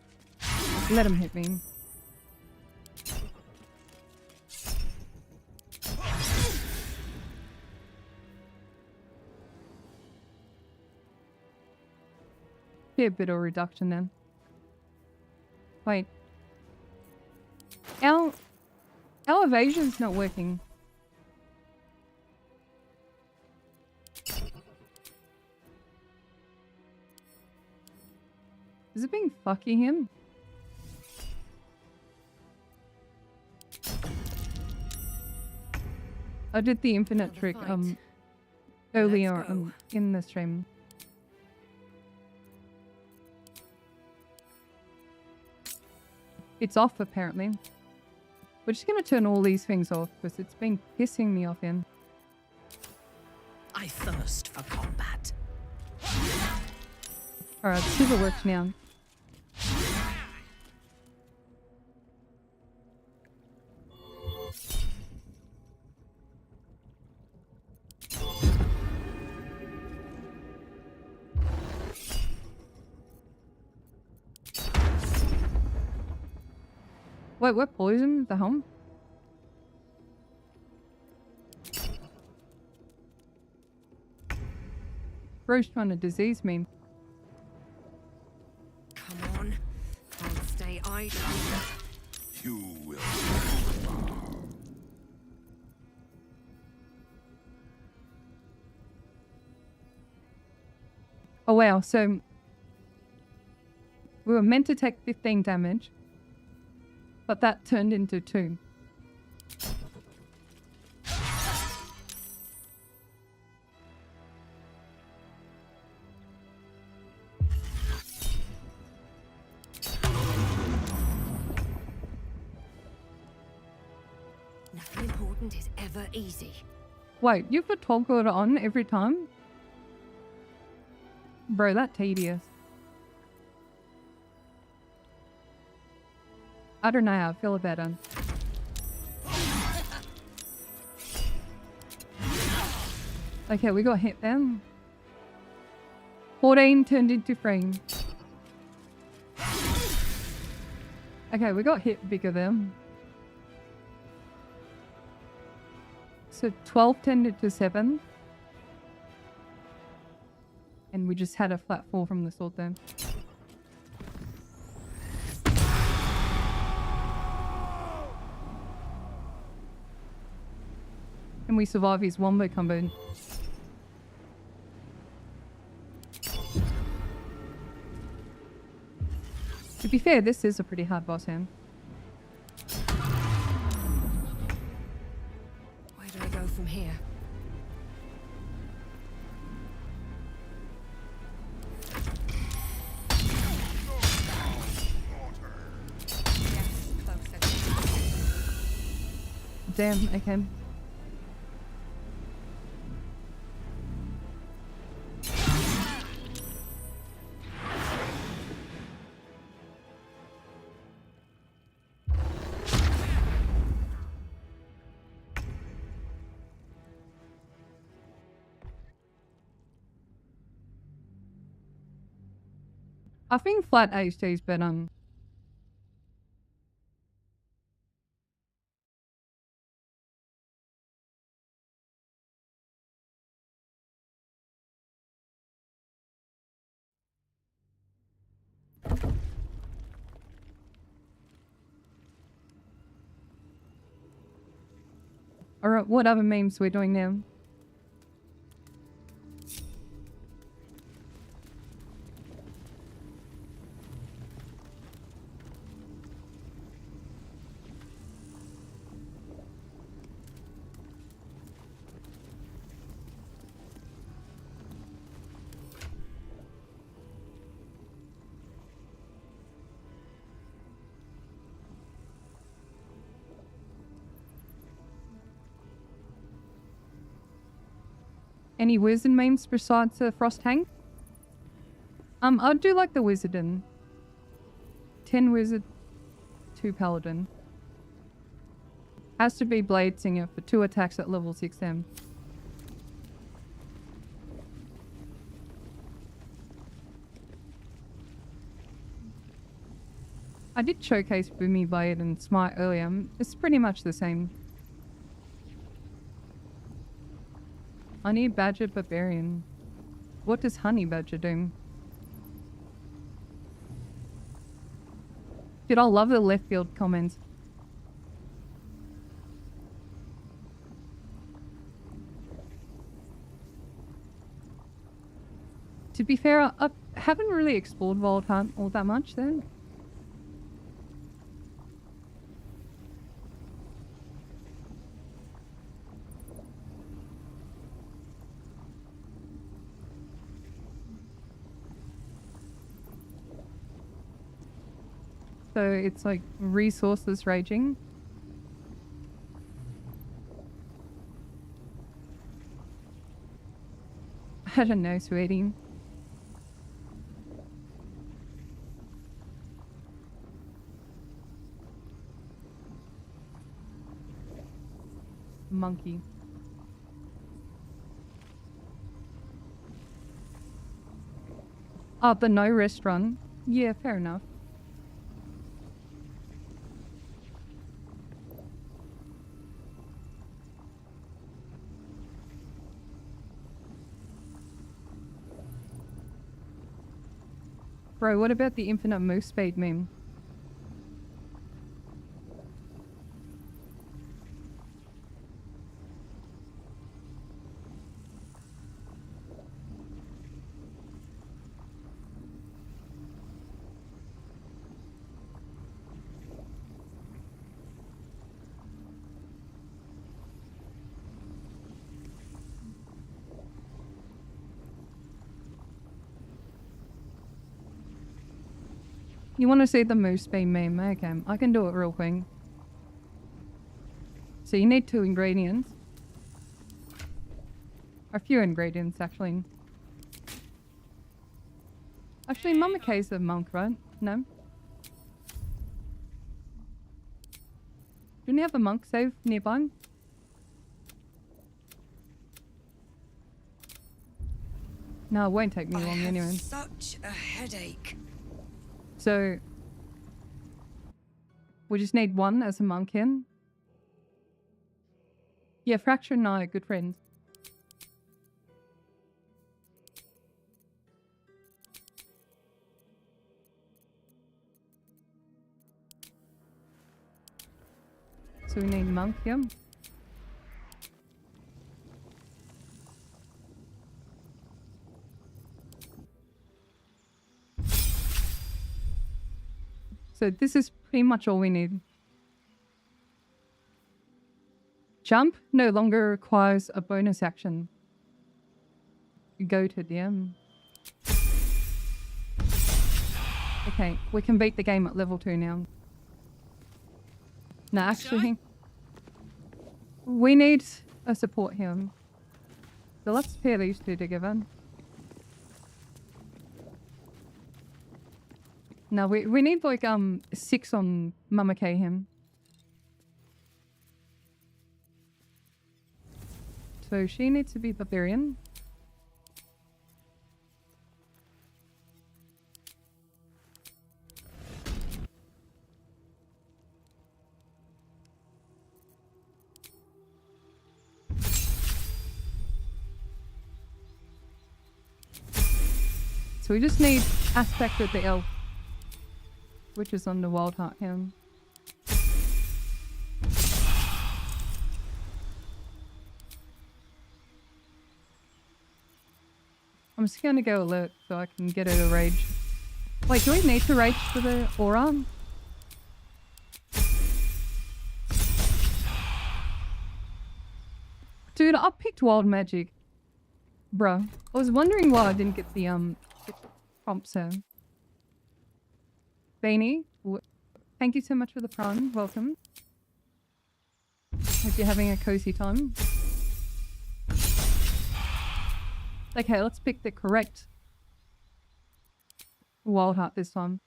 Let him hit me. Be a bit of reduction then. Wait. Our evasion's not working. Is it being fucky him? I did the infinite trick earlier in the stream. It's off apparently. We're just gonna turn all these things off because it's been pissing me off in. I thirst for combat. Alright, see if it works now. Wait, what poison the home? Bro's trying to disease me. Come on. Can't stay idle. You will. Oh wow, so we were meant to take 15 damage, but that turned into 2. Nothing important is ever easy. Wait, you put toggle on every time? Bro, that's tedious. I don't know how I feel about it. Okay, we got hit then. 14 turned into 3. Okay, we got hit bigger then. So 12 tended to 7. And we just had a flat fall from the sword then. And we survive his wombo combo. To be fair, this is a pretty hard boss hand. Where do I go from here? Damn, okay. I think flat HD is better. Alright, what other memes we're doing now? Any wizard memes besides the frost tank? I do like the wizardin. 10 wizard, 2 paladin. Has to be blade singer for 2 attacks at level 6M. I did showcase Boomy Blade and Smite earlier. It's pretty much the same. Honey Badger Barbarian. What does Honey Badger do? Dude, I love the left field comments. To be fair, I haven't really explored Wild Hunt all that much then. So it's like resources raging. I don't know, sweetie. Monkey. Oh, the no restaurant. Yeah, fair enough. Bro, what about the infinite moose spade meme? You want to see the moose spade meme? Okay, I can do it real quick. So you need 2 ingredients. A few ingredients, actually. Actually, Mama K's a monk, right? No? Don't you have a monk save nearby? No, it won't take me long anyway. Such a headache. So, We just need one as a monk in. Yeah, Fracture and I are good friends. So we need monk here. So this is pretty much all we need. Jump no longer requires a bonus action. Go to DM. Okay, we can beat the game at level 2 now. No, actually, we need a support here. So let's pair these two together. No, we need like 6 on Mama K him. So she needs to be barbarian. So we just need aspect with the elf, which is on the wild heart him. I'm just gonna go alert so I can get her to rage. Wait, do we need to rage for the aura? Dude, I picked wild magic. Bro, I was wondering why I didn't get the prompts here. Beanie, thank you so much for the prime. Welcome. Hope you're having a cozy time. Okay, let's pick the correct wild heart this time.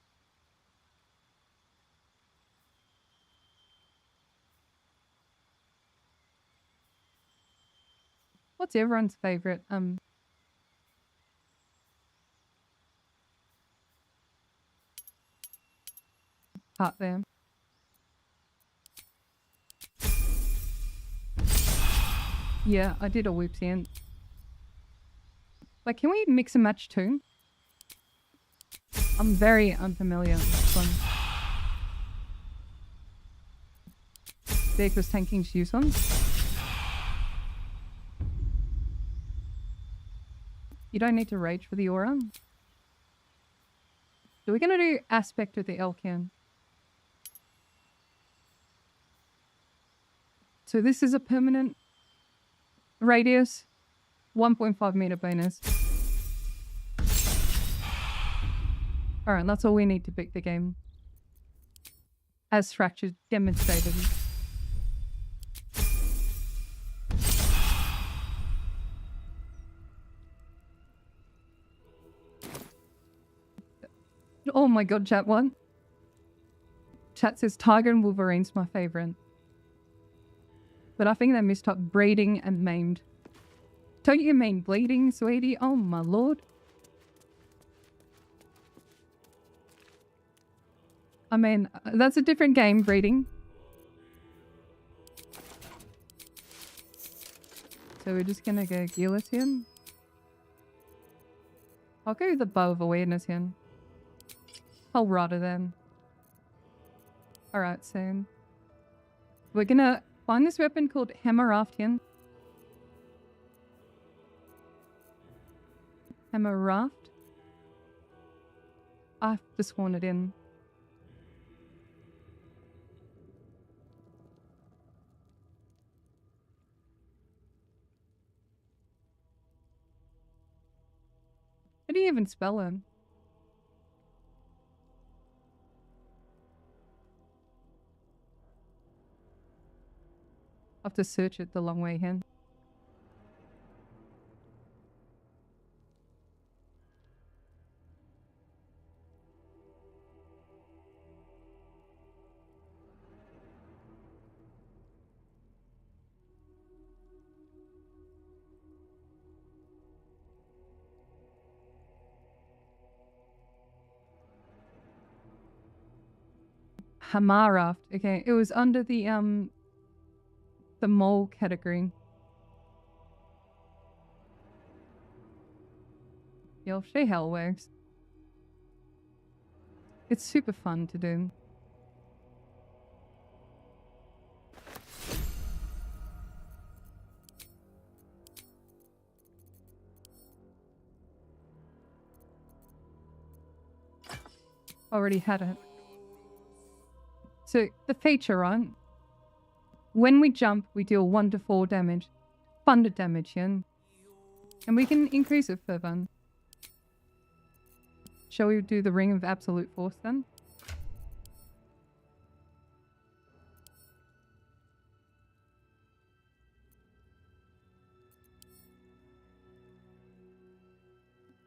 What's everyone's favorite heart there? Yeah, I did a whoops end. Like, can we mix and match too? I'm very unfamiliar with this one. Beck was tanking shoes on. You don't need to rage for the aura. So we're gonna do aspect with the Elkin. So this is a permanent radius, 1.5 meter bonus. Alright, that's all we need to beat the game. As Fracture demonstrated. Oh my god, chat, what? Chat says Tiger and Wolverine's my favorite. But I think they missed up breeding and maimed. Don't you mean bleeding, sweetie? Oh my lord. I mean, that's a different game, breeding. So we're just gonna go Gillis here. I'll go with the Bow of Awareness here. I'll rather then. Alright, so we're gonna find this weapon called Hammer Raft here. Hammer Raft. I have to spawn it in. How do you even spell it? I have to search it the long way here. Hamaraft. Okay, it was under the mole category. Yeah, I'll show you how it works. It's super fun to do. Already had it. So the feature, right? When we jump, we deal 1 to 4 damage. Thunder damage, yeah? And we can increase it further. Shall we do the Ring of Absolute Force then?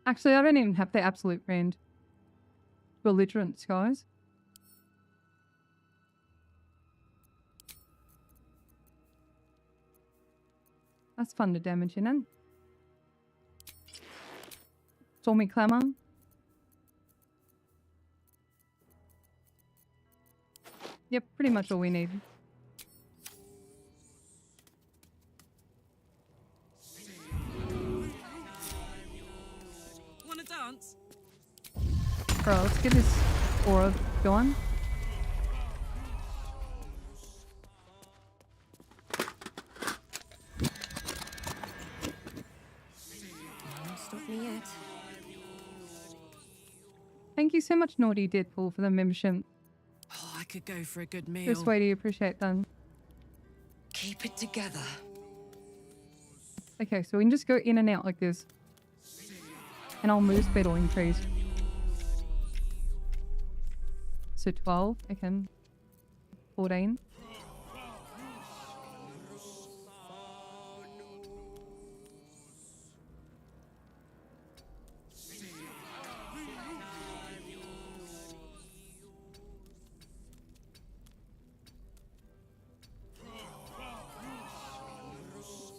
Actually, I don't even have the absolute range. Belligerent skies. That's fun to damage in it. Stormy Clamor. Yep, pretty much all we need. Wanna dance? Bro, let's get this aura going. Stop me yet. Thank you so much, Naughty Deadpool, for the membership. Oh, I could go for a good meal. Just way to appreciate that. Keep it together. Okay, so we can just go in and out like this. And our move speed will increase. So 12, okay. 14.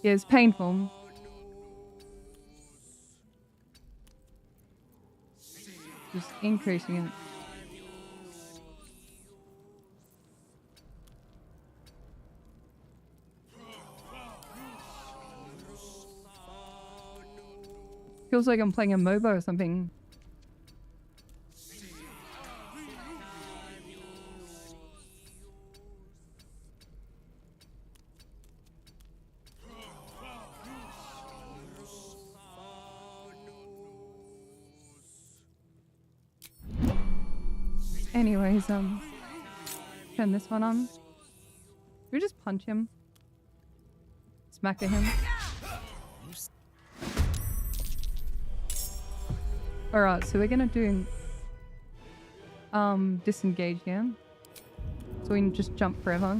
Yeah, it's painful. Just increasing it. Feels like I'm playing a MOBA or something. Anyways, turn this one on. We just punch him. Smack at him. Alright, so we're gonna do disengage here. So we can just jump forever.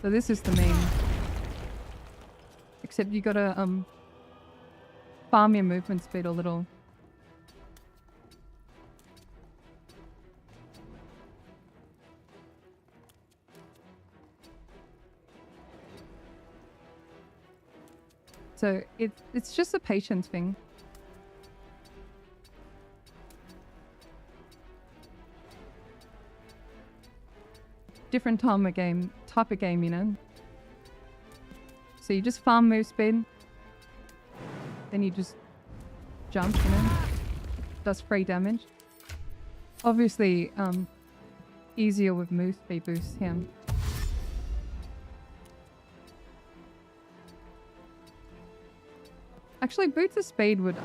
So this is the main. Except you gotta farm your movement speed a little. So it's just a patience thing. Different type of game, you know. So you just farm move speed. Then you just jump, you know. Does free damage. Obviously, easier with move speed boosts here. Actually, boots of speed would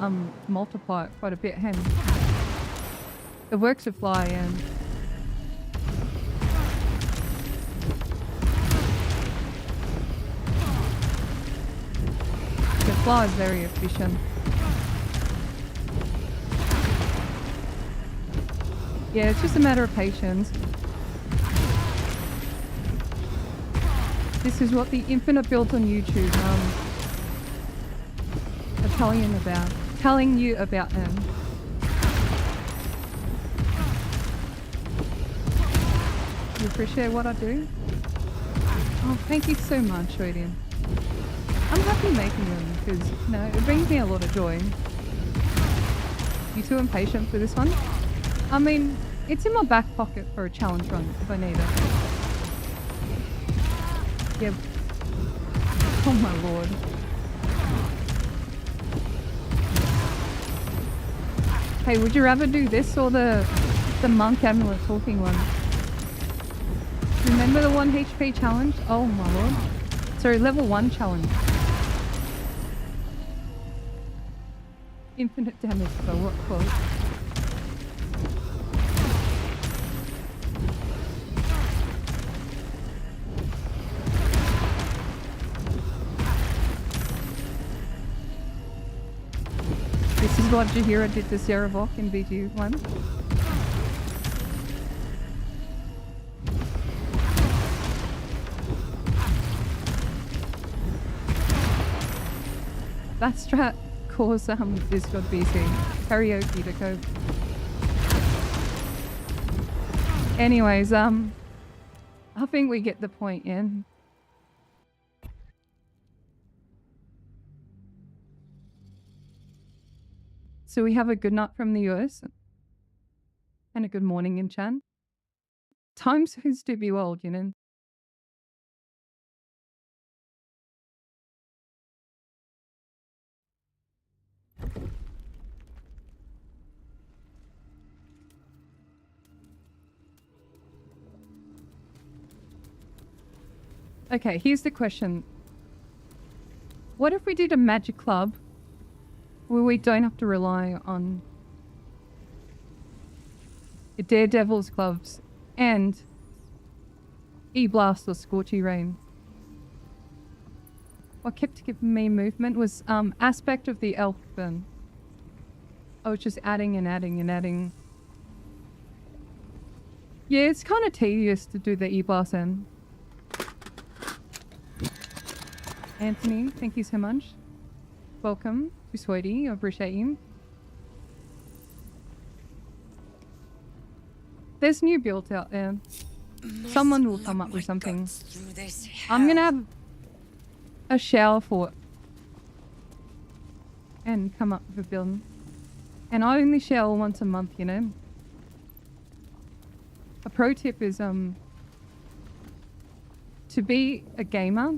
multiply it quite a bit, hey? It works with fly and the fly is very efficient. Yeah, it's just a matter of patience. This is what the infinite builds on YouTube telling you about them. You appreciate what I do? Oh, thank you so much, Radiant. I'm happy making them because, you know, it brings me a lot of joy. You too impatient for this one? I mean, it's in my back pocket for a challenge run if I need it. Yep. Oh my lord. Hey, would you rather do this or the monk amulet talking one? Remember the 1 HP challenge? Oh my lord. Sorry, level 1 challenge. Infinite damage for what quote? This is what Jahira did to Serevok in BG1. That strat caused Discord BC karaoke to cope. Anyways, I think we get the point, yeah. So we have a good night from the US and a good morning in Chan. Time seems to be old, you know. Okay, here's the question. What if we did a magic club where we don't have to rely on Daredevil's gloves and E-Blast or Scorchy Rain? What kept giving me movement was aspect of the elf burn. I was just adding and adding and adding. Yeah, it's kind of tedious to do the E-Blast in. Anthony, thank you so much. Welcome to Sweetie, I appreciate you. There's new builds out there. Someone will come up with something. I'm gonna have a shower for it and come up with a build. And I only shower once a month, you know. A pro tip is to be a gamer,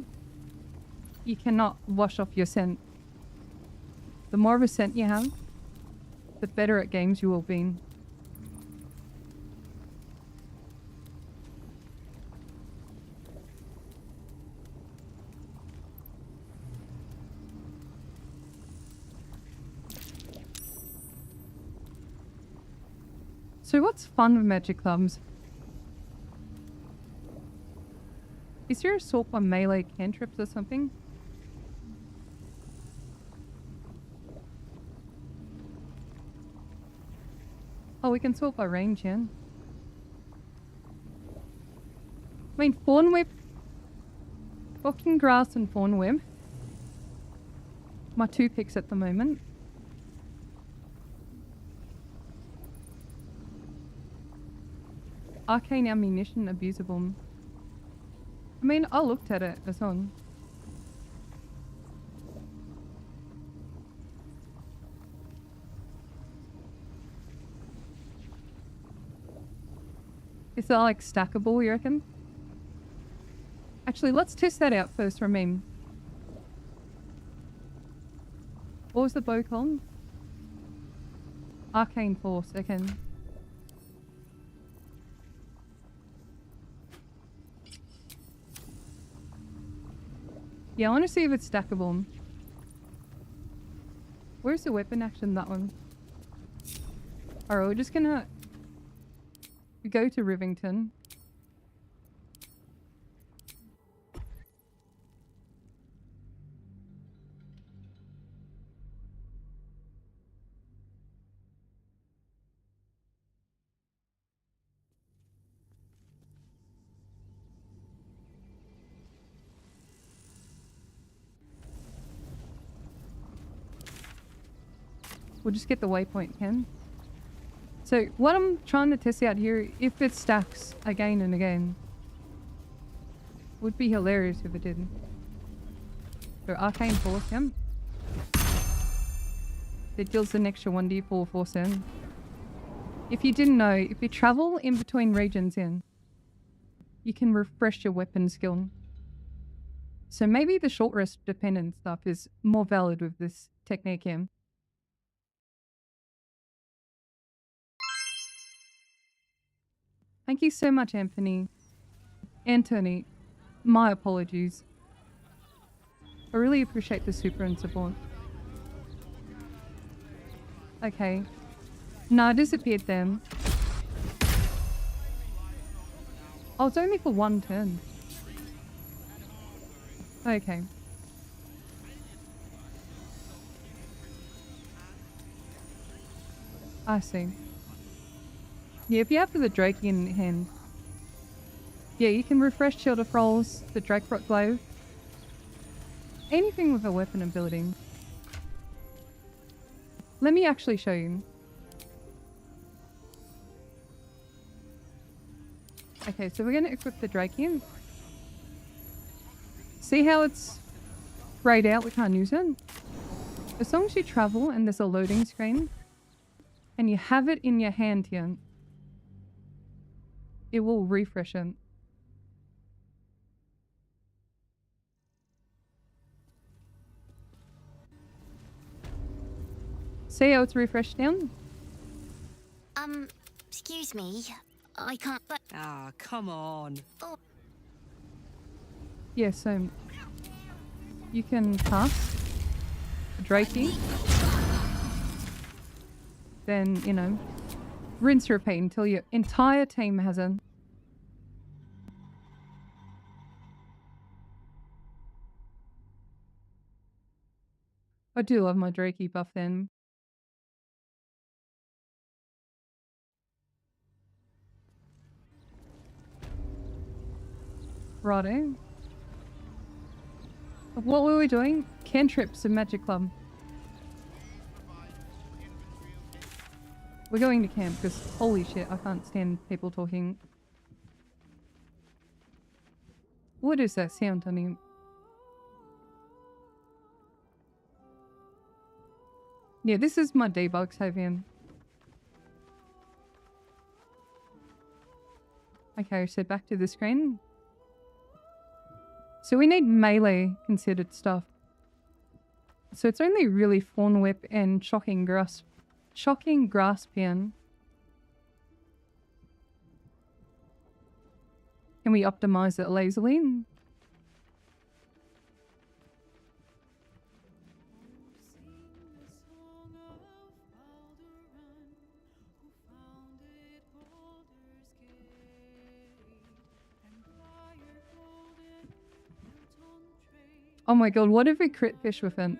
you cannot wash off your scent. The more of a scent you have, the better at games you will be. So what's fun with magic clubs? Is there a swap on melee cantrips or something? Oh, we can swap by range, yeah. I mean, Fawn Whip, Walking Grass and Fawn Whip. My 2 picks at the moment. Arcane Ammunition, abusable. I mean, I looked at it as on. Is that like stackable, you reckon? Actually, let's test that out first for me. What was the bow called? Arcane Force, okay. Yeah, I want to see if it's stackable. Where's the weapon action, that one? Alright, we're just gonna go to Rivington. We'll just get the waypoint, Ken. So what I'm trying to test out here, if it stacks again and again, would be hilarious if it didn't. So Arcane Force, yeah. that deals an extra 1d4 force in. If you didn't know, if you travel in between regions you can refresh your weapon skill. So maybe the short rest dependent stuff is more valid with this technique here. Thank you so much, Anthony. Anthony, my apologies. I really appreciate the super and support. Okay. No, it disappeared then. Oh, it's only for one turn. Okay. I see. Yeah, if you have the Drake in hand. Yeah, you can refresh Shield of Rolls, the Drake Rock Glaive. Anything with a weapon ability. Let me actually show you. Okay, so we're going to equip the Drake in. See how it's grayed out? We can't use it. As long as you travel and there's a loading screen and you have it in your hand here, it will refresh it. See how it's refreshed down? Excuse me. I can't. Ah, come on. Oh. Yeah, so you can pass Drakey. Then, you know, rinse repeat until your entire team has it. I do love my Drakey buff then. Righto. What were we doing? Cantrips and Magic Club. We're going to camp because holy shit, I can't stand people talking. What is that sound, honey? Yeah, this is my debug Savian. Okay, so back to the screen. So we need melee considered stuff. So it's only really Fawn Whip and Shocking Grasp. Shocking Grasp in. Can we optimize it lazily? Oh my god, what if we crit fish with it?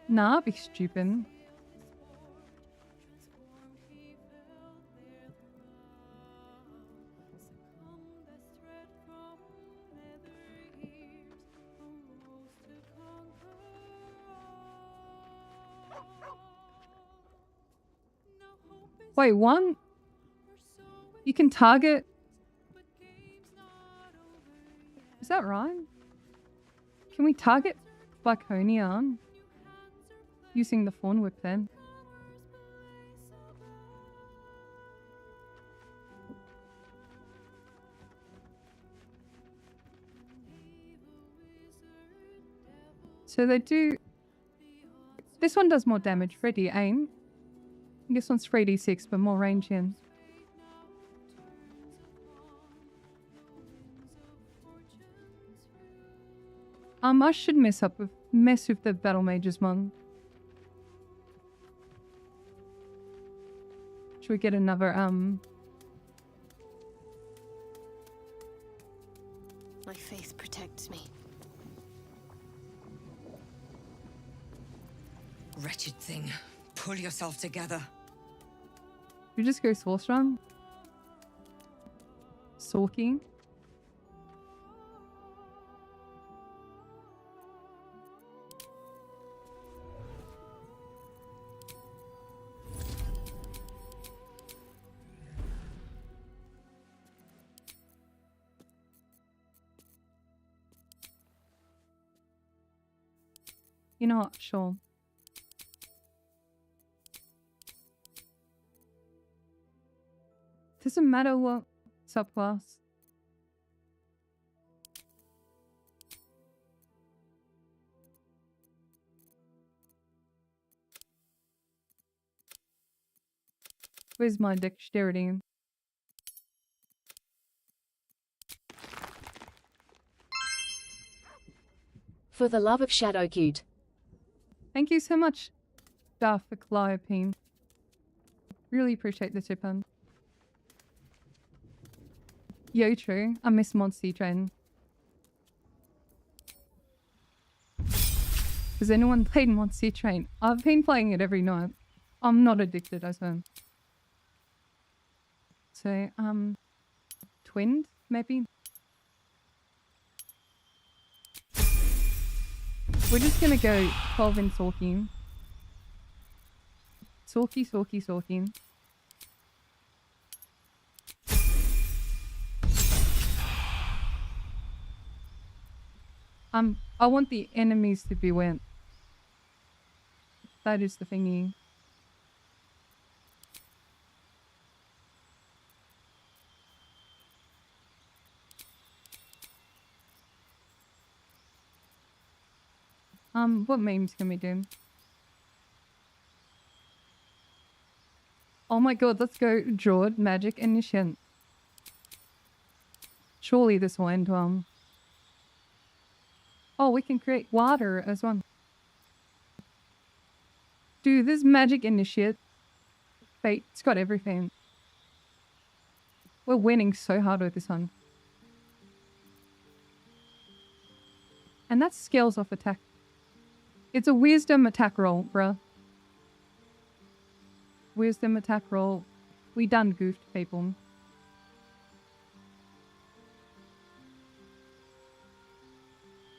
Nah, I'd be stupid. Wait, one? You can target... Is that right? Can we target Blackhonia using the Fawn Whip then? So they do... This one does more damage, 3d8. This one's 3d6, but more range in. I should mess with the Battle Mages one. Should we get another, My faith protects me. Wretched thing. Pull yourself together. You just go Soul Strong? Sulking? You know what? Sure. Doesn't matter what subclass. Where's my dexterity? For the love of Shadow Cute. Thank you so much, Darfacliopine. Really appreciate the tip in. Yo, true. I miss Monster Train. Has anyone played Monster Train? I've been playing it every night. I'm not addicted, I suppose. So, twinned, maybe? We're just gonna go 12 in Sorky. Sorky, Sorky, Sorky. I want the enemies to be wet. That is the thingy. What memes can we do? Oh my god, let's go Jord, Magic, Initiate. Surely this will end well. Oh, we can create water as well. Dude, this Magic Initiate. Fate, it's got everything. We're winning so hard with this one. And that scales off attack. It's a wisdom attack roll, bruh. Wisdom attack roll. We done goofed, people.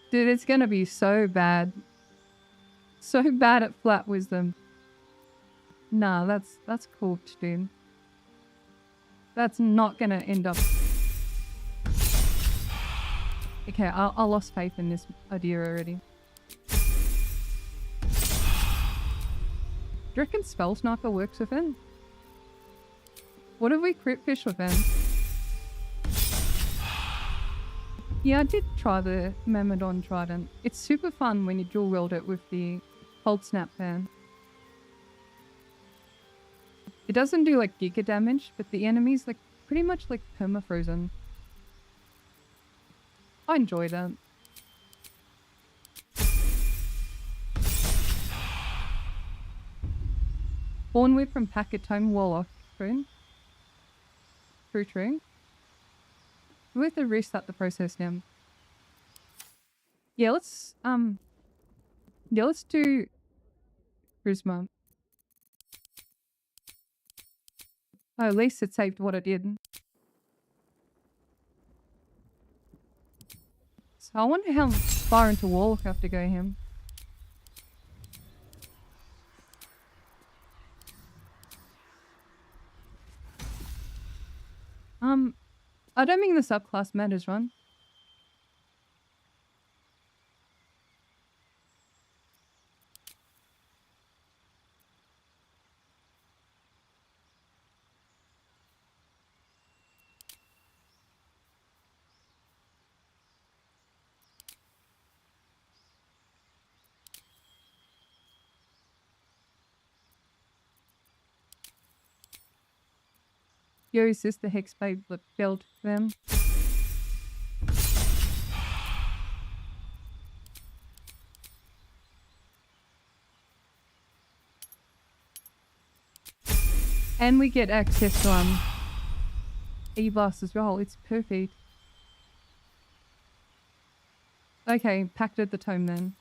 Dude, it's gonna be so bad. So bad at flat wisdom. Nah, that's cooked, dude. That's not gonna end up... Okay, I lost faith in this idea already. Do you reckon Spell Sniper works with it? What if we crit fish with it? Yeah, I did try the Myrmidon Trident. It's super fun when you dual wield it with the Cold Snap Pan. It doesn't do like giga damage, but the enemy's like pretty much like perma-frozen. I enjoy that. Born with from Packetome Warlock. True. True. We have to restart the process now. Yeah, let's do Charisma. Oh, at least it saved what I did. So I wonder how far into Warlock I have to go here. I don't think the subclass matters, right? Yo, is this the Hex Babe build them? And we get access to E-Blast as well. It's perfect. Okay, packed at the tome then.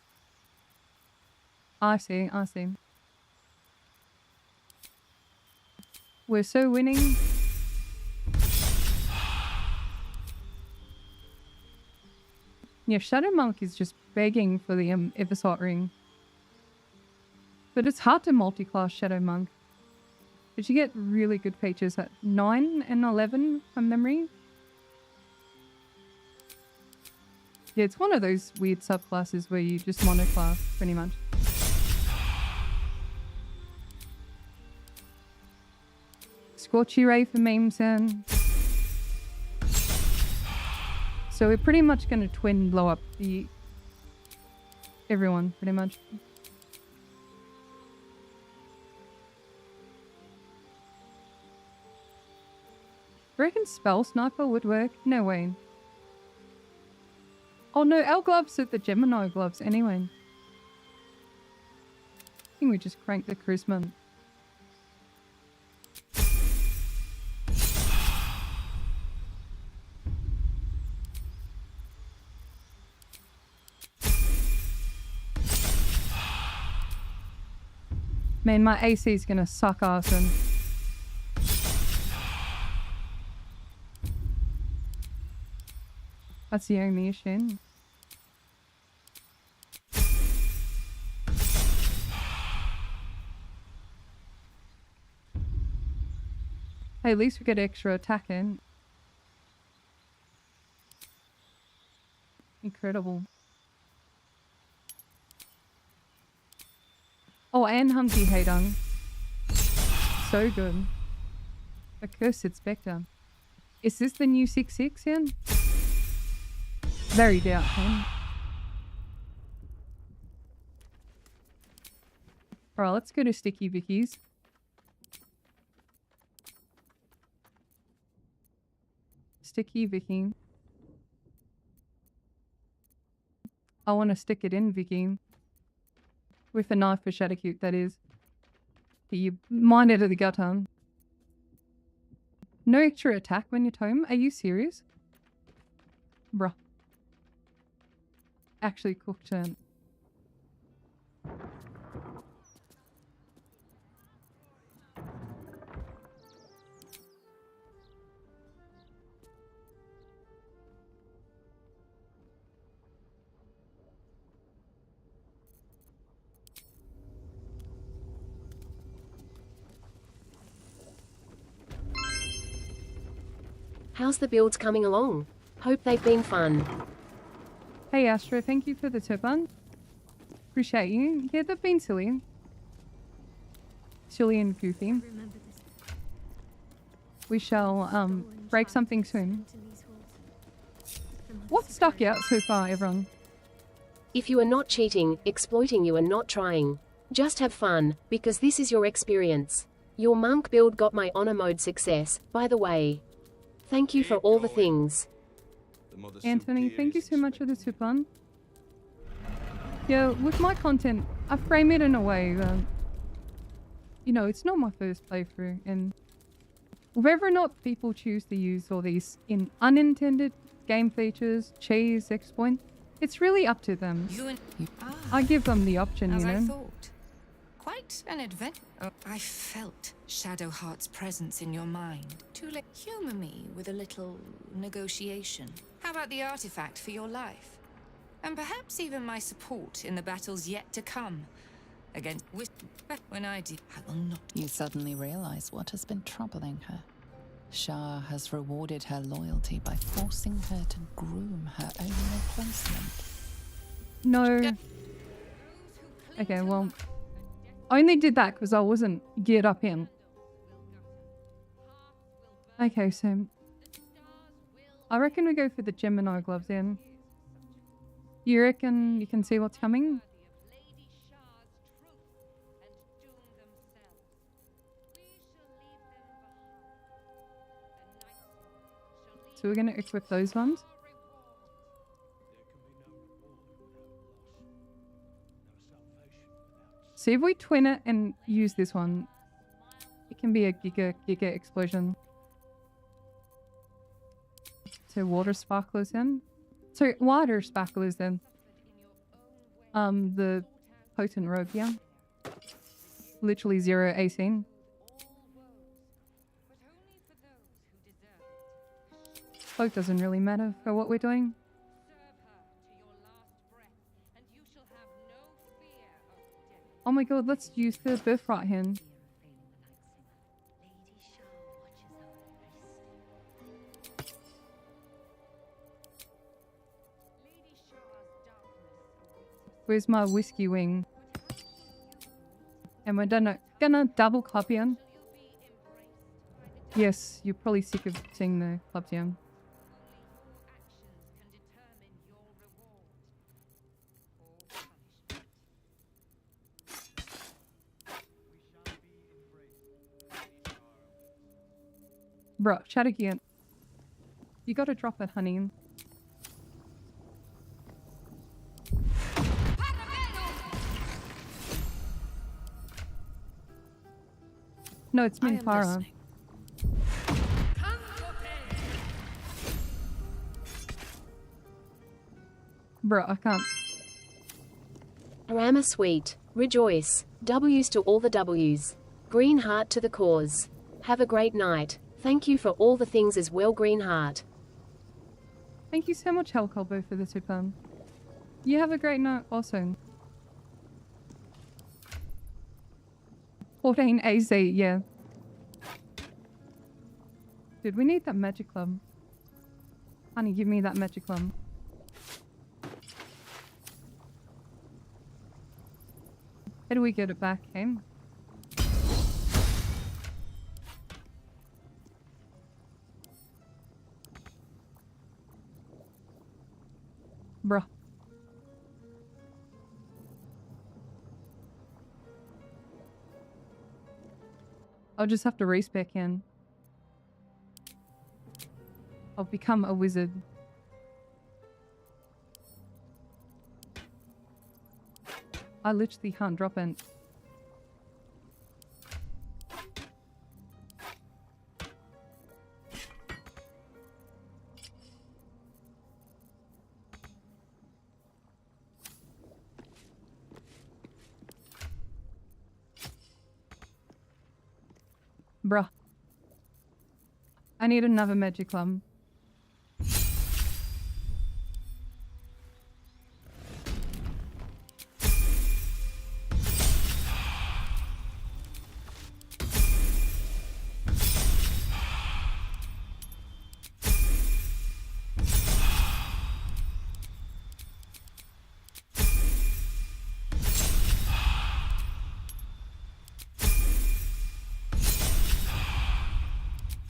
I see. We're so winning. Yeah, Shadow Monk is just begging for the Eversort ring. But it's hard to multi-class Shadow Monk. But you get really good features at 9 and 11 from memory. Yeah, it's one of those weird subclasses where you just monoclass pretty much. Scorchy Ray for memes then. So we're pretty much going to twin blow up the... everyone, pretty much. I reckon Spell Sniper would work? No way. Oh no, our gloves are the Gemini gloves anyway. I think we just crank the charisma. Man, my AC is gonna suck ass and... That's the only issue. Hey, at least we get extra attack in. Incredible. Oh, and Humpty Haydung. So good. Accursed Spectre. Is this the new 6-6 in? Very doubtful. Alright, let's go to Sticky Vicky's. Sticky Vicky. I want to stick it in Vicky. With a knife for Shadowcute, that is. You mine it at the gutter. No extra attack when you're home? Are you serious? Bruh. Actually cooked turn. How's the builds coming along? Hope they've been fun. Hey Astro, thank you for the tip on. Appreciate you. Yeah, they've been silly. Silly and goofy. We shall break something soon. What's stuck out so far, everyone? If you are not cheating, exploiting you and not trying, just have fun, because this is your experience. Your monk build got my honor mode success, by the way. Thank you for all the things. Anthony, thank you so much for the tip on. Yeah, with my content, I frame it in a way that, you know, it's not my first playthrough, and whether or not people choose to use all these unintended game features, cheese, exploit, it's really up to them. I give them the option, As you know. I thought. Quite an adventure. Oh, I felt Shadowheart's presence in your mind. To humor me with a little negotiation. How about the artifact for your life? And perhaps even my support in the battles yet to come. Against when I do, I will not. You suddenly realize what has been troubling her. Shah has rewarded her loyalty by forcing her to groom her own replacement. No. Okay, well, I only did that because I wasn't geared up in. Okay, so I reckon we go for the Gemini gloves then. You reckon you can see what's coming? So we're going to equip those ones. So if we twin it and use this one, it can be a giga explosion. So water sparklers then. So water sparklers then. The potent rogue, yeah. Literally 0 AC. Cloak doesn't really matter for what we're doing. Oh my god, let's use the birthright hand. Where's my whiskey wing? And we're gonna double copy him. Yes, you're probably sick of seeing the club down. Bruh, chat again. You gotta drop it, honey. No, it's Minfara. Bruh, I can't. Rama sweet. Rejoice. W's to all the W's. Green heart to the cause. Have a great night. Thank you for all the things as well, Green heart. Thank you so much, Hellcolbo, for the super. You have a great night also. 14 AZ, yeah. Dude, we need that magic club. Honey, give me that magic club. How do we get it back, hey? Bruh. I'll just have to race back in. I'll become a wizard. I literally can't drop it. Bruh. I need another magic club.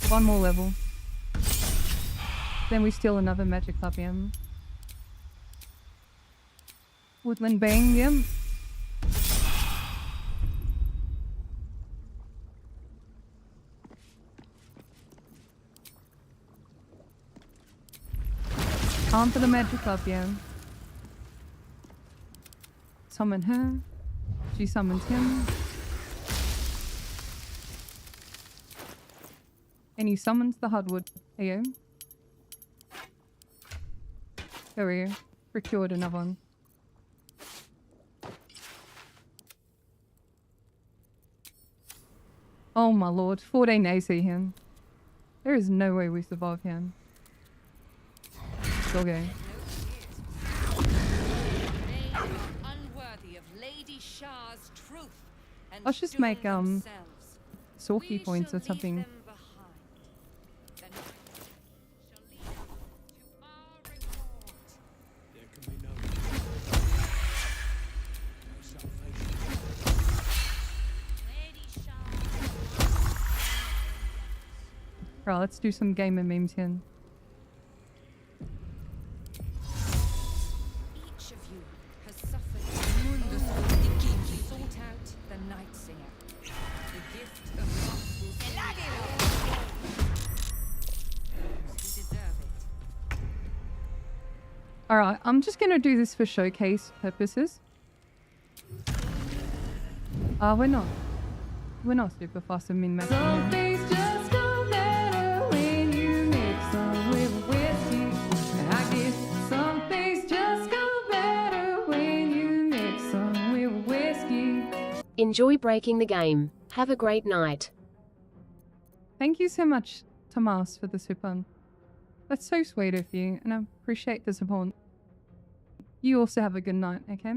One more level. Then we steal another magic club, yeah. Woodland Bang, yeah. On for the magic club, yeah. Summon her. She summons him. And he summons the hardwood. Here you go. There we go. Procured another one. Oh my lord. 14 AC him. There is no way we survive him. Still going. Let's just make Sorky points or something. Right, let's do some gamer memes here. Each of you has suffered. Sought out the Night Singer. The gift of you deserve it. Alright, I'm just gonna do this for showcase purposes. We're not. We're not super fast and min-maxing. Enjoy breaking the game. Have a great night. Thank you so much, Tomas, for the super. That's so sweet of you, and I appreciate the support. You also have a good night, okay?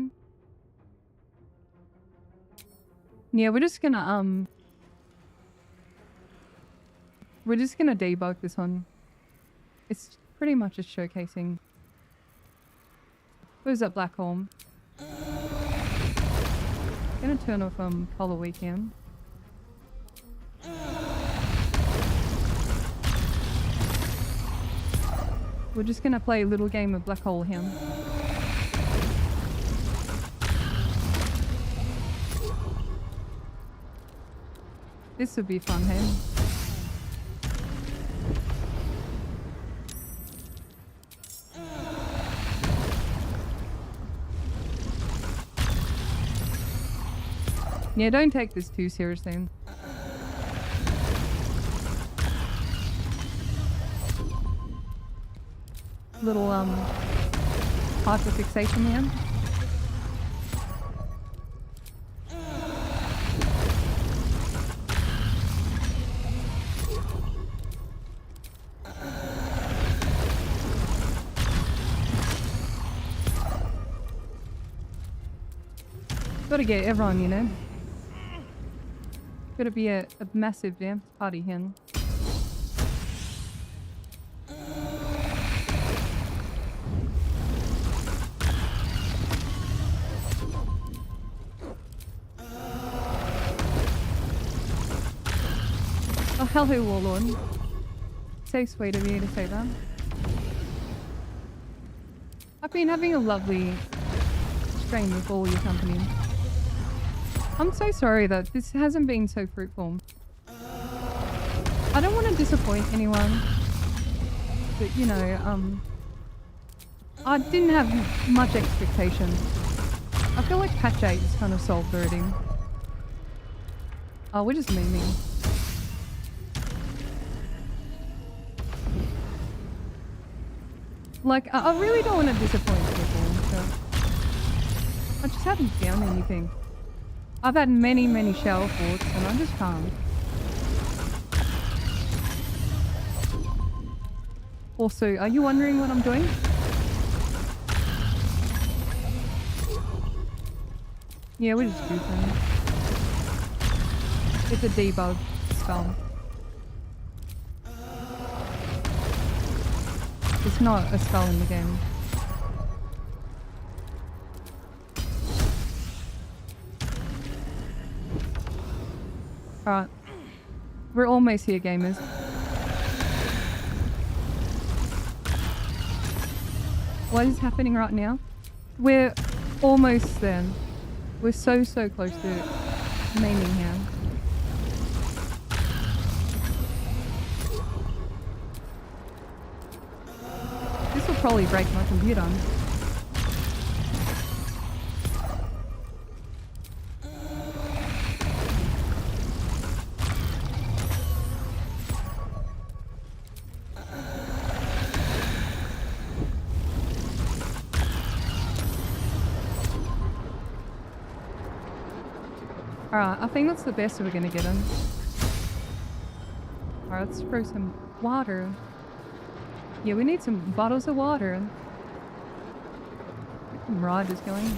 Yeah, we're just gonna debug this one. It's pretty much just showcasing. Where's that black hole? Gonna turn off color weekend. We're just gonna play a little game of black hole here. This would be fun, hey? Yeah, don't take this too seriously. Little hyperfixation man. Gotta get everyone, you know. Gotta be a massive dance party here. Oh, hello, Warlord. So sweet of you to say that. I've been having a lovely stream with all your company. I'm so sorry that this hasn't been so fruitful. I don't want to disappoint anyone. But, you know, I didn't have much expectation. I feel like patch 8 is kind of solved already. Oh, we're just memeing. Like, I really don't want to disappoint people, so I just haven't found anything. I've had many, many shower thoughts and I just can't. Also, are you wondering what I'm doing? Yeah, we're just goofing. It's a debug spell. It's not a spell in the game. Alright. We're almost here, gamers. What is happening right now? We're almost there. We're so close to naming here. This will probably break my computer. Alright, I think that's the best we're gonna get in. Alright, let's throw some water. Yeah, we need some bottles of water. Get some riders going.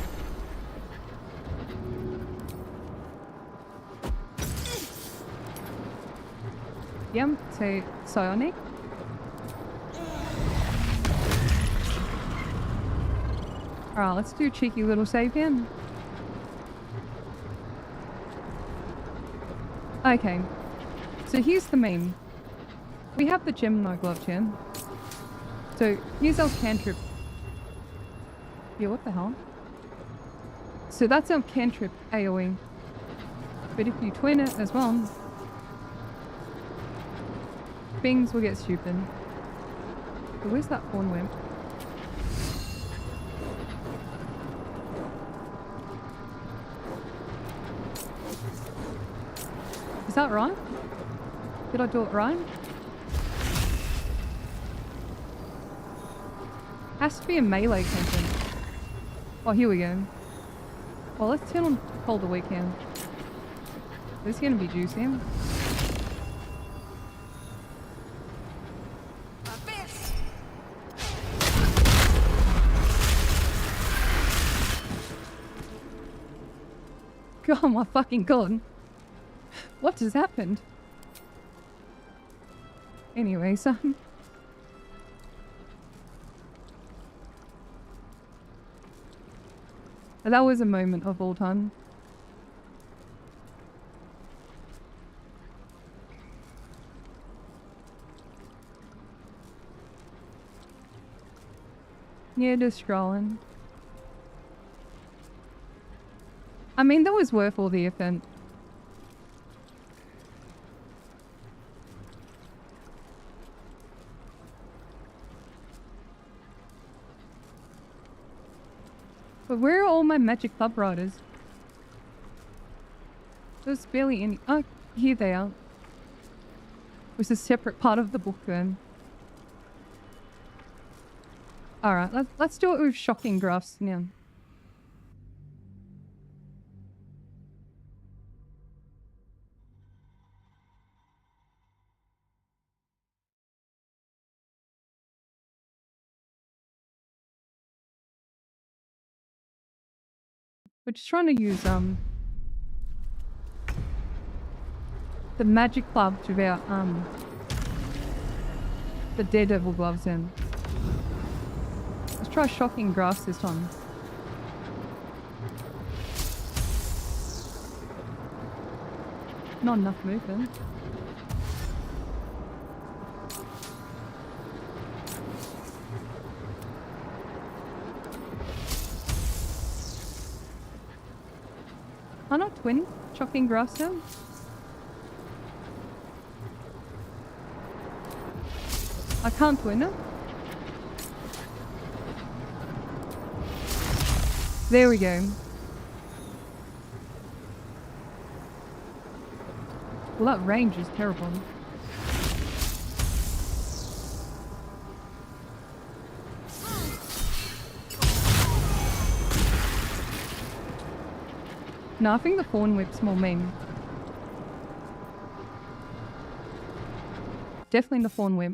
Yep, so psionic. Alright, let's do a cheeky little save here. Okay, so here's the meme. We have the Gemini glove here. So here's our cantrip. Yeah, what the hell? So that's our cantrip AoE. But if you twin it as well, things will get stupid. So where's that pawn wimp? Is that right? Did I do it right? Has to be a melee cantrip. Oh, here we go. Well, let's turn on Cold Awaken. This is gonna be juicy. Oh my fucking god. What just happened? Anyway, so that was a moment of all time. Yeah, just scrolling. I mean, that was worth all the effort. But where are all my Magic Club riders? There's barely any. Oh, here they are. It was a separate part of the book then. Alright, let's do it with shocking graphs now. We're just trying to use the magic clubs without the daredevil gloves in. Let's try shocking graphs this time. Not enough movement. Why not twin? Shocking graphs now? I can't twin it. There we go. Well, that range is terrible. No, I think the Thorn Whip's more mean. Definitely the Thorn Whip.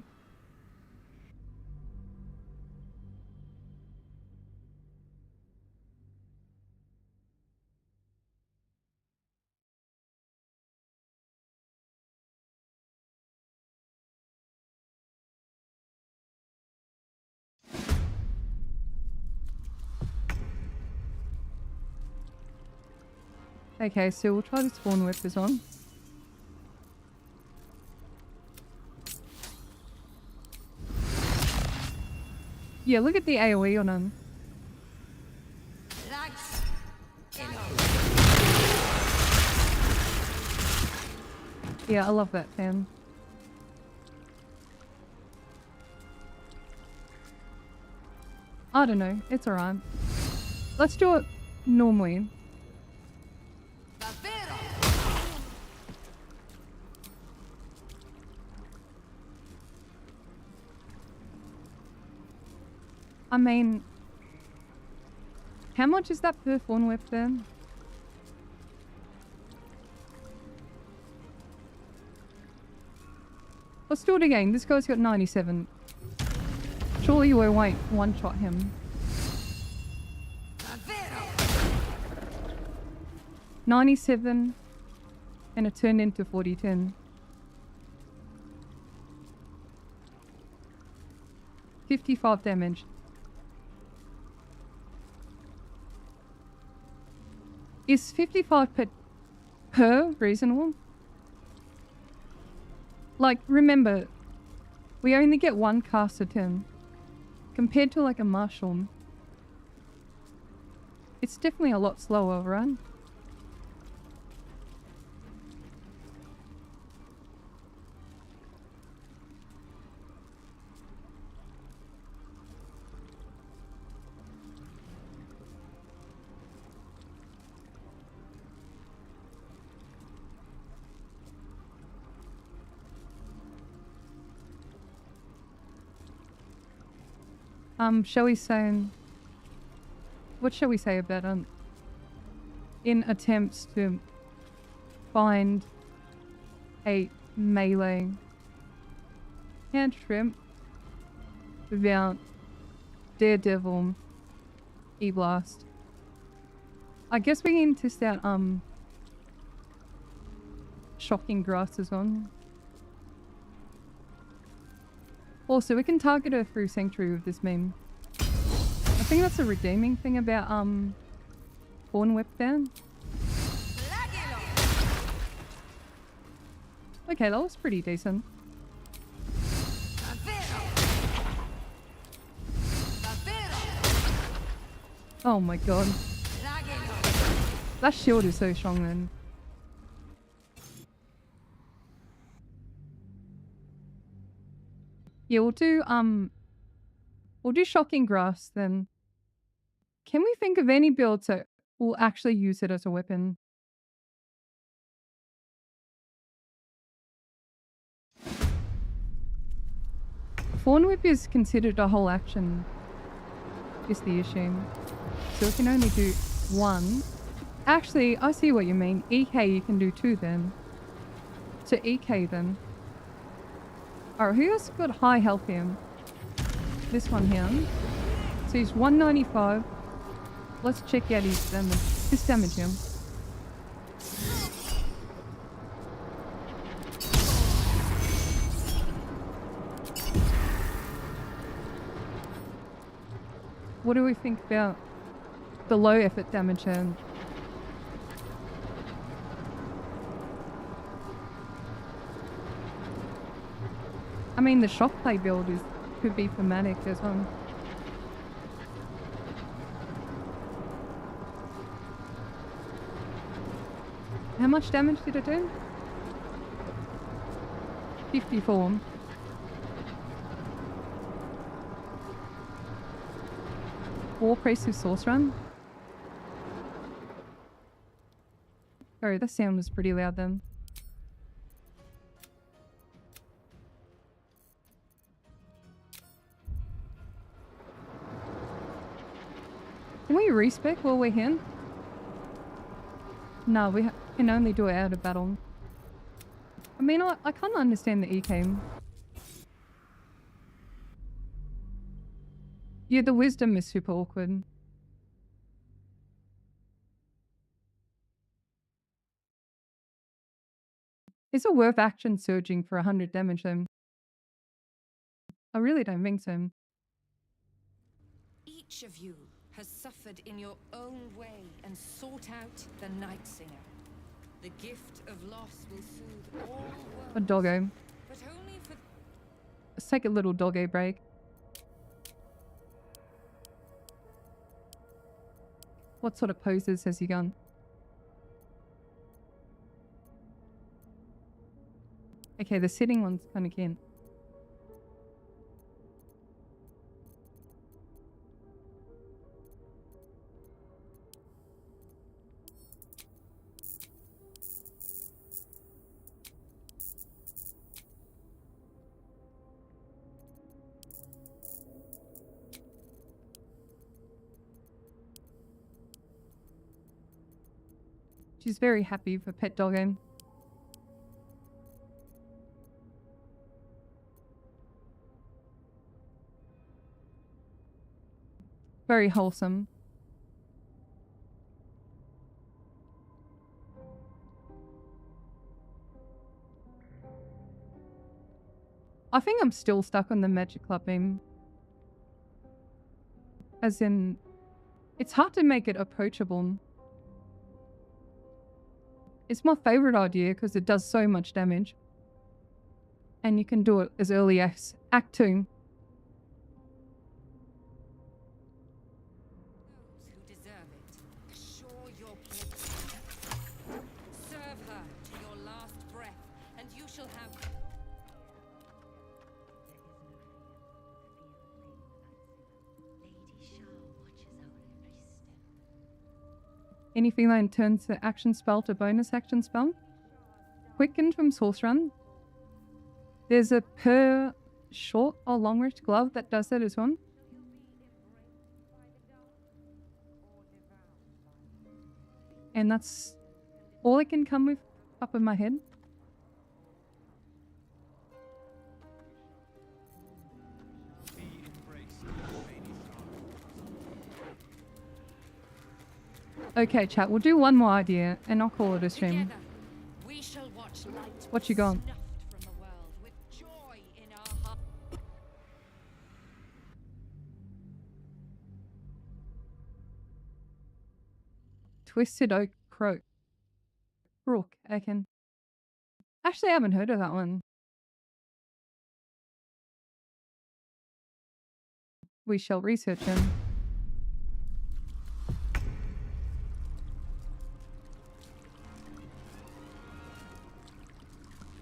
Okay, so we'll try this Thorn Whip as on. Yeah, look at the AoE on him. Yeah, I love that fan. I don't know, it's alright. Let's do it normally. I mean, how much is that per Thorn Whip then? Let's do it again. This guy's got 97. Surely we won't one-shot him. 97, and it turned into 40-10. 55 damage. Is 55 per reasonable? Like, remember, we only get one cast a turn. Compared to like a marshal. It's definitely a lot slower, right? Shall we say... What shall we say about, in attempts to find a melee cantrip without Daredevil E-Blast. I guess we can test out, shocking grasses on. Also, we can target her through Sanctuary with this meme. I think that's a redeeming thing about, Thorn Whip there. Okay, that was pretty decent. Oh my god. That shield is so strong then. Yeah, we'll do shocking grass then. Can we think of any builds that will actually use it as a weapon? Fawn Whip is considered a whole action, is the issue. So we can only do one. Actually, I see what you mean. EK you can do two then. So EK then. Alright, who else got high health here? This one here. So he's 195. Let's check out his damage. His damage here. What do we think about the low effort damage here? I mean, the shock play build could be thematic as well. How much damage did it do? 54. War Priest with Sorcerer. Oh, the sound was pretty loud then. Can we respec while we're here? No, we can only do it out of battle. I mean, I can't understand the EK. Yeah, the wisdom is super awkward. Is it worth action surging for 100 damage then? I really don't think so. Each of you has suffered in your own way and sought out the Night Singer. The gift of loss will soothe all worlds, A doggo. but only for... Let's take a little doggo break. What sort of poses has he gone? Okay, the sitting one's kind of keen. She's very happy for pet doggo. Very wholesome. I think I'm still stuck on the Magic Club beam. As in, it's hard to make it approachable. It's my favorite idea because it does so much damage. And you can do it as early as Act 2. Those who deserve it, assure your place. Serve her to your last breath, and you shall have... Anything that turns the action spell to bonus action spell. Quickened from Sorcerer. There's a per short or long range glove that does that as well. And that's all I can come with up in my head. Okay, chat, we'll do one more idea and I'll call it a stream. We shall watch light What you got? snuffed from the world with joy in our heart. Twisted Oak Croak. Rook, Akin. Actually, I haven't heard of that one. We shall research him.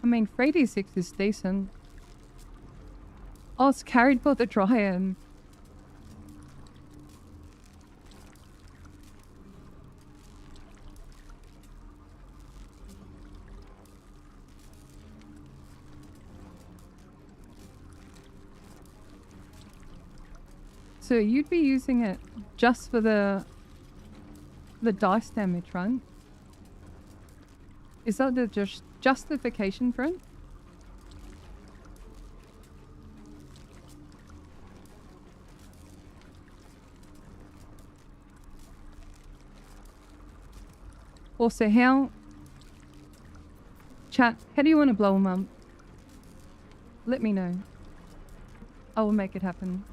I mean, 3d6 is decent. Oh, it's carried by the Dryad. So you'd be using it just for the dice damage, right? Is that the justification for it? Also, chat, how do you want to blow them up? Let me know. I will make it happen.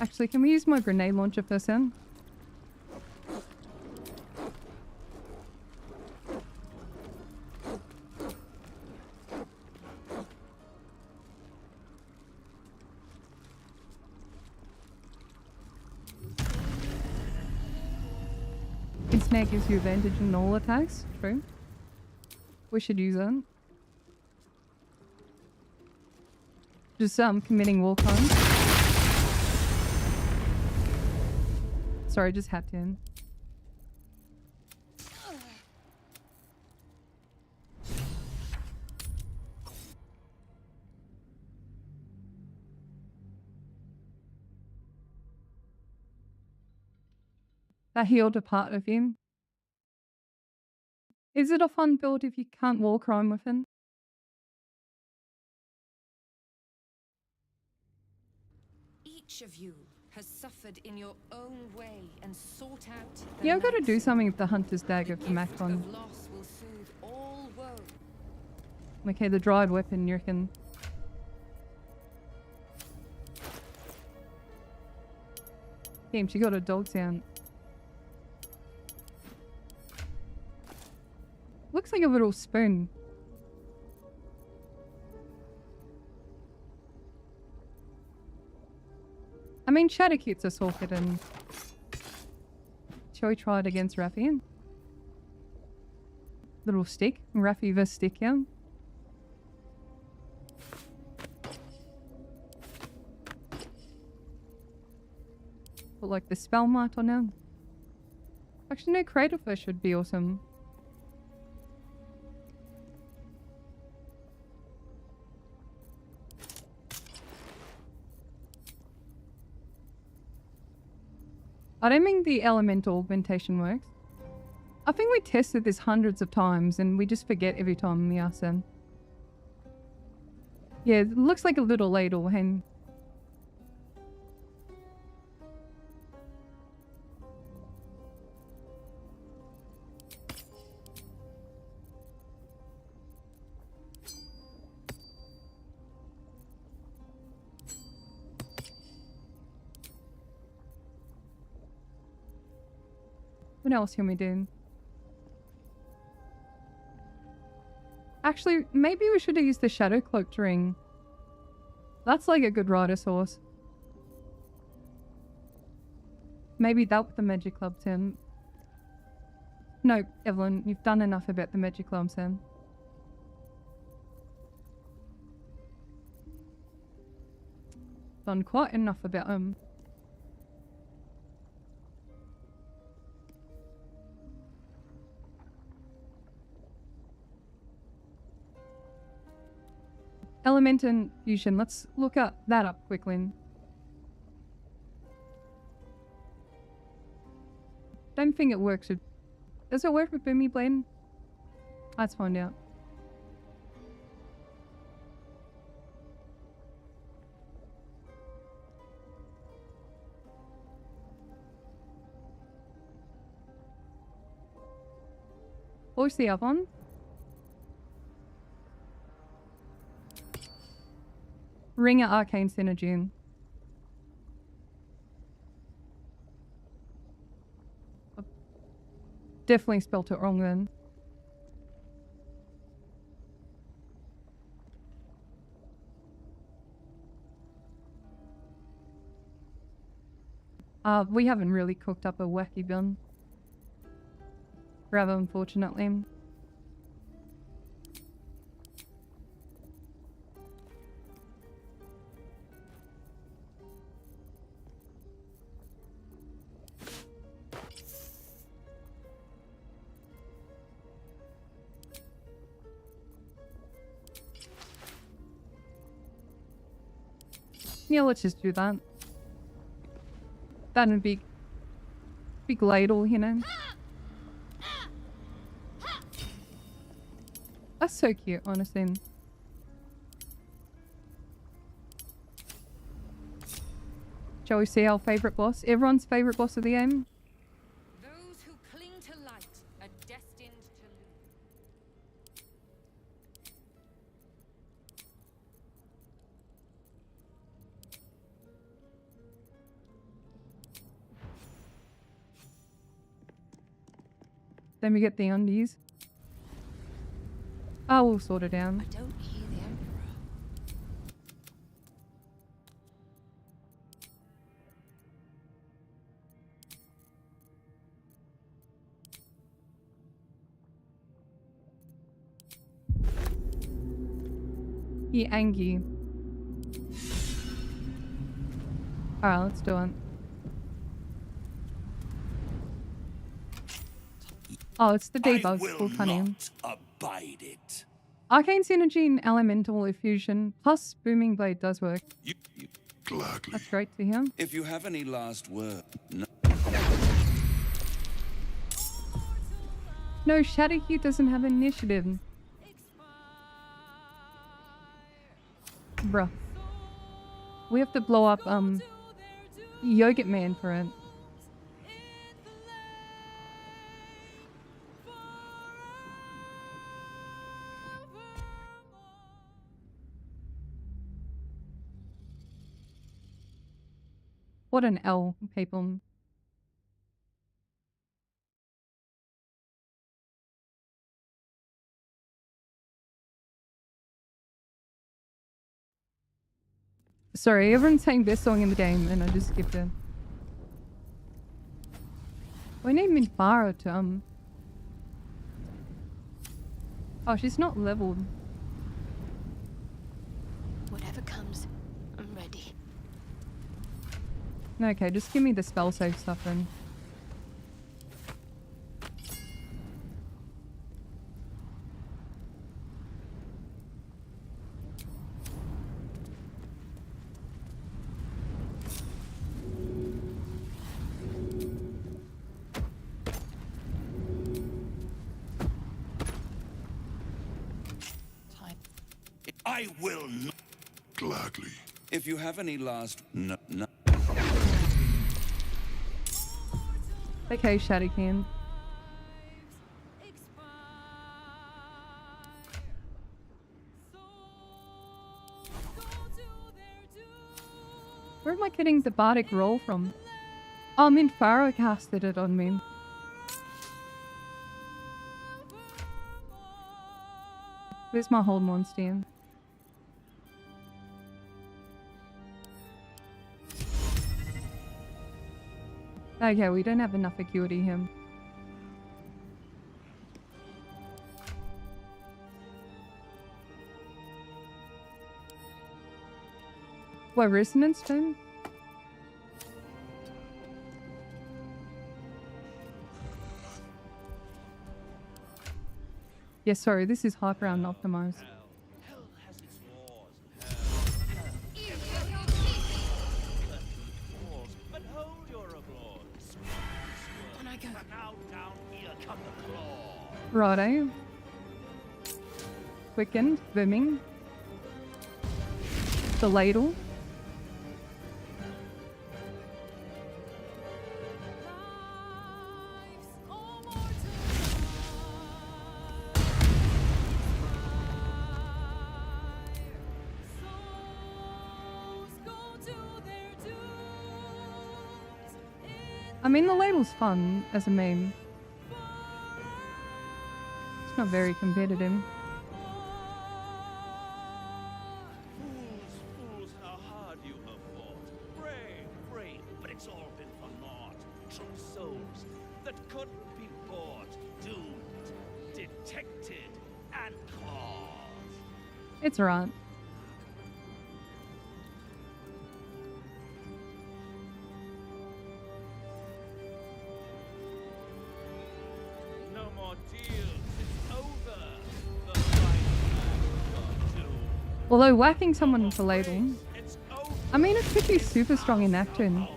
Actually, can we use my grenade launcher first then? Snare gives you advantage in all attacks. True. We should use it. Just committing war crimes. Sorry, just hacked in. That healed a part of him. Is it a fun build if you can't war crime with it? Each of you has suffered in your own way and sought out. Yeah, I've got to do something with the Hunter's Dagger for Macron. Okay, the dried weapon, you reckon? Damn, she got a dog sound. Looks like a little spoon. I mean, Shadowcute's a socket and... Shall we try it against Raffian? Little stick. Raffi vs stick, yeah? Put like the spell mart on now. Actually, no, Cradle Fish would be awesome. I don't think the elemental augmentation works. I think we tested this hundreds of times and we just forget every time we ask them. Yeah, it looks like a little ladle, and what else can we do? Actually, maybe we should have used the Shadow Cloaked ring. That's like a good rider source. Maybe that with the Magic Club, Tim. No, Evelyn, you've done enough about the Magic Club, Sam. Done quite enough about them. Element and fusion. Let's look that up quickly. Don't think it works with... Does it work with Boomy Blade? Let's find out. What's the other one? Ringer Arcane Synergy. I've definitely spelt it wrong then. We haven't really cooked up a wacky bun. Rather unfortunately. Yeah, let's just do that. That and a big ladle, you know. That's so cute, honestly. Shall we see our favourite boss? Everyone's favourite boss of the game? Those who cling to light are destined to lose. Then we get the undies. Oh, we'll sort it out. I don't hear the Emperor. He angry. Alright, let's do it. Oh, it's the debugs for cunning. Abide it. Arcane Synergy and Elemental Effusion plus Booming Blade does work. Gladly. That's great to hear. If you have any last word, no. No, Shadowhue doesn't have initiative. Bruh. We have to blow up Yogurt Man for it. What an L, people. Sorry, everyone's saying best song in the game and I just skipped it. We need Minfara to Oh, she's not leveled. Whatever comes, I'm ready. Okay, just give me the spell save stuff then. I will not. Gladly. If you have any last... No. Okay, Shadowcan. Where am I getting the bardic roll from? Oh, Minfara casted it on me. Where's my hold monster? Okay, we don't have enough acuity here. What, resonance tone? Yeah, sorry, this is high ground optimized. Righto. Quickened, booming. The ladle. I mean, the ladle's fun as a meme. It's not very competitive. Fools, how hard you have fought. Brave, but it's all been for unnatural souls that couldn't be bought, doomed, detected, and caused. It's alright. No more deals. It's over. The fight has come to. Although whacking someone with a ladle, I mean, it could be super strong in action.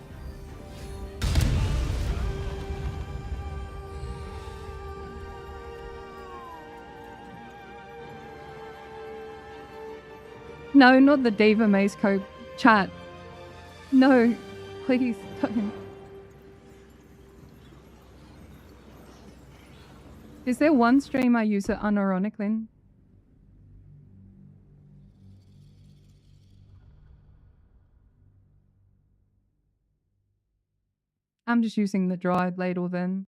No, not the Diva Maze Cope chat. No, please don't. Is there one stream I use it unironically? I'm just using the dried ladle then.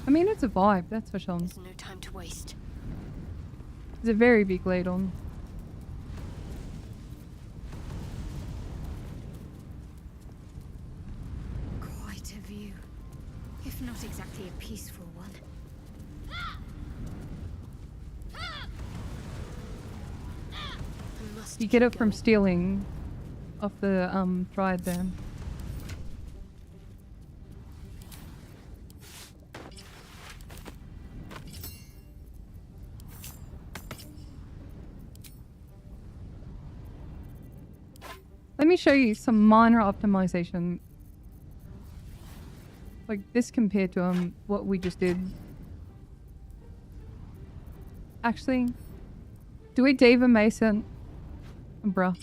I mean, it's a vibe, that's for sure. There's no time to waste. It's a very big ladle. Quite a view. If not exactly a peaceful one. You get it from stealing off the dried there. Let me show you some minor optimization. Like this compared to what we just did. Actually, do we Diva Mason? Bruh.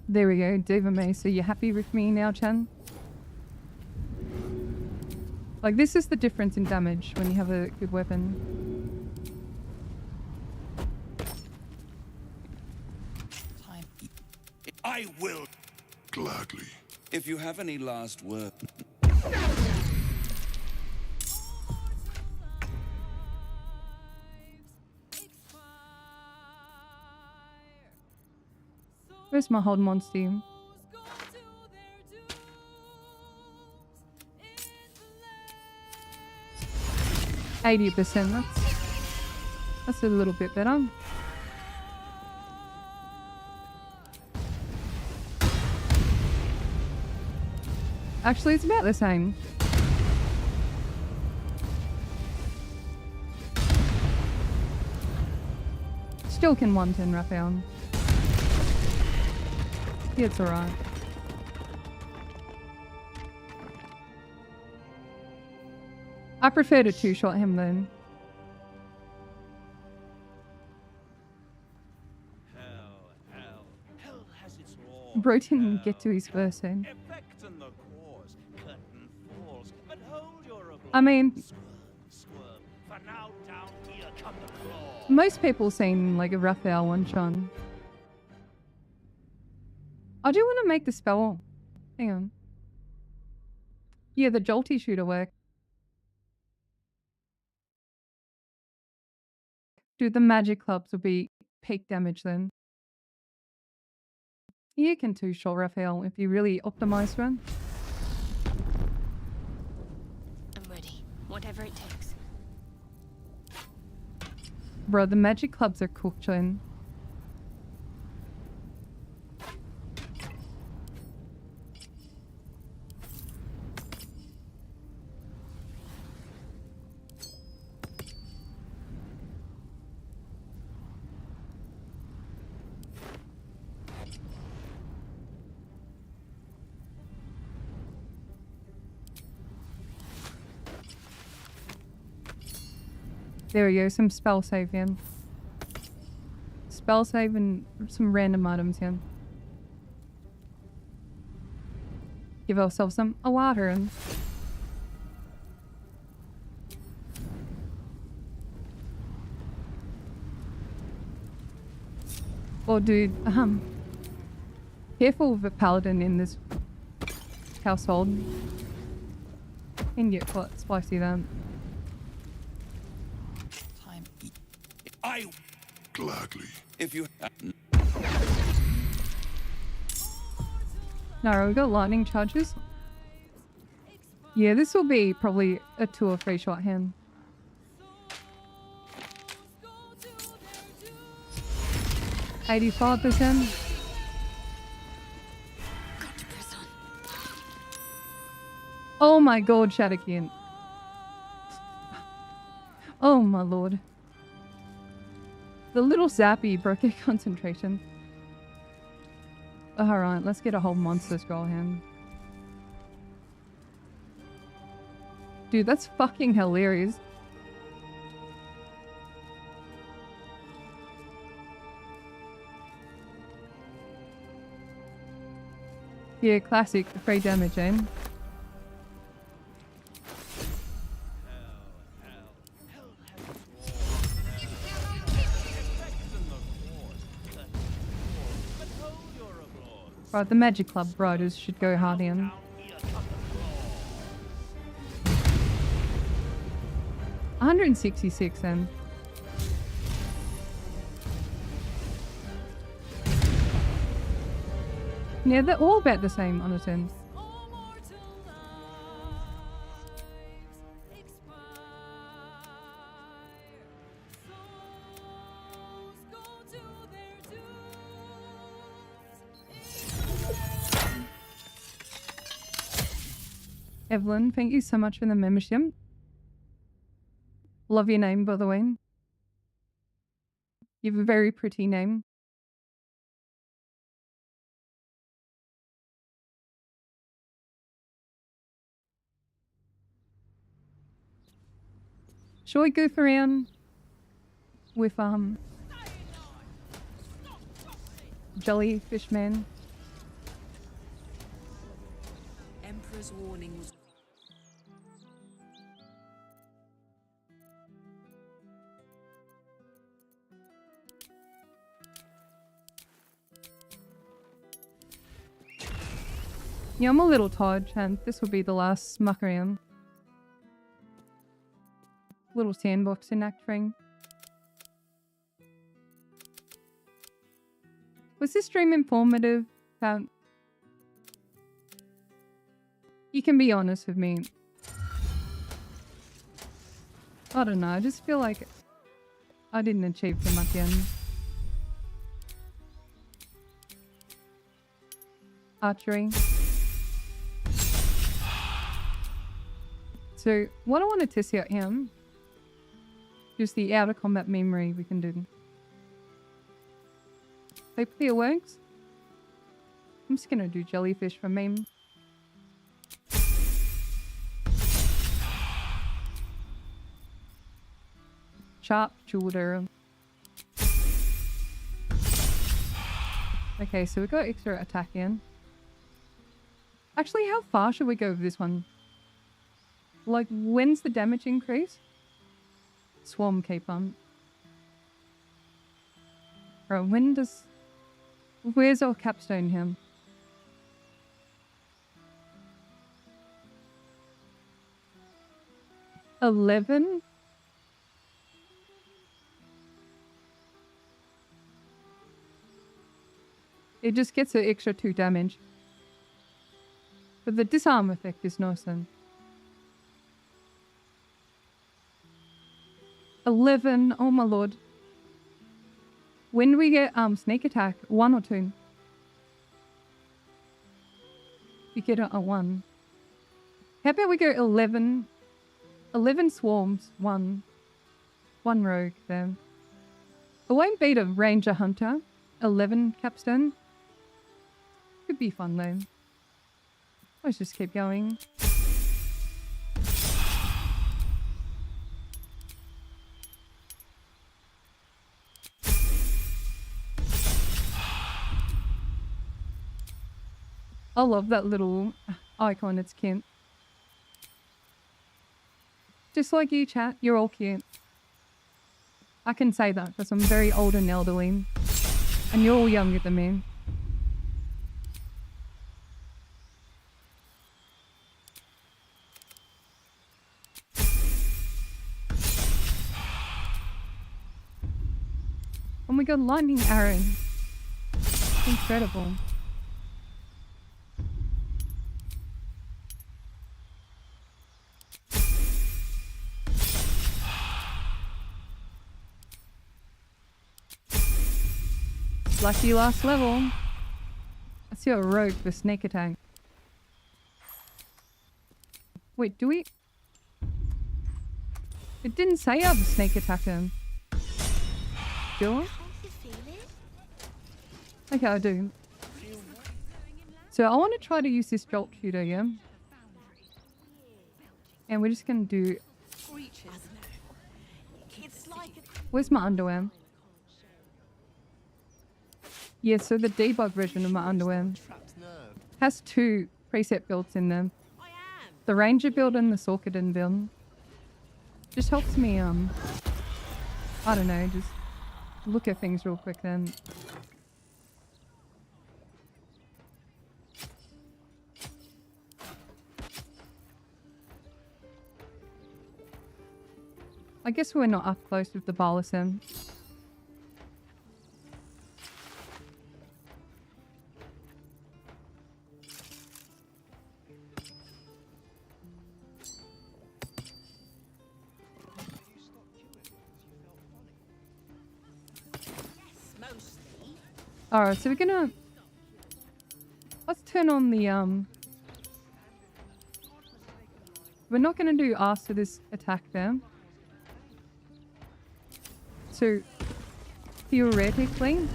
There we go, Diva Mason. You happy with me now, Chen? Like this is the difference in damage when you have a good weapon. I will. Gladly. If you have any last word. Where's my hold monster? 80%. That's a little bit better. Actually, it's about the same. Still can 110 Raphael. Yeah, it's alright. I prefer to two-shot him then. Bro didn't get to his first end. I mean, most people seen like a Raphael one-shot. I do want to make the spell. Hang on. Yeah, the jolty shooter work. Dude, the magic clubs will be peak damage then. You can two-shot Raphael if you really optimize one. I'm ready. Whatever it takes. Bro, the magic clubs are cooked in. There we go, some spell save in. Spell save and some random items in. Give ourselves some water and oh dude, careful with a paladin in this household. And get quite spicy then. Time. I Gladly. if you No, we got lightning charges. Yeah, this will be probably a 2 or 3 shot hand. $85%. Oh my god, Shadakian. Oh my lord. The little zappy broke her concentration. Alright, let's get a whole monster scroll hand. Dude, that's fucking hilarious. Yeah, classic, free damage, eh? Right, the Magic Club riders should go hard in. $166 then. Yeah, they're all about the same on a 10. Evelyn, thank you so much for the membership. Love your name, by the way. You have a very pretty name. Shall we goof around with Jellyfish Man? Emperor's warning was Yeah, I'm a little tired, and this will be the last smuck around. Little sandbox in Act 3. Was this stream informative? You can be honest with me. I don't know, I just feel like I didn't achieve too much in. Archery. So, what I want to test out here, just the out of combat memory we can do. Hopefully it works. I'm just gonna do jellyfish for meme. Sharpshooter. Okay, so we got extra attack in. Actually, how far should we go with this one? Like, when's the damage increase? Swarm Keeper. Bro, when does... Where's our capstone here? $11? It just gets an extra 2 damage. But the disarm effect is nice then. 11, oh my lord. When do we get sneak attack? 1 or 2? You get a 1. How about we go 11? 11 swarms, 1. 1 rogue then. It won't beat a ranger hunter. 11 capstone. Could be fun though. Let's just keep going. I love that little icon, it's cute. Just like you, chat, you're all cute. I can say that because I'm very old and elderly. And you're all younger than me. Oh my god, lightning arrow. Incredible. Lucky last level. I see a rogue for sneak attack. Wait, do we? It didn't say I have a sneak attack him. Do I? Okay, I do. So I want to try to use this jolt shooter, yeah? And we're just going to do... Where's my underwear? Yeah, so the debug version of my underwear has 2 preset builds in them. The Ranger build and the Sorkadin build. Just helps me, I don't know, just look at things real quick then. I guess we're not up close with the Balisem. Alright, so we're gonna... Let's turn on the, We're not gonna do after this attack there. So, theoretically,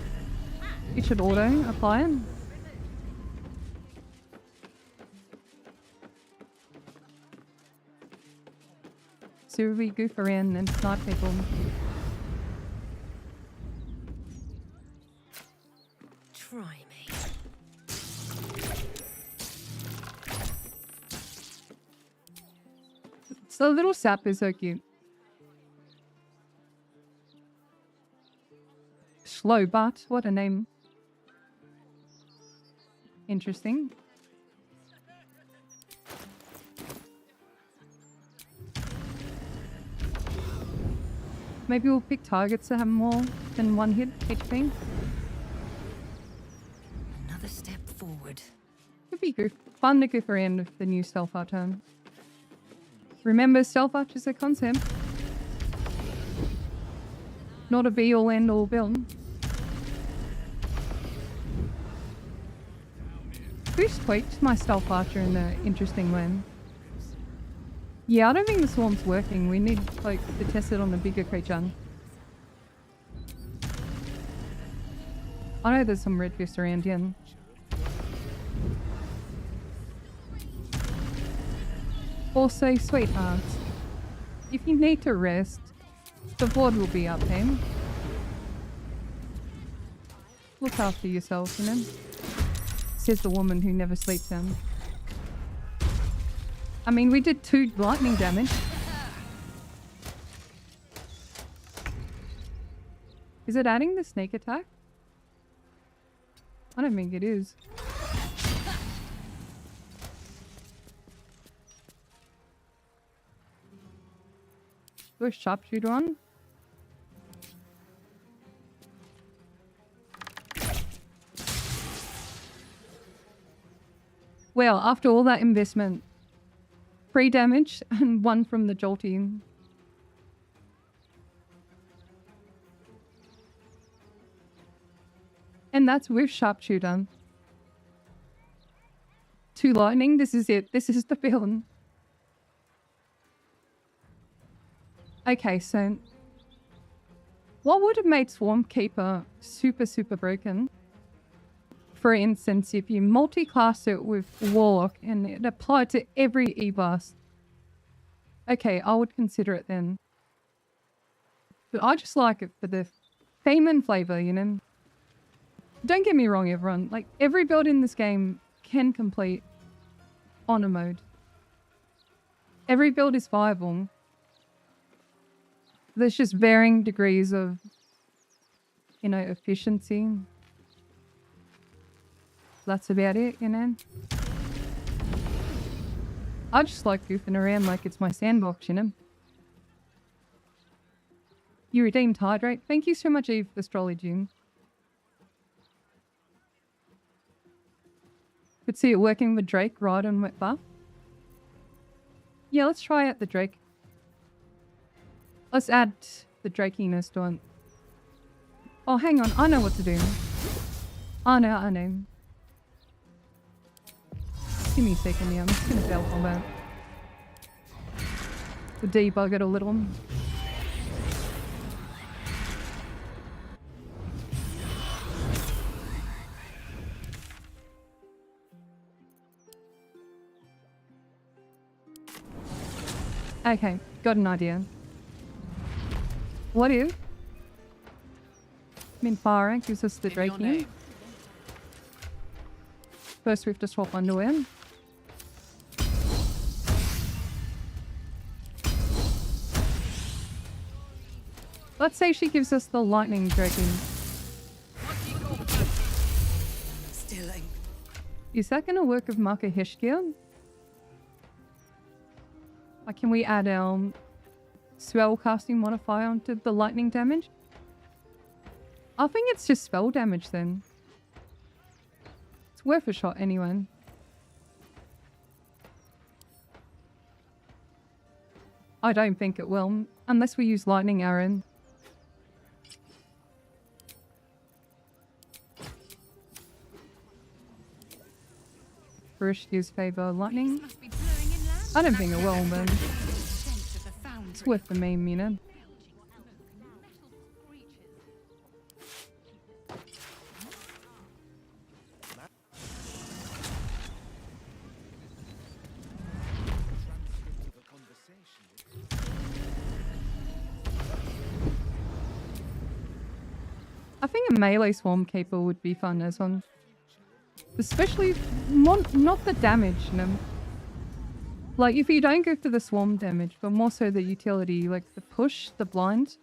it should auto apply it. So we goof around and snipe people. Try me. So the little sap is so cute. Slow but what a name. Interesting. Maybe we'll pick targets that have more than 1 hit HP. Another step forward. Could be fun to goof around with the new stealth archer. Remember, stealth archer is a concept. Not a be all end all build. Who's tweaked my stealth archer in an interesting way? Yeah, I don't think the swarm's working. We need like to test it on a bigger creature. I know there's some red fists around here. Also, sweethearts, if you need to rest, the board will be up, hey? Look after yourself, you know? Says the woman who never sleeps in. I mean, we did 2 lightning damage. Is it adding the sneak attack? I don't think it is. Do a sharpshooter on? Well, after all that investment, 3 damage and 1 from the jolting. And that's with sharpshooter. 2 lightning, this is it. This is the build. Okay, so what would have made Swarm Keeper super broken? For instance, if you multi-class it with Warlock and it applied to every E-Blast. Okay, I would consider it then. But I just like it for the theme and flavor, you know? Don't get me wrong, everyone. Like, every build in this game can complete honor mode. Every build is viable. There's just varying degrees of, you know, efficiency. That's about it, you know? I just like goofing around like it's my sandbox, you know? You redeemed Hydrate. Thank you so much, Eve, for astrology. Could see it working with Drake, Rod, and Wet Buff. Yeah, let's try out the Drake. Let's add the Drakiness to it. Oh, hang on. I know what to do. I know. Give me a second here. I'm just going to fail combat. To debug it a little. Okay, got an idea. What if Minfara gives us the Drakium? First we have to swap underwear. Let's say she gives us the lightning Drakium. Stilling. Is that going to work with Marka Heshkia? Like, can we add our spell casting modifier onto the lightning damage? I think it's just spell damage then. It's worth a shot anyway. I don't think it will, unless we use lightning arrow. Barishkia's favor lightning. I don't think it will, but it's worth the meme, you know. I think a melee swarm keeper would be fun as one. Especially not the damage, you know. Like, if you don't go for the swarm damage, but more so the utility, like the push, the blind.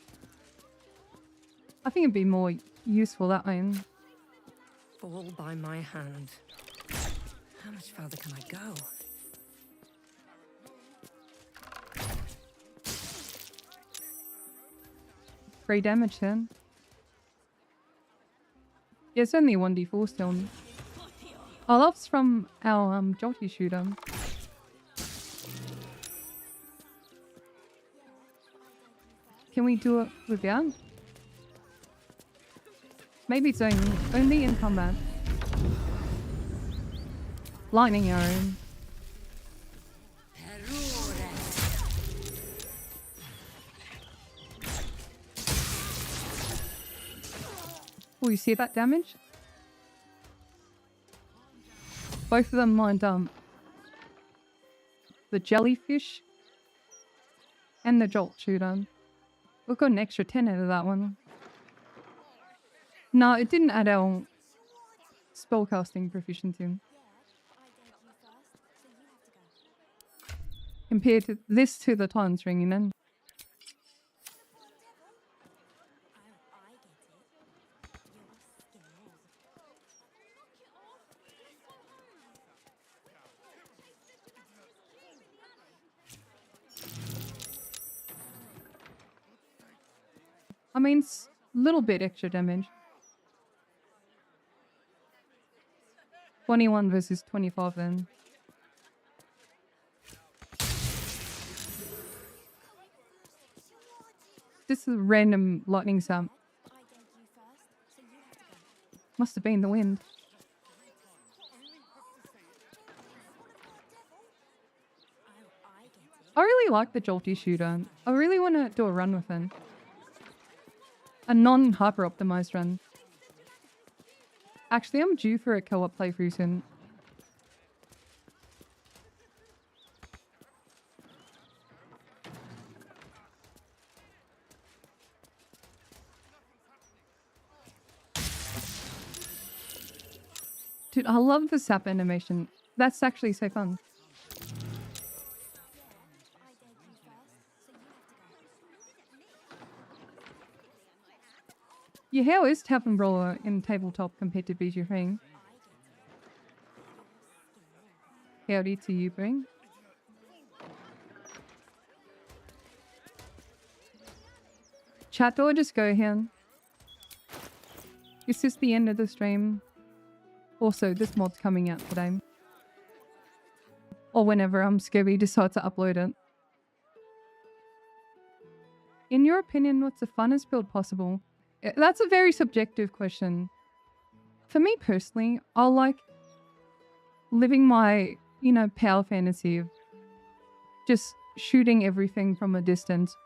I think it'd be more useful that way. Fall by my hand. How much further can I go? Free damage then. Yeah, it's only 1d4 still. Oh, that's from our jolty shooter. Can we do it without? Maybe it's only in combat. Lightning arrow. Oh, you see that damage? Both of them lined up. The jellyfish and the jolt shooter. We've got an extra 10 out of that one. No, it didn't add our spellcasting proficiency. Compared to this to the Titan's Ring, you know. I mean, it's a little bit extra damage. 21 versus 25 then. This is a random lightning sound. Must have been the wind. I really like the jolty shooter. I really want to do a run with it. A non-hyper optimized run. Actually, I'm due for a co-op playthrough soon. Dude, I love the sap animation. That's actually so fun. Yeah, how is Tap and Brawler in tabletop compared to BG3? Howdy to you, Bring. Chat, do I just go here? Is this the end of the stream? Also, this mod's coming out today. Or whenever Scooby decides to upload it. In your opinion, what's the funnest build possible? That's a very subjective question. For me personally, I like living my, you know, power fantasy of just shooting everything from a distance.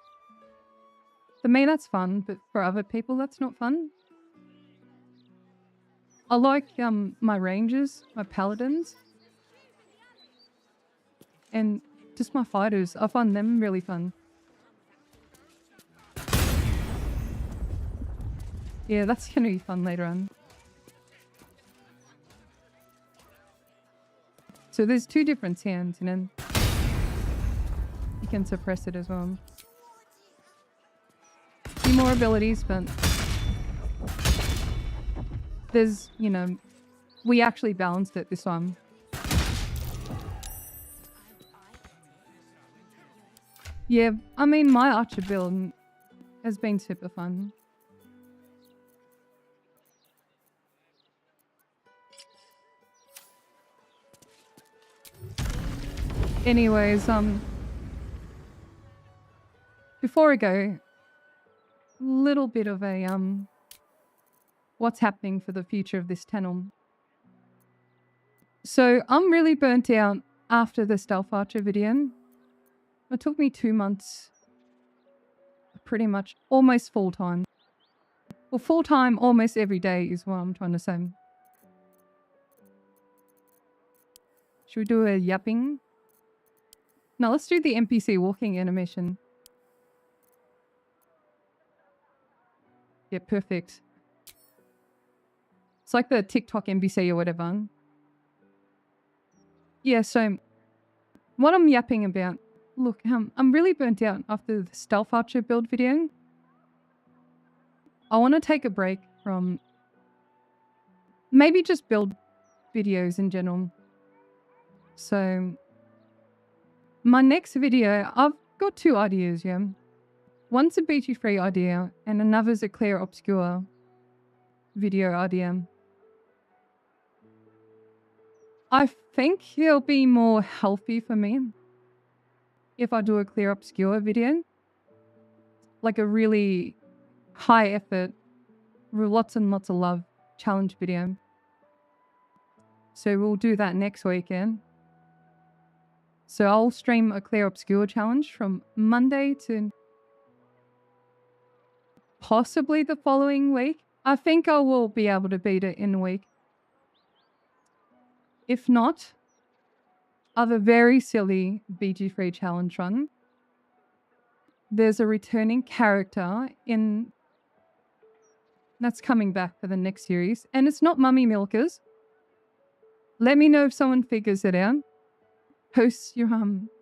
For me, that's fun, but for other people, that's not fun. I like my rangers, my paladins, and just my fighters. I find them really fun. Yeah, that's gonna be fun later on. So there's 2 different sounds, and then you can suppress it as well. A few more abilities, but there's, you know, we actually balanced it this time. Yeah, I mean, my archer build has been super fun. Anyways, before I go, little bit of a what's happening for the future of this channel. So I'm really burnt out after the Stealth Archer video. It took me 2 months, pretty much almost full time. Well, full time almost every day is what I'm trying to say. Should we do a yapping? No, let's do the NPC walking animation. Yeah, perfect. It's like the TikTok NPC or whatever. Yeah, so what I'm yapping about. Look, I'm really burnt out after the Stealth Archer build video. I want to take a break from maybe just build videos in general. So my next video, I've got 2 ideas, yeah. One's a BG3 idea and another's a clear obscure video idea. I think it'll be more healthy for me if I do a clear obscure video. Like a really high effort, lots and lots of love challenge video. So we'll do that next weekend. So I'll stream a clear obscure challenge from Monday to possibly the following week. I think I will be able to beat it in a week. If not, I have a very silly BG3 challenge run. There's a returning character in that's coming back for the next series, and it's not Mummy Milkers. Let me know if someone figures it out. Post your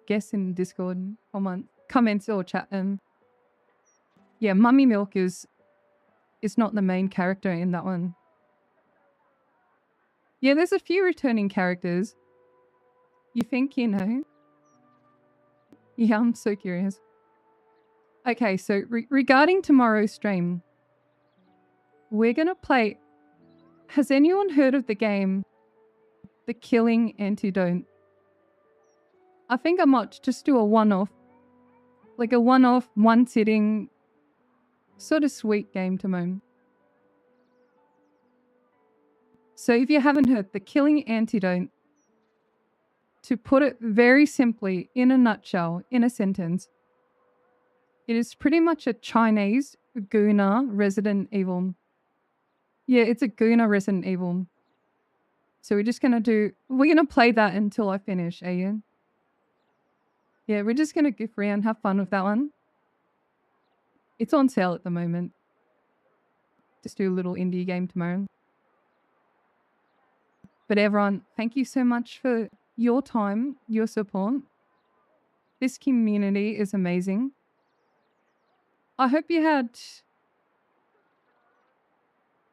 guess in Discord, comments or chat. Yeah, Mummy Milkers is not the main character in that one. Yeah, there's a few returning characters. You think you know? Yeah, I'm so curious. Okay, so regarding tomorrow's stream, we're gonna play... Has anyone heard of the game, The Killing Antidote? I think I might just do a one-off. Like a one-off, one-sitting, sort of sweet game tomorrow. So if you haven't heard, The Killing Antidote, to put it very simply, in a nutshell, in a sentence, it is pretty much a Chinese Guna Resident Evil. Yeah, it's a Guna Resident Evil. So we're going to play that until I finish, Ian. Yeah, we're just going to goof around, have fun with that one. It's on sale at the moment. Just do a little indie game tomorrow. But everyone, thank you so much for your time, your support. This community is amazing. I hope you had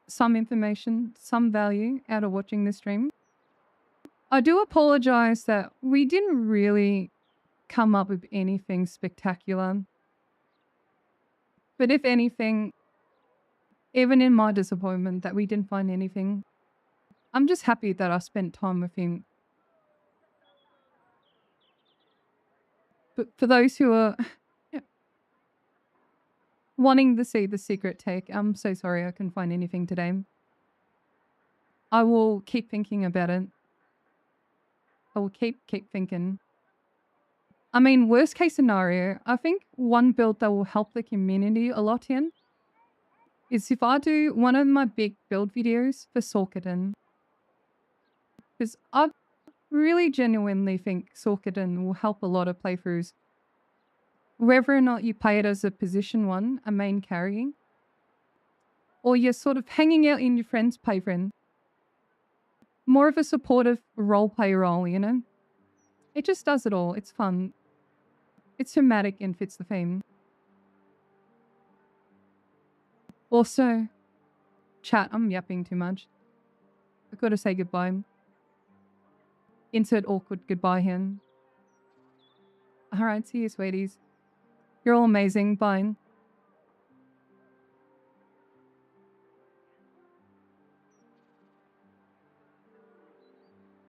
some information, some value out of watching this stream. I do apologize that we didn't really come up with anything spectacular. But if anything, even in my disappointment that we didn't find anything, I'm just happy that I spent time with him. But for those who are wanting to see the secret take, I'm so sorry I couldn't find anything today. I will keep thinking about it. I will keep thinking. I mean, worst case scenario, I think one build that will help the community a lot in is if I do one of my big build videos for Sorkiden. Because I really genuinely think Sorkiden will help a lot of playthroughs. Whether or not you play it as a position 1, a main carrying, or you're sort of hanging out in your friend's playground. More of a supportive roleplay role, you know? It just does it all. It's fun. It's thematic and fits the theme. Also, chat, I'm yapping too much. I've got to say goodbye. Insert awkward goodbye here. Alright, see you, sweeties. You're all amazing. Bye.